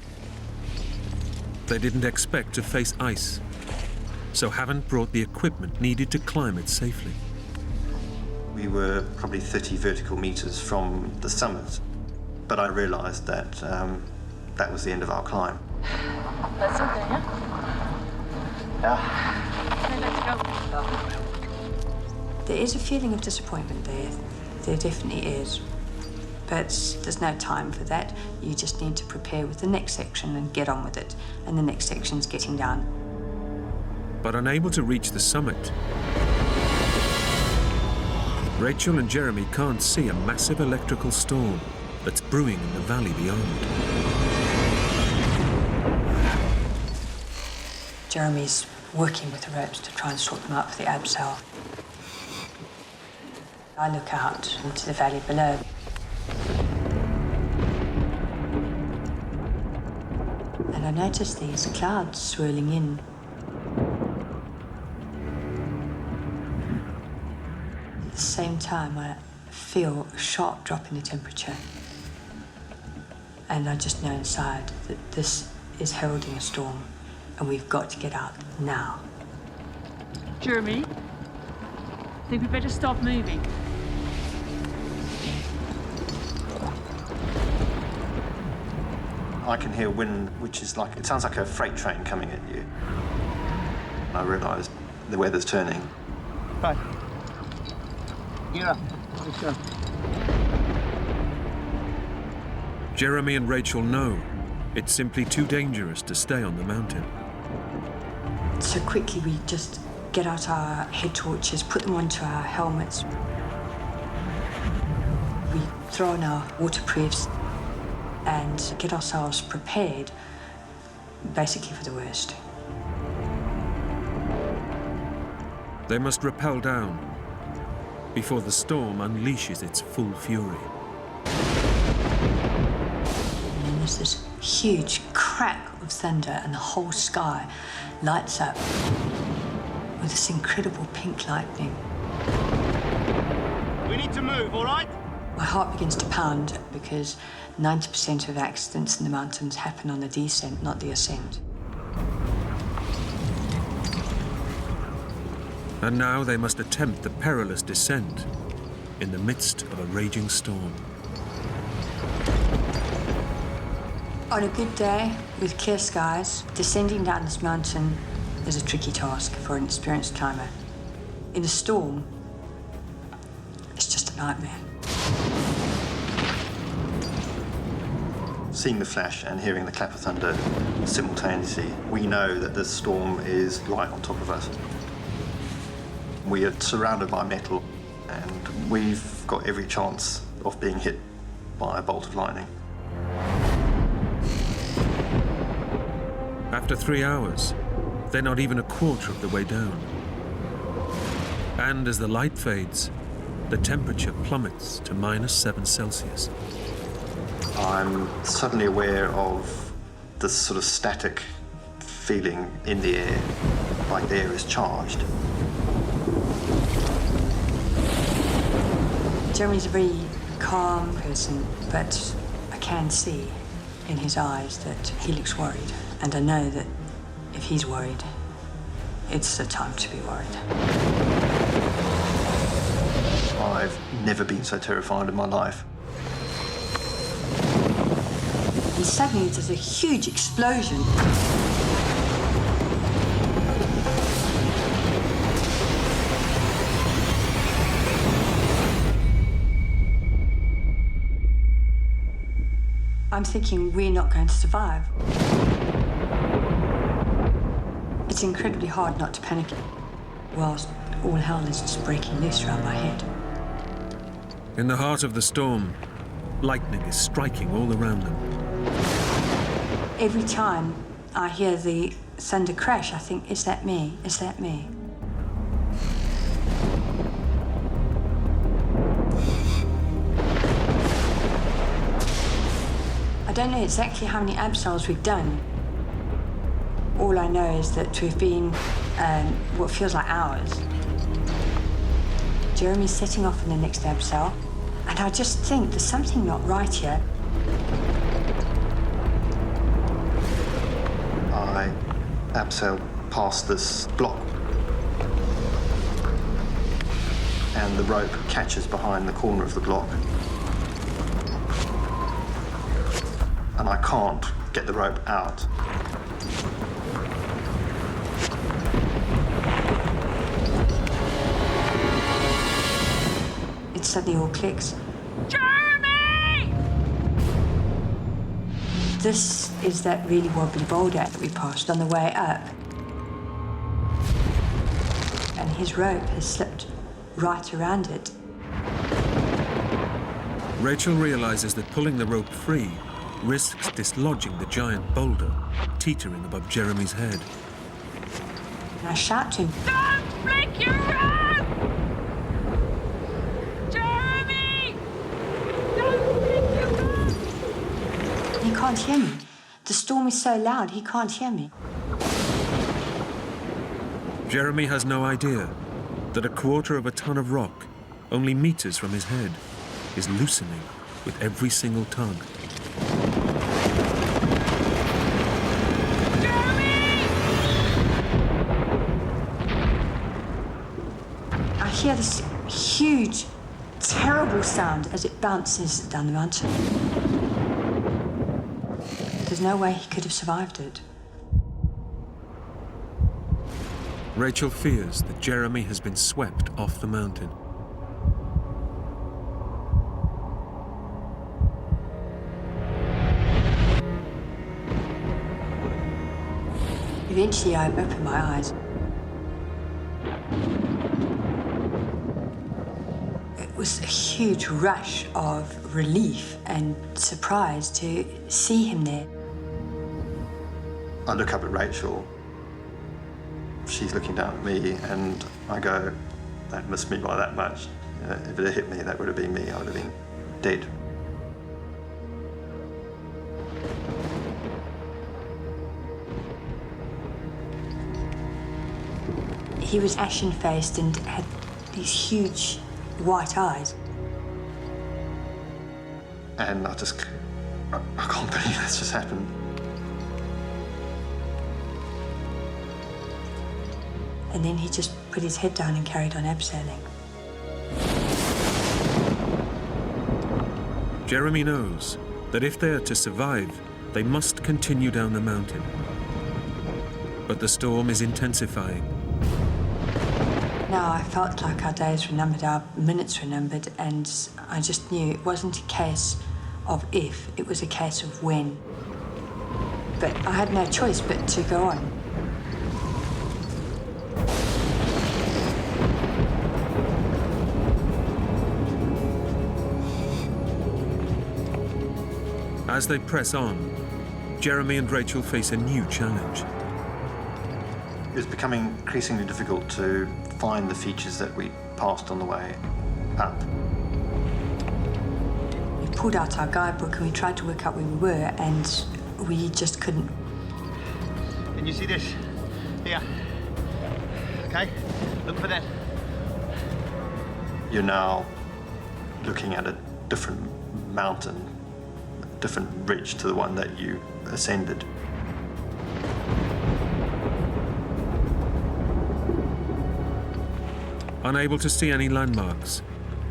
They didn't expect to face ice, so haven't brought the equipment needed to climb it safely. We were probably 30 vertical meters from the summit, but I realized that that was the end of our climb. That's okay, yeah? Yeah. Okay, let's go. There is a feeling of disappointment there. There definitely is. But there's no time for that. You just need to prepare with the next section and get on with it. And the next section's getting down. But unable to reach the summit, Rachel and Jeremy can't see a massive electrical storm that's brewing in the valley beyond. Jeremy's working with the ropes to try and sort them out for the abseil. I look out into the valley below. and I noticed these clouds swirling in. At the same time, I feel a sharp drop in the temperature. And I just know inside that this is heralding a storm, and we've got to get out now. Jeremy, I think we better stop moving. I can hear wind, which is like, it sounds like a freight train coming at you. And I realised the weather's turning. Right. Yeah. Sure. Jeremy and Rachel know it's simply too dangerous to stay on the mountain. So quickly we just get out our head torches, put them onto our helmets. We throw on our waterproofs and get ourselves prepared, basically for the worst. They must rappel down before the storm unleashes its full fury. And then there's this huge crack of thunder and the whole sky lights up with this incredible pink lightning. We need to move, all right? My heart begins to pound because 90% of accidents in the mountains happen on the descent, not the ascent. And now they must attempt the perilous descent in the midst of a raging storm. On a good day, with clear skies, descending down this mountain is a tricky task for an experienced climber. In a storm, it's just a nightmare. Seeing the flash and hearing the clap of thunder simultaneously, we know that the storm is right on top of us. We are surrounded by metal, and we've got every chance of being hit by a bolt of lightning. After 3 hours, they're not even a quarter of the way down. And as the light fades, the temperature plummets to -7 Celsius. I'm suddenly aware of this sort of static feeling in the air, like the air is charged. Jeremy's a very calm person, but I can see in his eyes that he looks worried. And I know that if he's worried, it's the time to be worried. I've never been so terrified in my life. And suddenly there's a huge explosion. I'm thinking we're not going to survive. It's incredibly hard not to panic whilst all hell is just breaking loose around my head. In the heart of the storm, lightning is striking all around them. Every time I hear the thunder crash, I think, is that me? Is that me? I don't know exactly how many abseils we've done. All I know is that we've been what feels like hours. Jeremy's setting off in the next abseil, and I just think there's something not right here. I abseil past this block, and the rope catches behind the corner of the block. And I can't get the rope out. It suddenly all clicks. Jeremy! This is that really wobbly boulder that we passed on the way up. And his rope has slipped right around it. Rachel realizes that pulling the rope free risks dislodging the giant boulder teetering above Jeremy's head. And I shout to him, Don't flick your rope! Jeremy! Don't flick your rope! he can't hear me. The storm is so loud, he can't hear me. Jeremy has no idea that a quarter of a ton of rock, only meters from his head, is loosening with every single tug. I hear this huge, terrible sound as it bounces down the mountain. There's no way he could have survived it. Rachel fears that Jeremy has been swept off the mountain. Eventually, I opened my eyes. It was a huge rush of relief and surprise to see him there. I look up at Rachel. She's looking down at me, and I go, that missed me by that much. If it had hit me, that would have been me. I would have been dead. He was ashen-faced and had these huge white eyes. And I can't believe that's just happened. And then he just put his head down and carried on abseiling. Jeremy knows that if they are to survive, they must continue down the mountain. But the storm is intensifying. Now I felt like our days were numbered, our minutes were numbered, and I just knew it wasn't a case of if, it was a case of when. But I had no choice but to go on. As they press on, Jeremy and Rachel face a new challenge. It's becoming increasingly difficult to find the features that we passed on the way up. We pulled out our guidebook and we tried to work out where we were, and we just couldn't. Can you see this? Here. Okay? Look for that. You're now looking at a different mountain, a different ridge to the one that you ascended. Unable to see any landmarks,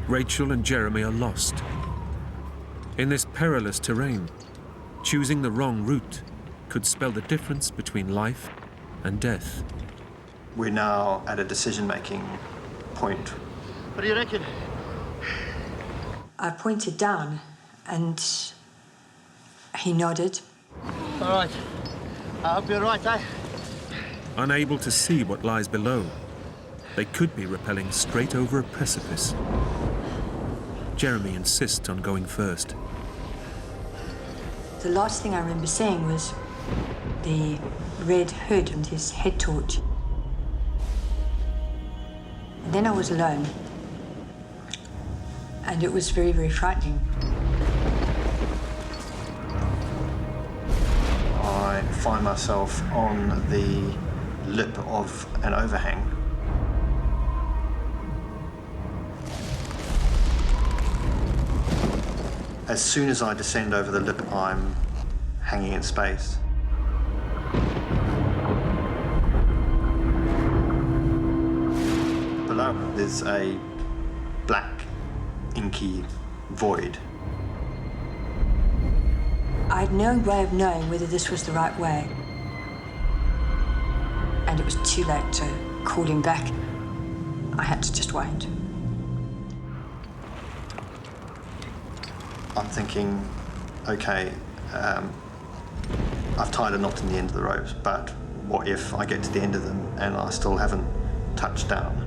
Rachel and Jeremy are lost. In this perilous terrain, choosing the wrong route could spell the difference between life and death. We're now at a decision-making point. What do you reckon? I pointed down and he nodded. All right. I hope you're right, eh? Unable to see what lies below, they could be rappelling straight over a precipice. Jeremy insists on going first. The last thing I remember seeing was the red hood and his head torch. And then I was alone. And it was very, very frightening. I find myself on the lip of an overhang. As soon as I descend over the lip, I'm hanging in space. Below, there's a black, inky void. I had no way of knowing whether this was the right way. And it was too late to call him back. I had to just wait. I'm thinking, okay, I've tied a knot in the end of the ropes, but what if I get to the end of them and I still haven't touched down?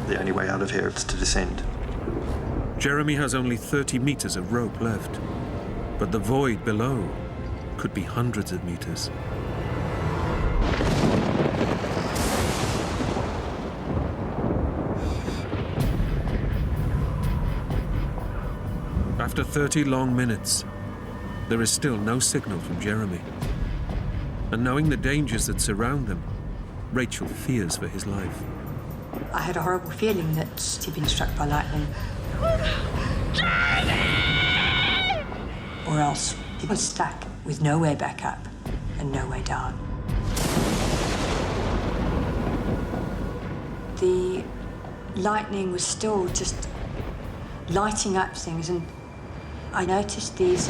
The only way out of here is to descend. Jeremy has only 30 meters of rope left, but the void below could be hundreds of meters. After 30 long minutes, there is still no signal from Jeremy. And knowing the dangers that surround them, Rachel fears for his life. I had a horrible feeling that he'd been struck by lightning. Or else he was stuck with no way back up and no way down. The lightning was still just lighting up things, and I noticed these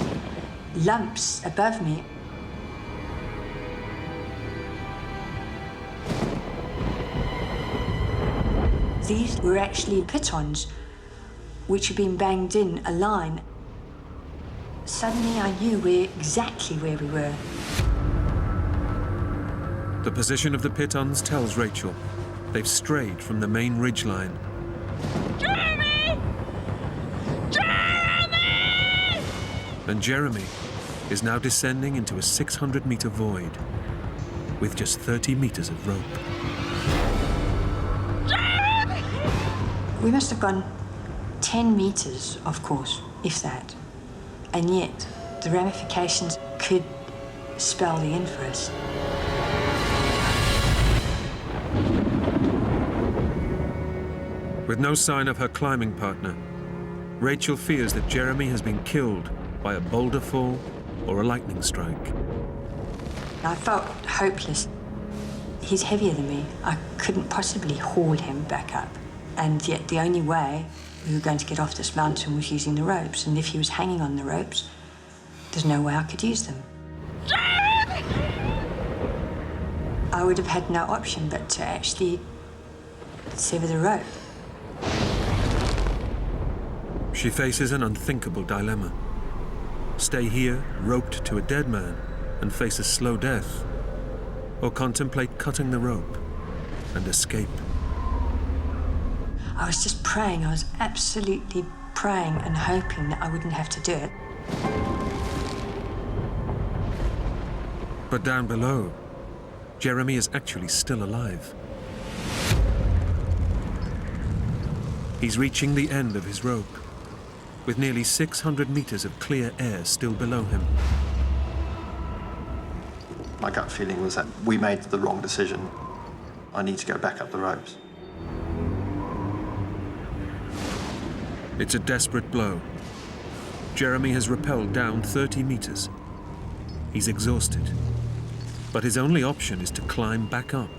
lumps above me. These were actually pitons, which had been banged in a line. Suddenly I knew exactly where we were. The position of the pitons tells Rachel they've strayed from the main ridgeline. Jeremy! Jeremy! And Jeremy is now descending into a 600-meter void with just 30 meters of rope. We must have gone 10 meters, of course, if that. And yet, the ramifications could spell the end for us. With no sign of her climbing partner, Rachel fears that Jeremy has been killed by a boulder fall or a lightning strike. I felt hopeless. He's heavier than me. I couldn't possibly haul him back up. And yet the only way we were going to get off this mountain was using the ropes. And if he was hanging on the ropes, there's no way I could use them. I would have had no option but to actually sever the rope. She faces an unthinkable dilemma. Stay here, roped to a dead man, and face a slow death, or contemplate cutting the rope and escape. I was just praying. I was absolutely praying and hoping that I wouldn't have to do it. But down below, Jeremy is actually still alive. He's reaching the end of his rope, with nearly 600 meters of clear air still below him. My gut feeling was that we made the wrong decision. I need to go back up the ropes. It's a desperate blow. Jeremy has rappelled down 30 meters. He's exhausted, but his only option is to climb back up.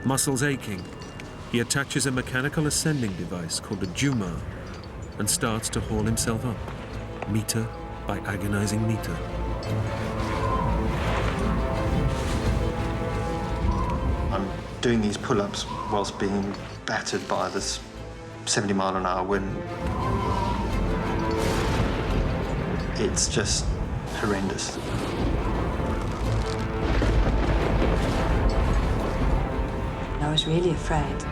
Muscles aching, he attaches a mechanical ascending device called a Jumar and starts to haul himself up, meter by agonizing meter. I'm doing these pull-ups whilst being battered by this 70-mile-an-hour wind. It's just horrendous. I was really afraid.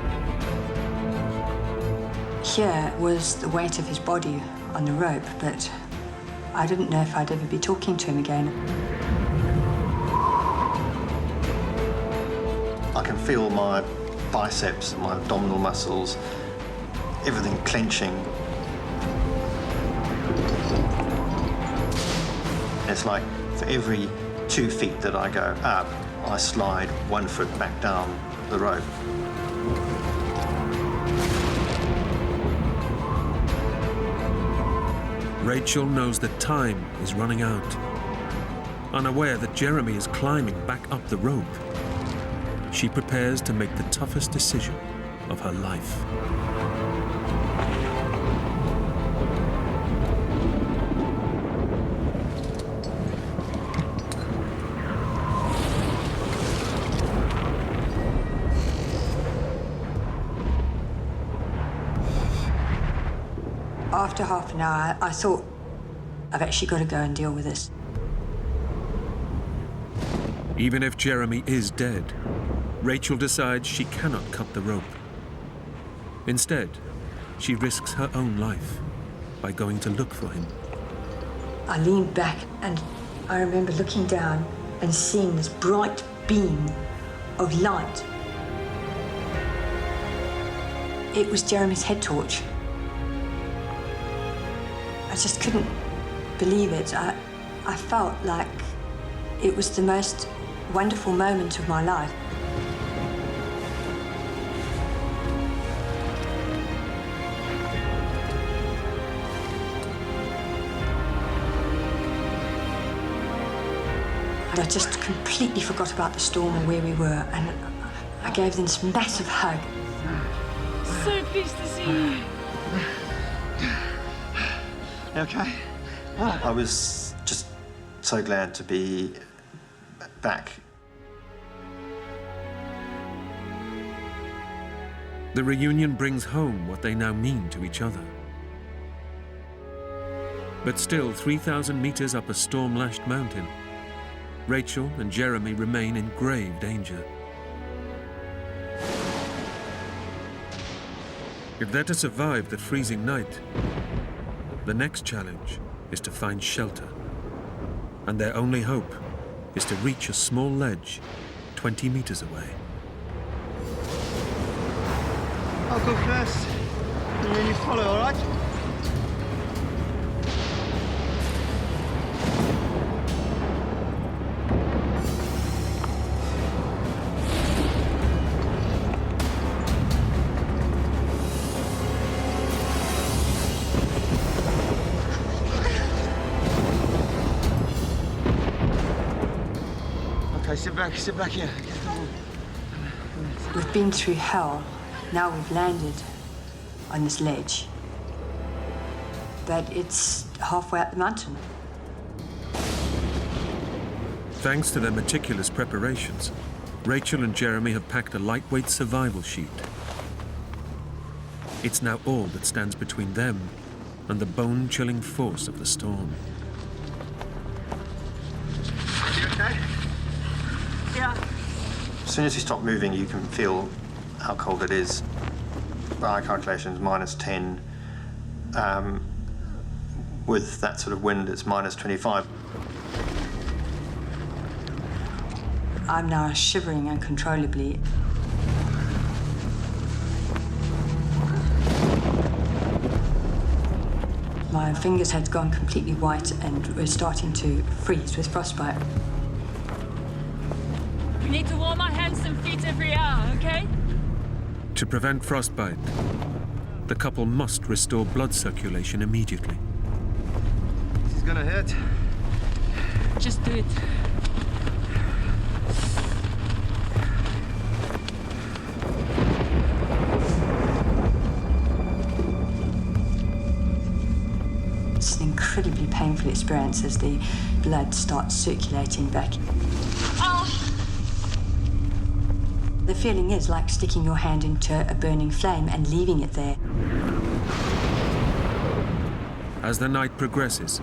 Here was the weight of his body on the rope, but I didn't know if I'd ever be talking to him again. I can feel my biceps, my abdominal muscles, everything clenching. It's like for every 2 feet that I go up, I slide 1 foot back down the rope. Rachel knows that time is running out. Unaware that Jeremy is climbing back up the rope, she prepares to make the toughest decision of her life. After half an hour, I thought, I've actually got to go and deal with this. Even if Jeremy is dead, Rachel decides she cannot cut the rope. Instead, she risks her own life by going to look for him. I leaned back and I remember looking down and seeing this bright beam of light. It was Jeremy's head torch. I just couldn't believe it. I felt like it was the most wonderful moment of my life. I just completely forgot about the storm and where we were, and I gave them this massive hug. So pleased to see you. You okay? I was just so glad to be back. The reunion brings home what they now mean to each other. But still, 3,000 meters up a storm-lashed mountain, Rachel and Jeremy remain in grave danger. If they're to survive the freezing night, the next challenge is to find shelter. And their only hope is to reach a small ledge 20 meters away. I'll go first, and then you follow, all right? Okay, sit back here. We've been through hell. Now we've landed on this ledge. But it's halfway up the mountain. Thanks to their meticulous preparations, Rachel and Jeremy have packed a lightweight survival sheet. It's now all that stands between them and the bone-chilling force of the storm. You okay? Yeah. As soon as you stop moving, you can feel how cold it is. By our calculations, -10. With that sort of wind, it's -25. I'm now shivering uncontrollably. My fingers had gone completely white and were starting to freeze with frostbite. We need to warm our hands and feet every hour, okay? To prevent frostbite, the couple must restore blood circulation immediately. This is gonna hurt. Just do it. It's an incredibly painful experience as the blood starts circulating back. Oh. The feeling is like sticking your hand into a burning flame and leaving it there. As the night progresses,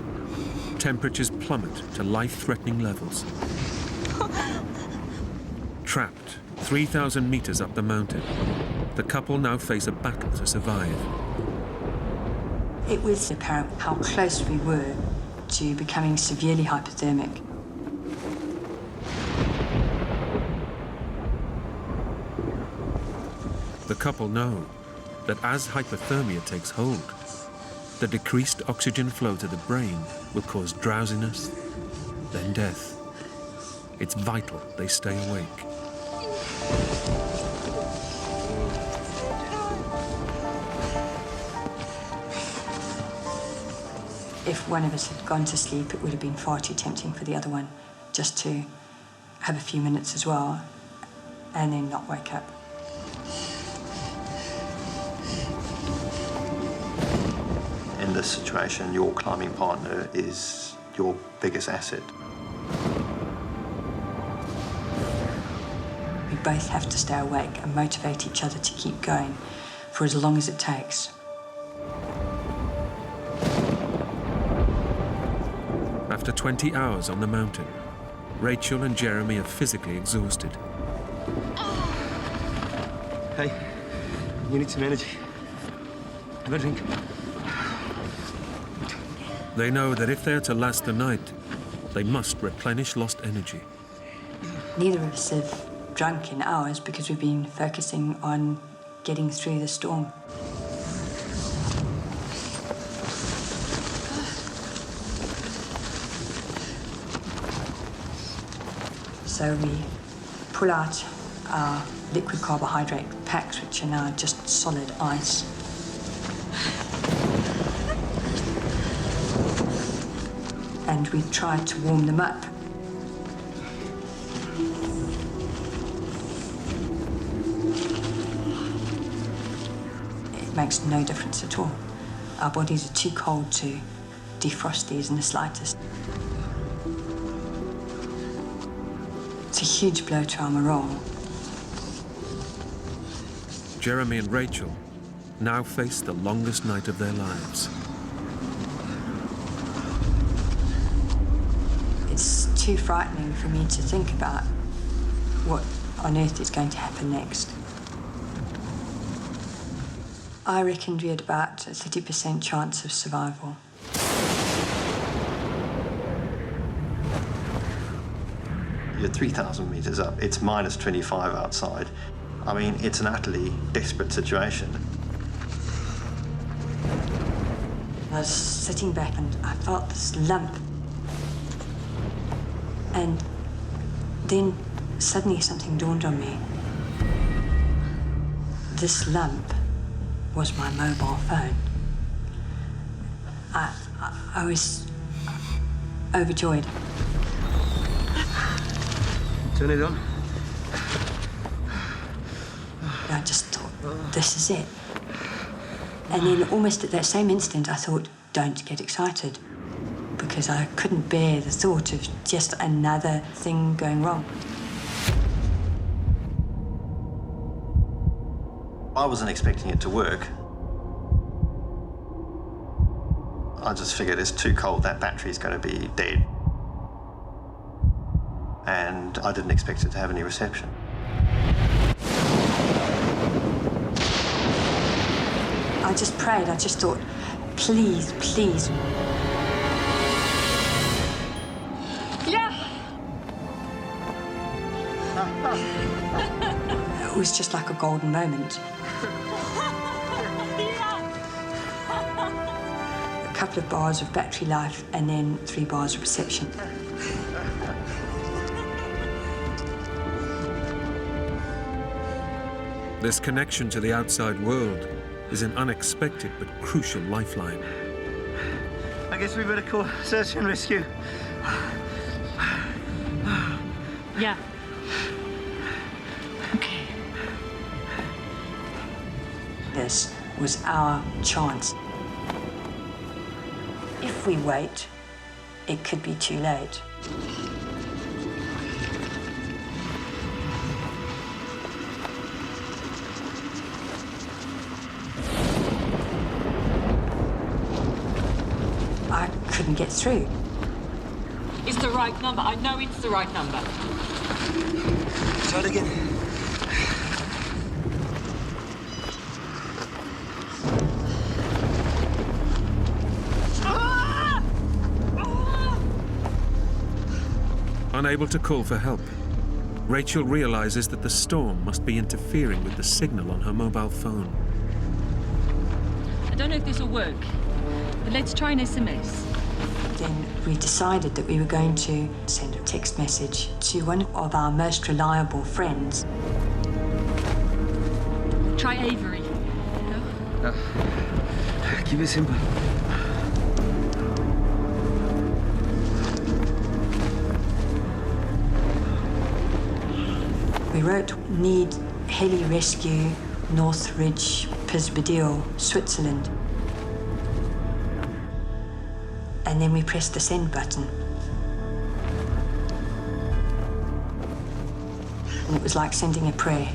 temperatures plummet to life-threatening levels. Trapped 3,000 meters up the mountain, the couple now face a battle to survive. It was apparent how close we were to becoming severely hypothermic. The couple know that as hypothermia takes hold, the decreased oxygen flow to the brain will cause drowsiness, then death. It's vital they stay awake. If one of us had gone to sleep, it would have been far too tempting for the other one just to have a few minutes as well and then not wake up. In this situation, your climbing partner is your biggest asset. We both have to stay awake and motivate each other to keep going for as long as it takes. After 20 hours on the mountain, Rachel and Jeremy are physically exhausted. Hey, you need some energy. Have a drink. They know that if they're to last the night, they must replenish lost energy. Neither of us have drunk in hours because we've been focusing on getting through the storm. So we pull out our liquid carbohydrate packs, which are now just solid ice. And we try to warm them up. It makes no difference at all. Our bodies are too cold to defrost these in the slightest. It's a huge blow to our morale. Jeremy and Rachel now face the longest night of their lives. It's too frightening for me to think about what on earth is going to happen next. I reckoned we had about a 30% chance of survival. You're 3,000 metres up, it's minus 25 outside. I mean, it's an utterly desperate situation. I was sitting back and I felt this lump. And then suddenly something dawned on me. This lump was my mobile phone. I was overjoyed. Turn it on. I just thought, this is it. And then almost at that same instant, I thought, don't get excited. Because I couldn't bear the thought of just another thing going wrong. I wasn't expecting it to work. I just figured it's too cold, that battery's going to be dead. And I didn't expect it to have any reception. I just prayed, I just thought, please, please. Yeah! It was just like a golden moment. A couple of bars of battery life and then 3 bars of reception. This connection to the outside world is an unexpected but crucial lifeline. I guess we better call search and rescue. Yeah. This was our chance. If we wait, it could be too late. I couldn't get through. It's the right number. I know it's the right number. Try it again. Unable to call for help, Rachel realizes that the storm must be interfering with the signal on her mobile phone. I don't know if this will work, but let's try an SMS. Then we decided that we were going to send a text message to one of our most reliable friends. Try Avery. No. Keep it simple. We wrote, need heli rescue, Northridge, Pisbadil, Switzerland. And then we pressed the send button. And it was like sending a prayer.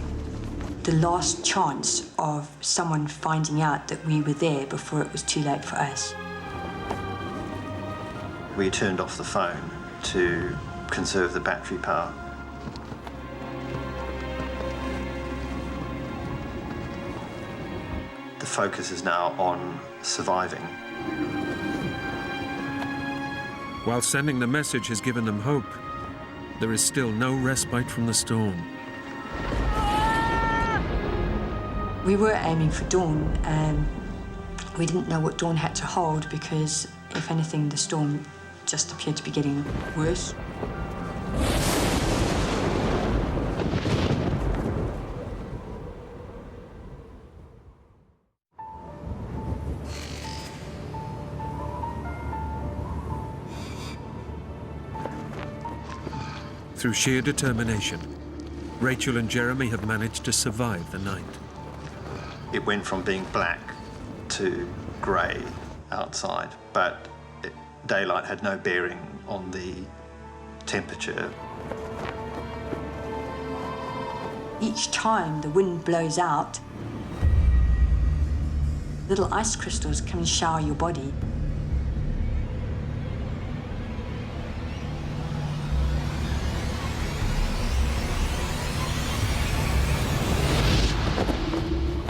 The last chance of someone finding out that we were there before it was too late for us. We turned off the phone to conserve the battery power. The focus is now on surviving. While sending the message has given them hope, there is still no respite from the storm. We were aiming for dawn, and we didn't know what dawn had to hold because, if anything, the storm just appeared to be getting worse. Through sheer determination, Rachel and Jeremy have managed to survive the night. It went from being black to grey outside, but daylight had no bearing on the temperature. Each time the wind blows out, little ice crystals come and shower your body.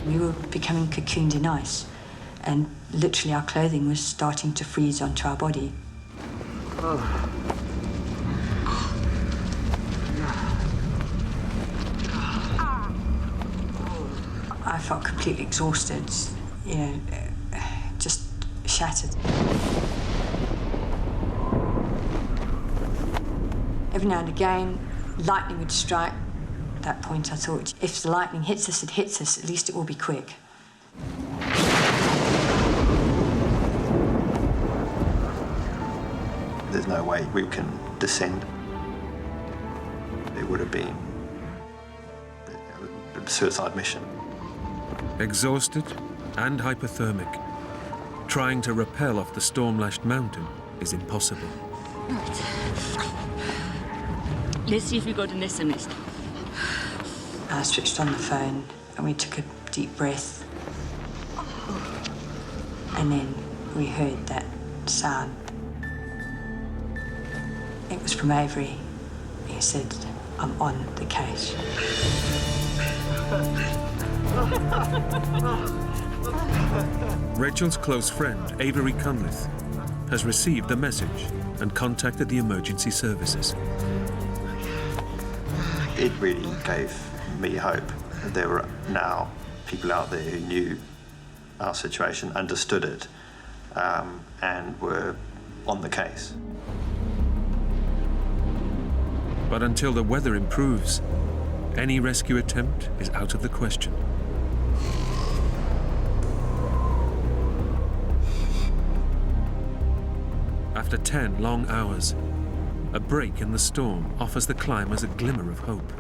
We were becoming cocooned in ice, and literally our clothing was starting to freeze onto our body. I felt completely exhausted, you know, just shattered. Every now and again, lightning would strike. At that point, I thought, if the lightning hits us, it hits us. At least it will be quick. There's no way we can descend. It would have been a suicide mission. Exhausted and hypothermic, trying to rappel off the storm-lashed mountain is impossible. Right. Let's see if we got an SMS. I switched on the phone and we took a deep breath. And then we heard that sound. It was from Avery. He said, "I'm on the case." Rachel's close friend, Avery Cunliffe, has received the message and contacted the emergency services. It really gave me hope that there were now people out there who knew our situation, understood it, and were on the case. But until the weather improves, any rescue attempt is out of the question. After 10 long hours, a break in the storm offers the climbers a glimmer of hope.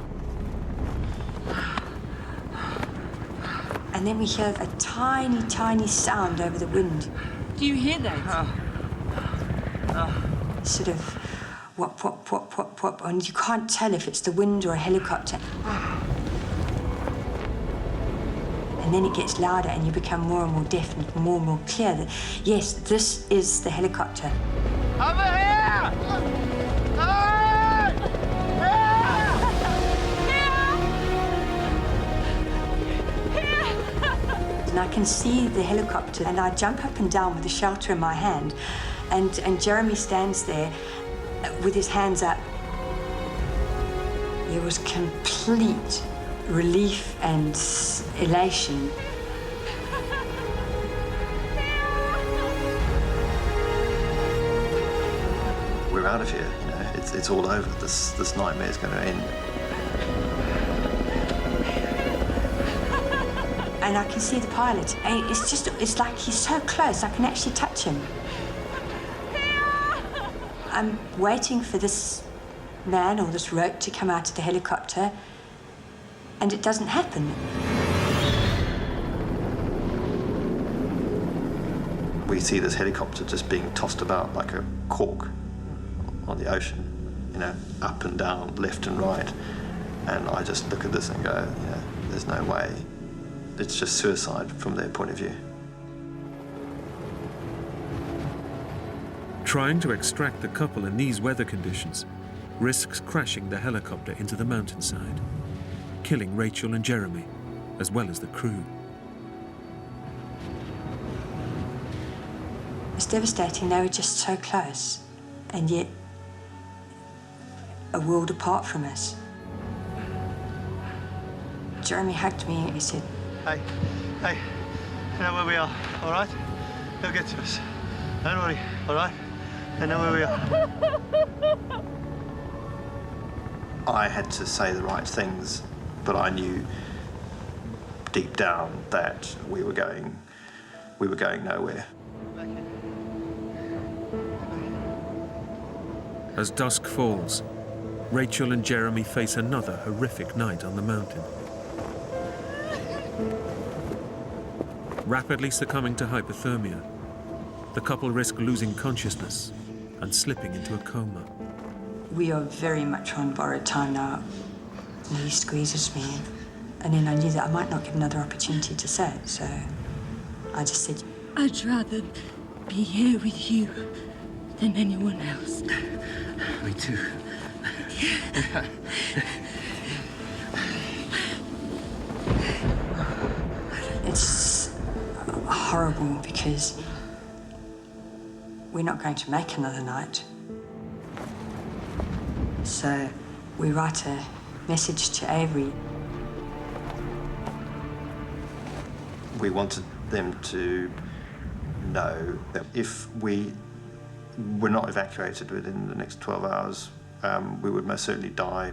And then we hear a tiny, tiny sound over the wind. Do you hear that? Sort of whop, whop, whop, whop, whop, and you can't tell if it's the wind or a helicopter. And then it gets louder and you become more and more definite, more and more clear that, yes, this is the helicopter. Over here! Hey! And I can see the helicopter, and I jump up and down with the shelter in my hand, and Jeremy stands there with his hands up. There was complete relief and elation. We're out of here, you know, it's all over. This nightmare is going to end. And I can see the pilot, and it's like he's so close, I can actually touch him. I'm waiting for this man or this rope to come out of the helicopter, and it doesn't happen. We see this helicopter just being tossed about like a cork on the ocean, you know, up and down, left and right. And I just look at this and go, you know, there's no way. It's just suicide from their point of view. Trying to extract the couple in these weather conditions risks crashing the helicopter into the mountainside, killing Rachel and Jeremy, as well as the crew. It's devastating. They were just so close, and yet a world apart from us. Jeremy hugged me and he said, Hey, you know where we are, all right? They'll get to us. Don't worry, all right? They know where we are. I had to say the right things, but I knew deep down that we were going nowhere. As dusk falls, Rachel and Jeremy face another horrific night on the mountain. Rapidly succumbing to hypothermia, the couple risk losing consciousness and slipping into a coma. We are very much on borrowed time now. And he squeezes me, and then I knew that I might not get another opportunity to say it, so I just said, I'd rather be here with you than anyone else. Me too. It's horrible because we're not going to make another night. So we write a message to Avery. We wanted them to know that if we were not evacuated within the next 12 hours, we would most certainly die.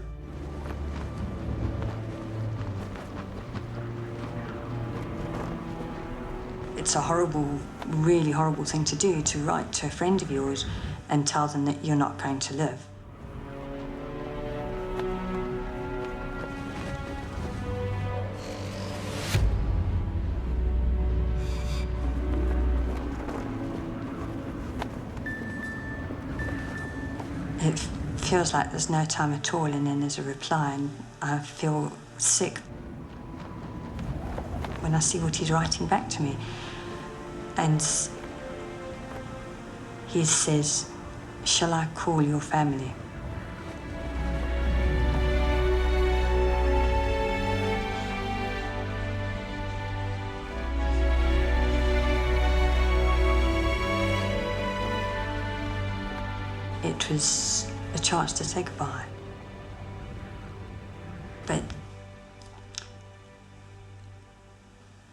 It's a horrible, really horrible thing to do, to write to a friend of yours and tell them that you're not going to live. It feels like there's no time at all, and then there's a reply, and I feel sick when I see what he's writing back to me. And he says, "Shall I call your family?" It was a chance to say goodbye. But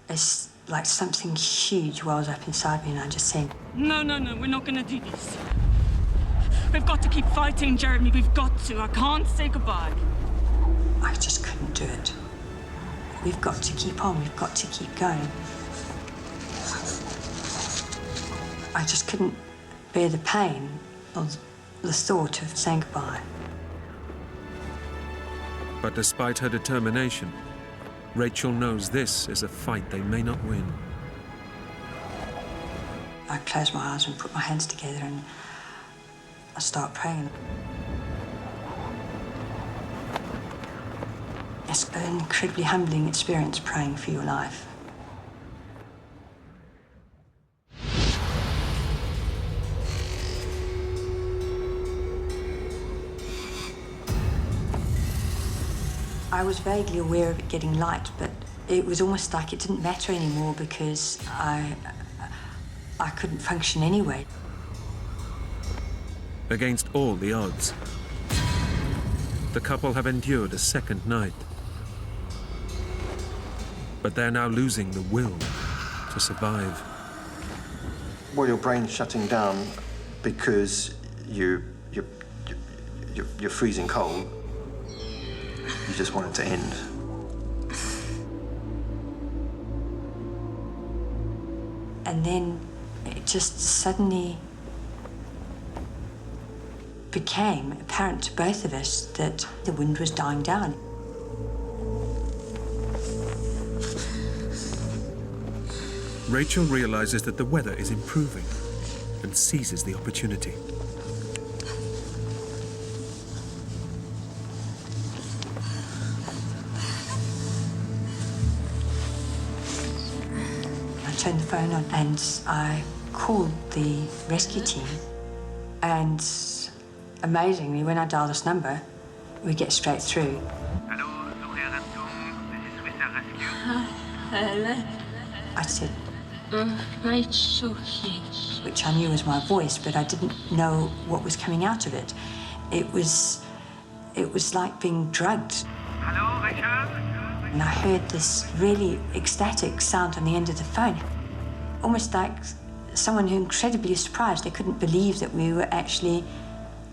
it's like something huge wells up inside me, and I just think, No, we're not gonna do this. We've got to keep fighting, Jeremy, we've got to. I can't say goodbye. I just couldn't do it. We've got to keep on, we've got to keep going. I just couldn't bear the pain of the thought of saying goodbye. But despite her determination, Rachel knows this is a fight they may not win. I close my eyes and put my hands together and I start praying. It's an incredibly humbling experience, praying for your life. I was vaguely aware of it getting light, but it was almost like it didn't matter anymore because I couldn't function anyway. Against all the odds, the couple have endured a second night. But they're now losing the will to survive. Well, your brain's shutting down because you're freezing cold. You just want it to end. And then it just suddenly became apparent to both of us that the wind was dying down. Rachel realizes that the weather is improving and seizes the opportunity. I turned the phone on and I called the rescue team. And amazingly, when I dial this number, we get straight through. Hello. I said, Rachel, which I knew was my voice, but I didn't know what was coming out of it. It was like being drugged. Hello, Rachel? And I heard this really ecstatic sound on the end of the phone, almost like someone who incredibly surprised. They couldn't believe that we were actually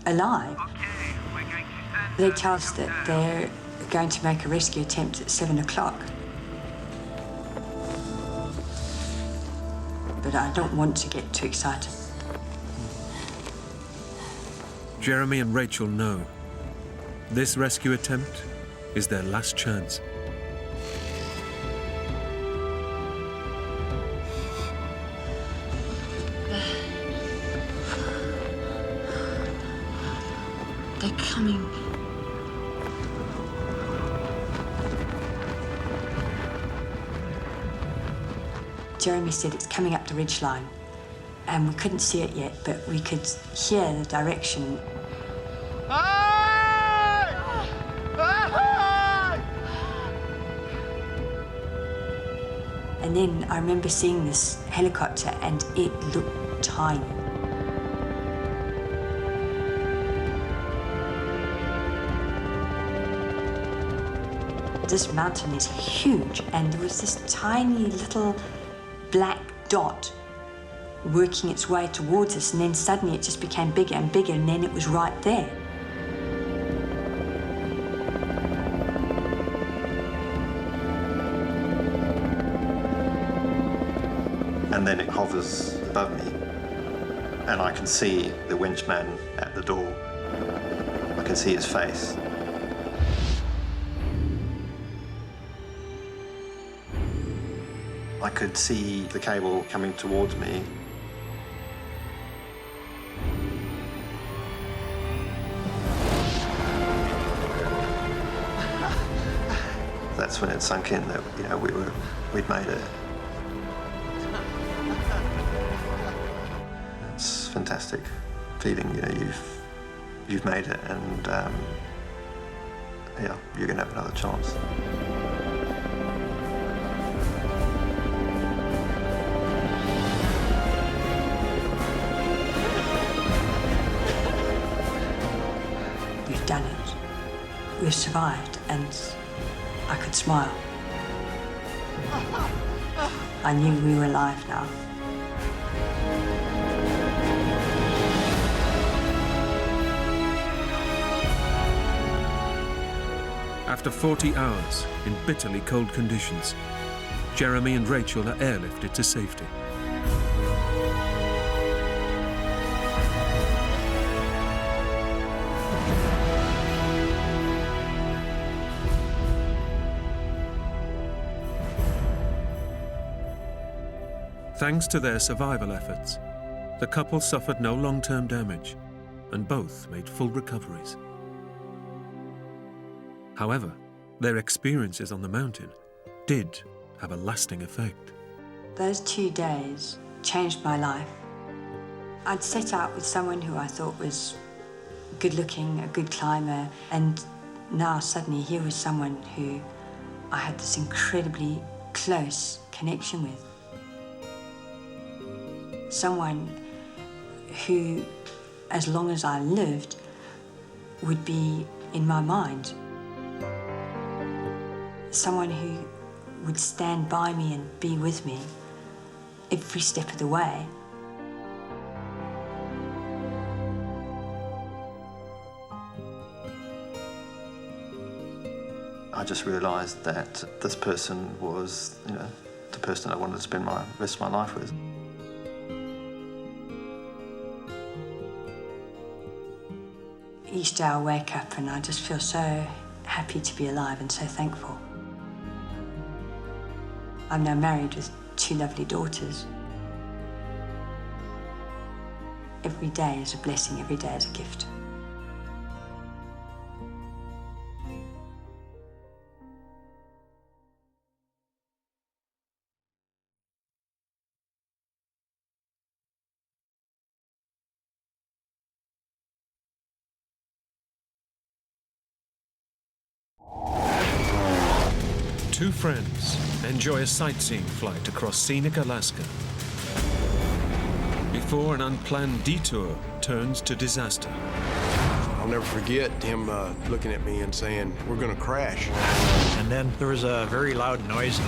alive. Okay, we're going to send... They tell us that they're going to make a rescue attempt at 7 o'clock. But I don't want to get too excited. Jeremy and Rachel know This rescue attempt is their last chance. They're coming. Jeremy said it's coming up the ridgeline, and we couldn't see it yet, but we could hear the direction. And then I remember seeing this helicopter, and it looked tiny. This mountain is huge, and there was this tiny little black dot working its way towards us, and then suddenly it just became bigger and bigger, and then it was right there. And then it hovers above me, and I can see the winchman at the door. I can see his face. I could see the cable coming towards me. That's when it sunk in that, you know, we'd made it. It's a fantastic feeling, you know, you've made it, and yeah, you're gonna have another chance. We've done it. We've survived, and I could smile. I knew we were alive now. After 40 hours in bitterly cold conditions, Jeremy and Rachel are airlifted to safety. Thanks to their survival efforts, the couple suffered no long-term damage, and both made full recoveries. However, their experiences on the mountain did have a lasting effect. Those 2 days changed my life. I'd set out with someone who I thought was good-looking, a good climber, and now suddenly here was someone who I had this incredibly close connection with. Someone who, as long as I lived, would be in my mind. Someone who would stand by me and be with me every step of the way. I just realised that this person was, you know, the person I wanted to spend my rest of my life with. Each day I wake up and I just feel so happy to be alive and so thankful. I'm now married with 2 lovely daughters. Every day is a blessing, every day is a gift. Two friends enjoy a sightseeing flight across scenic Alaska before an unplanned detour turns to disaster. I'll never forget him looking at me and saying, "We're gonna crash." And then there was a very loud noise.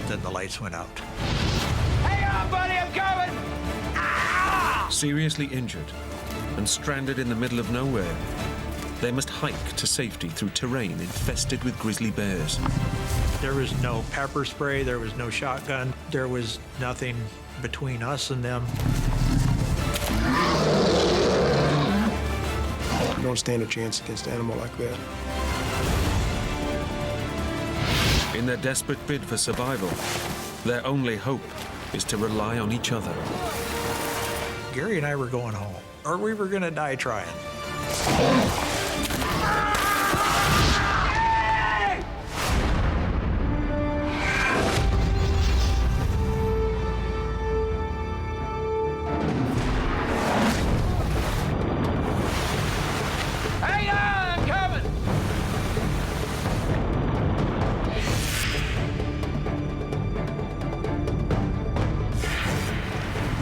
Then the lights went out. Hang on, buddy, I'm coming! Seriously injured and stranded in the middle of nowhere, they must hike to safety through terrain infested with grizzly bears. There was no pepper spray, there was no shotgun, there was nothing between us and them. Don't stand a chance against an animal like that. In their desperate bid for survival, their only hope is to rely on each other. Gary and I were going home, or we were going to die trying. Hang on, I'm coming!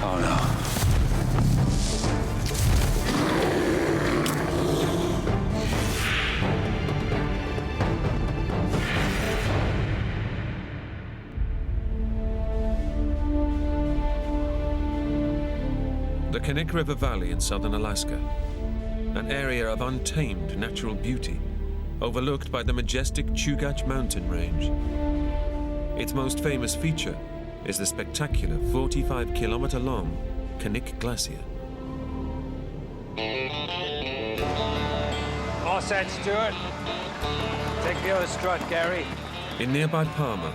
Oh no. The Knik River Valley in southern Alaska, an area of untamed natural beauty, overlooked by the majestic Chugach mountain range. Its most famous feature is the spectacular 45-kilometer-long Knik Glacier. All set, Stuart. Take the other strut, Gary. In nearby Palmer,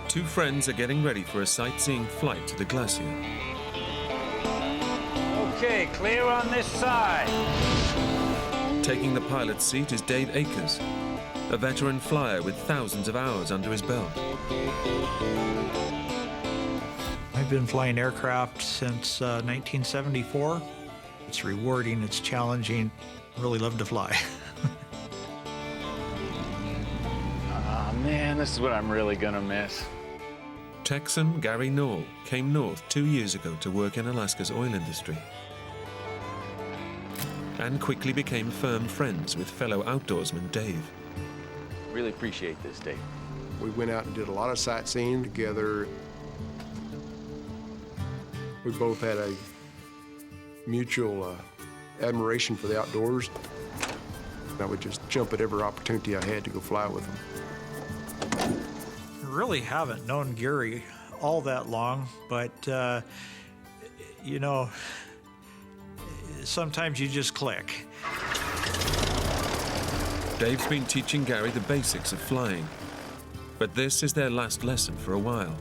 two friends are getting ready for a sightseeing flight to the glacier. Okay, clear on this side. Taking the pilot's seat is Dave Akers, a veteran flyer with thousands of hours under his belt. I've been flying aircraft since 1974. It's rewarding, it's challenging. Really love to fly. Oh man, this is what I'm really gonna miss. Texan Gary Knoll came north 2 years ago to work in Alaska's oil industry, and quickly became firm friends with fellow outdoorsman Dave. Really appreciate this, Dave. We went out and did a lot of sightseeing together. We both had a mutual admiration for the outdoors. I would just jump at every opportunity I had to go fly with him. I really haven't known Gary all that long, but, you know, sometimes you just click. Dave's been teaching Gary the basics of flying, but this is their last lesson for a while.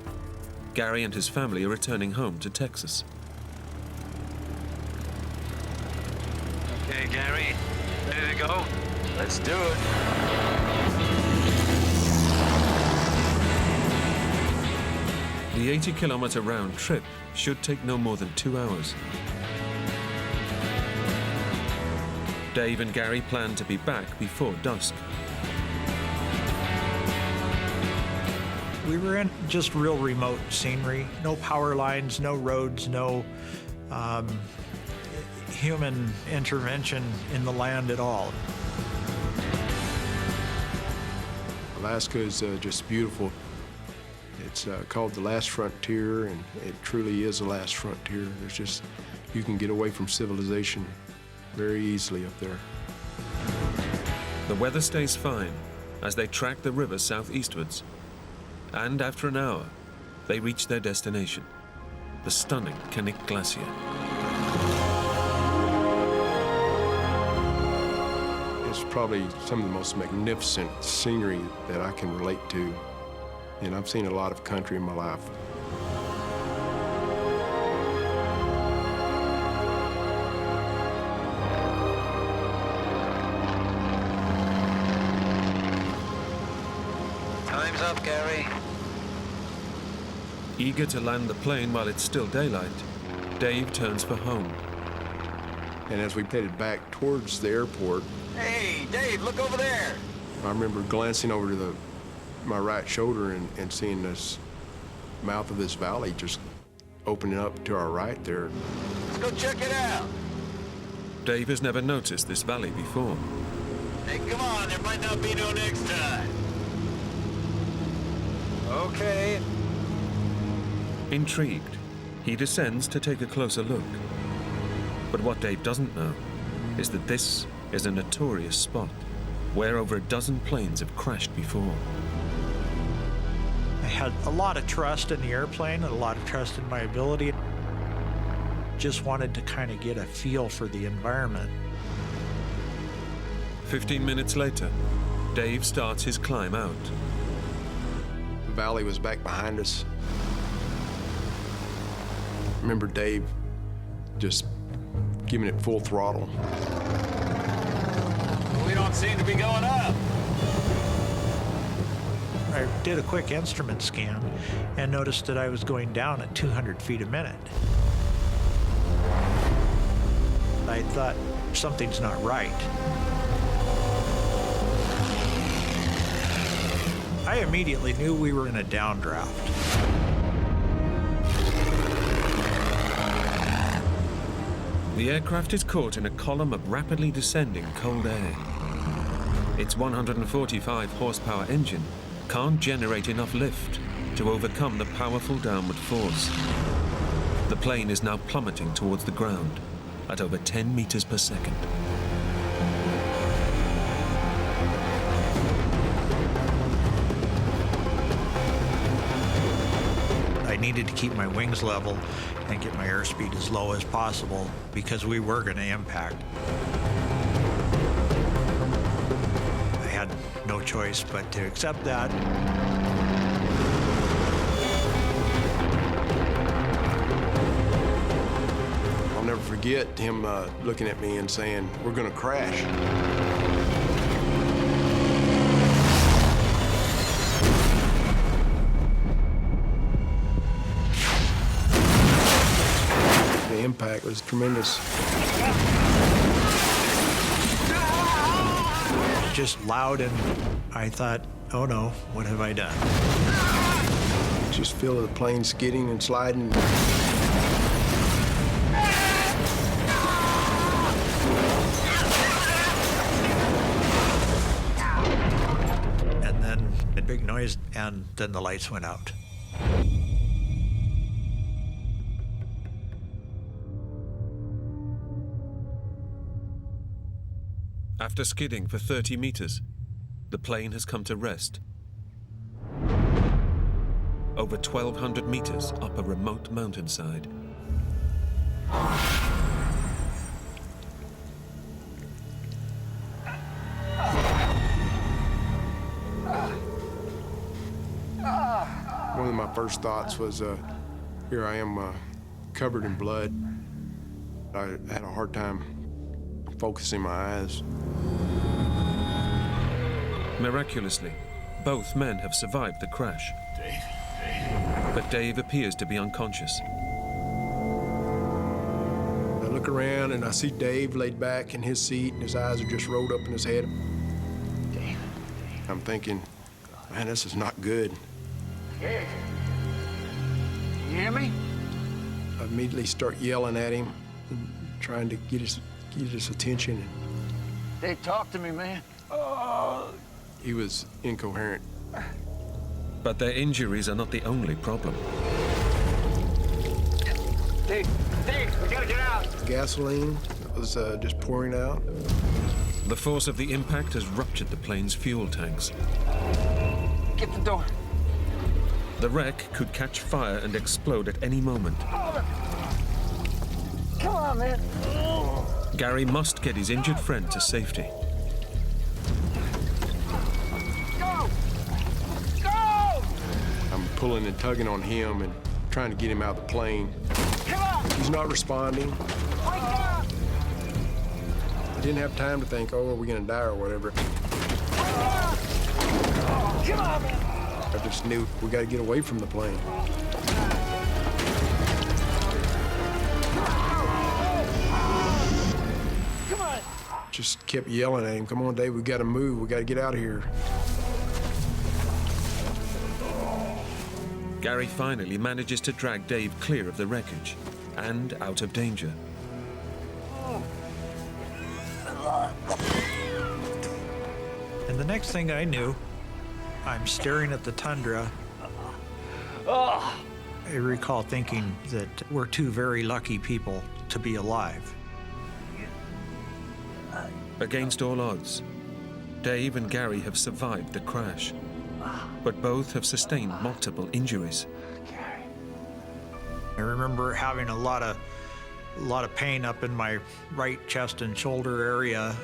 Gary and his family are returning home to Texas. Okay, Gary. Ready to go? Let's do it. The 80-kilometer round trip should take no more than 2 hours. Dave and Gary plan to be back before dusk. We were in just real remote scenery. No power lines, no roads, no human intervention in the land at all. Alaska is just beautiful. It's called the last frontier, and it truly is the last frontier. There's just, you can get away from civilization very easily up there. The weather stays fine as they track the river southeastwards. And after an hour, they reach their destination, the stunning Knik Glacier. It's probably some of the most magnificent scenery that I can relate to. And I've seen a lot of country in my life. Time's up, Gary. Eager to land the plane while it's still daylight, Dave turns for home. And as we headed back towards the airport, Hey, Dave, look over there. I remember glancing over to my right shoulder and seeing this mouth of this valley just opening up to our right there. Let's go check it out. Dave has never noticed this valley before. Hey, come on, there might not be no next time. Okay. Intrigued, he descends to take a closer look. But what Dave doesn't know is that this is a notorious spot where over a dozen planes have crashed before. I had a lot of trust in the airplane and a lot of trust in my ability. Just wanted to kind of get a feel for the environment. 15 minutes later, Dave starts his climb out. The valley was back behind us. I remember Dave just giving it full throttle. We don't seem to be going up. I did a quick instrument scan and noticed that I was going down at 200 feet a minute. I thought, something's not right. I immediately knew we were in a downdraft. The aircraft is caught in a column of rapidly descending cold air. Its 145 horsepower engine can't generate enough lift to overcome the powerful downward force. The plane is now plummeting towards the ground at over 10 meters per second. I needed to keep my wings level and get my airspeed as low as possible because we were going to impact. I had no choice but to accept that. I'll never forget him looking at me and saying, "We're gonna crash." The impact was tremendous. Just loud, and I thought, oh no, what have I done? Just feel the plane skidding and sliding. And then a big noise, and then the lights went out. After skidding for 30 meters, the plane has come to rest. Over 1,200 meters up a remote mountainside. One of my first thoughts was, here I am covered in blood. I had a hard time focusing my eyes. Miraculously, both men have survived the crash. But Dave appears to be unconscious. I look around and I see Dave laid back in his seat and his eyes are just rolled up in his head. I'm thinking, man, this is not good. Dave, you hear me? I immediately start yelling at him and trying to get his attention. Dave, talk to me, man. He was incoherent. But their injuries are not the only problem. Dave, we gotta get out. Gasoline was just pouring out. The force of the impact has ruptured the plane's fuel tanks. Get the door. The wreck could catch fire and explode at any moment. Come on, man. Gary must get his injured friend to safety. Go! Go! I'm pulling and tugging on him and trying to get him out of the plane. Come on! He's not responding. Wake up! I didn't have time to think, oh, are we gonna die or whatever. Come on, man! I just knew we gotta get away from the plane. Come on! Just kept yelling at him, come on, Dave, we gotta move, we gotta get out of here. Gary finally manages to drag Dave clear of the wreckage and out of danger. And the next thing I knew, I'm staring at the tundra. I recall thinking that we're two very lucky people to be alive. Against all odds, Dave and Gary have survived the crash, but both have sustained multiple injuries. I remember having a lot of pain up in my right chest and shoulder area.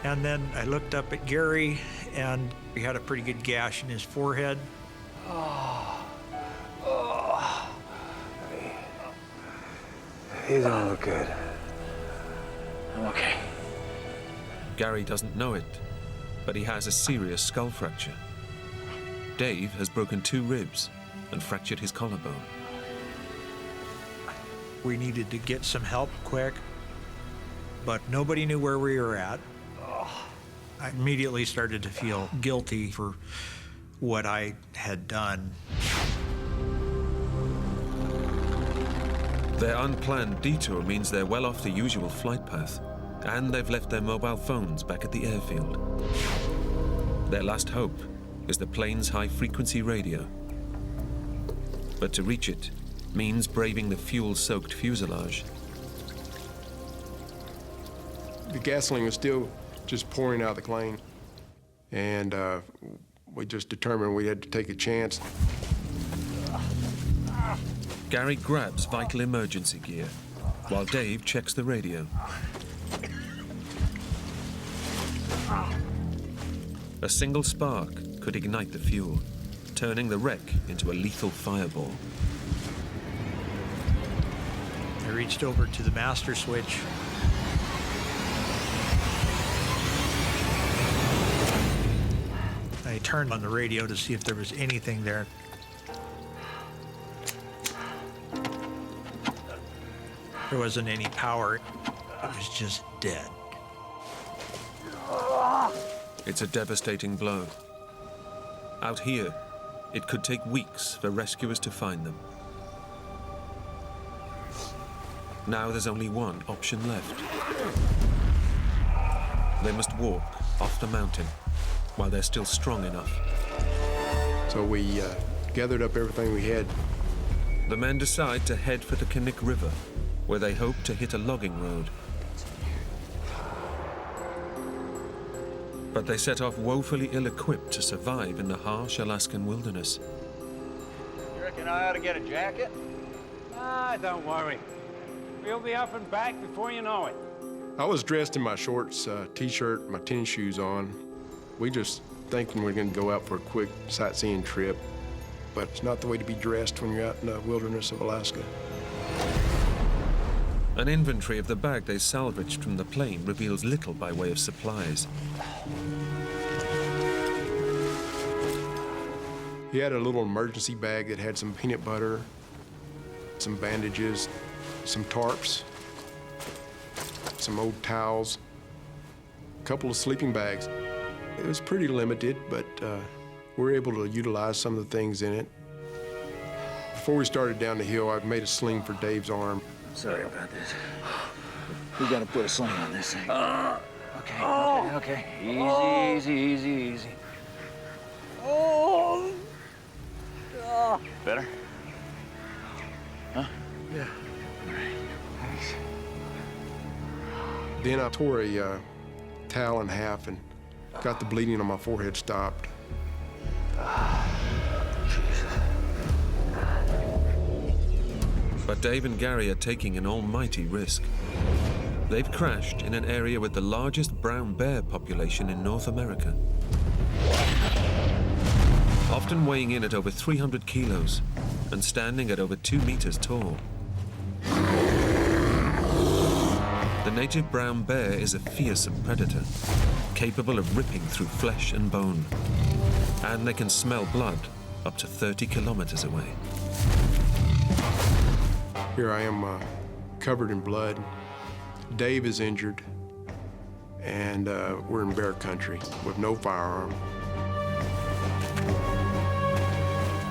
And then I looked up at Gary, and he had a pretty good gash in his forehead. He's gonna look good. I'm okay. Gary doesn't know it, but he has a serious skull fracture. Dave has broken 2 ribs and fractured his collarbone. We needed to get some help quick, but nobody knew where we were at. I immediately started to feel guilty for what I had done. Their unplanned detour means they're well off the usual flight path, and they've left their mobile phones back at the airfield. Their last hope is the plane's high-frequency radio. But to reach it means braving the fuel-soaked fuselage. The gasoline was still just pouring out of the plane, and we just determined we had to take a chance. Gary grabs vital emergency gear, while Dave checks the radio. A single spark could ignite the fuel, turning the wreck into a lethal fireball. I reached over to the master switch. I turned on the radio to see if there was anything there. There wasn't any power. It was just dead. It's a devastating blow. Out here, it could take weeks for rescuers to find them. Now there's only one option left. They must walk off the mountain while they're still strong enough. So we gathered up everything we had. The men decide to head for the Kinnick River, where they hope to hit a logging road. But they set off woefully ill-equipped to survive in the harsh Alaskan wilderness. You reckon I ought to get a jacket? Ah, don't worry. We'll be up and back before you know it. I was dressed in my shorts, t-shirt, my tennis shoes on. We just thinking we're gonna go out for a quick sightseeing trip, but it's not the way to be dressed when you're out in the wilderness of Alaska. An inventory of the bag they salvaged from the plane reveals little by way of supplies. He had a little emergency bag that had some peanut butter, some bandages, some tarps, some old towels, a couple of sleeping bags. It was pretty limited, but we were able to utilize some of the things in it. Before we started down the hill, I made a sling for Dave's arm. Sorry about this. We gotta put a sling on this thing. Okay. Easy. Better? Huh? Yeah. Then I tore a towel in half and got the bleeding on my forehead stopped. But Dave and Gary are taking an almighty risk. They've crashed in an area with the largest brown bear population in North America. Often weighing in at over 300 kilos and standing at over 2 meters tall. The native brown bear is a fearsome predator, capable of ripping through flesh and bone. And they can smell blood up to 30 kilometers away. Here I am covered in blood. Dave is injured, and we're in bear country with no firearm.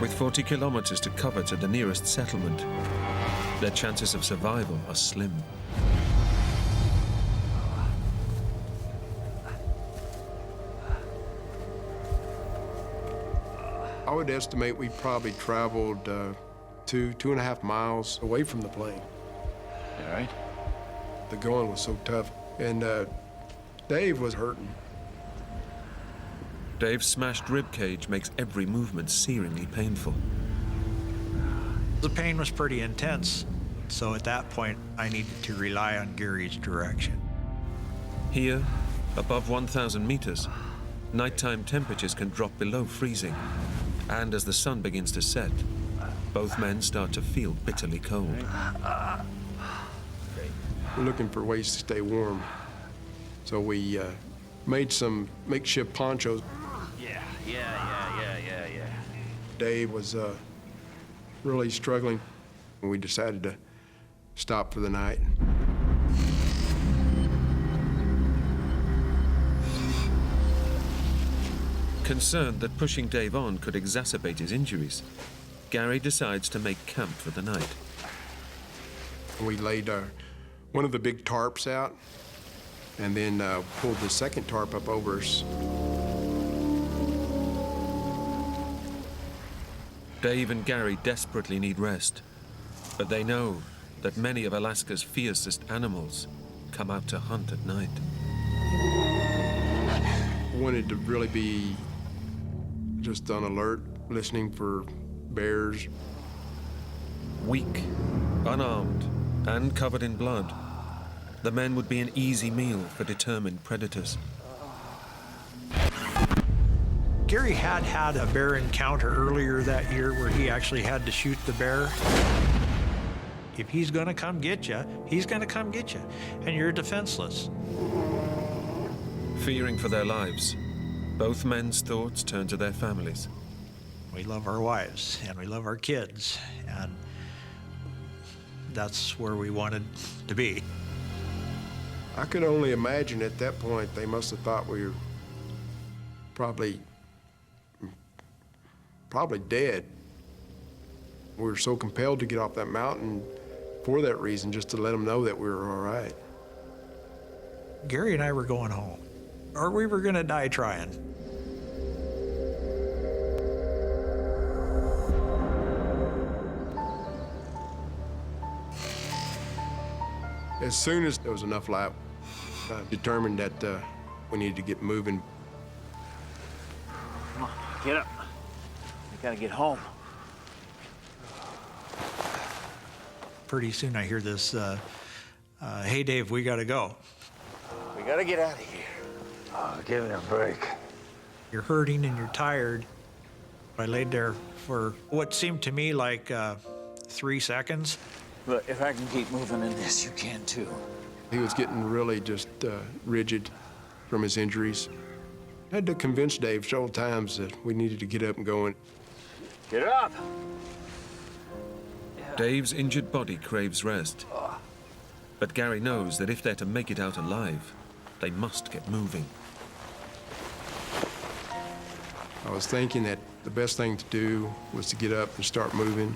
With 40 kilometers to cover to the nearest settlement, their chances of survival are slim. I would estimate we probably traveled 2.5 miles away from the plane. All right. The going was so tough, and Dave was hurting. Dave's smashed rib cage makes every movement searingly painful. The pain was pretty intense, so at that point, I needed to rely on Gary's direction. Here, Above 1,000 meters, nighttime temperatures can drop below freezing. And as the sun begins to set, both men start to feel bitterly cold. We're looking for ways to stay warm. So we made some makeshift ponchos. Yeah. Dave was really struggling. We decided to stop for the night. Concerned that pushing Dave on could exacerbate his injuries, Gary decides to make camp for the night. We laid one of the big tarps out and then pulled the second tarp up over us. Dave and Gary desperately need rest, but they know that many of Alaska's fiercest animals come out to hunt at night. Wanted to really be just on alert, listening for bears. Weak, unarmed, and covered in blood, the men would be an easy meal for determined predators. Gary had a bear encounter earlier that year where he actually had to shoot the bear. If he's gonna come get you, he's gonna come get you, and you're defenseless. Fearing for their lives, both men's thoughts turn to their families. We love our wives, and we love our kids, and that's where we wanted to be. I could only imagine at that point they must have thought we were probably dead. We were so compelled to get off that mountain for that reason, just to let them know that we were all right. Gary and I were going home, or we were gonna die trying. As soon as there was enough light, I determined that we needed to get moving. Come on, get up. We gotta get home. Pretty soon I hear this, hey Dave, we gotta go. We gotta get out of here. Oh, give it a break. You're hurting and you're tired. I laid there for what seemed to me like 3 seconds. Look, if I can keep moving in this, you can too. He was getting really just rigid from his injuries. I had to convince Dave several times that we needed to get up and go. Get up! Dave's injured body craves rest. But Gary knows that if they're to make it out alive, they must get moving. I was thinking that the best thing to do was to get up and start moving,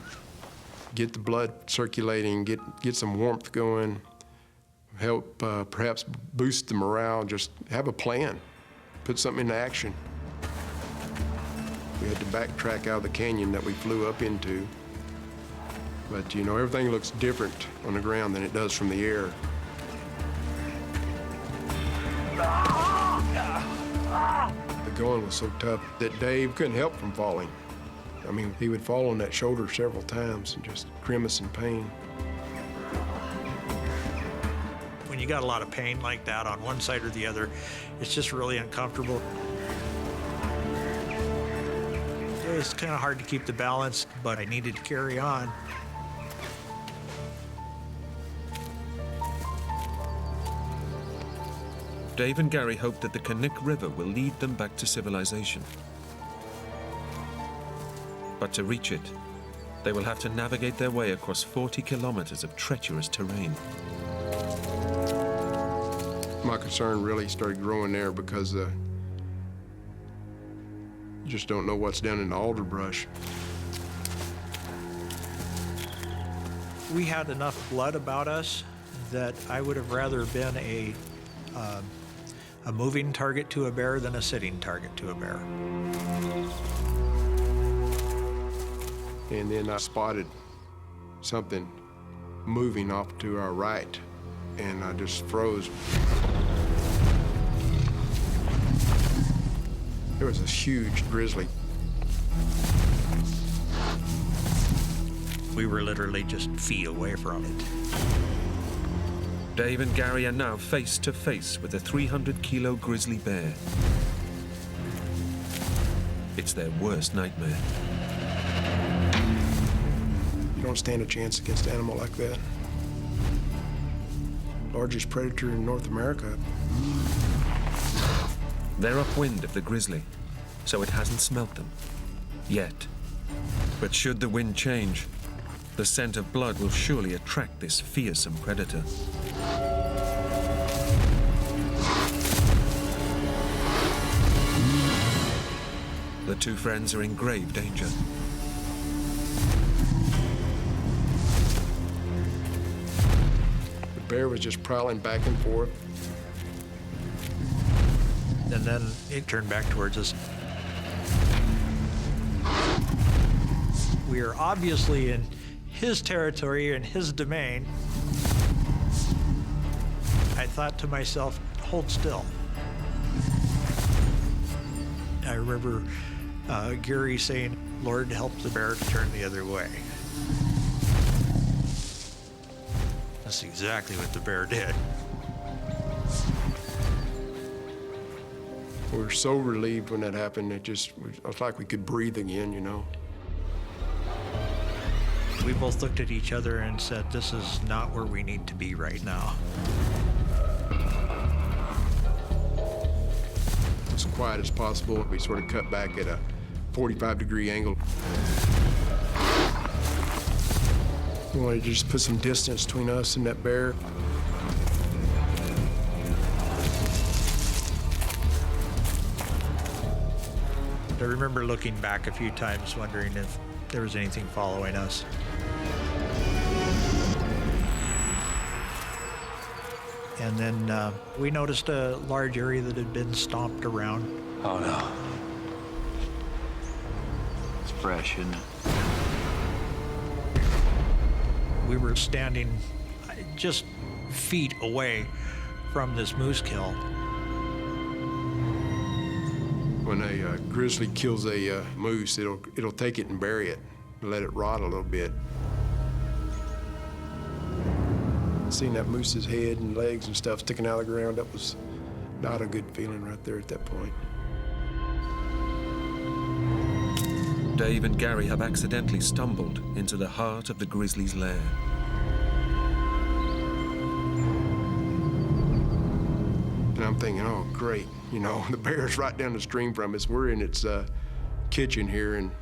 get the blood circulating, get some warmth going, help perhaps boost the morale, just have a plan, put something into action. We had to backtrack out of the canyon that we flew up into. But, you know, everything looks different on the ground than it does from the air. The going was so tough that Dave couldn't help from falling. I mean, he would fall on that shoulder several times and just grimace in pain. When you got a lot of pain like that on one side or the other, it's just really uncomfortable. It's kind of hard to keep the balance, but I needed to carry on. Dave and Gary hope that the Kanik River will lead them back to civilization. But to reach it, they will have to navigate their way across 40 kilometers of treacherous terrain. My concern really started growing there because you just don't know what's down in the alder brush. We had enough blood about us that I would have rather been a moving target to a bear than a sitting target to a bear. And then I spotted something moving off to our right, and I just froze. There was this huge grizzly. We were literally just feet away from it. Dave and Gary are now face to face with a 300-kilo grizzly bear. It's their worst nightmare. You don't stand a chance against an animal like that. Largest predator in North America. They're upwind of the grizzly, so it hasn't smelt them. Yet. But should the wind change, the scent of blood will surely attract this fearsome predator. The two friends are in grave danger. The bear was just prowling back and forth. And then it turned back towards us. We are obviously in his territory and his domain. I thought to myself, hold still. I remember Gary saying, Lord, help the bear to turn the other way. That's exactly what the bear did. We were so relieved when that happened. It was like we could breathe again, you know. We both looked at each other and said, this is not where we need to be right now. As quiet as possible. We sort of cut back at a 45-degree angle. We wanted to just put some distance between us and that bear. I remember looking back a few times, wondering if there was anything following us. And then we noticed a large area that had been stomped around. Oh, no. It's fresh, isn't it? We were standing just feet away from this moose kill. When a grizzly kills a moose, it'll take it and bury it, and let it rot a little bit. Seeing that moose's head and legs and stuff sticking out of the ground, that was not a good feeling right there at that point. Dave and Gary have accidentally stumbled into the heart of the grizzly's lair. And I'm thinking, oh, great. You know, the bear's right down the stream from us. We're in its kitchen here, and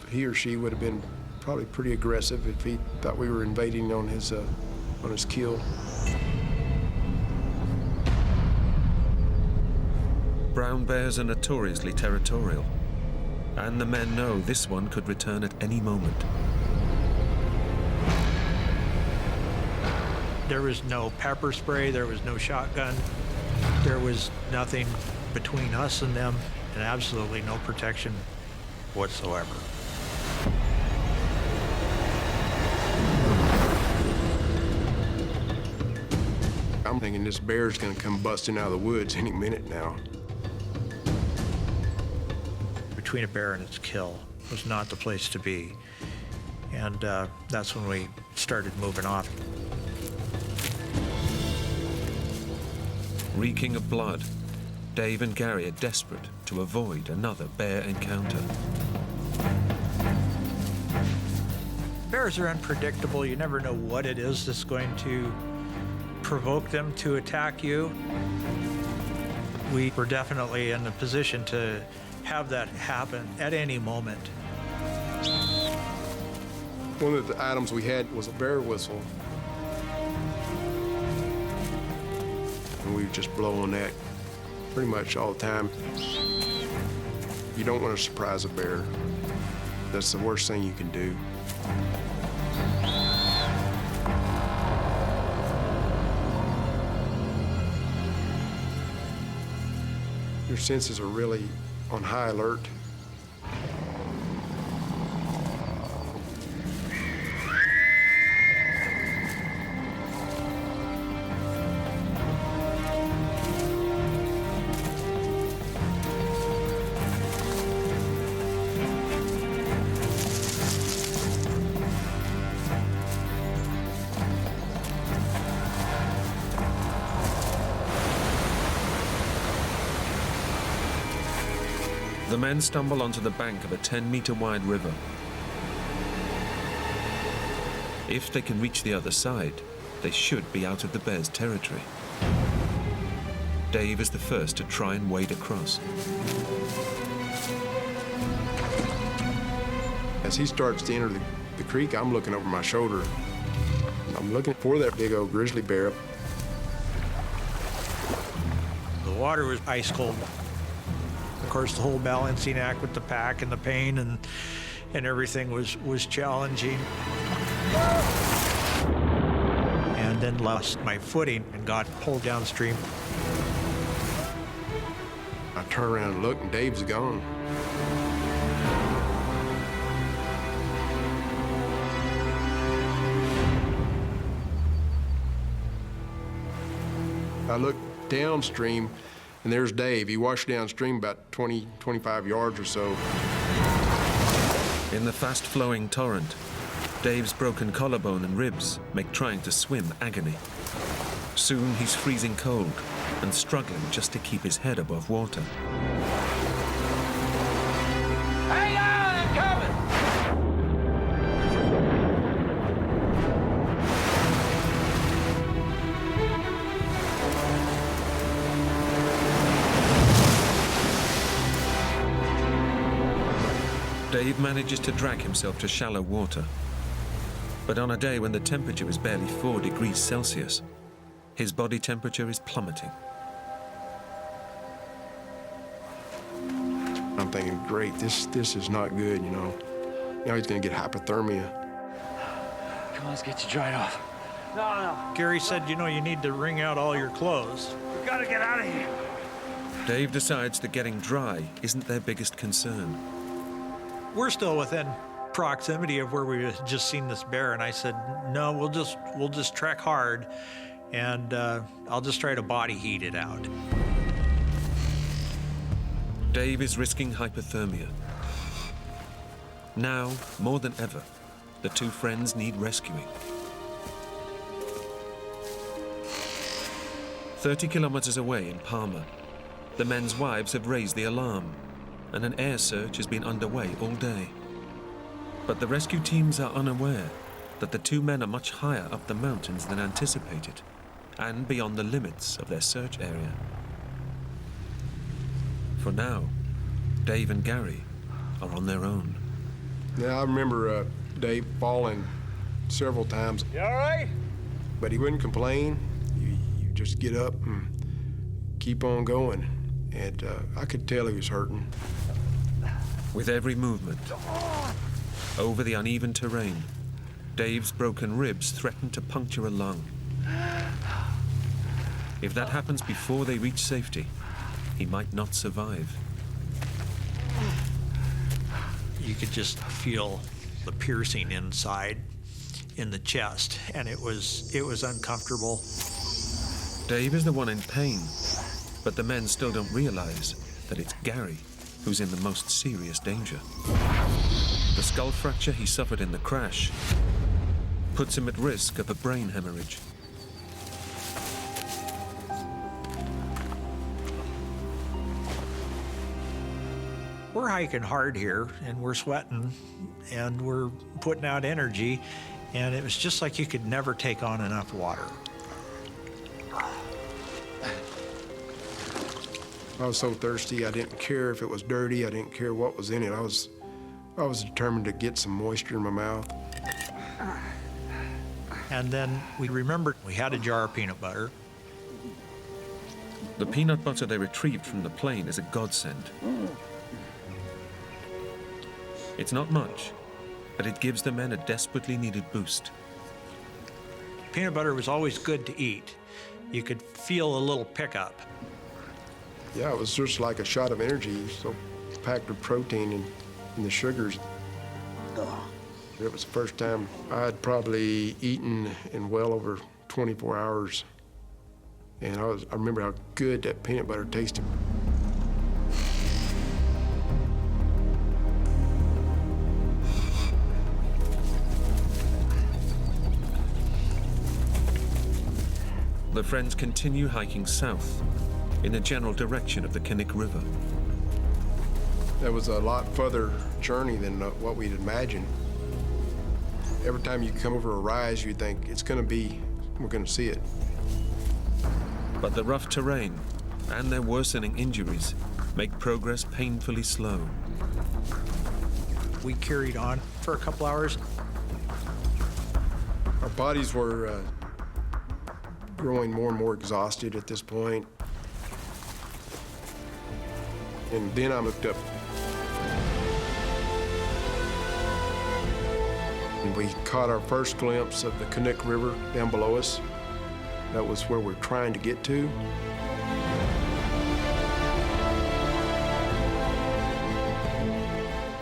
he or she would have been probably pretty aggressive if he thought we were invading on his kill. Brown bears are notoriously territorial, and the men know this one could return at any moment. There was no pepper spray, there was no shotgun, there was nothing between us and them, and absolutely no protection whatsoever. I'm thinking this bear's gonna come busting out of the woods any minute now. Between a bear and its kill was not the place to be. And that's when we started moving off. Reeking of blood, Dave and Gary are desperate to avoid another bear encounter. Bears are unpredictable. You never know what it is that's going to provoke them to attack you. We were definitely in a position to have that happen at any moment. One of the items we had was a bear whistle. And we just blow on that pretty much all the time. You don't want to surprise a bear. That's the worst thing you can do. Your senses are really on high alert. The men stumble onto the bank of a 10-meter-wide river. If they can reach the other side, they should be out of the bear's territory. Dave is the first to try and wade across. As he starts to enter the creek, I'm looking over my shoulder. I'm looking for that big old grizzly bear. The water was ice cold. Of course, the whole balancing act with the pack and the pain and everything was challenging. And then lost my footing and got pulled downstream. I turn around and look, and Dave's gone. I look downstream, and there's Dave. He washed downstream about 20, 25 yards or so. In the fast-flowing torrent, Dave's broken collarbone and ribs make trying to swim agony. Soon he's freezing cold and struggling just to keep his head above water. Hang on, I'm coming! Dave manages to drag himself to shallow water. But on a day when the temperature is barely 4 degrees Celsius, his body temperature is plummeting. I'm thinking, great, this is not good, you know. Now he's gonna get hypothermia. Come on, let's get you dried off. No. Gary said, you know, you need to wring out all your clothes. We gotta get out of here. Dave decides that getting dry isn't their biggest concern. We're still within proximity of where we had just seen this bear, and I said, no, we'll just trek hard, and I'll just try to body heat it out. Dave is risking hypothermia. Now, more than ever, the two friends need rescuing. 30 kilometers away in Palmer, the men's wives have raised the alarm, and an air search has been underway all day. But the rescue teams are unaware that the two men are much higher up the mountains than anticipated, and beyond the limits of their search area. For now, Dave and Gary are on their own. Yeah, I remember Dave falling several times. You all right? But he wouldn't complain. You just get up and keep on going. And I could tell he was hurting. With every movement, over the uneven terrain, Dave's broken ribs threaten to puncture a lung. If that happens before they reach safety, he might not survive. You could just feel the piercing inside in the chest, and it was uncomfortable. Dave is the one in pain, but the men still don't realize that it's Gary who's in the most serious danger. The skull fracture he suffered in the crash puts him at risk of a brain hemorrhage. We're hiking hard here, and we're sweating, and we're putting out energy, and it was just like you could never take on enough water. I was so thirsty, I didn't care if it was dirty, I didn't care what was in it. I was determined to get some moisture in my mouth. And then we remembered we had a jar of peanut butter. The peanut butter they retrieved from the plane is a godsend. It's not much, but it gives the men a desperately needed boost. Peanut butter was always good to eat. You could feel a little pickup. Yeah, it was just like a shot of energy, so packed with protein and the sugars. It was the first time I'd probably eaten in well over 24 hours. And I remember how good that peanut butter tasted. The friends continue hiking south in the general direction of the Kinnick River. That was a lot further journey than what we'd imagined. Every time you come over a rise, you think we're gonna see it. But the rough terrain and their worsening injuries make progress painfully slow. We carried on for a couple hours. Our bodies were growing more and more exhausted at this point. And then I looked up. And we caught our first glimpse of the Canuck River down below us. That was where we're trying to get to.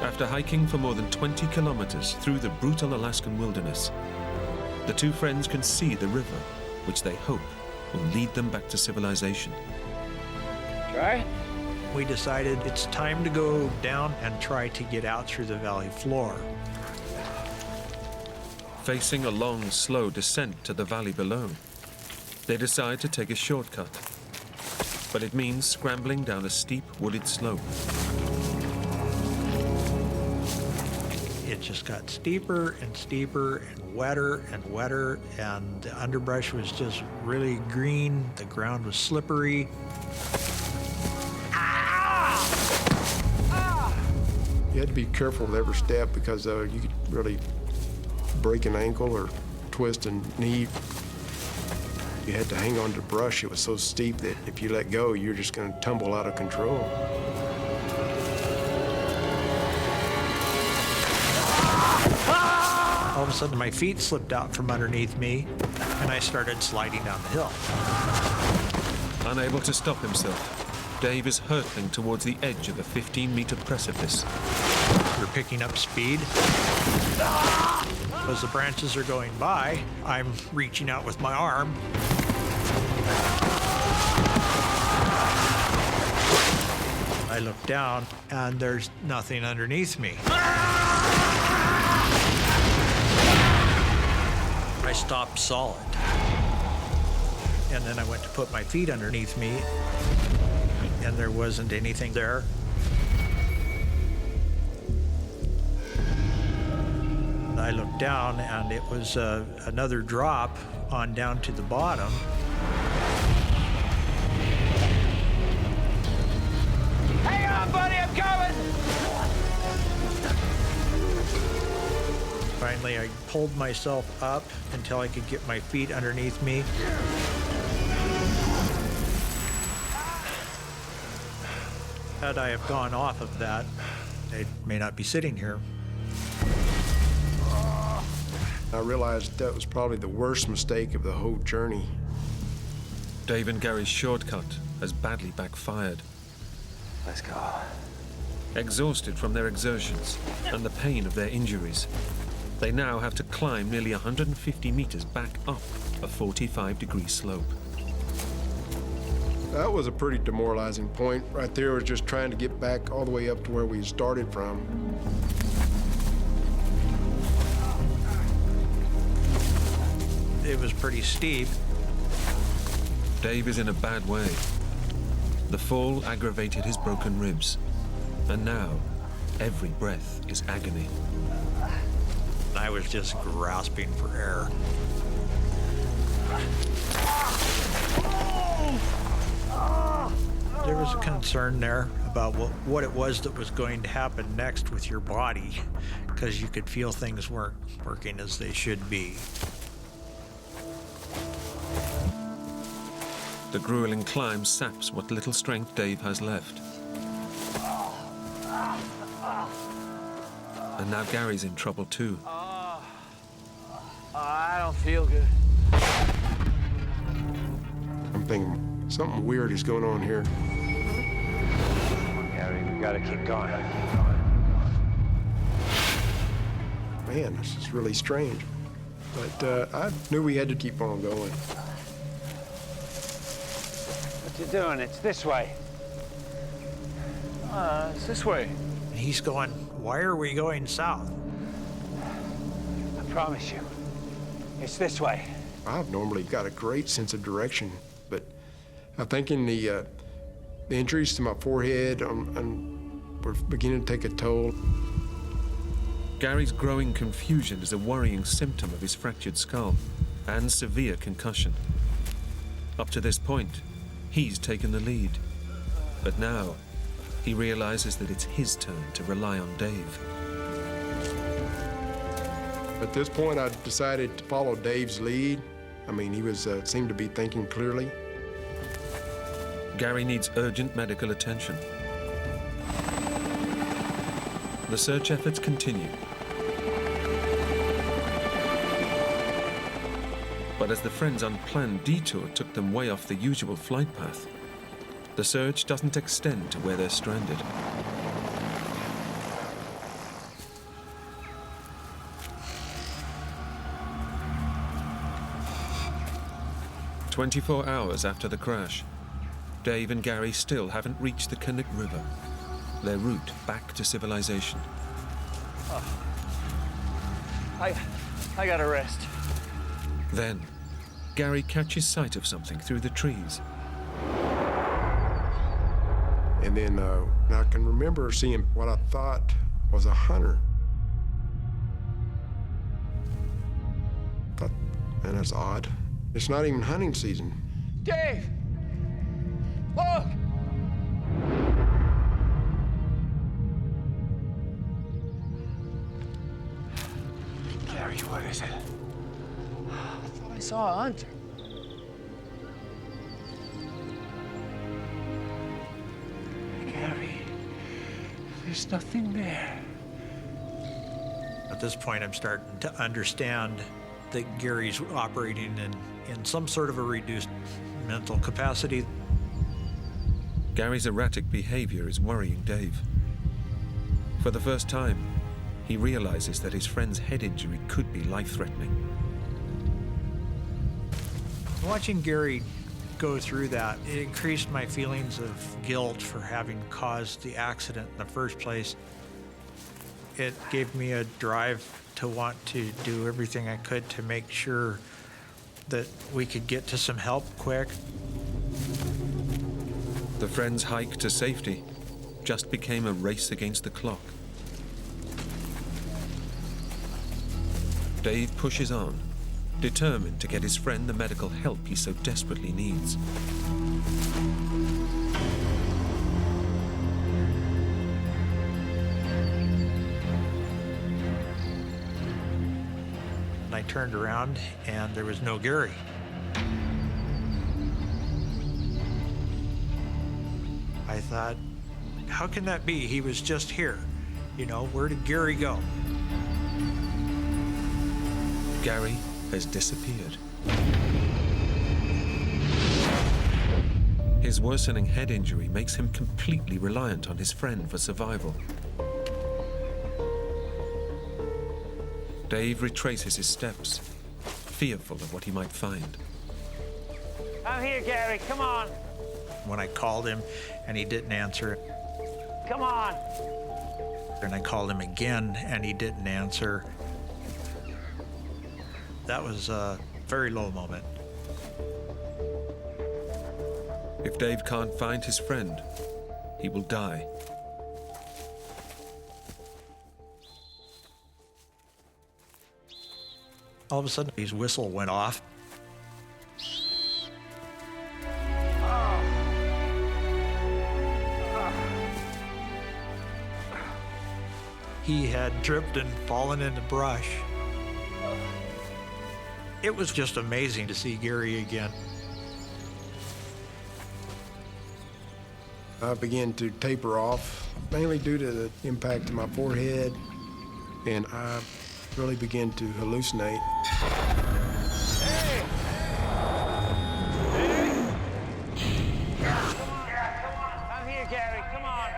After hiking for more than 20 kilometers through the brutal Alaskan wilderness, the two friends can see the river, which they hope will lead them back to civilization. Try? We decided it's time to go down and try to get out through the valley floor. Facing a long, slow descent to the valley below, they decide to take a shortcut. But it means scrambling down a steep, wooded slope. It just got steeper and steeper and wetter, and the underbrush was just really green. The ground was slippery. You had to be careful with every step because you could really break an ankle or twist a knee. You had to hang on to brush. It was so steep that if you let go, you're just going to tumble out of control. All of a sudden, my feet slipped out from underneath me, and I started sliding down the hill. Unable to stop himself, Dave is hurtling towards the edge of a 15-meter precipice. We're picking up speed. As the branches are going by, I'm reaching out with my arm. I look down, and there's nothing underneath me. I stopped solid. And then I went to put my feet underneath me, and there wasn't anything there. I looked down, and it was another drop on down to the bottom. Hang on, buddy, I'm coming! Finally, I pulled myself up until I could get my feet underneath me. Had I have gone off of that, I may not be sitting here. I realized that was probably the worst mistake of the whole journey. Dave and Gary's shortcut has badly backfired. Let's go. Exhausted from their exertions and the pain of their injuries, they now have to climb nearly 150 meters back up a 45-degree slope. That was a pretty demoralizing point. Right there was just trying to get back all the way up to where we started from. It was pretty steep. Dave is in a bad way. The fall aggravated his broken ribs, and now every breath is agony. I was just grasping for air. There was a concern there about what it was that was going to happen next with your body, because you could feel things weren't working as they should be. The grueling climb saps what little strength Dave has left. And now Gary's in trouble too. I don't feel good. I'm thinking something weird is going on here. Come on, Gary, we gotta keep going. Man, this is really strange. But I knew we had to keep on going. What you doing? It's this way. It's this way. He's going, why are we going south? I promise you, it's this way. I've normally got a great sense of direction, but I think in the injuries to my forehead and were beginning to take a toll. Gary's growing confusion is a worrying symptom of his fractured skull and severe concussion. Up to this point, he's taken the lead. But now, he realizes that it's his turn to rely on Dave. At this point, I decided to follow Dave's lead. I mean, he was seemed to be thinking clearly. Gary needs urgent medical attention. The search efforts continue. But as the friends' unplanned detour took them way off the usual flight path, the search doesn't extend to where they're stranded. "24 hours after the crash, Dave and Gary still haven't reached the Connect River, their route back to civilization. I gotta rest. Then, Gary catches sight of something through the trees. And then I can remember seeing what I thought was a hunter. Thought, man, that's odd. It's not even hunting season. Dave! Look! Gary, what is it? I thought I saw a hunter. Gary, there's nothing there. At this point, I'm starting to understand that Gary's operating in some sort of a reduced mental capacity. Gary's erratic behavior is worrying Dave. For the first time, he realizes that his friend's head injury could be life-threatening. Watching Gary go through that, it increased my feelings of guilt for having caused the accident in the first place. It gave me a drive to want to do everything I could to make sure that we could get to some help quick. The friends' hike to safety just became a race against the clock. Dave pushes on, determined to get his friend the medical help he so desperately needs. I turned around and there was no Gary. I thought, how can that be? He was just here. You know, where did Gary go? Gary has disappeared. His worsening head injury makes him completely reliant on his friend for survival. Dave retraces his steps, fearful of what he might find. I'm here, Gary. Come on. When I called him and he didn't answer, Come on. and I called him again and he didn't answer, that was a very low moment. If Dave can't find his friend, he will die. All of a sudden, his whistle went off. He had tripped and fallen in the brush. It was just amazing to see Gary again. I began to taper off, mainly due to the impact to my forehead, and I really began to hallucinate. I'm here, Gary. Come on.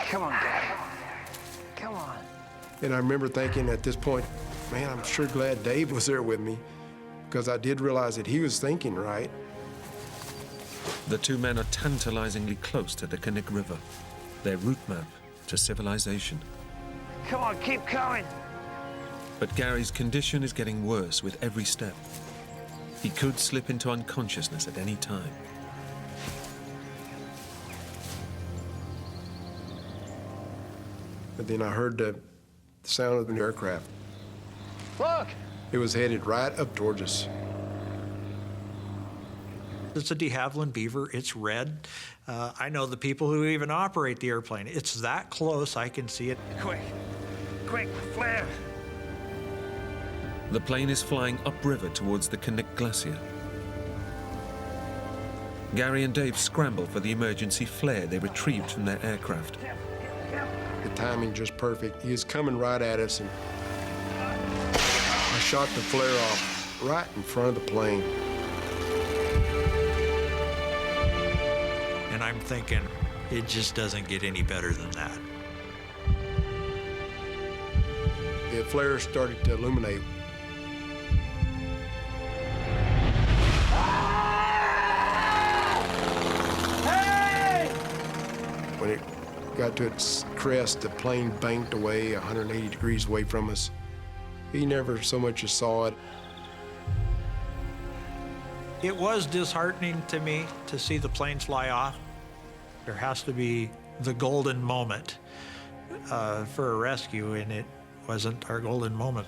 Come on, Gary. Come on. And I remember thinking at this point, man, I'm sure glad Dave was there with me, because I did realize that he was thinking right. The two men are tantalizingly close to the Connect River, their route map to civilization. Come on, keep coming. But Gary's condition is getting worse with every step. He could slip into unconsciousness at any time. But then I heard the sound of an aircraft. Look! It was headed right up towards us. It's a de Havilland Beaver. It's red. I know the people who even operate the airplane. It's that close, I can see it. Quick, quick, flare! The plane is flying upriver towards the Knik Glacier. Gary and Dave scramble for the emergency flare they retrieved from their aircraft. The timing just perfect. He was coming right at us, and I shot the flare off right in front of the plane. And I'm thinking, it just doesn't get any better than that. The flare started to illuminate. When it got to its crest, the plane banked away 180 degrees away from us. He never so much as saw it. It was disheartening to me to see the plane fly off. There has to be the golden moment for a rescue, and it wasn't our golden moment.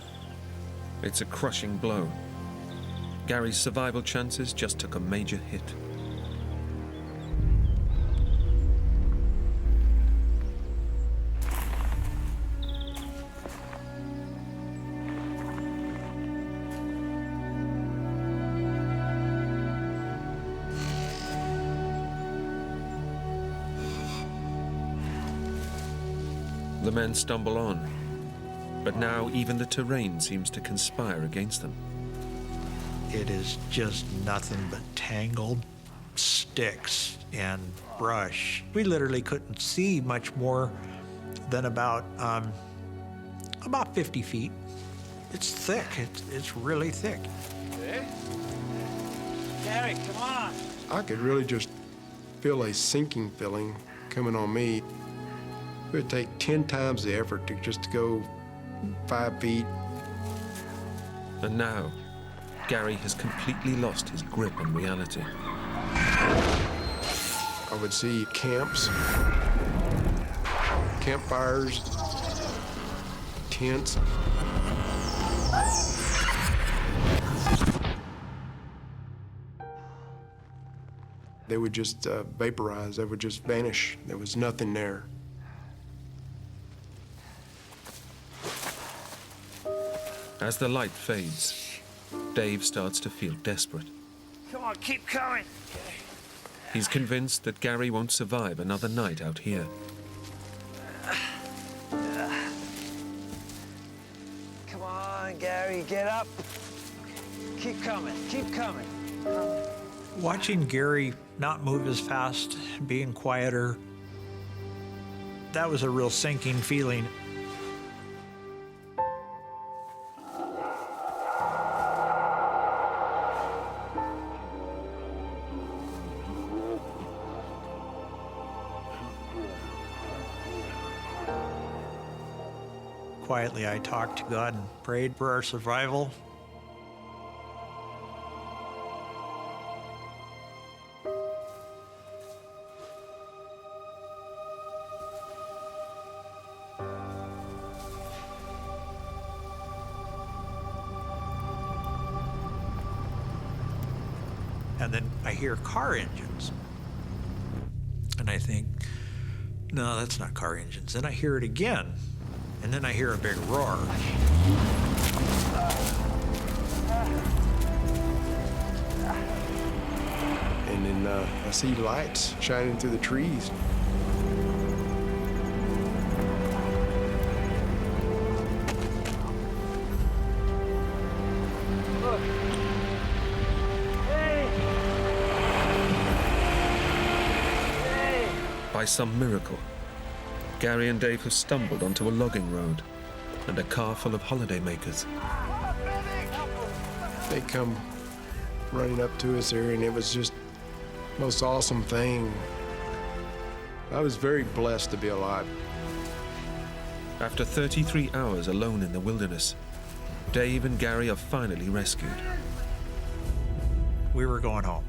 It's a crushing blow. Gary's survival chances just took a major hit. The men stumble on, but now even the terrain seems to conspire against them. It is just nothing but tangled sticks and brush. We literally couldn't see much more than about 50 feet. It's thick. It's really thick. Gary, come on! I could really just feel a sinking feeling coming on me. It would take 10 times the effort to just go 5 feet. And now, Gary has completely lost his grip on reality. I would see camps, campfires, tents. They would just vaporize. They would just vanish. There was nothing there. As the light fades, Dave starts to feel desperate. Come on, keep coming! He's convinced that Gary won't survive another night out here. Come on, Gary, get up! Keep coming, keep coming! Watching Gary not move as fast, being quieter, that was a real sinking feeling. Quietly, I talked to God and prayed for our survival. And then I hear car engines. And I think, no, that's not car engines. Then I hear it again. And then I hear a big roar. And then I see lights shining through the trees. Look! Hey! Hey! By some miracle, Gary and Dave have stumbled onto a logging road and a car full of holidaymakers. They come running up to us there, and it was just the most awesome thing. I was very blessed to be alive. After 33 hours alone in the wilderness, Dave and Gary are finally rescued. We were going home.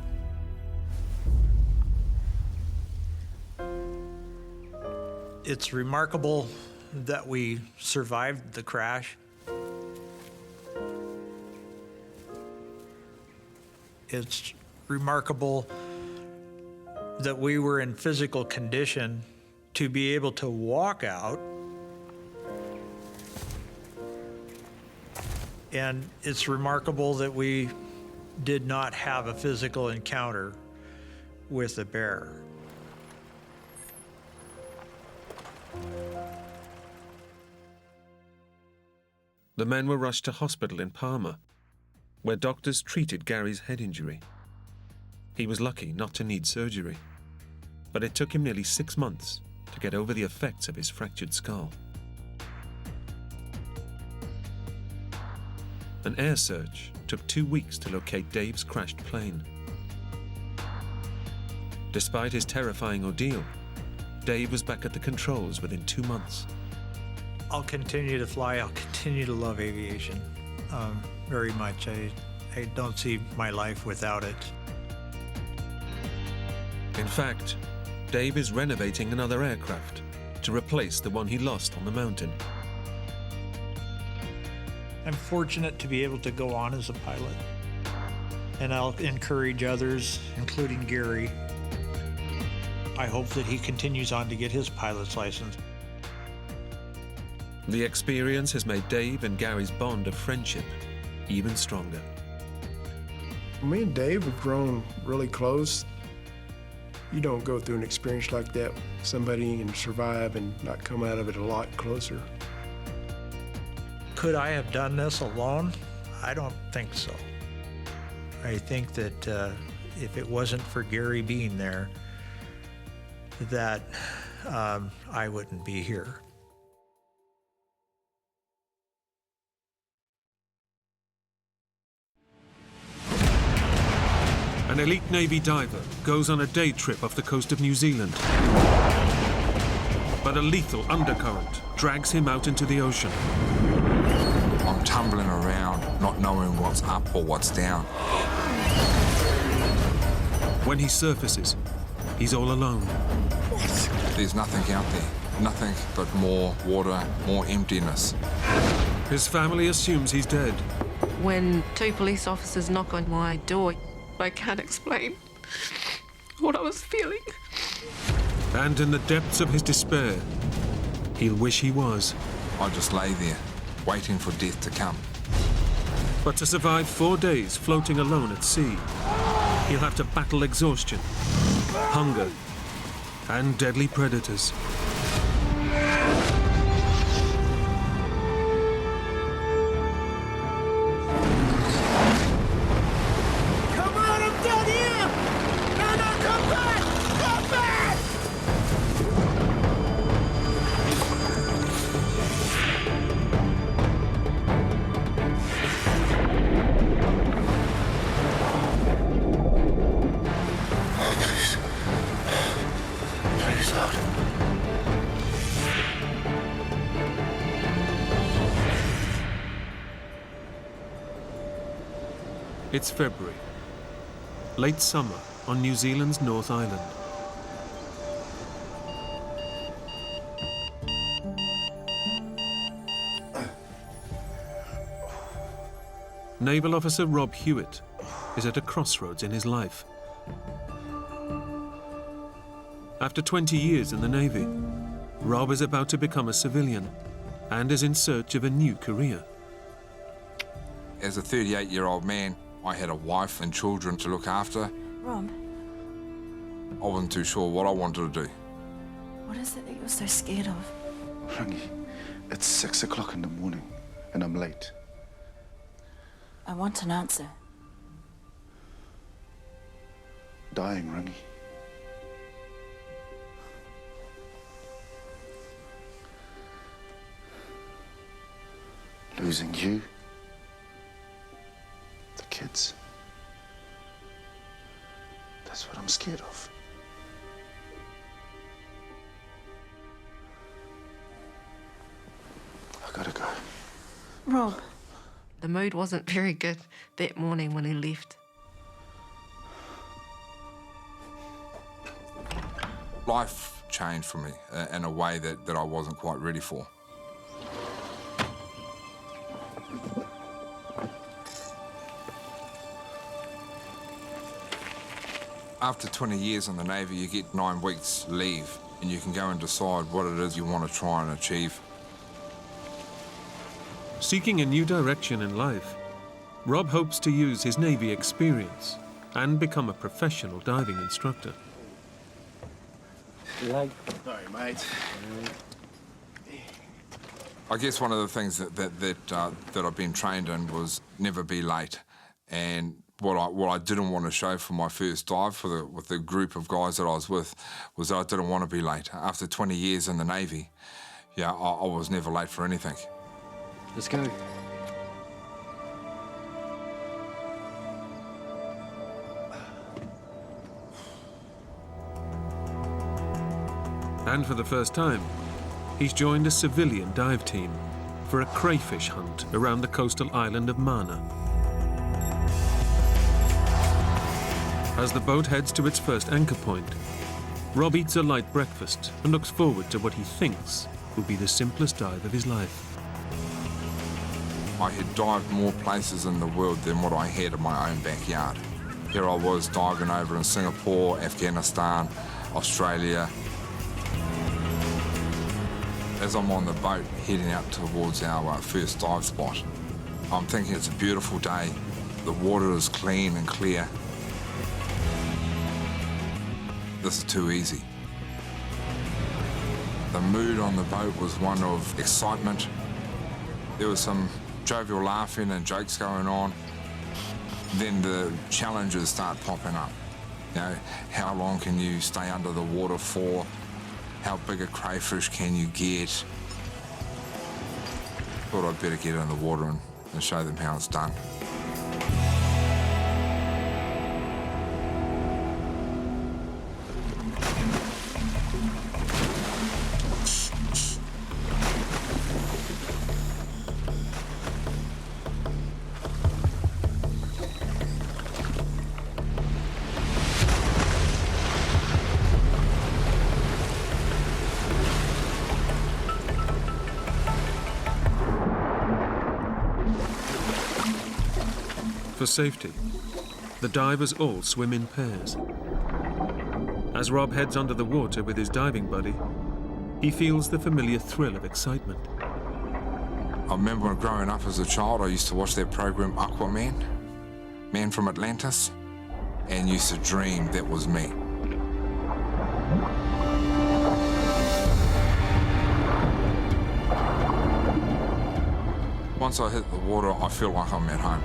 It's remarkable that we survived the crash. It's remarkable that we were in physical condition to be able to walk out. And it's remarkable that we did not have a physical encounter with the bear. The men were rushed to hospital in Palmer, where doctors treated Gary's head injury. He was lucky not to need surgery, but it took him nearly 6 months to get over the effects of his fractured skull. An air search took 2 weeks to locate Dave's crashed plane. Despite his terrifying ordeal, Dave was back at the controls within 2 months. I'll continue to fly. I'll continue to love aviation very much. I don't see my life without it. In fact, Dave is renovating another aircraft to replace the one he lost on the mountain. I'm fortunate to be able to go on as a pilot, and I'll encourage others, including Gary. I hope that he continues on to get his pilot's license. The experience has made Dave and Gary's bond of friendship even stronger. Me and Dave have grown really close. You don't go through an experience like that, somebody and survive and not come out of it a lot closer. Could I have done this alone? I don't think so. I think that if it wasn't for Gary being there, that I wouldn't be here. An elite Navy diver goes on a day trip off the coast of New Zealand. But a lethal undercurrent drags him out into the ocean. I'm tumbling around, not knowing what's up or what's down. When he surfaces, he's all alone. There's nothing out there, nothing but more water, more emptiness. His family assumes he's dead. When 2 police officers knock on my door, I can't explain what I was feeling. And in the depths of his despair, he'll wish he was. I just lay there, waiting for death to come. But to survive 4 days floating alone at sea, he'll have to battle exhaustion, hunger, and deadly predators. It's February, late summer on New Zealand's North Island. Naval Officer Rob Hewitt is at a crossroads in his life. After 20 years in the Navy, Rob is about to become a civilian and is in search of a new career. As a 38-year-old man, I had a wife and children to look after. Rob, I wasn't too sure what I wanted to do. what is it that you're so scared of? Rangi, it's 6 o'clock in the morning, and I'm late. I want an answer. Dying, Rangi. Losing you. The kids. That's what I'm scared of. I gotta go. Rob. The mood wasn't very good that morning when he left. Life changed for me in a way that I wasn't quite ready for. After 20 years in the Navy, you get 9 weeks leave, and you can go and decide what it is you want to try and achieve. Seeking a new direction in life, Rob hopes to use his Navy experience and become a professional diving instructor. Sorry, mate. I guess one of the things that I've been trained in was never be late, and what I didn't want to show for my first dive with the group of guys that I was with was that I didn't want to be late. After 20 years in the Navy, yeah, I was never late for anything. Let's go. And for the first time, he's joined a civilian dive team for a crayfish hunt around the coastal island of Mana. As the boat heads to its first anchor point, Rob eats a light breakfast and looks forward to what he thinks will be the simplest dive of his life. I had dived more places in the world than what I had in my own backyard. Here I was diving over in Singapore, Afghanistan, Australia. As I'm on the boat heading out towards our first dive spot, I'm thinking it's a beautiful day. The water is clean and clear. This is too easy. The mood on the boat was one of excitement. There was some jovial laughing and jokes going on. Then the challenges start popping up. You know, how long can you stay under the water for? How big a crayfish can you get? Thought I'd better get in the water and show them how it's done. For safety, the divers all swim in pairs. As Rob heads under the water with his diving buddy, he feels the familiar thrill of excitement. I remember when growing up as a child, I used to watch that program Aquaman, Man from Atlantis, and used to dream that was me. Once I hit the water, I feel like I'm at home.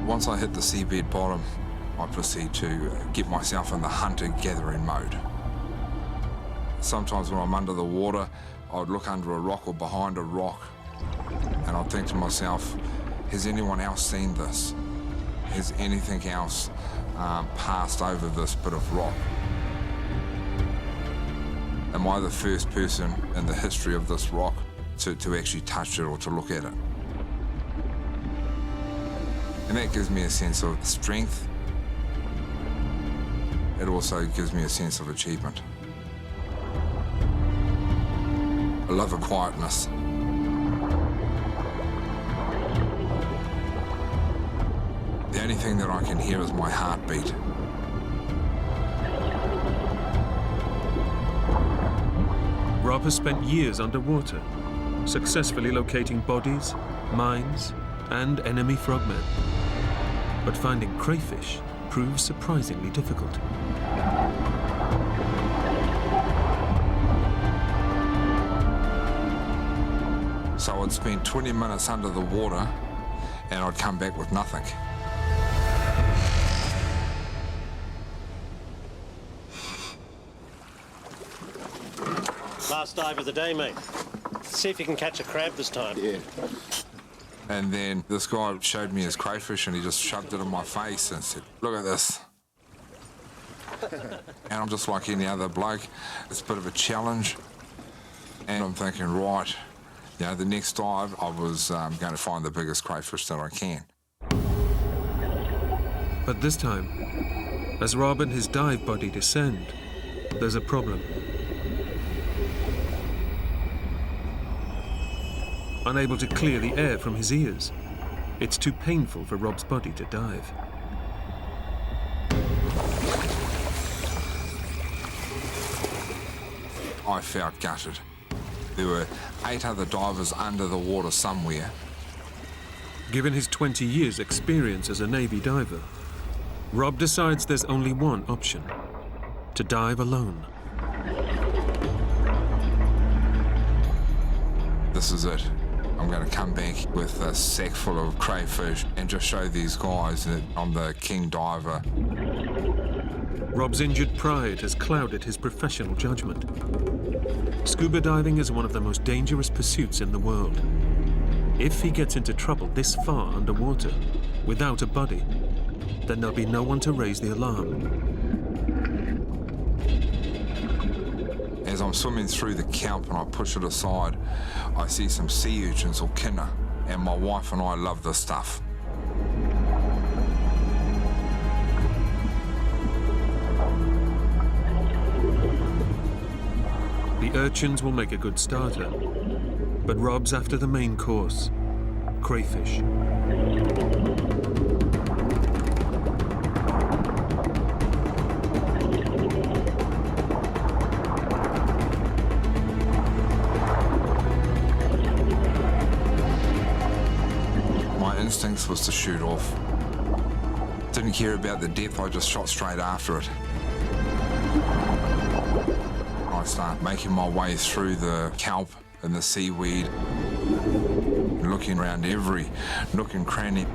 Once I hit the seabed bottom, I proceed to get myself in the hunter-gathering mode. Sometimes when I'm under the water, I'd look under a rock or behind a rock, and I'd think to myself, has anyone else seen this? Has anything else passed over this bit of rock? Am I the first person in the history of this rock to actually touch it or to look at it? And that gives me a sense of strength. It also gives me a sense of achievement. I love a quietness. The only thing that I can hear is my heartbeat. Rob has spent years underwater, successfully locating bodies, mines, and enemy frogmen. But finding crayfish proves surprisingly difficult. So I'd spend 20 minutes under the water and I'd come back with nothing. Last dive of the day, mate. See if you can catch a crab this time. Yeah. And then this guy showed me his crayfish and he just shoved it in my face and said, look at this. And I'm just like any other bloke. It's a bit of a challenge. And I'm thinking, right, you know, the next dive I was going to find the biggest crayfish that I can. But this time, as Rob and his dive buddy descend, there's a problem. Unable to clear the air from his ears, it's too painful for Rob's body to dive. I felt gutted. There were 8 other divers under the water somewhere. Given his 20 years' experience as a Navy diver, Rob decides there's only one option: to dive alone. This is it. I'm going to come back with a sack full of crayfish and just show these guys that I'm the king diver. Rob's injured pride has clouded his professional judgment. Scuba diving is one of the most dangerous pursuits in the world. If he gets into trouble this far underwater, without a buddy, then there'll be no one to raise the alarm. As I'm swimming through the kelp and I push it aside, I see some sea urchins or kinna, and my wife and I love this stuff. The urchins will make a good starter, but Rob's after the main course: crayfish. My instincts was to shoot off. Didn't care about the depth, I just shot straight after it. I start making my way through the kelp and the seaweed, looking around every nook and cranny.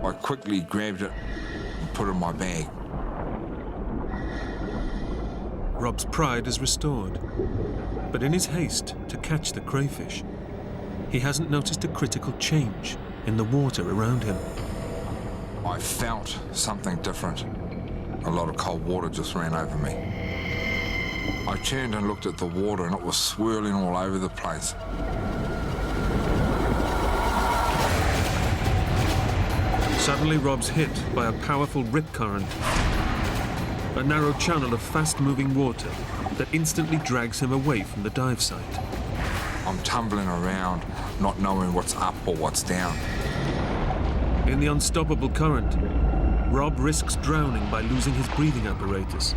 I quickly grabbed it and put it in my bag. Rob's pride is restored, but in his haste to catch the crayfish, he hasn't noticed a critical change in the water around him. I felt something different. A lot of cold water just ran over me. I turned and looked at the water and it was swirling all over the place. Suddenly Rob's hit by a powerful rip current, a narrow channel of fast-moving water that instantly drags him away from the dive site. I'm tumbling around, not knowing what's up or what's down. In the unstoppable current, Rob risks drowning by losing his breathing apparatus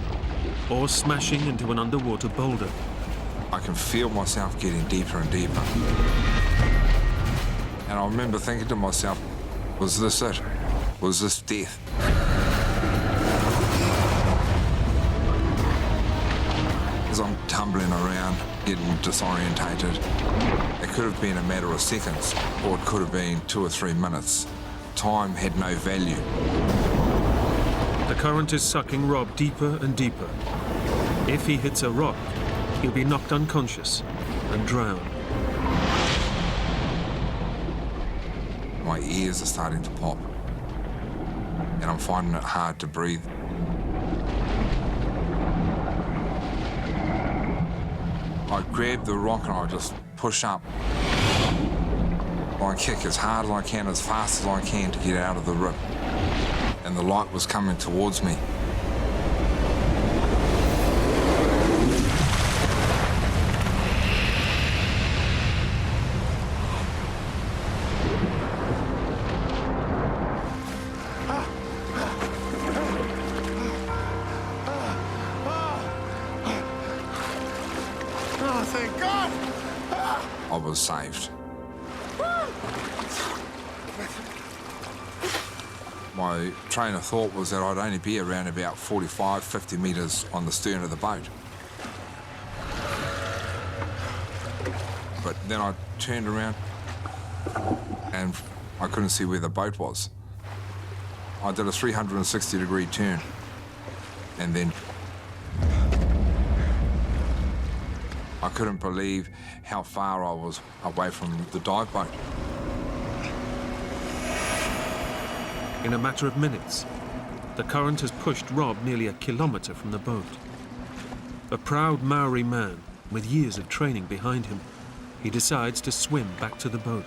or smashing into an underwater boulder. I can feel myself getting deeper and deeper. And I remember thinking to myself, was this it? Was this death? As I'm tumbling around, getting disorientated, it could have been a matter of seconds, or it could have been 2 or 3 minutes. Time had no value. The current is sucking Rob deeper and deeper. If he hits a rock, he'll be knocked unconscious and drown. My ears are starting to pop, and I'm finding it hard to breathe. I grab the rock and I just push up. I kick as hard as I can, as fast as I can to get out of the rip. And the light was coming towards me. Oh, thank God! I was saved. My train of thought was that I'd only be around about 45, 50 metres on the stern of the boat. But then I turned around and I couldn't see where the boat was. I did a 360-degree turn and then I couldn't believe how far I was away from the dive boat. In a matter of minutes, the current has pushed Rob nearly a kilometre from the boat. A proud Maori man with years of training behind him, he decides to swim back to the boat.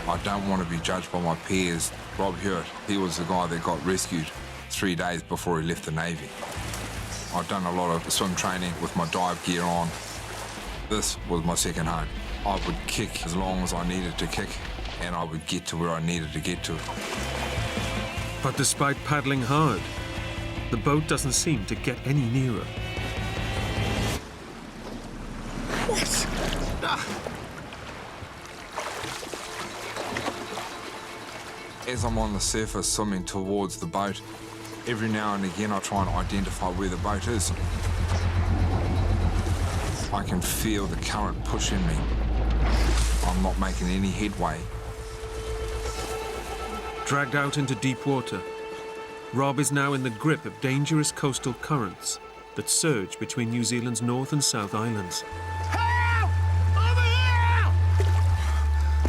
I don't want to be judged by my peers. Rob Hewitt, he was the guy that got rescued 3 days before he left the Navy. I've done a lot of swim training with my dive gear on. This was my second home. I would kick as long as I needed to kick, and I would get to where I needed to get to. But despite paddling hard, the boat doesn't seem to get any nearer. What? As I'm on the surface swimming towards the boat, every now and again I try and identify where the boat is. I can feel the current pushing me. I'm not making any headway. Dragged out into deep water, Rob is now in the grip of dangerous coastal currents that surge between New Zealand's North and South Islands. Help! Over here!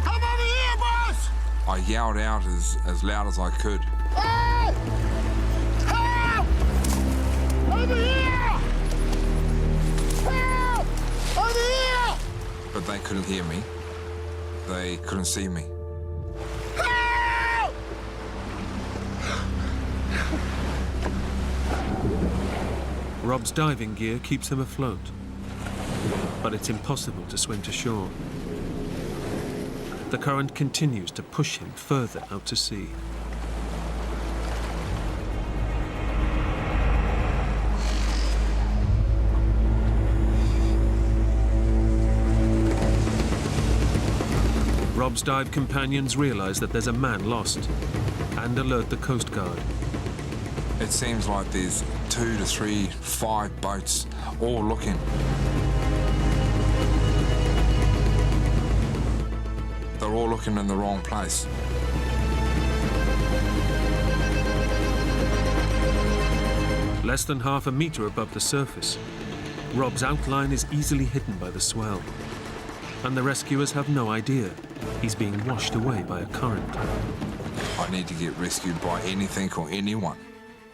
Come over here, boss! I yelled out as loud as I could. Help! Help! Over here! Help! Over here! But they couldn't hear me. They couldn't see me. Help! Rob's diving gear keeps him afloat, but it's impossible to swim to shore. The current continues to push him further out to sea. Rob's dive companions realize that there's a man lost and alert the Coast Guard. It seems like there's 2 to 3, 5 boats all looking. They're all looking in the wrong place. Less than half a meter above the surface, Rob's outline is easily hidden by the swell, and the rescuers have no idea he's being washed away by a current. I need to get rescued by anything or anyone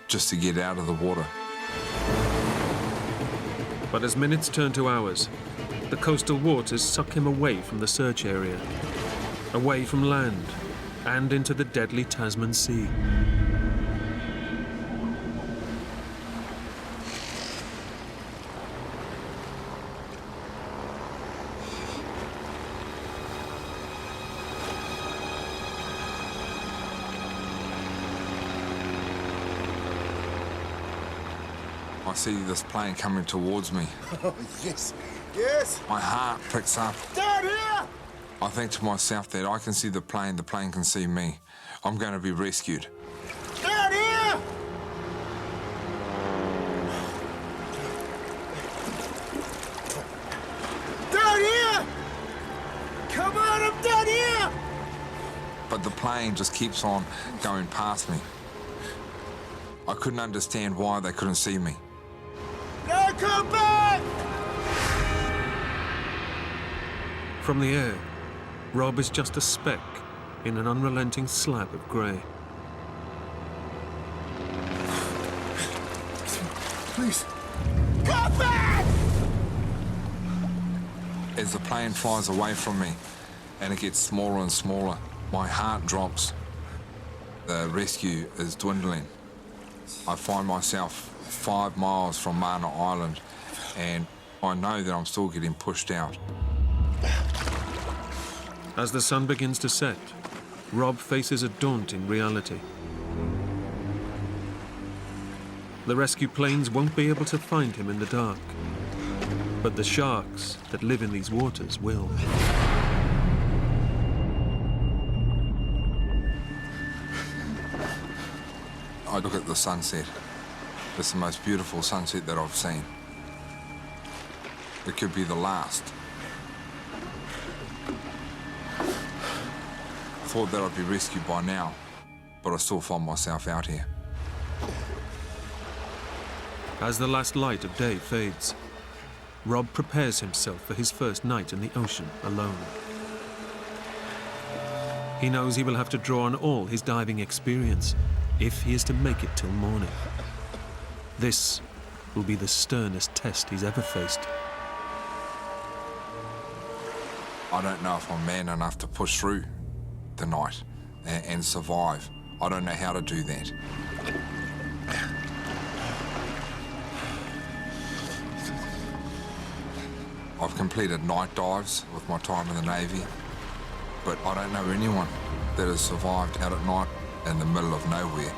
just to get out of the water. But as minutes turn to hours, the coastal waters suck him away from the search area, away from land, and into the deadly Tasman Sea. I see this plane coming towards me. Oh, yes, yes! My heart picks up. Down here! I think to myself that I can see the plane can see me. I'm going to be rescued. Down here! Down here! Come on, I'm down here! But the plane just keeps on going past me. I couldn't understand why they couldn't see me. Now come back! From the air, Rob is just a speck in an unrelenting slab of grey. Please, come back! As the plane flies away from me and it gets smaller and smaller, my heart drops. The rescue is dwindling. I find myself 5 miles from Mana Island, and I know that I'm still getting pushed out. As the sun begins to set, Rob faces a daunting reality. The rescue planes won't be able to find him in the dark, but the sharks that live in these waters will. I look at the sunset. It's the most beautiful sunset that I've seen. It could be the last. I thought that I'd be rescued by now, but I still find myself out here. As the last light of day fades, Rob prepares himself for his first night in the ocean alone. He knows he will have to draw on all his diving experience if he is to make it till morning. This will be the sternest test he's ever faced. I don't know if I'm man enough to push through the night and survive. I don't know how to do that. I've completed night dives with my time in the Navy, but I don't know anyone that has survived out at night in the middle of nowhere.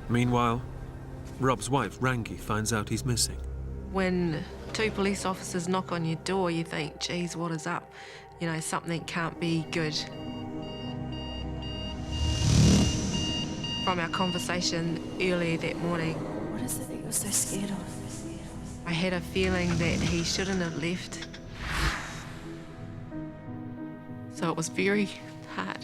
Meanwhile, Rob's wife, Rangi, finds out he's missing. When two police officers knock on your door, you think, geez, what is up? You know, something can't be good. From our conversation earlier that morning, What is it that you're so scared of? I had a feeling that he shouldn't have left. So it was very hard.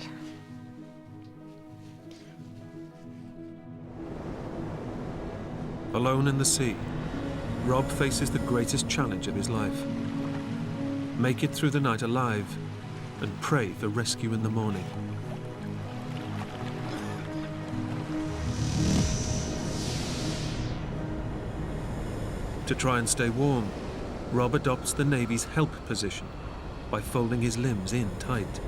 Alone in the sea, Rob faces the greatest challenge of his life. Make it through the night alive and pray for rescue in the morning. To try and stay warm, Rob adopts the Navy's help position by folding his limbs in tight.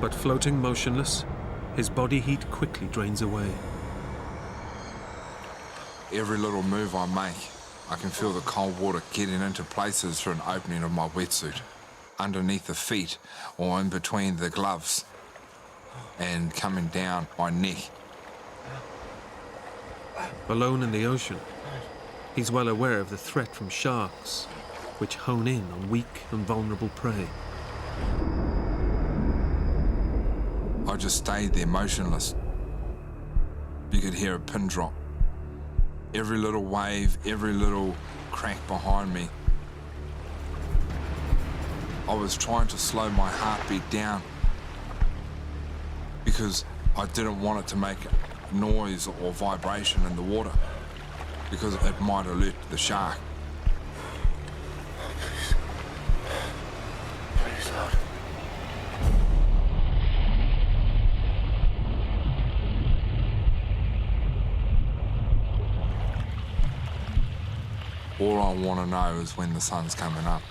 But floating motionless, his body heat quickly drains away. Every little move I make, I can feel the cold water getting into places through an opening of my wetsuit, underneath the feet or in between the gloves, and coming down my neck. Alone in the ocean, he's well aware of the threat from sharks, which hone in on weak and vulnerable prey. I just stayed there motionless. You could hear a pin drop. Every little wave, every little crack behind me. I was trying to slow my heartbeat down because I didn't want it to make noise or vibration in the water because it might alert the shark. Please, Lord. All I want to know is when the sun's coming up.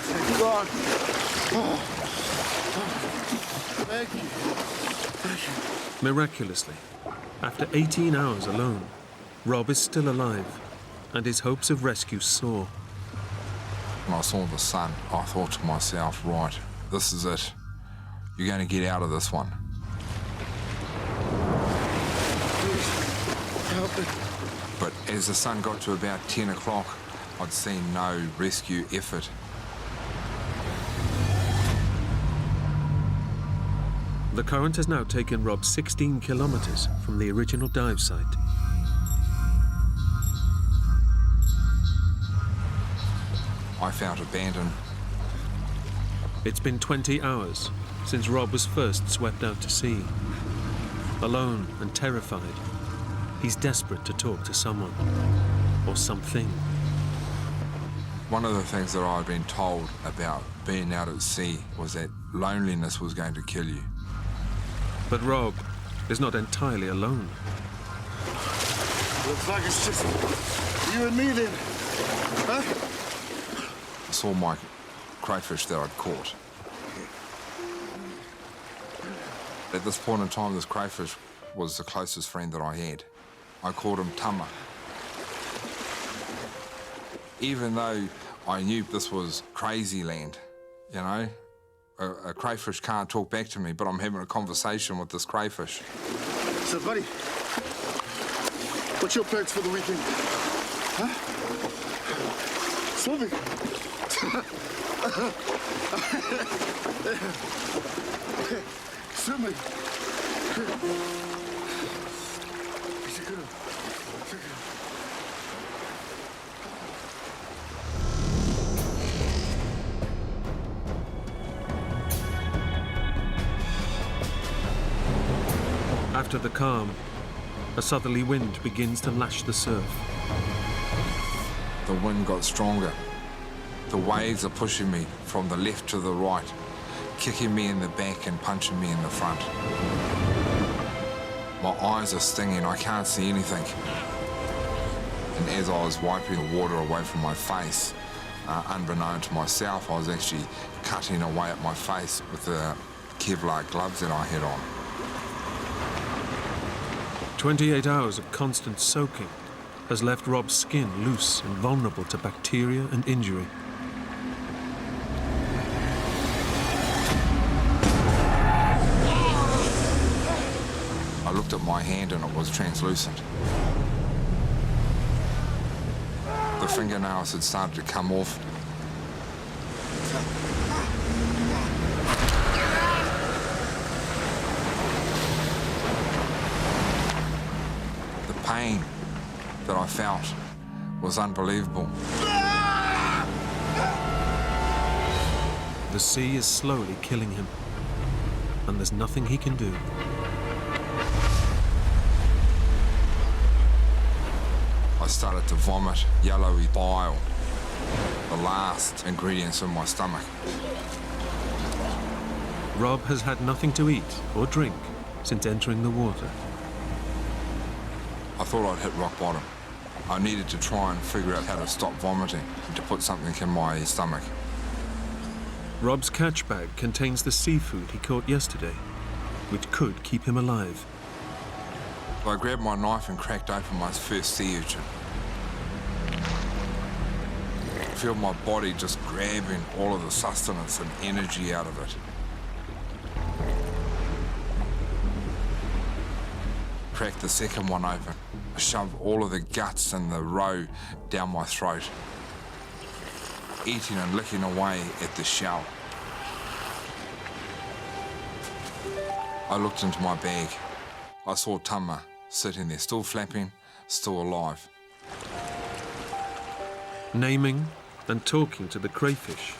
Thank God. Thank you. Thank you. Miraculously, after 18 hours alone, Rob is still alive, and his hopes of rescue soar. When I saw the sun, I thought to myself, right, this is it. You're going to get out of this one. Please, help me. But as the sun got to about 10 o'clock, I'd seen no rescue effort. The current has now taken Rob 16 kilometers from the original dive site. I felt abandoned. It's been 20 hours since Rob was first swept out to sea. Alone and terrified, he's desperate to talk to someone or something. One of the things that I'd been told about being out at sea was that loneliness was going to kill you. But Rob is not entirely alone. Looks like it's just you and me then, huh? I saw my crayfish that I'd caught. At this point in time, this crayfish was the closest friend that I had. I called him Tama. Even though I knew this was crazy land, you know, a crayfish can't talk back to me, but I'm having a conversation with this crayfish. So, buddy, what's your plans for the weekend? Huh? Swimming. Swimming. After the calm, a southerly wind begins to lash the surf. The wind got stronger. The waves are pushing me from the left to the right, kicking me in the back and punching me in the front. My eyes are stinging, I can't see anything. And as I was wiping the water away from my face, Unbeknown to myself, I was actually cutting away at my face with the Kevlar gloves that I had on. 28 hours of constant soaking has left Rob's skin loose and vulnerable to bacteria and injury. I looked at my hand and it was translucent. The fingernails had started to come off. The pain that I felt was unbelievable. The sea is slowly killing him, and there's nothing he can do. I started to vomit yellowy bile, the last ingredients in my stomach. Rob has had nothing to eat or drink since entering the water. I thought I'd hit rock bottom. I needed to try and figure out how to stop vomiting and to put something in my stomach. Rob's catch bag contains the seafood he caught yesterday, which could keep him alive. I grabbed my knife and cracked open my first sea urchin. I feel my body just grabbing all of the sustenance and energy out of it. Cracked the second one open. I shoved all of the guts and the roe down my throat, eating and licking away at the shell. I looked into my bag. I saw Tama sitting there, still flapping, still alive. Naming and talking to the crayfish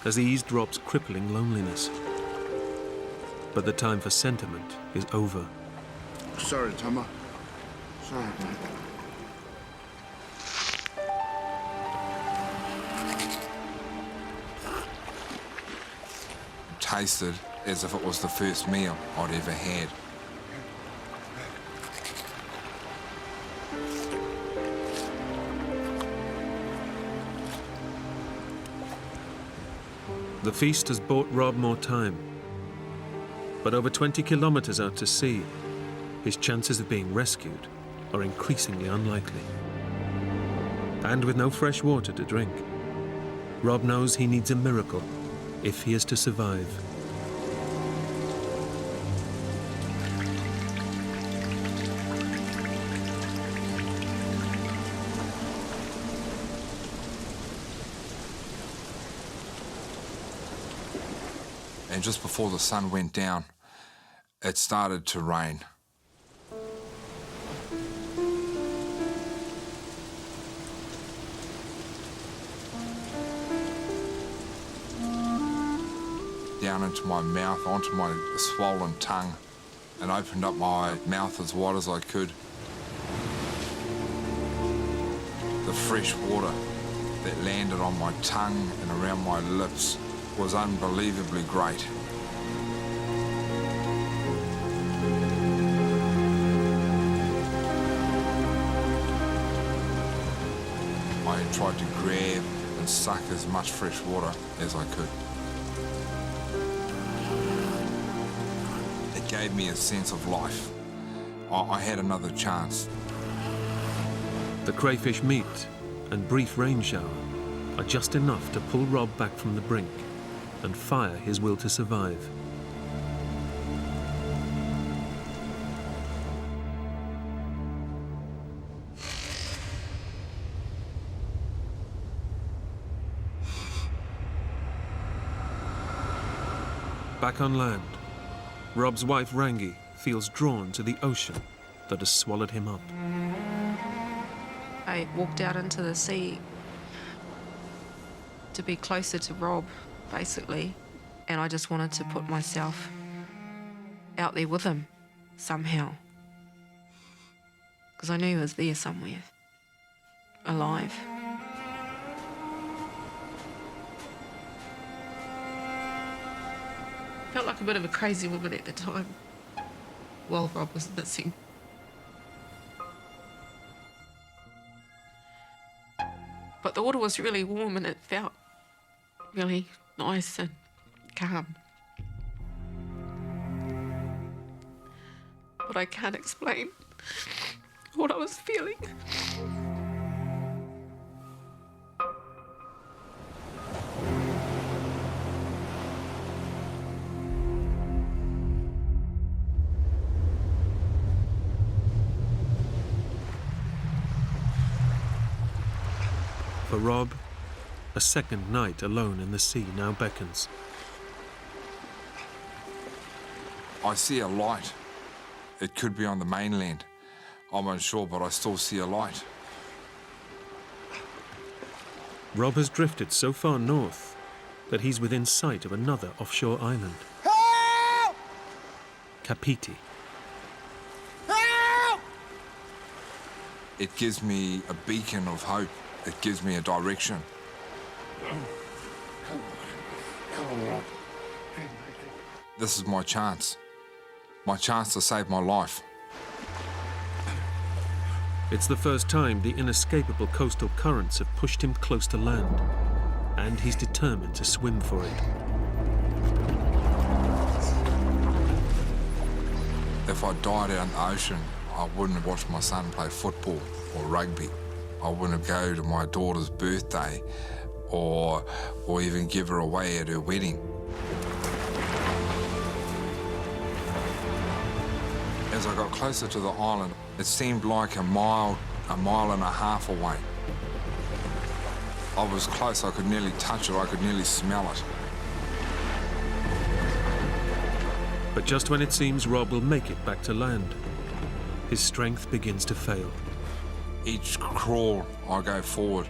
has eased Rob's crippling loneliness. But the time for sentiment is over. Sorry, Tama. Sorry, man. It tasted as if it was the first meal I'd ever had. The feast has bought Rob more time. But over 20 kilometers out to sea, his chances of being rescued are increasingly unlikely. And with no fresh water to drink, Rob knows he needs a miracle if he is to survive. And just before the sun went down, it started to rain. Down into my mouth, onto my swollen tongue, and opened up my mouth as wide as I could. The fresh water that landed on my tongue and around my lips was unbelievably great. I tried to grab and suck as much fresh water as I could. It gave me a sense of life. I had another chance. The crayfish meat and brief rain shower are just enough to pull Rob back from the brink and fire his will to survive. Back on land, Rob's wife Rangi feels drawn to the ocean that has swallowed him up. I walked out into the sea to be closer to Rob, basically, and I just wanted to put myself out there with him somehow, because I knew he was there somewhere, alive. Felt like a bit of a crazy woman at the time, while Rob was missing. But the water was really warm and it felt really nice and calm. But I can't explain what I was feeling. For Rob, a second night alone in the sea now beckons. I see a light. It could be on the mainland. I'm unsure, but I still see a light. Rob has drifted so far north that he's within sight of another offshore island. Help! Kapiti. Help! It gives me a beacon of hope. It gives me a direction. Come on, Rob. This is my chance. My chance to save my life. It's the first time the inescapable coastal currents have pushed him close to land, and he's determined to swim for it. If I died out in the ocean, I wouldn't have watched my son play football or rugby. I wouldn't go to my daughter's birthday or even give her away at her wedding. As I got closer to the island, it seemed like a mile and a half away. I was close, I could nearly touch it, I could nearly smell it. But just when it seems Rob will make it back to land, his strength begins to fail. Each crawl I go forward,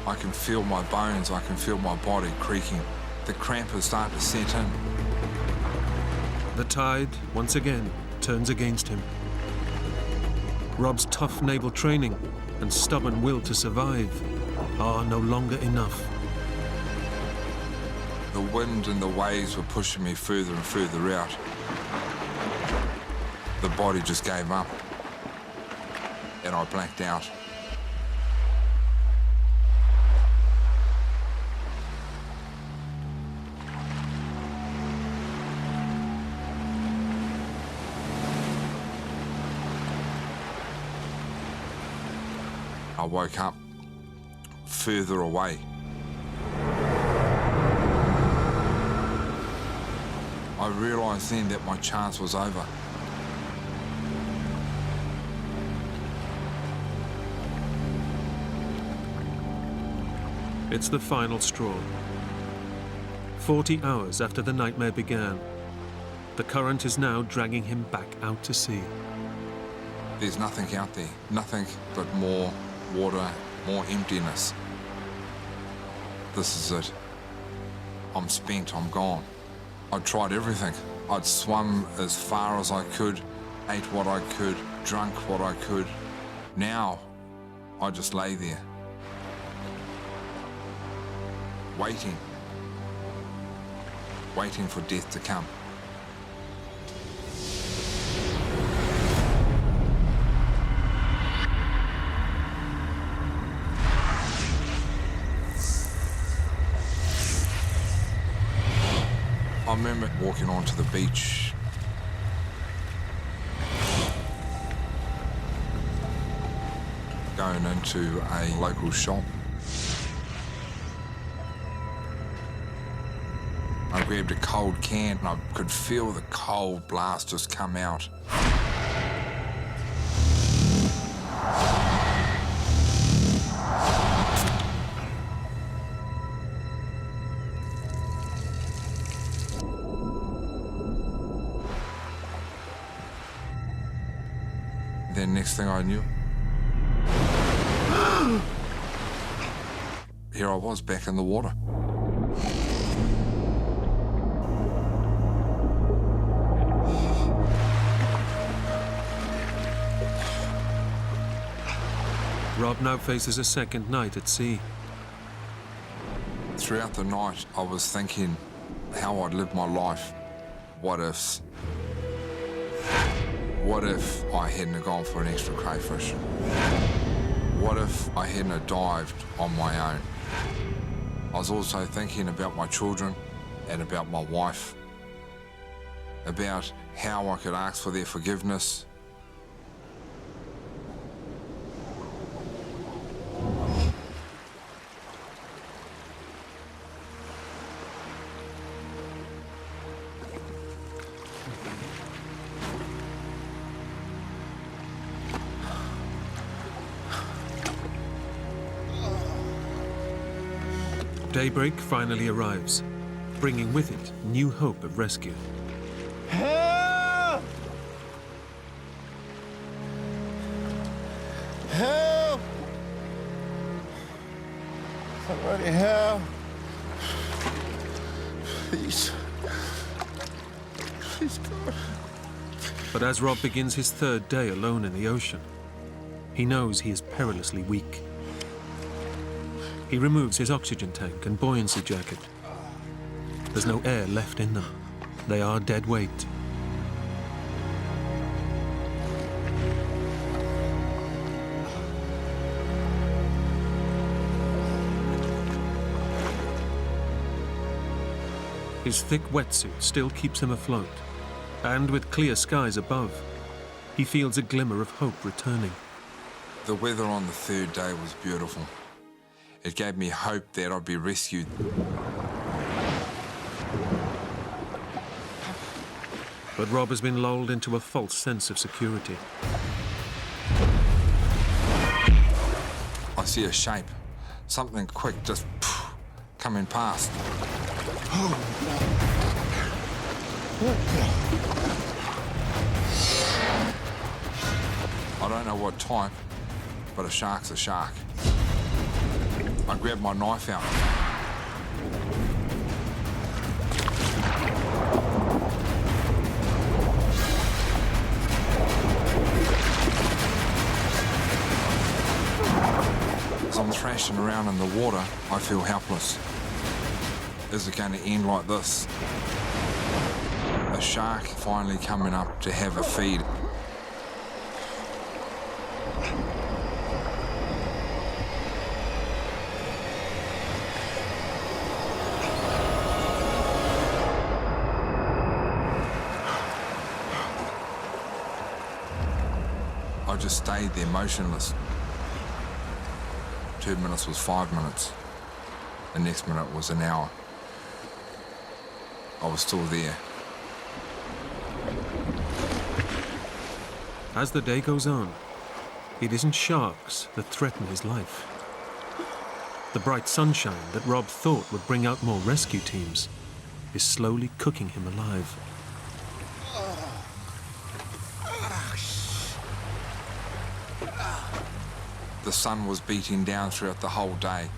I can feel my bones, I can feel my body creaking. The cramp is starting to set in. The tide, once again, turns against him. Rob's tough naval training and stubborn will to survive are no longer enough. The wind and the waves were pushing me further and further out. The body just gave up, and I blacked out. I woke up further away. I realised then that my chance was over. It's the final straw. 40 hours after the nightmare began, the current is now dragging him back out to sea. There's nothing out there, nothing but more water, more emptiness. This is it. I'm spent, I'm gone. I'd tried everything. I'd swum as far as I could, ate what I could, drunk what I could. Now, I just lay there, waiting for death to come. I remember walking onto the beach. Going into a local shop. I grabbed a cold can and I could feel the cold blast just come out. Then next thing I knew, here I was back in the water. Rob now faces a second night at sea. Throughout the night, I was thinking how I'd live my life. What ifs? What if I hadn't gone for an extra crayfish? What if I hadn't dived on my own? I was also thinking about my children and about my wife, about how I could ask for their forgiveness. Daybreak finally arrives, bringing with it new hope of rescue. Help! Help! Somebody help! Please. Please, God. But as Rob begins his third day alone in the ocean, he knows he is perilously weak. He removes his oxygen tank and buoyancy jacket. There's no air left in them. They are dead weight. His thick wetsuit still keeps him afloat, and with clear skies above, he feels a glimmer of hope returning. The weather on the third day was beautiful. It gave me hope that I'd be rescued. But Rob has been lulled into a false sense of security. I see a shape, something quick just coming past. I don't know what type, but a shark's a shark. I grabbed my knife out. As I'm thrashing around in the water, I feel helpless. Is it going to end like this? A shark finally coming up to have a feed. I just stayed there motionless. 2 minutes was 5 minutes. The next minute was an hour. I was still there. As the day goes on, it isn't sharks that threaten his life. The bright sunshine that Rob thought would bring out more rescue teams is slowly cooking him alive. The sun was beating down throughout the whole day.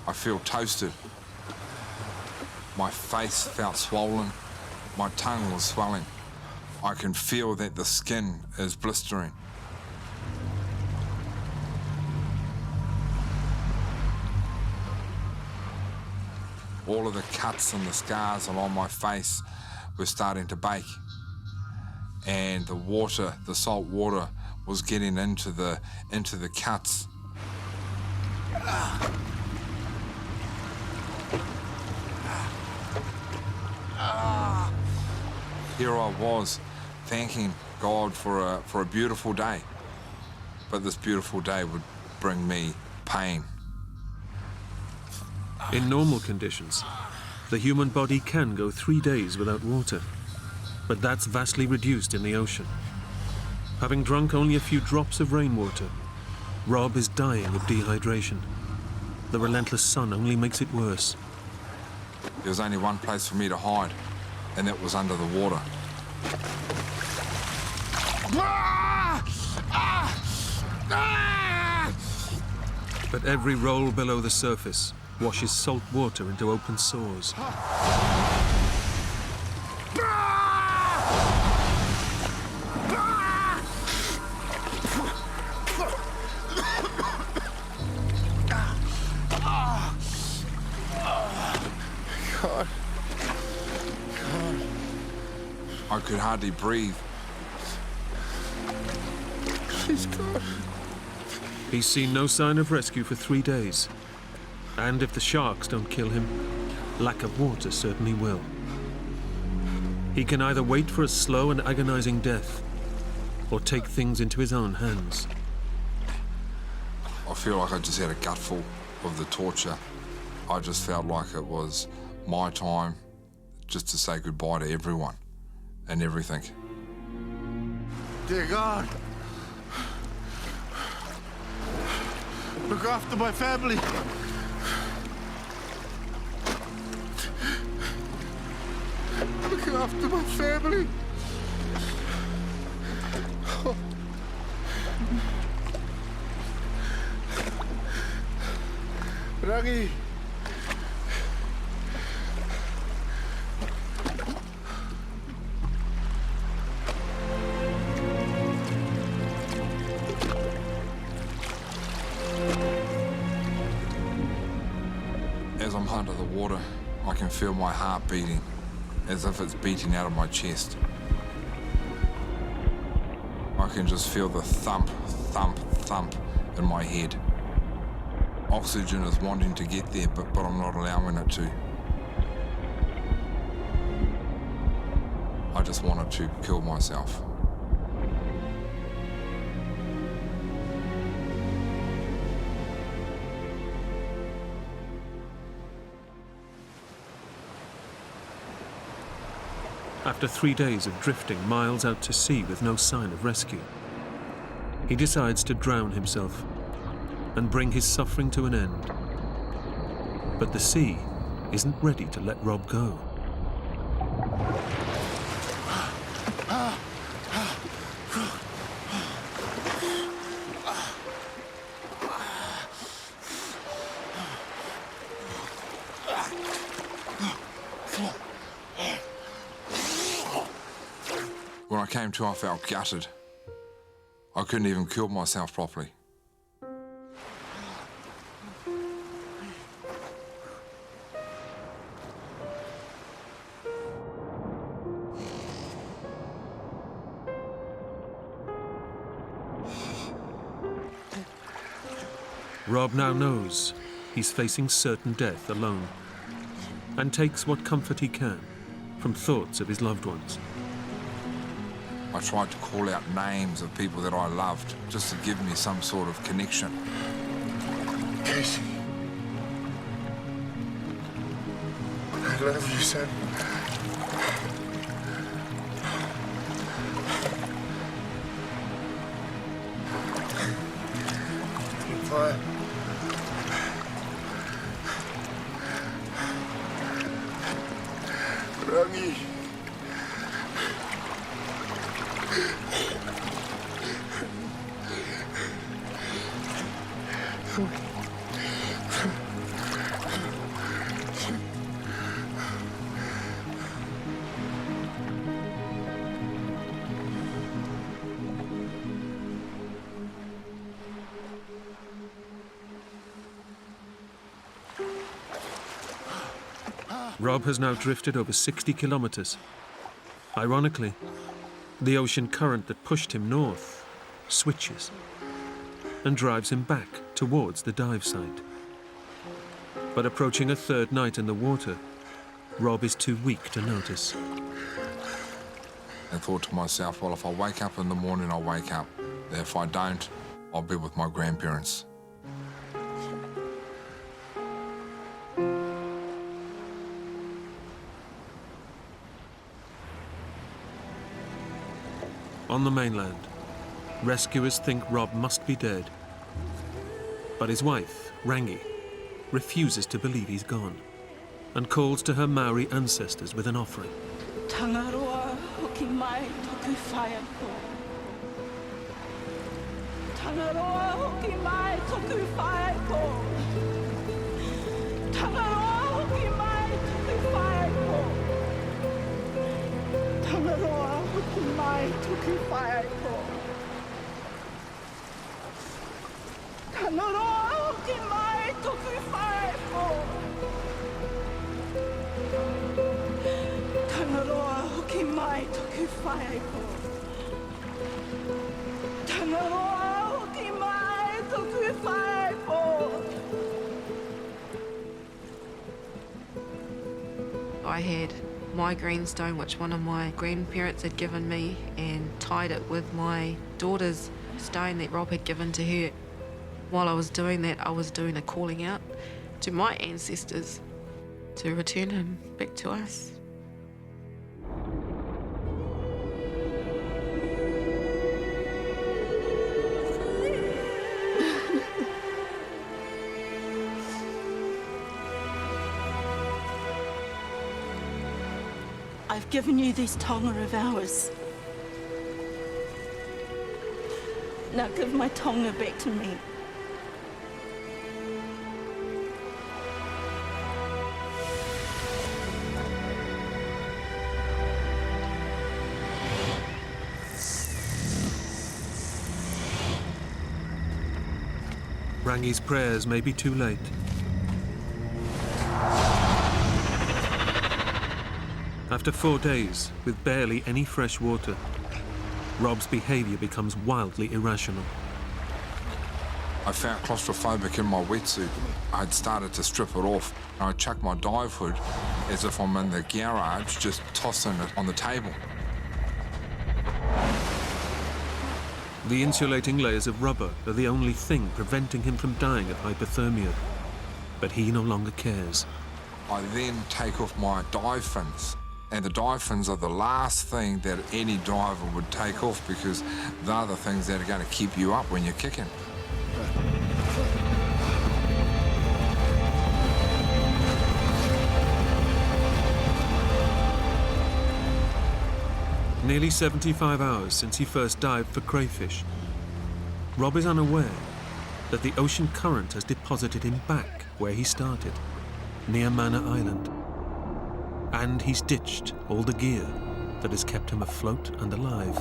I feel toasted. My face felt swollen. My tongue was swelling. I can feel that the skin is blistering. All of the cuts and the scars along my face were starting to bake. And the water, the salt water, was getting into the cuts. Here I was, thanking God for a beautiful day. But this beautiful day would bring me pain. In normal conditions, the human body can go 3 days without water, but that's vastly reduced in the ocean. Having drunk only a few drops of rainwater, Rob is dying of dehydration. The relentless sun only makes it worse. There was only one place for me to hide, and that was under the water. But every roll below the surface washes salt water into open sores. God. I could hardly breathe. Please, Please, God. He's seen no sign of rescue for 3 days. And if the sharks don't kill him, lack of water certainly will. He can either wait for a slow and agonizing death, or take things into his own hands. I feel like I just had a gutful of the torture. I just felt like it was my time just to say goodbye to everyone and everything. Dear God, look after my family. Look after my family. Oh. Rangi. As I'm under the water, I can feel my heart beating, as if it's beating out of my chest. I can just feel the thump, thump, thump in my head. Oxygen is wanting to get there, but I'm not allowing it to. I just wanted to kill myself. After 3 days of drifting miles out to sea with no sign of rescue, he decides to drown himself and bring his suffering to an end. But the sea isn't ready to let Rob go. When I came to, I felt gutted. I couldn't even kill myself properly. Rob now knows he's facing certain death alone, and takes what comfort he can from thoughts of his loved ones. I tried to call out names of people that I loved, just to give me some sort of connection. Casey. I love you, son. Keep quiet. Rangi. Rob has now drifted over 60 kilometers. Ironically, the ocean current that pushed him north switches and drives him back towards the dive site. But approaching a third night in the water, Rob is too weak to notice. I thought to myself, well, if I wake up in the morning, I'll wake up. If I don't, I'll be with my grandparents. On the mainland, rescuers think Rob must be dead. But his wife, Rangi, refuses to believe he's gone and calls to her Maori ancestors with an offering. Tangaroa hoki mai toku whaia ko. Tangaroa hoki mai toku whaia ko. Tangaroa hoki mai toku whaia ko. Tangaroa hoki mai toku whaia ko. Tangaroa hoki mai toku whaia ko. Tangaroa hoki mai toku whaia ko. Tangaroa I had my greenstone, which one of my grandparents had given me, and tied it with my daughter's stone that Rob had given to her. While I was doing that, I was doing a calling out to my ancestors to return him back to us. I've given you these tonga of ours. Now give my tonga back to me. Rangi's prayers may be too late. After 4 days, with barely any fresh water, Rob's behaviour becomes wildly irrational. I felt claustrophobic in my wetsuit. I'd started to strip it off. I chucked my dive hood as if I'm in the garage, just tossing it on the table. The insulating layers of rubber are the only thing preventing him from dying of hypothermia. But he no longer cares. I then take off my dive fins. And the dive fins are the last thing that any diver would take off because they're the things that are going to keep you up when you're kicking. Nearly 75 hours since he first dived for crayfish. Rob is unaware that the ocean current has deposited him back where he started, near Manor Island. And he's ditched all the gear that has kept him afloat and alive.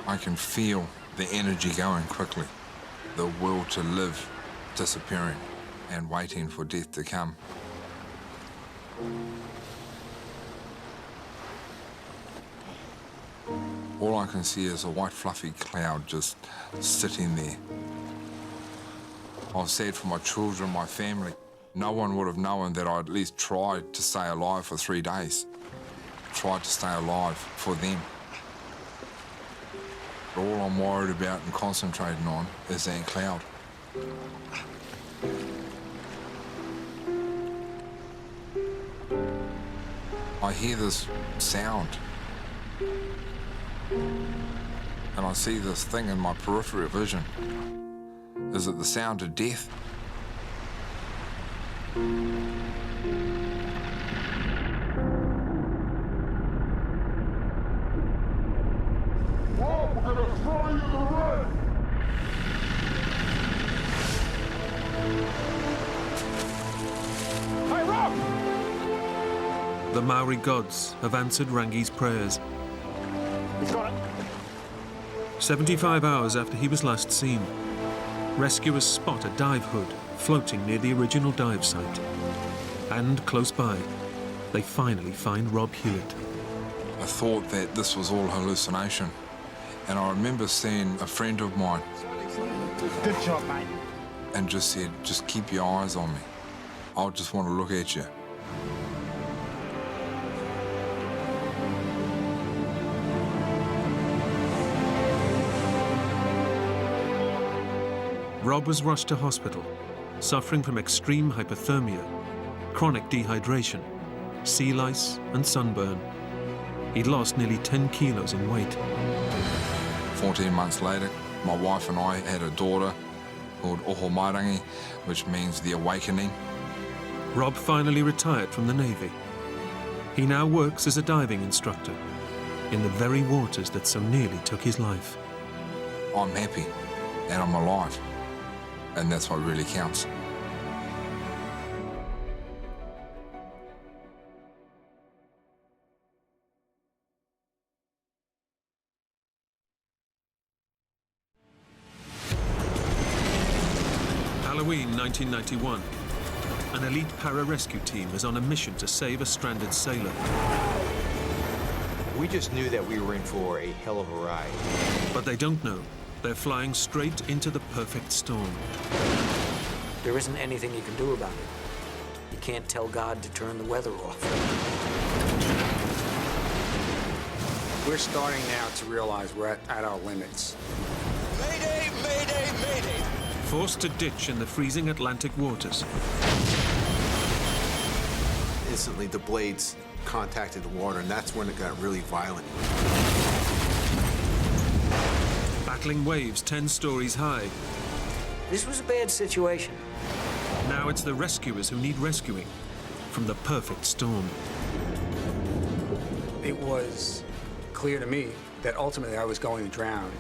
I can feel the energy going quickly, the will to live disappearing and waiting for death to come. All I can see is a white fluffy cloud just sitting there. I was sad for my children, my family. No one would have known that I at least tried to stay alive for 3 days. Tried to stay alive for them. But all I'm worried about and concentrating on is that cloud. I hear this sound. And I see this thing in my peripheral vision. Is it the sound of death? The Maori gods have answered Rangi's prayers. 75 hours after he was last seen, rescuers spot a dive hood floating near the original dive site. And close by, they finally find Rob Hewitt. I thought that this was all hallucination. And I remember seeing a friend of mine. Good job, mate. And just said, just keep your eyes on me. I just want to look at you. Rob was rushed to hospital, suffering from extreme hypothermia, chronic dehydration, sea lice and sunburn. He'd lost nearly 10 kilos in weight. 14 months later, my wife and I had a daughter called Oho Mairangi, which means the awakening. Rob finally retired from the Navy. He now works as a diving instructor in the very waters that so nearly took his life. I'm happy and I'm alive, and that's what really counts. Halloween 1991. An elite para-rescue team is on a mission to save a stranded sailor. We just knew that we were in for a hell of a ride. But they don't know They're flying straight into the perfect storm. There isn't anything you can do about it. You can't tell God to turn the weather off. We're starting now to realize we're at our limits. Mayday, mayday, mayday! Forced to ditch in the freezing Atlantic waters. Instantly, the blades contacted the water, and that's when it got really violent. Battling waves 10 stories high. This was a bad situation. Now it's the rescuers who need rescuing from the perfect storm. It was clear to me that ultimately I was going to drown.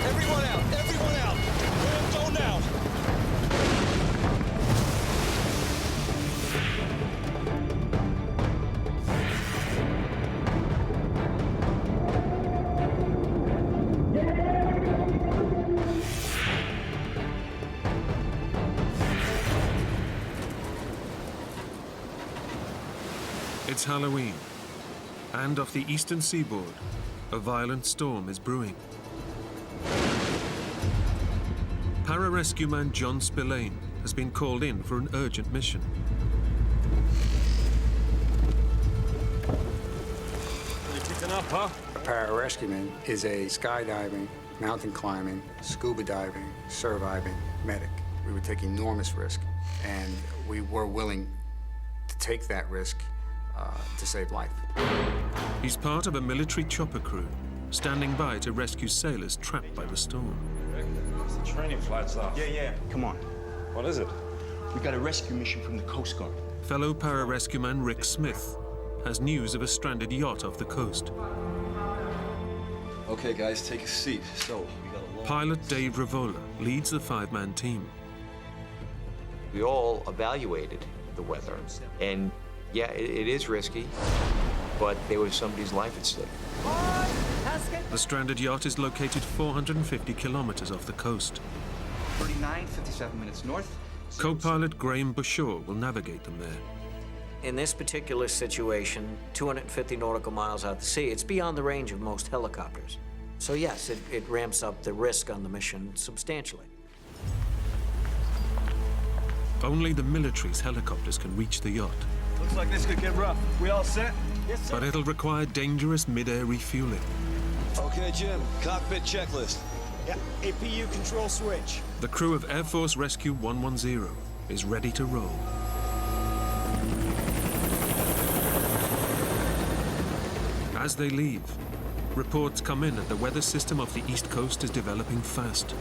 Everyone out! Everyone out! Go now! It's Halloween, and off the eastern seaboard, a violent storm is brewing. Pararescue man John Spillane has been called in for an urgent mission. You picking up, huh? A pararescueman is a skydiving, mountain climbing, scuba diving, surviving medic. We would take enormous risk, and we were willing to take that risk to save life. He's part of a military chopper crew, standing by to rescue sailors trapped by the storm. The training flight's off. Yeah. Come on. What is it? We got a rescue mission from the Coast Guard. Fellow pararescue man Rick Smith has news of a stranded yacht off the coast. Okay, guys, take a seat. So, we got a long... Pilot Dave Rivola leads the 5-man team. We all evaluated the weather, and yeah, it is risky, but there was somebody's life at stake. The stranded yacht is located 450 kilometers off the coast. 39, 57 minutes north. Co-pilot Graham Bushaw will navigate them there. In this particular situation, 250 nautical miles out to sea, it's beyond the range of most helicopters. So yes, it ramps up the risk on the mission substantially. Only the military's helicopters can reach the yacht. Looks like this could get rough. We all set? Yes, sir. But it'll require dangerous mid-air refueling. Okay, Jim. Cockpit checklist. Yeah, APU control switch. The crew of Air Force Rescue 110 is ready to roll. As they leave, reports come in that the weather system off the east coast is developing fast.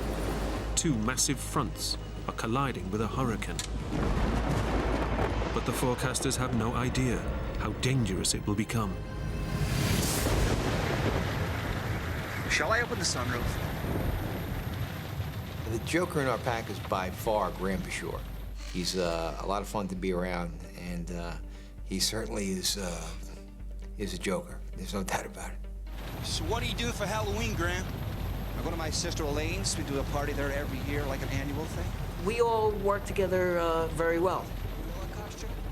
2 massive fronts are colliding with a hurricane. But the forecasters have no idea how dangerous it will become. Shall I open the sunroof? The joker in our pack is by far Graham Bushaw. He's a lot of fun to be around, and he certainly is a joker. There's no doubt about it. So what do you do for Halloween, Graham? I go to my sister Elaine's. We do a party there every year, like an annual thing. We all work together very well.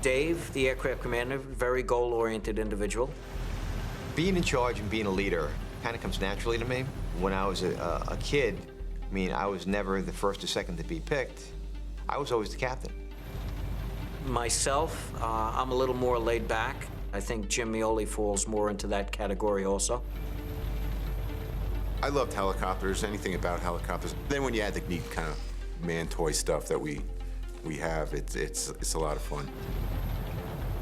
Dave, the aircraft commander, very goal-oriented individual. Being in charge and being a leader kind of comes naturally to me. When I was a kid, I mean, I was never the first or second to be picked. I was always the captain. Myself, I'm a little more laid back. I think Jim Mioli falls more into that category also. I loved helicopters, anything about helicopters. Then when you add the neat kind of man toy stuff that we have, it's a lot of fun.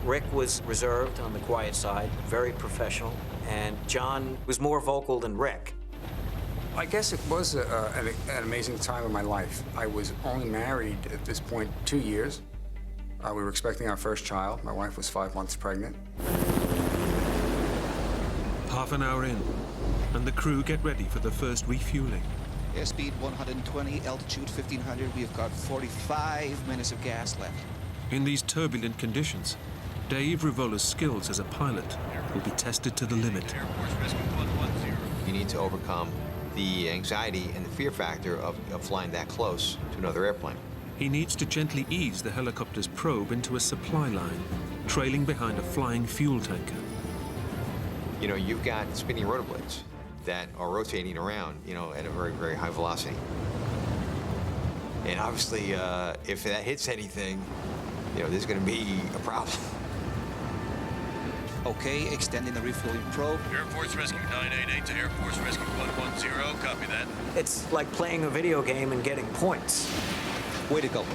Rick was reserved on the quiet side, very professional, and John was more vocal than Rick. I guess it was an amazing time in my life. I was only married at this point 2 years. We were expecting our first child. My wife was 5 months pregnant. Half an hour in, and the crew get ready for the first refueling. Airspeed 120, altitude 1500. We've got 45 minutes of gas left. In these turbulent conditions, Dave Rivola's skills as a pilot will be tested to the limit. You need to overcome the anxiety and the fear factor of flying that close to another airplane. He needs to gently ease the helicopter's probe into a supply line, trailing behind a flying fuel tanker. You know, you've got spinning rotor blades that are rotating around, you know, at a very, very high velocity. And obviously, if that hits anything, you know, there's going to be a problem. Okay, extending the refueling probe. Air Force Rescue 988 to Air Force Rescue 110, copy that. It's like playing a video game and getting points. Way to go.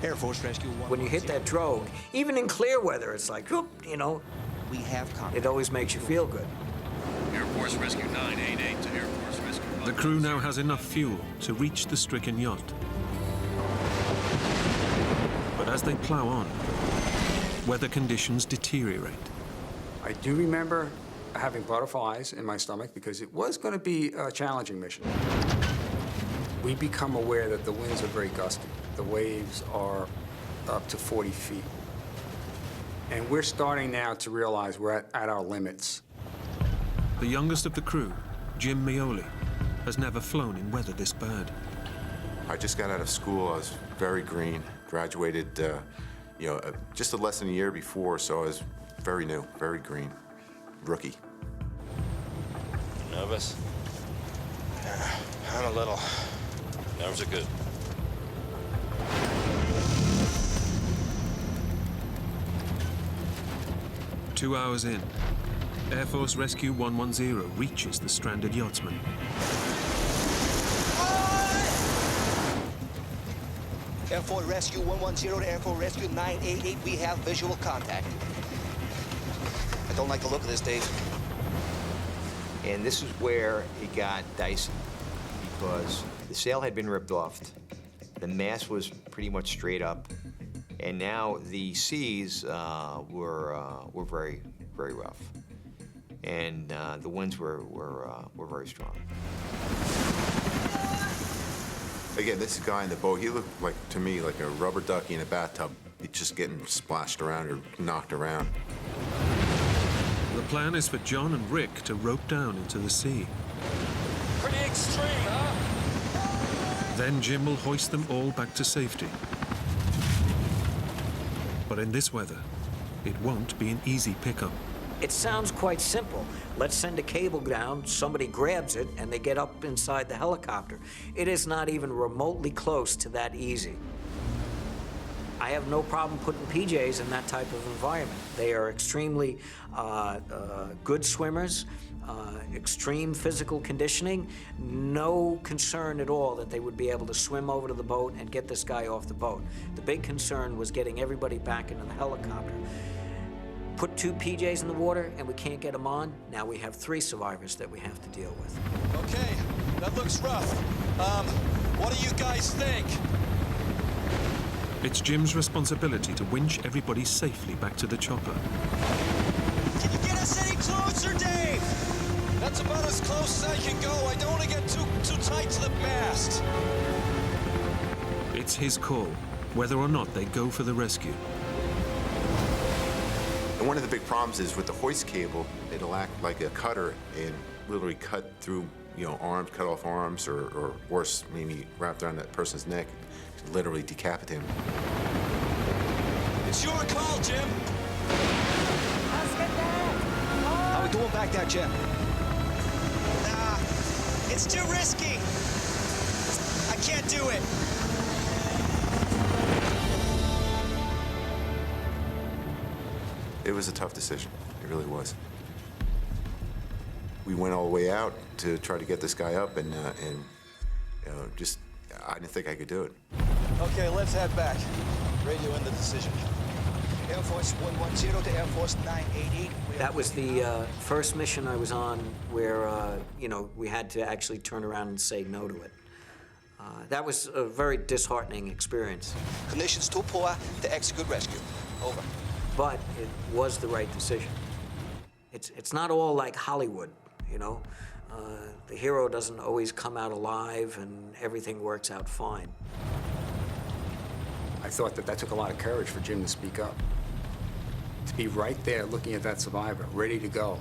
Air Force Rescue 110. When you hit that drogue, even in clear weather, it's like, whoop, you know. We have contact. It always makes you feel good. Air Force Rescue 988 to Air Force Rescue 110. The crew now has enough fuel to reach the stricken yacht. But as they plow on, weather conditions deteriorate. I do remember having butterflies in my stomach because it was going to be a challenging mission. We become aware that the winds are very gusty. The waves are up to 40 feet. And we're starting now to realize we're at our limits. The youngest of the crew, Jim Meoli, has never flown in weather this bad. I just got out of school. I was very green. Graduated, you know, just less than a year before, so I was very new, very green. Rookie. Nervous? I'm a little. Nerves are good. Two hours in, Air Force Rescue 110 reaches the stranded yachtsman. Air Force Rescue 110 to Air Force Rescue 988. We have visual contact. I don't like the look of this, Dave. And this is where it got dicey, because the sail had been ripped off, the mast was pretty much straight up, and now the seas were very, very rough, and the winds were very strong. Again, this guy in the boat, he looked like, to me, like a rubber ducky in a bathtub. He's just getting splashed around or knocked around. The plan is for John and Rick to rope down into the sea. Pretty extreme, huh? Then Jim will hoist them all back to safety. But in this weather, it won't be an easy pickup. It sounds quite simple. Let's send a cable down, somebody grabs it, and they get up inside the helicopter. It is not even remotely close to that easy. I have no problem putting PJs in that type of environment. They are extremely good swimmers, extreme physical conditioning, no concern at all that they would be able to swim over to the boat and get this guy off the boat. The big concern was getting everybody back into the helicopter. Put two PJs in the water and we can't get them on, now we have 3 survivors that we have to deal with. Okay, that looks rough. What do you guys think? It's Jim's responsibility to winch everybody safely back to the chopper. Can you get us any closer, Dave? That's about as close as I can go. I don't want to get too tight to the mast. It's his call, whether or not they go for the rescue. And one of the big problems is with the hoist cable, it'll act like a cutter and literally cut through, you know, arms, cut off arms, or worse, maybe wrapped around that person's neck, literally decapitate him. It's your call, Jim. How we doing back there, Jim? Nah, it's too risky. I can't do it. It was a tough decision. It really was. We went all the way out to try to get this guy up, and just, I didn't think I could do it. Okay, let's head back. Radio in the decision. Air Force 110 to Air Force 988. That was the first mission I was on where, you know, we had to actually turn around and say no to it. That was a very disheartening experience. Conditions too poor to execute rescue. Over. But it was the right decision. It's not all like Hollywood, you know? The hero doesn't always come out alive and everything works out fine. I thought that took a lot of courage for Jim to speak up. To be right there looking at that survivor, ready to go.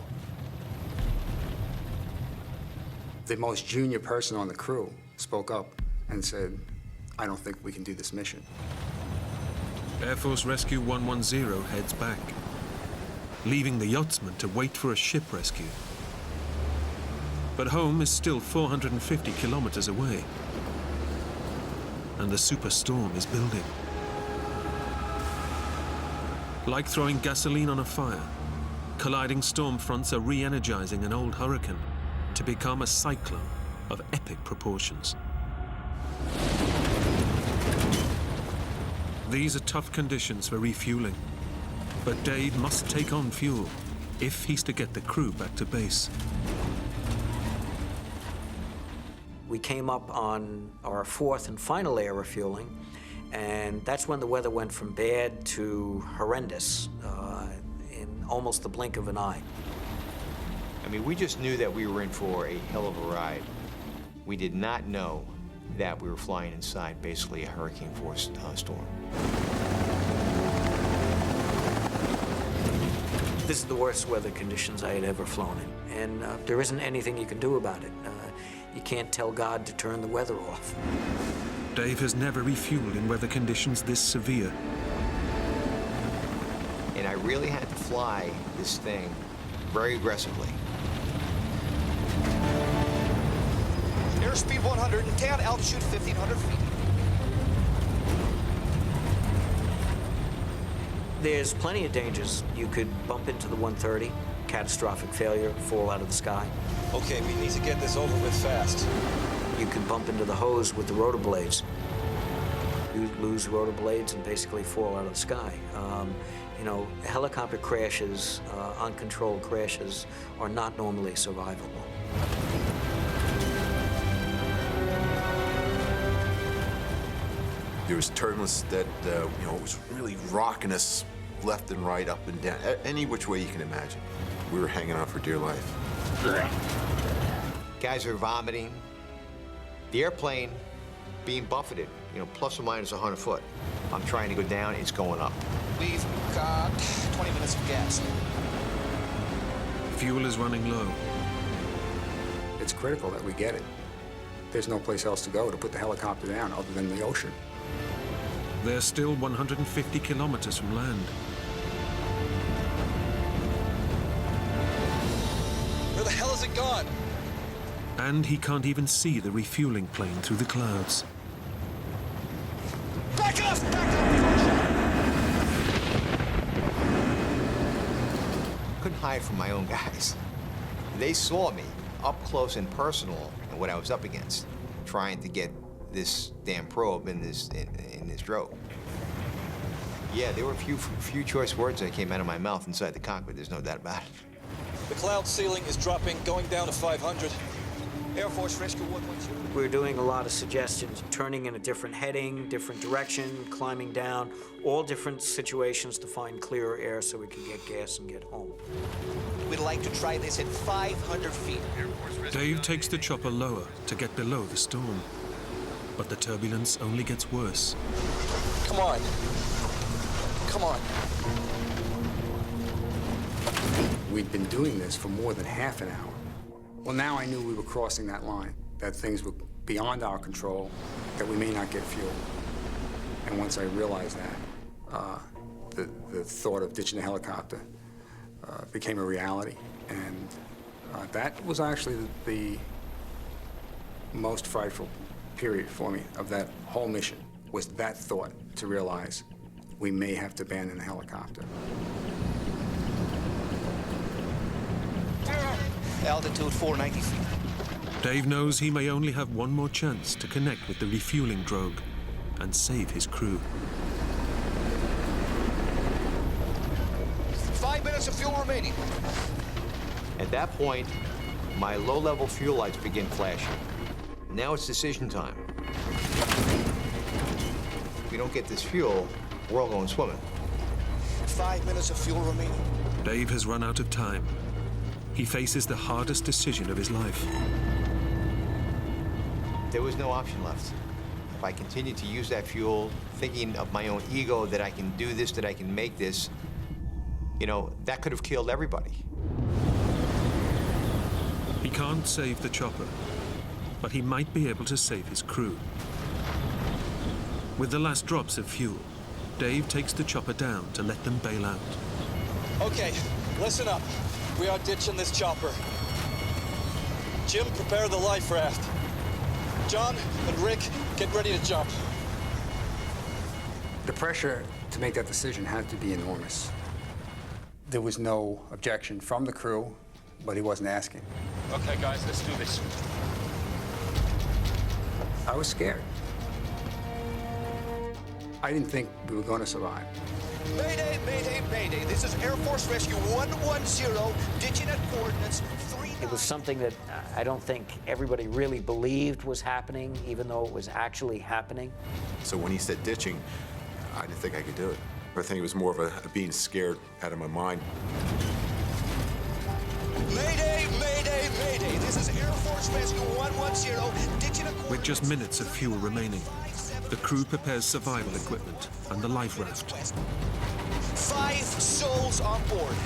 The most junior person on the crew spoke up and said, I don't think we can do this mission. Air Force Rescue 110 heads back, leaving the yachtsman to wait for a ship rescue. But home is still 450 kilometers away, and the superstorm is building. Like throwing gasoline on a fire, colliding storm fronts are re-energizing an old hurricane to become a cyclone of epic proportions. These are tough conditions for refueling, but Dave must take on fuel if he's to get the crew back to base. We came up on our fourth and final air refueling, and that's when the weather went from bad to horrendous in almost the blink of an eye. I mean, we just knew that we were in for a hell of a ride. We did not know that we were flying inside basically a hurricane-force storm. This is the worst weather conditions I had ever flown in, and there isn't anything you can do about it. You can't tell God to turn the weather off. Dave has never refueled in weather conditions this severe. And I really had to fly this thing very aggressively. Airspeed 110, altitude 1,500 feet. There's plenty of dangers. You could bump into the 130, catastrophic failure, fall out of the sky. Okay, we need to get this over with fast. You can bump into the hose with the rotor blades. You lose rotor blades and basically fall out of the sky. You know, helicopter crashes, uncontrolled crashes, are not normally survivable. There was turbulence that, you know, was really rocking us left and right, up and down, any which way you can imagine. We were hanging on for dear life. Guys are vomiting. The airplane being buffeted, you know, plus or minus 100 foot. I'm trying to go down, it's going up. We've got 20 minutes of gas. Fuel is running low. It's critical that we get it. There's no place else to go to put the helicopter down other than the ocean. They're still 150 kilometers from land. Where the hell is it gone? And he can't even see the refueling plane through the clouds. Back off! Back off! Couldn't hide from my own guys. They saw me up close and personal and what I was up against, trying to get this damn probe in this drogue. Yeah, there were a few choice words that came out of my mouth inside the cockpit. There's no doubt about it. The cloud ceiling is dropping, going down to 500. Air Force Rescue 112. We're doing a lot of suggestions, turning in a different heading, different direction, climbing down, all different situations to find clearer air so we can get gas and get home. We'd like to try this at 500 feet. Dave takes the chopper lower to get below the storm. But the turbulence only gets worse. Come on. Come on. We'd been doing this for more than half an hour. Well, now I knew we were crossing that line, that things were beyond our control, that we may not get fuel. And once I realized that, the thought of ditching the helicopter became a reality. And that was actually the most frightful period for me of that whole mission, was that thought to realize we may have to abandon the helicopter. Altitude 490 feet. Dave knows he may only have one more chance to connect with the refueling drogue and save his crew. 5 minutes of fuel remaining. At that point, my low-level fuel lights begin flashing. Now it's decision time. If we don't get this fuel, we're all going swimming. 5 minutes of fuel remaining. Dave has run out of time. He faces the hardest decision of his life. There was no option left. If I continued to use that fuel, thinking of my own ego that I can do this, that I can make this, you know, that could have killed everybody. He can't save the chopper, but he might be able to save his crew. With the last drops of fuel, Dave takes the chopper down to let them bail out. Okay, listen up. We are ditching this chopper. Jim, prepare the life raft. John and Rick, get ready to jump. The pressure to make that decision had to be enormous. There was no objection from the crew, but he wasn't asking. Okay, guys, let's do this. I was scared. I didn't think we were going to survive. Mayday, mayday, mayday. This is Air Force Rescue 110, ditching at coordinates 3. It was something that I don't think everybody really believed was happening, even though it was actually happening. So when he said ditching, I didn't think I could do it. I think it was more of a being scared out of my mind. Mayday, mayday, mayday. This is Air Force Rescue 110, ditching at coordinates. With just minutes of fuel remaining, the crew prepares survival equipment and the life raft. 5 souls on board.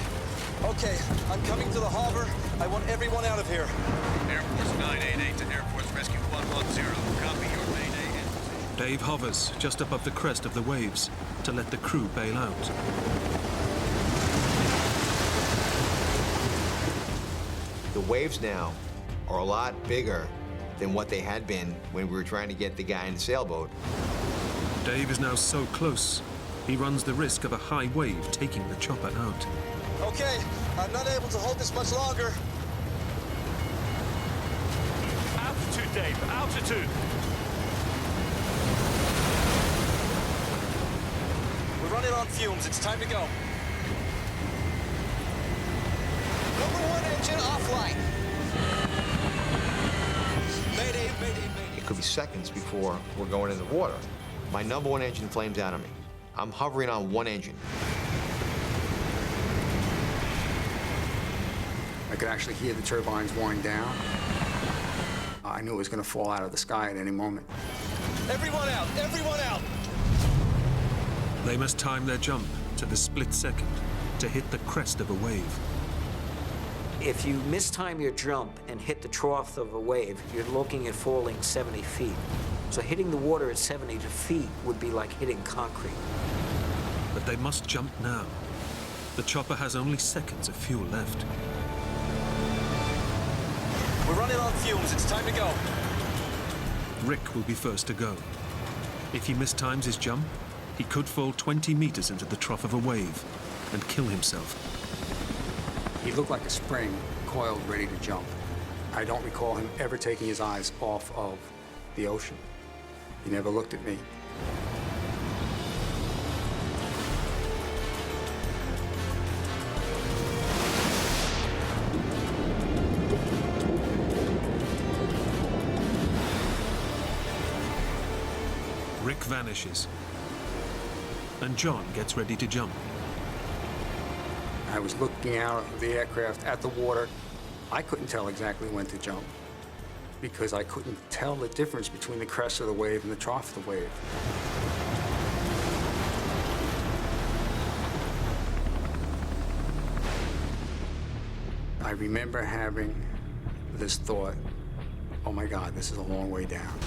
Okay, I'm coming to the harbor. I want everyone out of here. Air Force 988 to Air Force Rescue 110. Copy your mayday. Dave hovers just above the crest of the waves to let the crew bail out. The waves now are a lot bigger than what they had been when we were trying to get the guy in the sailboat. Dave is now so close, he runs the risk of a high wave taking the chopper out. Okay, I'm not able to hold this much longer. Altitude, Dave, altitude. We're running on fumes. It's time to go. Number 1 engine offline. Mayday, mayday, mayday. It could be seconds before we're going in the water. My number 1 engine flames out on me. I'm hovering on 1 engine. I could actually hear the turbines wind down. I knew it was going to fall out of the sky at any moment. Everyone out! Everyone out! They must time their jump to the split second to hit the crest of a wave. If you mistime your jump and hit the trough of a wave, you're looking at falling 70 feet. So hitting the water at 70 feet would be like hitting concrete. But they must jump now. The chopper has only seconds of fuel left. We're running on fumes. It's time to go. Rick will be first to go. If he mistimes his jump, he could fall 20 meters into the trough of a wave and kill himself. He looked like a spring, coiled, ready to jump. I don't recall him ever taking his eyes off of the ocean. He never looked at me. Rick vanishes, and John gets ready to jump. I was looking out of the aircraft at the water. I couldn't tell exactly when to jump because I couldn't tell the difference between the crest of the wave and the trough of the wave. I remember having this thought, oh my God, this is a long way down.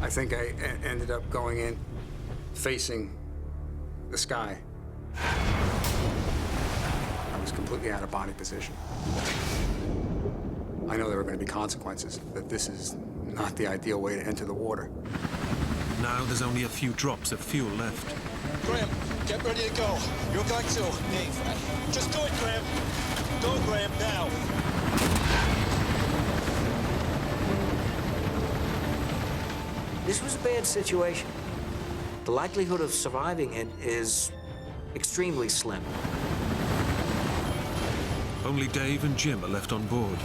I think I ended up going in facing the sky. I was completely out of body position. I know there were going to be consequences, that this is not the ideal way to enter the water. Now there's only a few drops of fuel left. Graham, get ready to go. You're going to. Dave, just do it, Graham. Go, Graham, now. This was a bad situation. The likelihood of surviving it is extremely slim. Only Dave and Jim are left on board.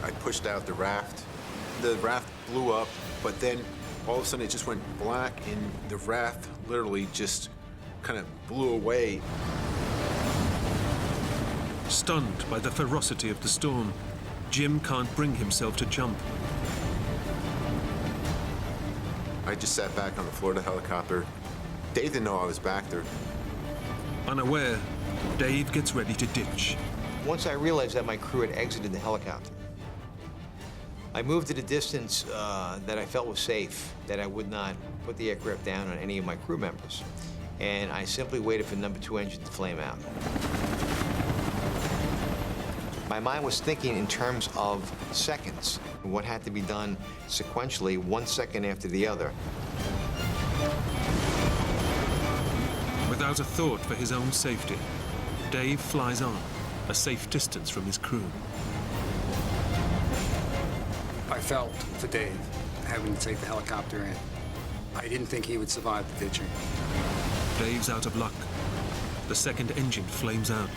I pushed out the raft. The raft blew up, but then all of a sudden it just went black and the raft literally just kind of blew away. Stunned by the ferocity of the storm, Jim can't bring himself to jump. I just sat back on the floor of the helicopter. Dave didn't know I was back there. Unaware, Dave gets ready to ditch. Once I realized that my crew had exited the helicopter, I moved at a distance that I felt was safe, that I would not put the aircraft down on any of my crew members. And I simply waited for number 2 engine to flame out. My mind was thinking in terms of seconds, what had to be done sequentially, 1 second after the other. Without a thought for his own safety, Dave flies on, a safe distance from his crew. I felt for Dave having to take the helicopter in. I didn't think he would survive the ditching. Dave's out of luck. The second engine flames out.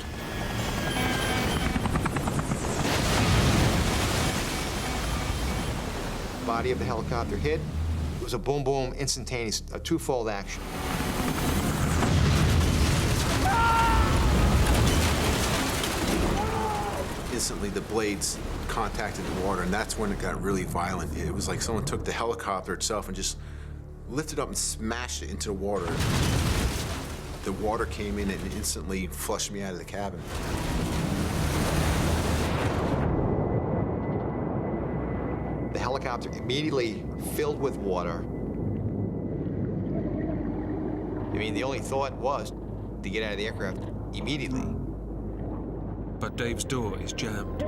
Body of the helicopter hit. It was a boom, boom, instantaneous, a twofold action. Instantly, the blades contacted the water, and that's when it got really violent. It was like someone took the helicopter itself and just lifted up and smashed it into the water. The water came in and instantly flushed me out of the cabin. The helicopter immediately filled with water. I mean, the only thought was to get out of the aircraft immediately. But Dave's door is jammed.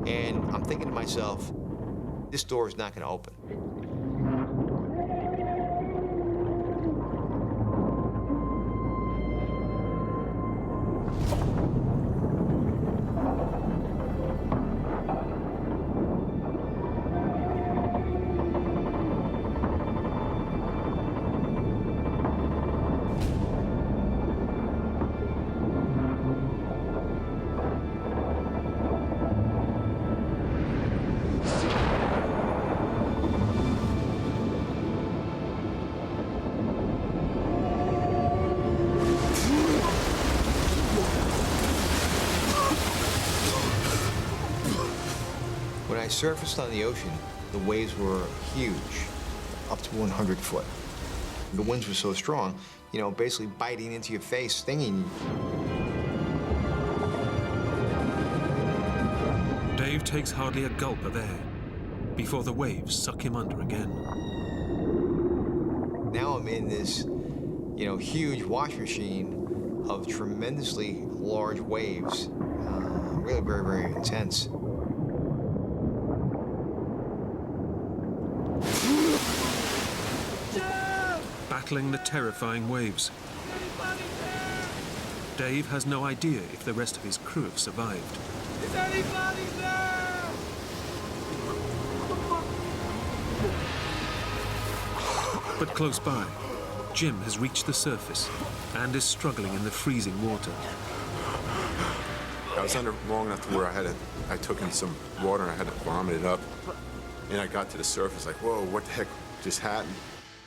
And I'm thinking to myself, this door is not going to open. When I surfaced on the ocean, the waves were huge, up to 100 foot. The winds were so strong, you know, basically biting into your face, stinging you. Dave takes hardly a gulp of air before the waves suck him under again. Now I'm in this, you know, huge wash machine of tremendously large waves, really very, very intense. Battling the terrifying waves. Dave has no idea if the rest of his crew have survived. Is anybody there? But close by, Jim has reached the surface and is struggling in the freezing water. I was under long enough to where I took in some water and I had to vomit it up. And I got to the surface like, whoa, what the heck just happened?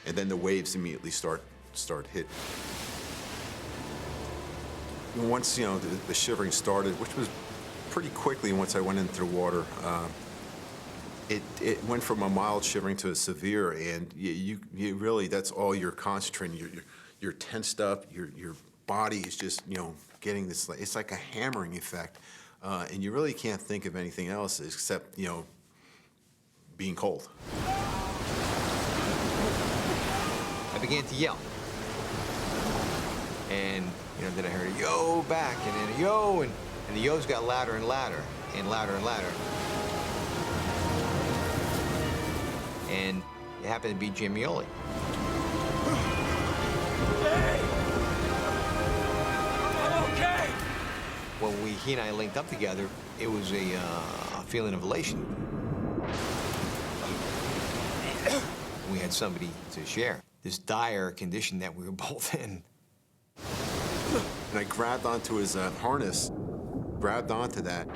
And then the waves immediately start hit. And once, you know, the shivering started, which was pretty quickly once I went into the water, it went from a mild shivering to a severe, and you really, that's all you're concentrating. You're tensed up, your body is just, you know, getting this, it's like a hammering effect, and you really can't think of anything else except, you know, being cold. I began to yell. And, you know, then I heard a yo back, and then a yo, and the yo's got louder and louder, and louder and louder. And it happened to be Jim Yoli. Hey! I'm okay! When he and I linked up together, it was a feeling of elation. We had somebody to share this dire condition that we were both in. And I grabbed onto his harness, grabbed onto that,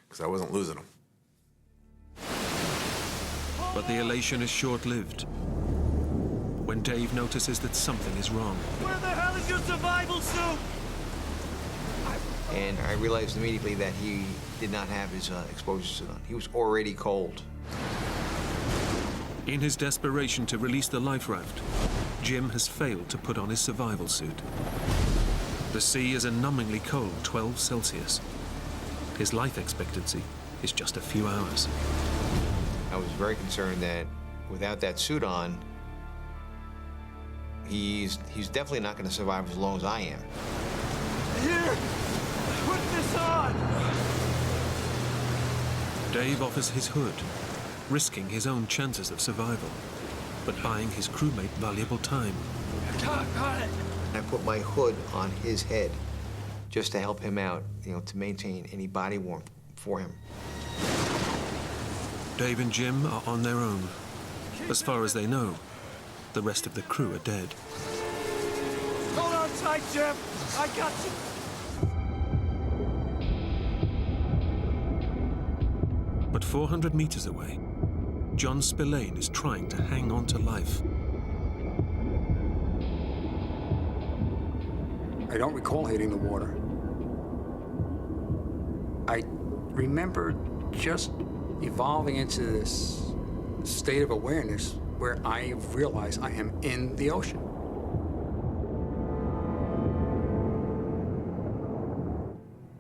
because I wasn't losing him. But the elation is short-lived. When Dave notices that something is wrong. Where the hell is your survival suit? And I realized immediately that he did not have his exposure suit on. He was already cold. In his desperation to release the life raft, Jim has failed to put on his survival suit. The sea is a numbingly cold 12 Celsius. His life expectancy is just a few hours. I was very concerned that without that suit on, he's definitely not going to survive as long as I am. Here! Put this on! Dave offers his hood, risking his own chances of survival, but buying his crewmate valuable time. Got it! I put my hood on his head just to help him out, you know, to maintain any body warmth for him. Dave and Jim are on their own. As far as they know, the rest of the crew are dead. Hold on tight, Jim! I got you! But 400 meters away, John Spillane is trying to hang on to life. I don't recall hitting the water. I remember just evolving into this state of awareness where I realize I am in the ocean.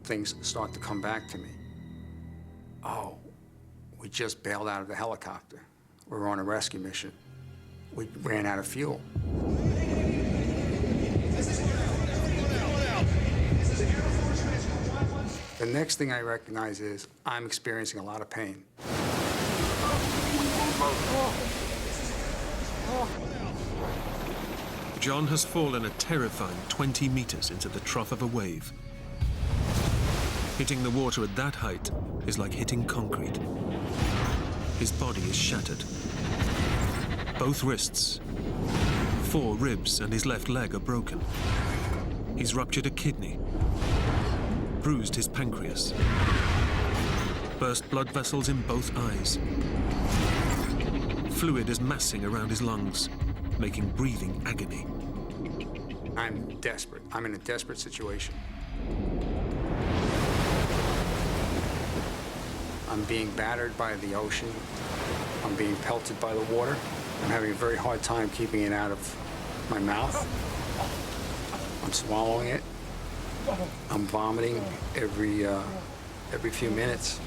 Things start to come back to me. Oh, we just bailed out of the helicopter. We were on a rescue mission. We ran out of fuel. The next thing I recognize is I'm experiencing a lot of pain. John has fallen a terrifying 20 meters into the trough of a wave. Hitting the water at that height is like hitting concrete. His body is shattered. Both wrists, 4 ribs, and his left leg are broken. He's ruptured a kidney, bruised his pancreas, burst blood vessels in both eyes. Fluid is massing around his lungs, making breathing agony. I'm desperate. I'm in a desperate situation. I'm being battered by the ocean. I'm being pelted by the water. I'm having a very hard time keeping it out of my mouth. I'm swallowing it. I'm vomiting every few minutes.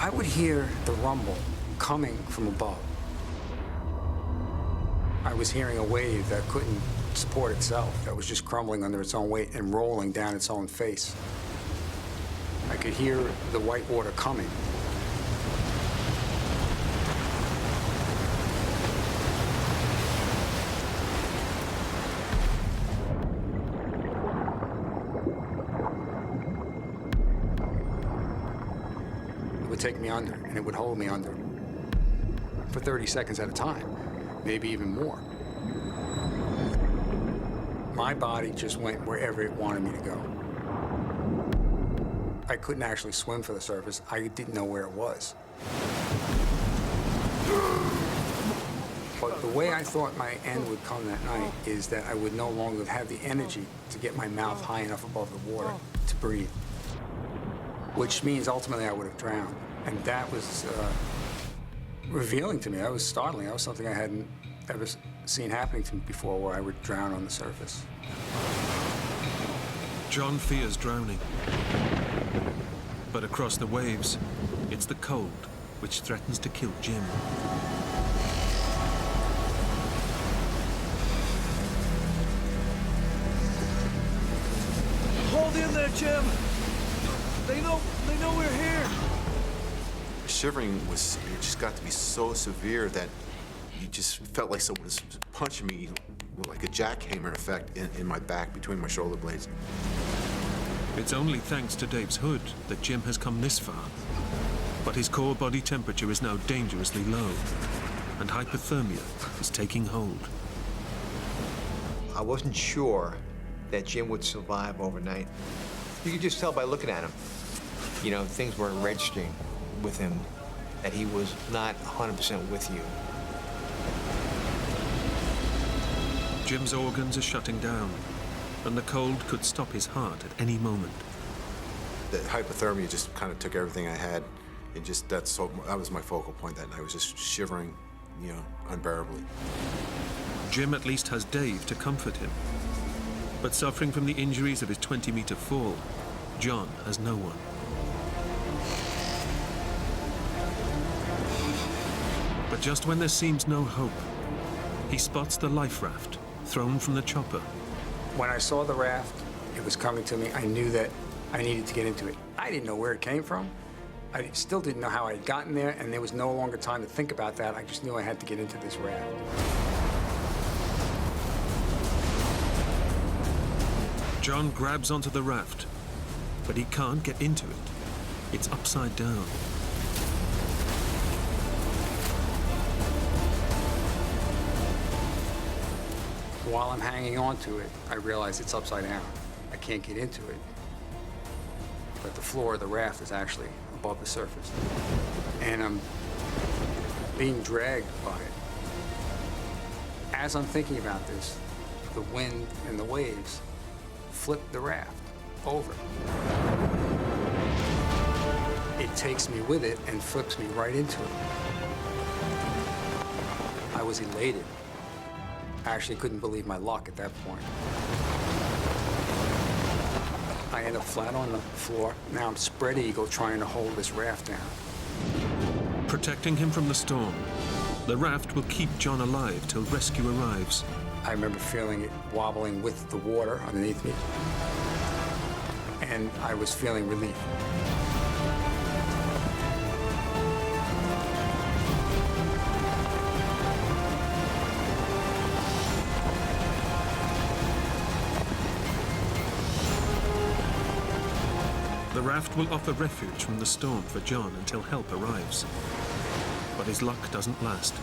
I would hear the rumble coming from above. I was hearing a wave that couldn't support itself, that was just crumbling under its own weight and rolling down its own face. I could hear the white water coming. It would take me under, and it would hold me under for 30 seconds at a time, maybe even more. My body just went wherever it wanted me to go. I couldn't actually swim for the surface. I didn't know where it was. But the way I thought my end would come that night is that I would no longer have the energy to get my mouth high enough above the water to breathe, which means ultimately I would have drowned. And that was revealing to me. That was startling. That was something I hadn't ever seen happening to me before, where I would drown on the surface. John fears drowning. But across the waves, it's the cold which threatens to kill Jim. Hold in there, Jim. They know we're here. The shivering it just got to be so severe that you just felt like someone was punching me like a jackhammer effect in my back between my shoulder blades. It's only thanks to Dave's hood that Jim has come this far. But his core body temperature is now dangerously low, and hypothermia is taking hold. I wasn't sure that Jim would survive overnight. You could just tell by looking at him. You know, things weren't registering with him, that he was not 100% with you. Jim's organs are shutting down, and the cold could stop his heart at any moment. The hypothermia just kind of took everything I had, It just, that was my focal point that night. I was just shivering, you know, unbearably. Jim at least has Dave to comfort him. But suffering from the injuries of his 20-meter fall, John has no one. But just when there seems no hope, he spots the life raft thrown from the chopper. When I saw the raft, it was coming to me. I knew that I needed to get into it. I didn't know where it came from. I still didn't know how I had gotten there, and there was no longer time to think about that. I just knew I had to get into this raft. John grabs onto the raft, but he can't get into it. It's upside down. While I'm hanging on to it, I realize it's upside down. I can't get into it. But the floor of the raft is actually above the surface. And I'm being dragged by it. As I'm thinking about this, the wind and the waves flip the raft over. It takes me with it and flips me right into it. I was elated. I actually couldn't believe my luck at that point. I end up flat on the floor. Now I'm spread eagle trying to hold this raft down. Protecting him from the storm, the raft will keep John alive till rescue arrives. I remember feeling it wobbling with the water underneath me, and I was feeling relief. The raft will offer refuge from the storm for John until help arrives. But his luck doesn't last.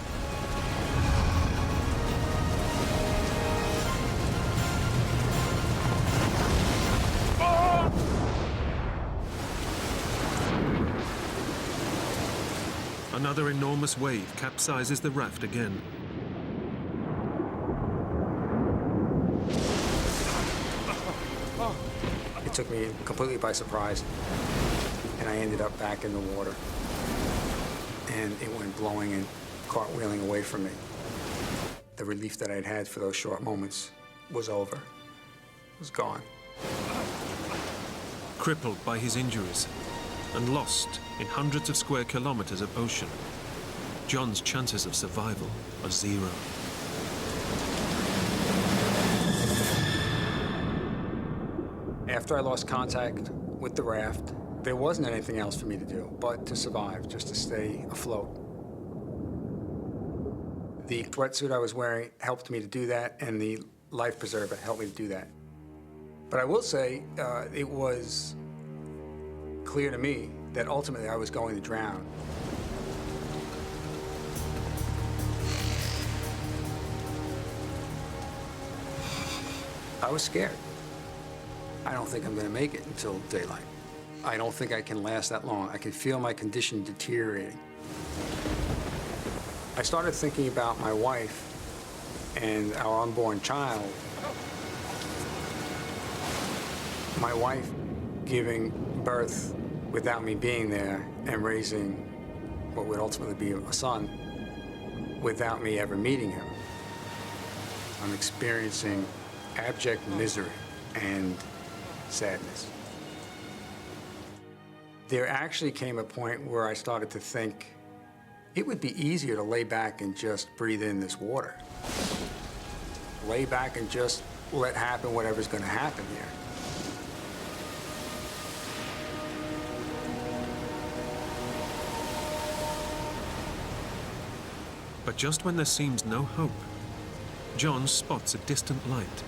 Another enormous wave capsizes the raft again. It took me completely by surprise, and I ended up back in the water. And it went blowing and cartwheeling away from me. The relief that I'd had for those short moments was over. It was gone. Crippled by his injuries and lost in hundreds of square kilometers of ocean, John's chances of survival are zero. After I lost contact with the raft, there wasn't anything else for me to do but to survive, just to stay afloat. The wetsuit I was wearing helped me to do that, and the life preserver helped me to do that. But I will say, it was clear to me that ultimately I was going to drown. I was scared. I don't think I'm going to make it until daylight. I don't think I can last that long. I can feel my condition deteriorating. I started thinking about my wife and our unborn child. My wife giving birth without me being there and raising what would ultimately be a son without me ever meeting him. I'm experiencing abject misery and sadness. There actually came a point where I started to think it would be easier to lay back and just breathe in this water. Lay back and just let happen whatever's going to happen here. But just when there seems no hope, John spots a distant light.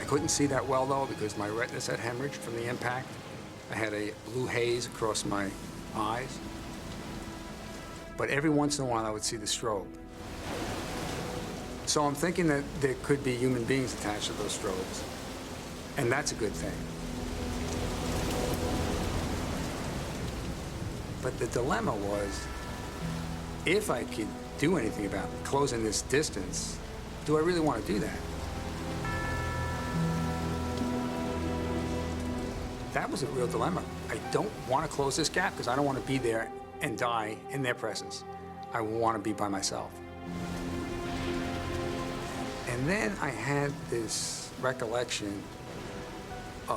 I couldn't see that well, though, because my retinas had hemorrhaged from the impact. I had a blue haze across my eyes. But every once in a while, I would see the strobe. So I'm thinking that there could be human beings attached to those strobes. And that's a good thing. But the dilemma was, if I could do anything about closing this distance, do I really want to do that? That was a real dilemma. I don't want to close this gap because I don't want to be there and die in their presence. I want to be by myself. And then I had this recollection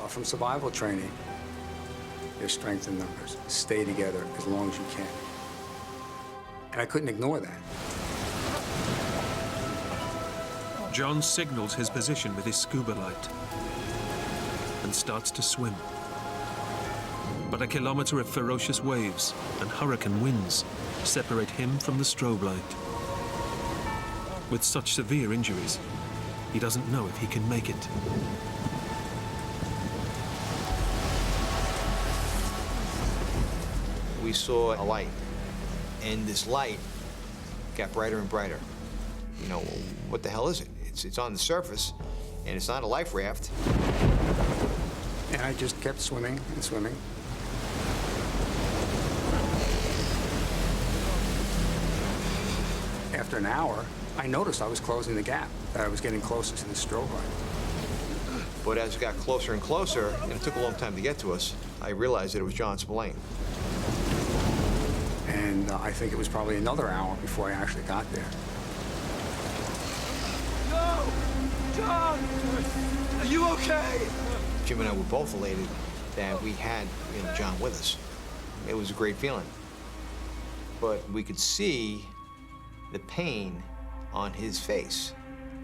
from survival training. There's strength in numbers. Stay together as long as you can. And I couldn't ignore that. John signals his position with his scuba light and starts to swim. But a kilometer of ferocious waves and hurricane winds separate him from the strobe light. With such severe injuries, he doesn't know if he can make it. We saw a light, and this light got brighter and brighter. You know, what the hell is it? It's on the surface, and it's not a life raft. And I just kept swimming and swimming. After an hour, I noticed I was closing the gap, that I was getting closer to the strobe light. But as it got closer and closer, and it took a long time to get to us, I realized that it was John Spillane. And I think it was probably another hour before I actually got there. No! John! Are you okay? Jim and I were both elated that we had, John with us. It was a great feeling. But we could see the pain on his face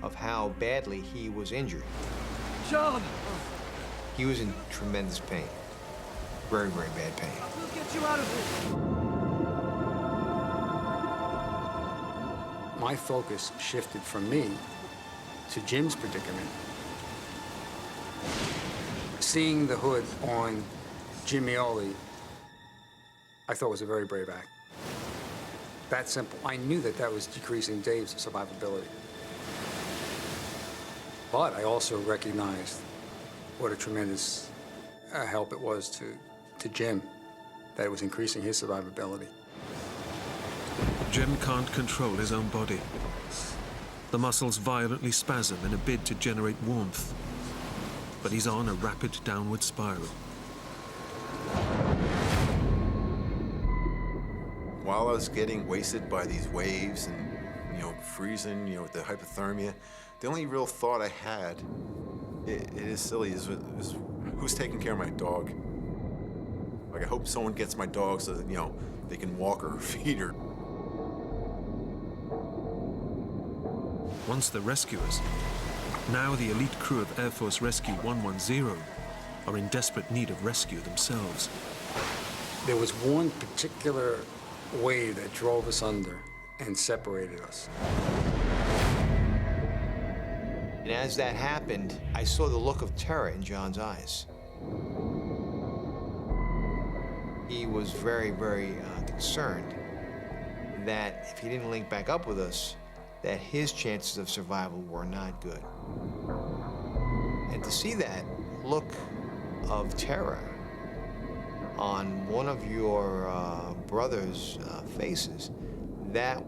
of how badly he was injured. John! He was in tremendous pain. Very, very bad pain. We'll get you out of here. My focus shifted from me to Jim's predicament. Seeing the hood on Jim Mioli, I thought was a very brave act. That simple. I knew that that was decreasing Dave's survivability. But I also recognized what a tremendous help it was to Jim, that it was increasing his survivability. Jim can't control his own body. The muscles violently spasm in a bid to generate warmth, but he's on a rapid downward spiral. While I was getting wasted by these waves and, freezing, with the hypothermia, the only real thought I had, it is silly, is who's taking care of my dog? Like, I hope someone gets my dog so that, they can walk her or feed her. Once the rescuers, now the elite crew of Air Force Rescue 110, are in desperate need of rescue themselves. There was one particular wave that drove us under and separated us. And as that happened, I saw the look of terror in John's eyes. He was very, very concerned that if he didn't link back up with us, that his chances of survival were not good. And to see that look of terror on one of your brother's faces, that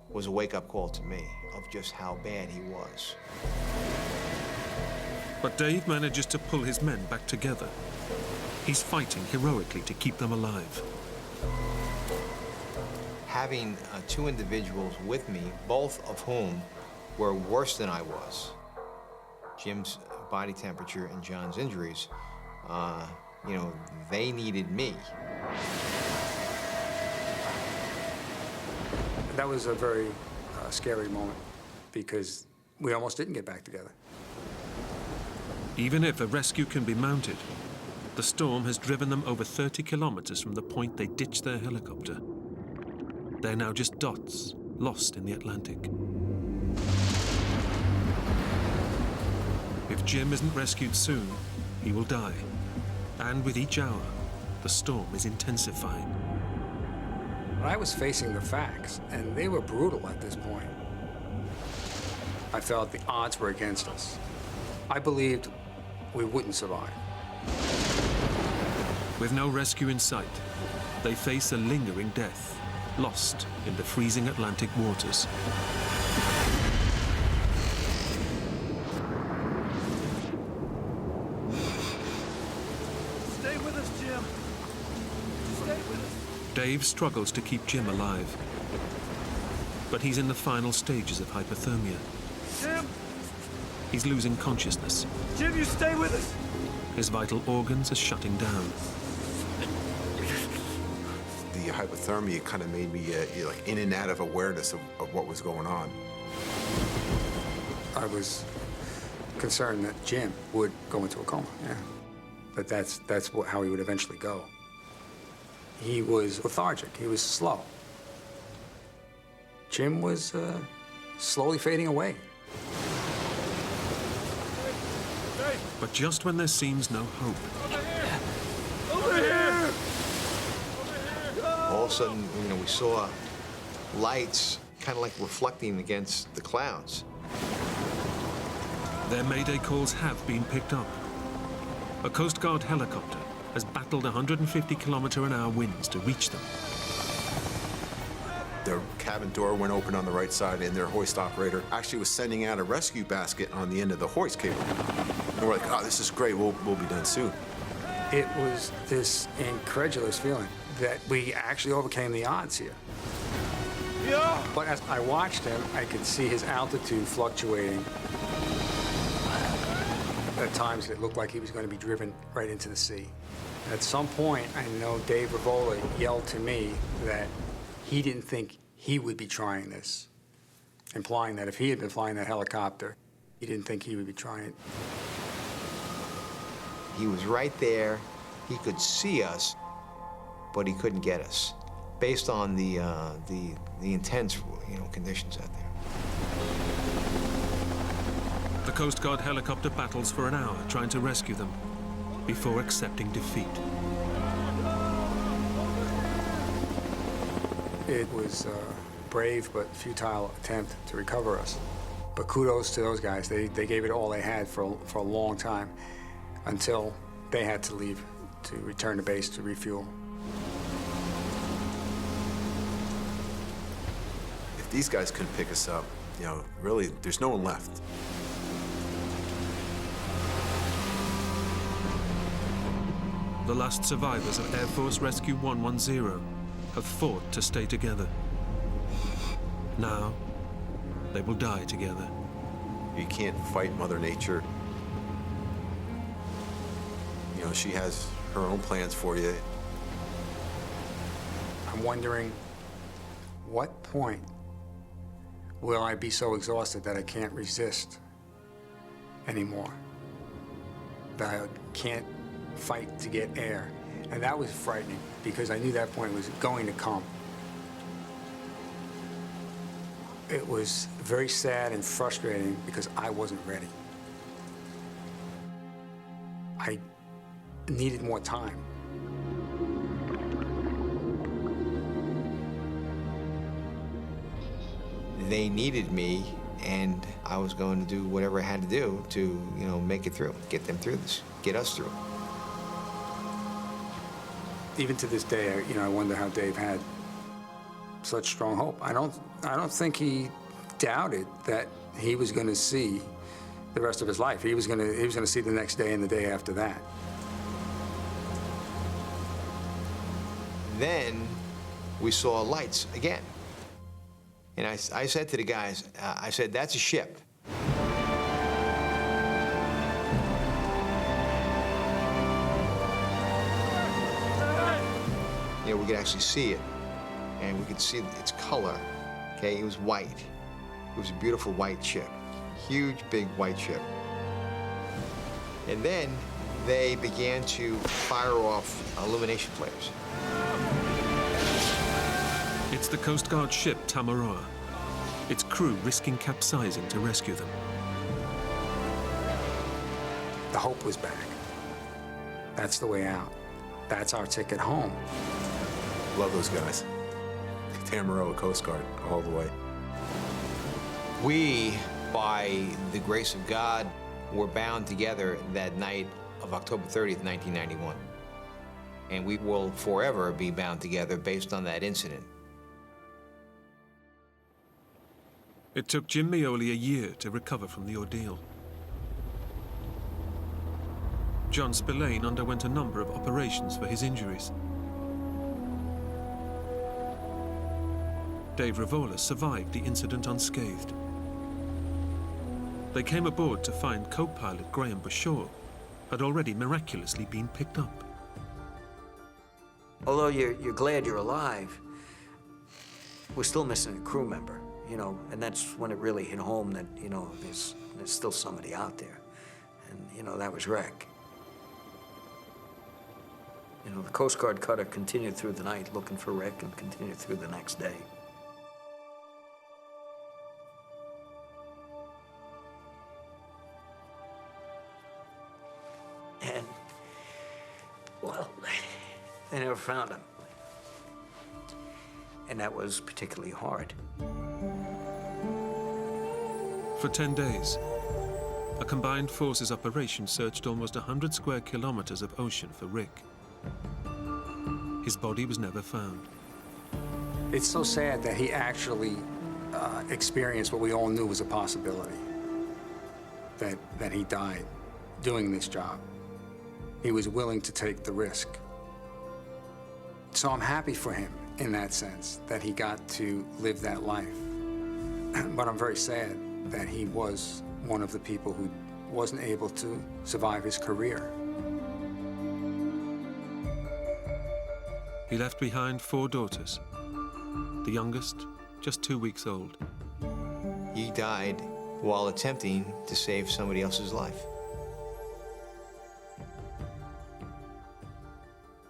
was a wake-up call to me of just how bad he was. But Dave manages to pull his men back together. He's fighting heroically to keep them alive. Having two individuals with me, both of whom were worse than I was, Jim's body temperature and John's injuries, they needed me. That was a very scary moment because we almost didn't get back together. Even if a rescue can be mounted, the storm has driven them over 30 kilometers from the point they ditched their helicopter. They're now just dots, lost in the Atlantic. If Jim isn't rescued soon, he will die. And with each hour, the storm is intensifying. But I was facing the facts, and they were brutal at this point. I felt the odds were against us. I believed we wouldn't survive. With no rescue in sight, they face a lingering death, lost in the freezing Atlantic waters. Stay with Dave struggles to keep Jim alive, but he's in the final stages of hypothermia. Jim! He's losing consciousness. Jim, you stay with us! His vital organs are shutting down. The hypothermia kind of made me like in and out of awareness of what was going on. I was concerned that Jim would go into a coma, yeah. But that's how he would eventually go. He was lethargic, he was slow. Jim was slowly fading away. But just when there seems no hope, Over here! All of a sudden, we saw lights kind of like reflecting against the clouds. their Mayday calls have been picked up. A Coast Guard helicopter has battled 150-kilometer-an-hour winds to reach them. Their cabin door went open on the right side, and their hoist operator actually was sending out a rescue basket on the end of the hoist cable. And we're like, oh, this is great, we'll be done soon. It was this incredulous feeling that we actually overcame the odds here. Yeah. But as I watched him, I could see his altitude fluctuating. At times, it looked like he was going to be driven right into the sea. At some point, I know Dave Rivola yelled to me that he didn't think he would be trying this, implying that if he had been flying that helicopter, he didn't think he would be trying it. He was right there. He could see us, but he couldn't get us, based on the intense, conditions out there. The Coast Guard helicopter battles for an hour trying to rescue them before accepting defeat. It was a brave but futile attempt to recover us. But kudos to those guys. They gave it all they had for a long time until they had to leave to return to base to refuel. If these guys couldn't pick us up, really, there's no one left. The last survivors of Air Force Rescue 110 have fought to stay together. Now, they will die together. You can't fight Mother Nature. She has her own plans for you. I'm wondering, what point will I be so exhausted that I can't resist anymore? That I can't fight to get air. And that was frightening, because I knew that point was going to come. It was very sad and frustrating because I wasn't ready. I needed more time. They needed me, and I was going to do whatever I had to do to, make it through, get them through this, get us through. Even to this day, I wonder how Dave had such strong hope. I don't think he doubted that he was going to see the rest of his life. He was going to see the next day and the day after that. Then we saw lights again. And I said to the guys, I said, that's a ship. We could actually see it, and we could see its color. Okay, it was white. It was a beautiful white ship, huge, big white ship. And then they began to fire off illumination flares. It's the Coast Guard ship Tamaroa, its crew risking capsizing to rescue them. The hope was back. That's the way out. That's our ticket home. Love those guys. Tamaroa Coast Guard, all the way. We, by the grace of God, were bound together that night of October 30th, 1991. And we will forever be bound together based on that incident. It took Jim Meoli a year to recover from the ordeal. John Spillane underwent a number of operations for his injuries. Dave Rivola survived the incident unscathed. They came aboard to find co-pilot Graham Bashaw had already miraculously been picked up. Although you're glad you're alive, we're still missing a crew member, you know, and that's when it really hit home that, you know, there's still somebody out there. And, you know, that was Rick. You know, the Coast Guard cutter continued through the night looking for Rick and continued through the next day. And, well, they never found him. And that was particularly hard. For 10 days, a combined forces operation searched almost 100 square kilometers of ocean for Rick. His body was never found. It's so sad that he actually experienced what we all knew was a possibility, that he died doing this job. He was willing to take the risk. So I'm happy for him in that sense, that he got to live that life. But I'm very sad that he was one of the people who wasn't able to survive his career. He left behind 4 daughters, the youngest just 2 weeks old. He died while attempting to save somebody else's life.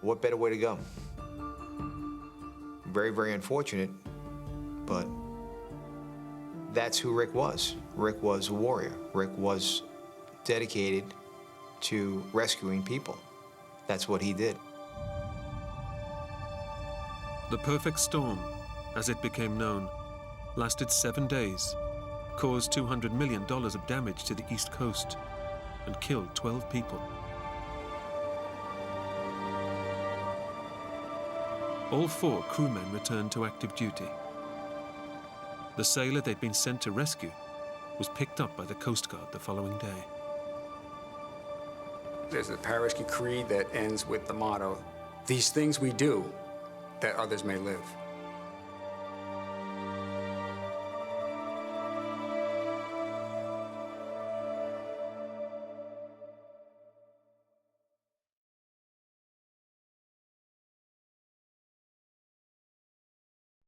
What better way to go? Very, very unfortunate, but that's who Rick was. Rick was a warrior. Rick was dedicated to rescuing people. That's what he did. The perfect storm, as it became known, lasted 7 days, caused $200 million of damage to the East Coast, and killed 12 people. All 4 crewmen returned to active duty. The sailor they'd been sent to rescue was picked up by the Coast Guard the following day. There's a pararescue creed that ends with the motto, "These things we do, that others may live."